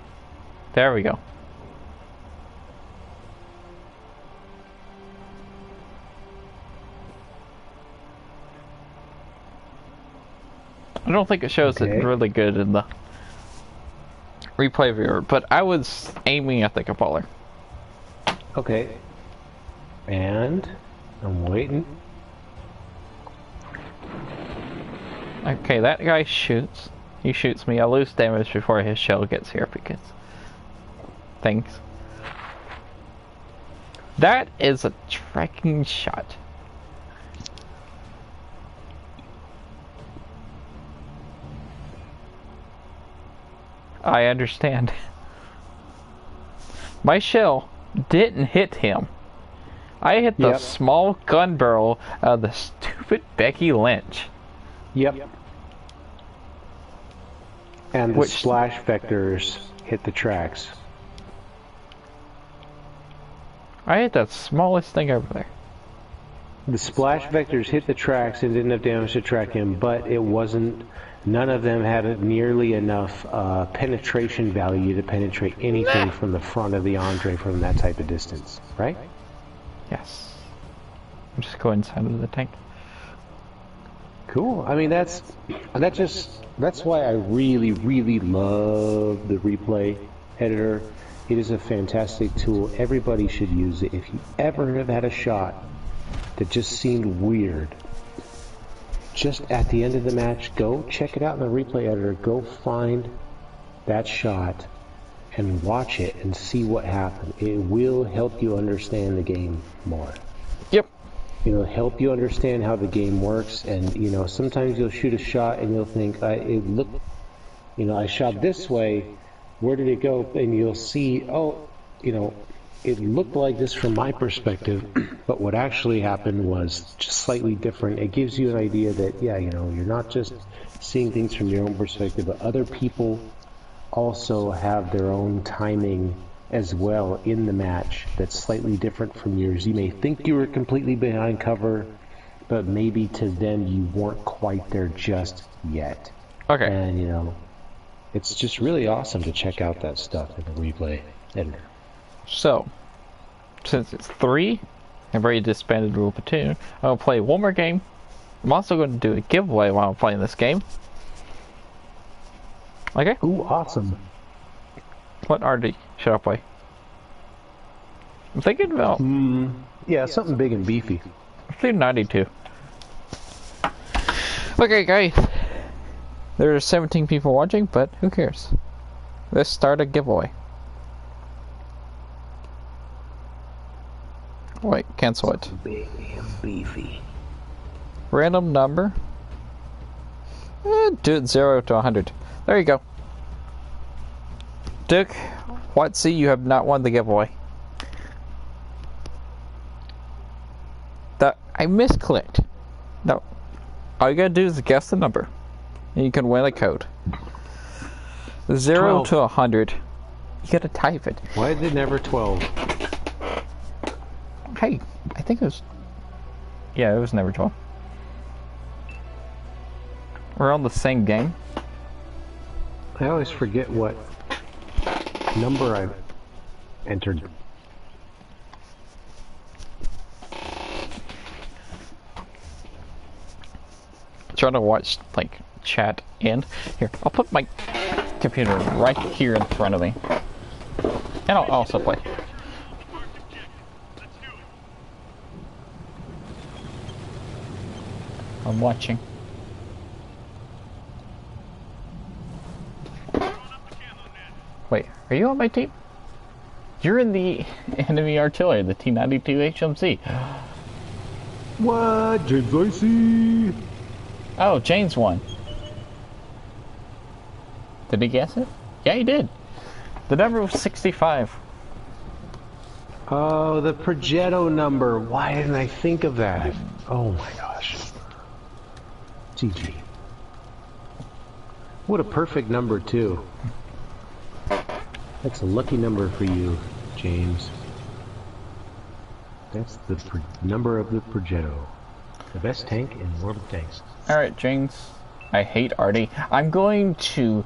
There we go. I don't think it shows it really good in the replay viewer, but I was aiming at the controller. Okay. And I'm waiting. Okay, that guy shoots. He shoots me. I lose damage before his shell gets here because... Thanks. That is a tracking shot. I understand. My shell didn't hit him. I hit the small gun barrel of the stupid Becky Lynch. Yep. And the splash vectors hit the tracks. I hit the smallest thing over there. The splash vectors hit the tracks and did enough damage to track him, but it wasn't... None of them had nearly enough penetration value to penetrate anything from the front of the Andre from that type of distance, right? Yes. I'll just go inside of the tank. Cool. I mean, that's why I really, really love the replay editor. It is a fantastic tool. Everybody should use it. If you ever have had a shot that just seemed weird, just at the end of the match, go check it out in the replay editor. Go find that shot and watch it and see what happened. It will help you understand the game more. Yep. It'll help you understand how the game works, and you know, sometimes you'll shoot a shot and you'll think, it looked, you know, I shot this way, where did it go? And you'll see, oh, you know, it looked like this from my perspective, but what actually happened was just slightly different. It gives you an idea that, yeah, you know, you're not just seeing things from your own perspective, but other people also have their own timing as well in the match that's slightly different from yours. You may think you were completely behind cover, but maybe to them you weren't quite there just yet. Okay. And, you know, it's just really awesome to check out that stuff in the replay editor. So, since it's 3, I've already disbanded Rule Platoon, I'm going to play one more game. I'm also going to do a giveaway while I'm playing this game. Okay? Ooh, awesome. What RD should I play? I'm thinking about... yeah, something big and beefy. I think 92. Okay, guys. There are 17 people watching, but who cares? Let's start a giveaway. Wait, cancel it. Big and beefy. Random number. Do it 0 to 100. There you go. Duke, Watsy, you have not won the giveaway. I misclicked. No. All you gotta do is guess the number. And you can win a code. 0 12. to 100. You gotta type it. Why is it never 12? Hey, I think it was... Yeah, it was never 12. We're on the same game. I always forget what number I've entered. trying to watch like chat and here. I'll put my computer right here in front of me, and I'll also play. I'm watching. Wait, are you on my team? You're in the enemy artillery, the T-92 HMC. What? James Lacey? Oh, James won. Did he guess it? Yeah, he did. The number was 65. Oh, the Progetto number. Why didn't I think of that? Oh my gosh. GG. What a perfect number, too. That's a lucky number for you, James. That's the number of the Progetto. The best tank in World of Tanks. Alright, James. I hate Artie. I'm going to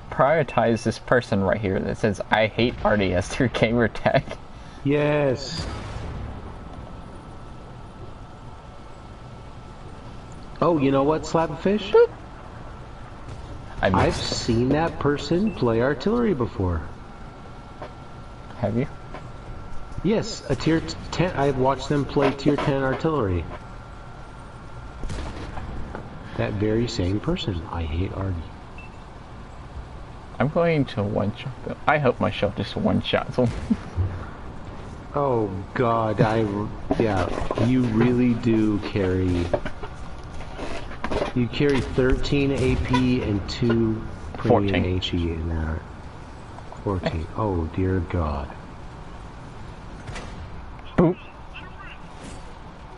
prioritize this person right here that says I hate Artie as their gamer tag. Yes. Oh, you know what, SLAPAFISH? I've seen that person play artillery before. Have you? Yes, a tier 10. I've watched them play tier 10 artillery. That very same person. I hate Artie. I'm going to one-shot them. I hope my shot just one-shots them. Oh God, yeah, you really do carry. You carry 13 AP and 2 premium HE in that. 14. Oh dear God. Boop.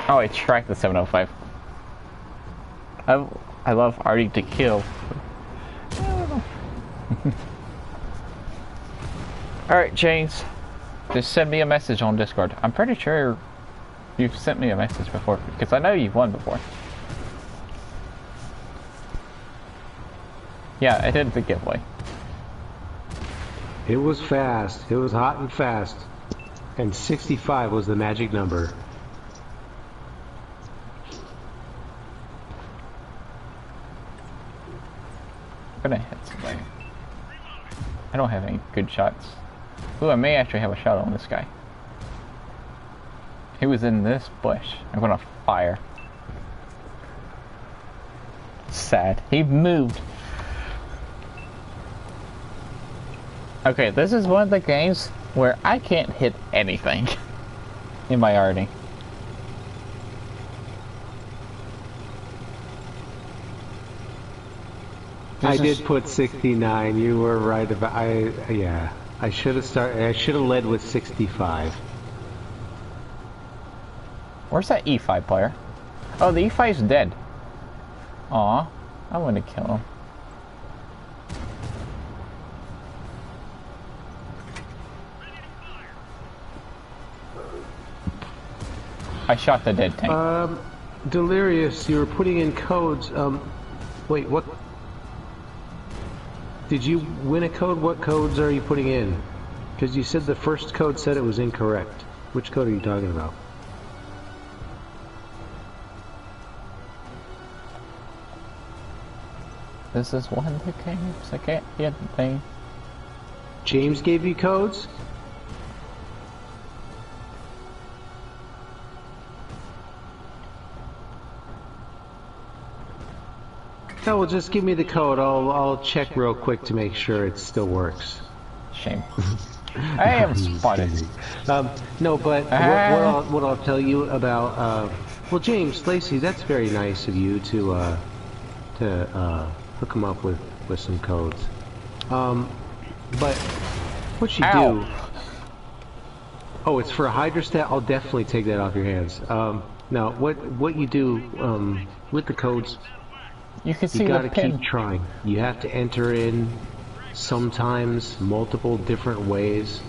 Oh, I tracked the 705. I love Artie to kill. Alright, James. Just send me a message on Discord. I'm pretty sure you've sent me a message before, because I know you've won before. Yeah, I did the giveaway. It was fast. It was hot and fast. And 65 was the magic number. I'm gonna hit somebody. I don't have any good shots. Ooh, I may actually have a shot on this guy. He was in this bush. I'm gonna fire. Sad. He moved. Okay, this is one of the games where I can't hit anything in my arty. I did put 69. You were right about. Yeah. I should have started. I should have led with 65. Where's that E5 player? Oh, the E5's dead. Aw, I want to kill him. I shot the dead tank. Delirious, you were putting in codes. Wait, what? Did you win a code? What codes are you putting in? Because you said the first code said it was incorrect. Which code are you talking about? This is one of the games I can't get anything. James gave you codes? Oh, well, just give me the code. I'll check real quick to make sure it still works. Shame. I am spotted. No, but what I'll tell you about well, James Lacey, that's very nice of you to hook him up with some codes. But what you do? Oh, it's for a hydrostat. I'll definitely take that off your hands. Now, what you do with the codes? You can see you gotta the pin. keep trying. You have to enter in sometimes multiple different ways.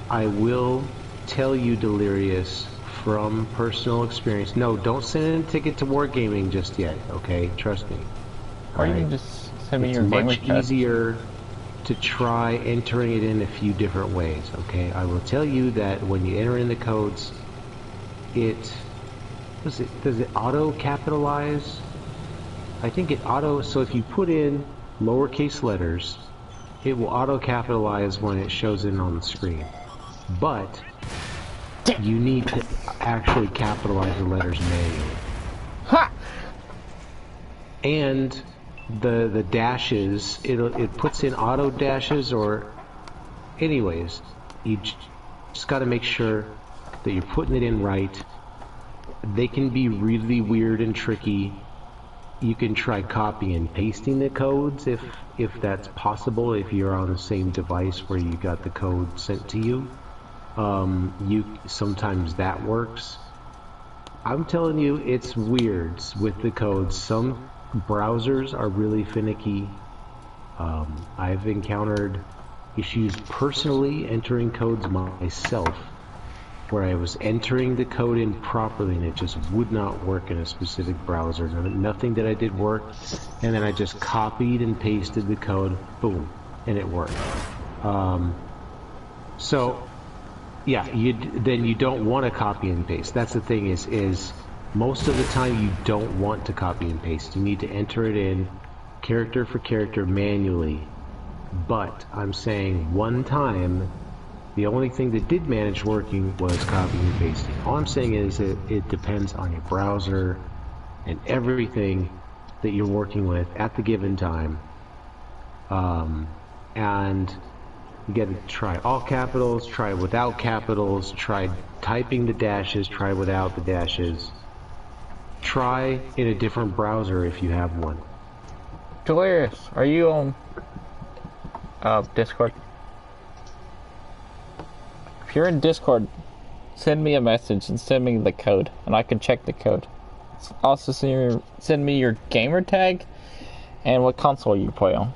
I will tell you, Delirious, from personal experience. No, don't send in a ticket to Wargaming just yet, okay? Trust me. Or you can just send me your gamer It's much easier to try entering it in a few different ways, okay? I will tell you that when you enter in the codes, does it auto capitalize I think it auto, so if you put in lowercase letters, it will auto capitalize when it shows in on the screen. But you need to actually capitalize the letters manually. Ha! And the dashes, it puts in auto dashes, or anyways, you just got to make sure that you're putting it in right. They can be really weird and tricky. You can try copy and pasting the codes if that's possible, if you're on the same device where you got the code sent to you. Sometimes that works. I'm telling you, it's weird with the codes. Some browsers are really finicky. I've encountered issues personally entering codes myself, where I was entering the code in properly and it just would not work in a specific browser. Nothing that I did worked, and then I just copied and pasted the code, boom, and it worked. So, yeah, then you don't want to copy and paste. That's the thing is most of the time you don't want to copy and paste. You need to enter it in character for character manually. But I'm saying one time, the only thing that did manage working was copying and pasting. All I'm saying is it depends on your browser and everything that you're working with at the given time. And you got to try all capitals, try without capitals, try typing the dashes, try without the dashes. Try in a different browser if you have one. Delirious, are you on Discord? If you're in Discord, send me a message and send me the code, and I can check the code. Also, send me your gamer tag and what console you play on.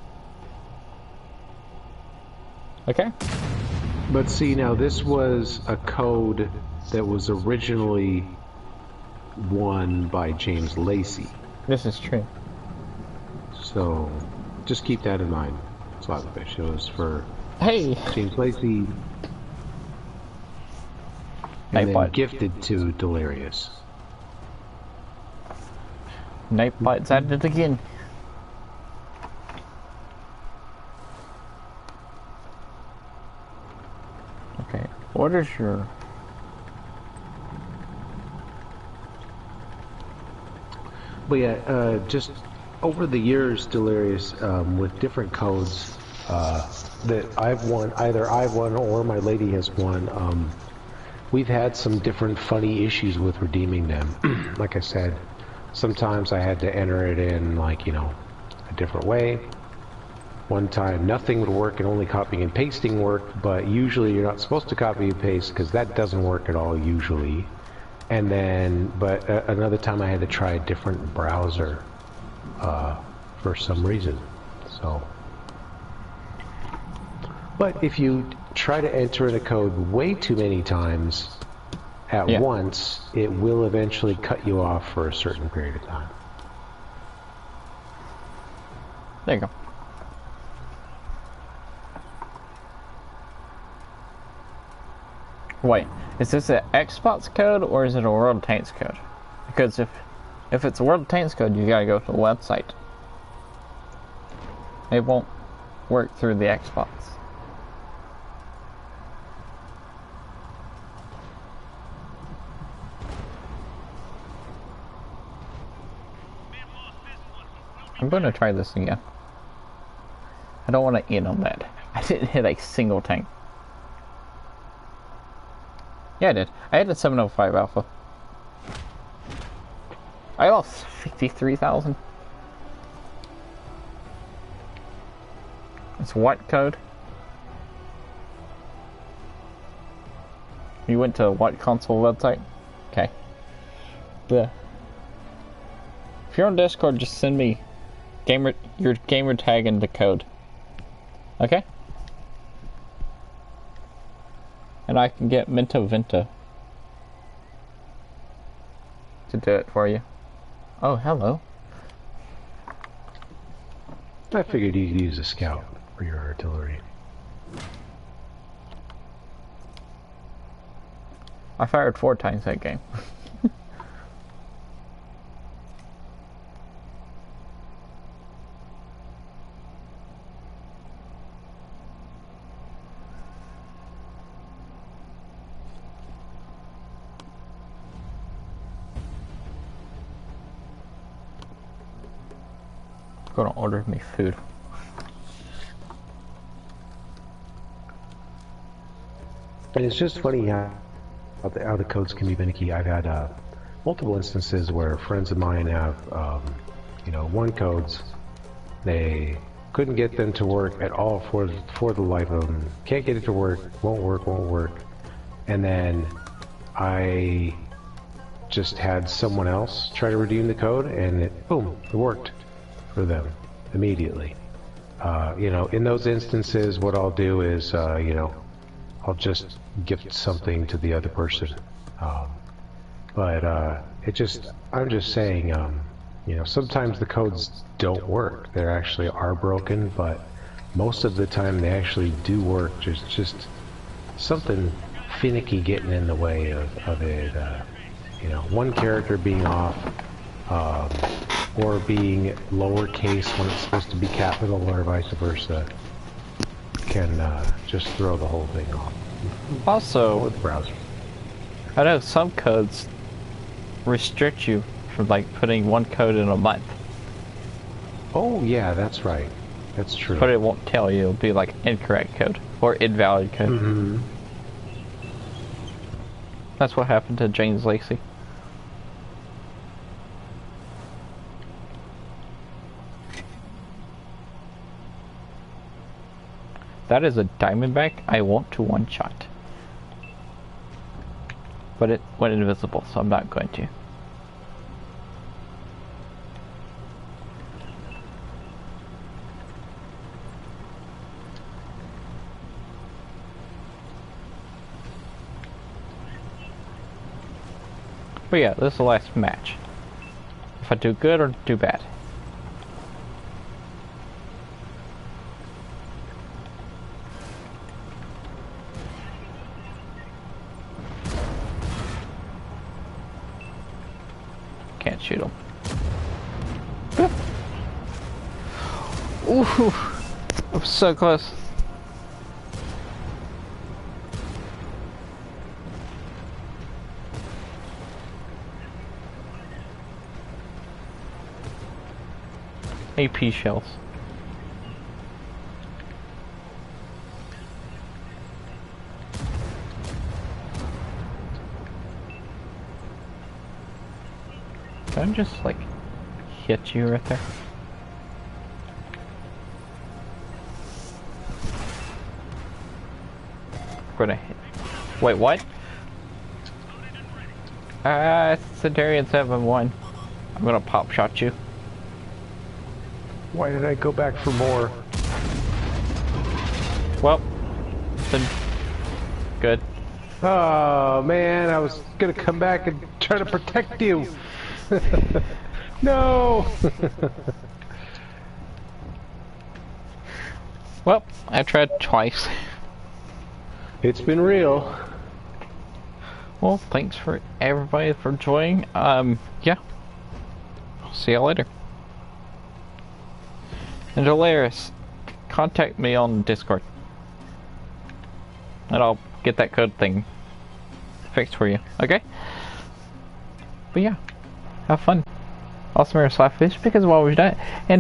Okay? But see, now this was a code that was originally won by James Lacey. This is true. So, just keep that in mind. SLAPAFISH. It was for James Lacey. And then gifted to Delirious. Nightbite's at it again. Okay, what is your... But yeah, just over the years, Delirious, with different codes that I've won, either I've won or my lady has won, we've had some different funny issues with redeeming them. Like I said, sometimes I had to enter it in, like, you know, a different way. One time nothing would work and only copying and pasting worked, but usually you're not supposed to copy and paste because that doesn't work at all usually. And then, but another time I had to try a different browser for some reason. So, but if you try to enter in a code way too many times at once, it will eventually cut you off for a certain period of time. There you go. Wait, is this an Xbox code or is it a World of Tanks code? Because if it's a World of Tanks code, you gotta go to the website. It won't work through the Xbox. I'm gonna try this again. I don't want to end on that. I didn't hit a single tank. Yeah, I did. I had a 705 alpha. I lost 53,000. It's what code? You went to what console website? Okay. If you're on Discord, just send me your gamer tag and the code. Okay? And I can get Minto Vento to do it for you. Oh, hello. I figured you could use a scout for your artillery. I fired 4 times that game. Gonna order me food. And it's just funny how the codes can be finicky. I've had multiple instances where friends of mine have, you know, one codes. They couldn't get them to work at all for the life of them. Can't get it to work. Won't work. And then I just had someone else try to redeem the code, and it worked for them immediately. You know, in those instances, what I'll do is, you know, I'll just gift something to the other person. But I'm just saying, you know, sometimes the codes don't work. They actually are broken, but most of the time they actually do work. Just something finicky getting in the way of it. You know, one character being off, or being lowercase when it's supposed to be capital, or vice versa, can just throw the whole thing off. Also, with the browser. I know some codes restrict you from like putting one code in a month. Oh yeah, that's right. That's true. But it won't tell you. It'll be like incorrect code or invalid code. Mm-hmm. That's what happened to James Lacey. That is a Diamondback I want to one-shot. But it went invisible, so I'm not going to. But yeah, this is the last match. If I do good or do bad. Can't shoot him. Ooh, I'm so close. AP shells. Can I just like hit you right there? Gonna hit. Wait, what? Cetarian 7-1. I'm gonna pop shot you. Why did I go back for more? Well, then good. Oh man, I was gonna come back and try to protect you. No. Well, I tried twice. It's been real. Well, thanks for everybody for joining. Yeah. See you later. And Hilarious, contact me on Discord. And I'll get that code thing fixed for you, okay? But yeah, have fun. Awesome, SLAPAFISH, because I've always done it. And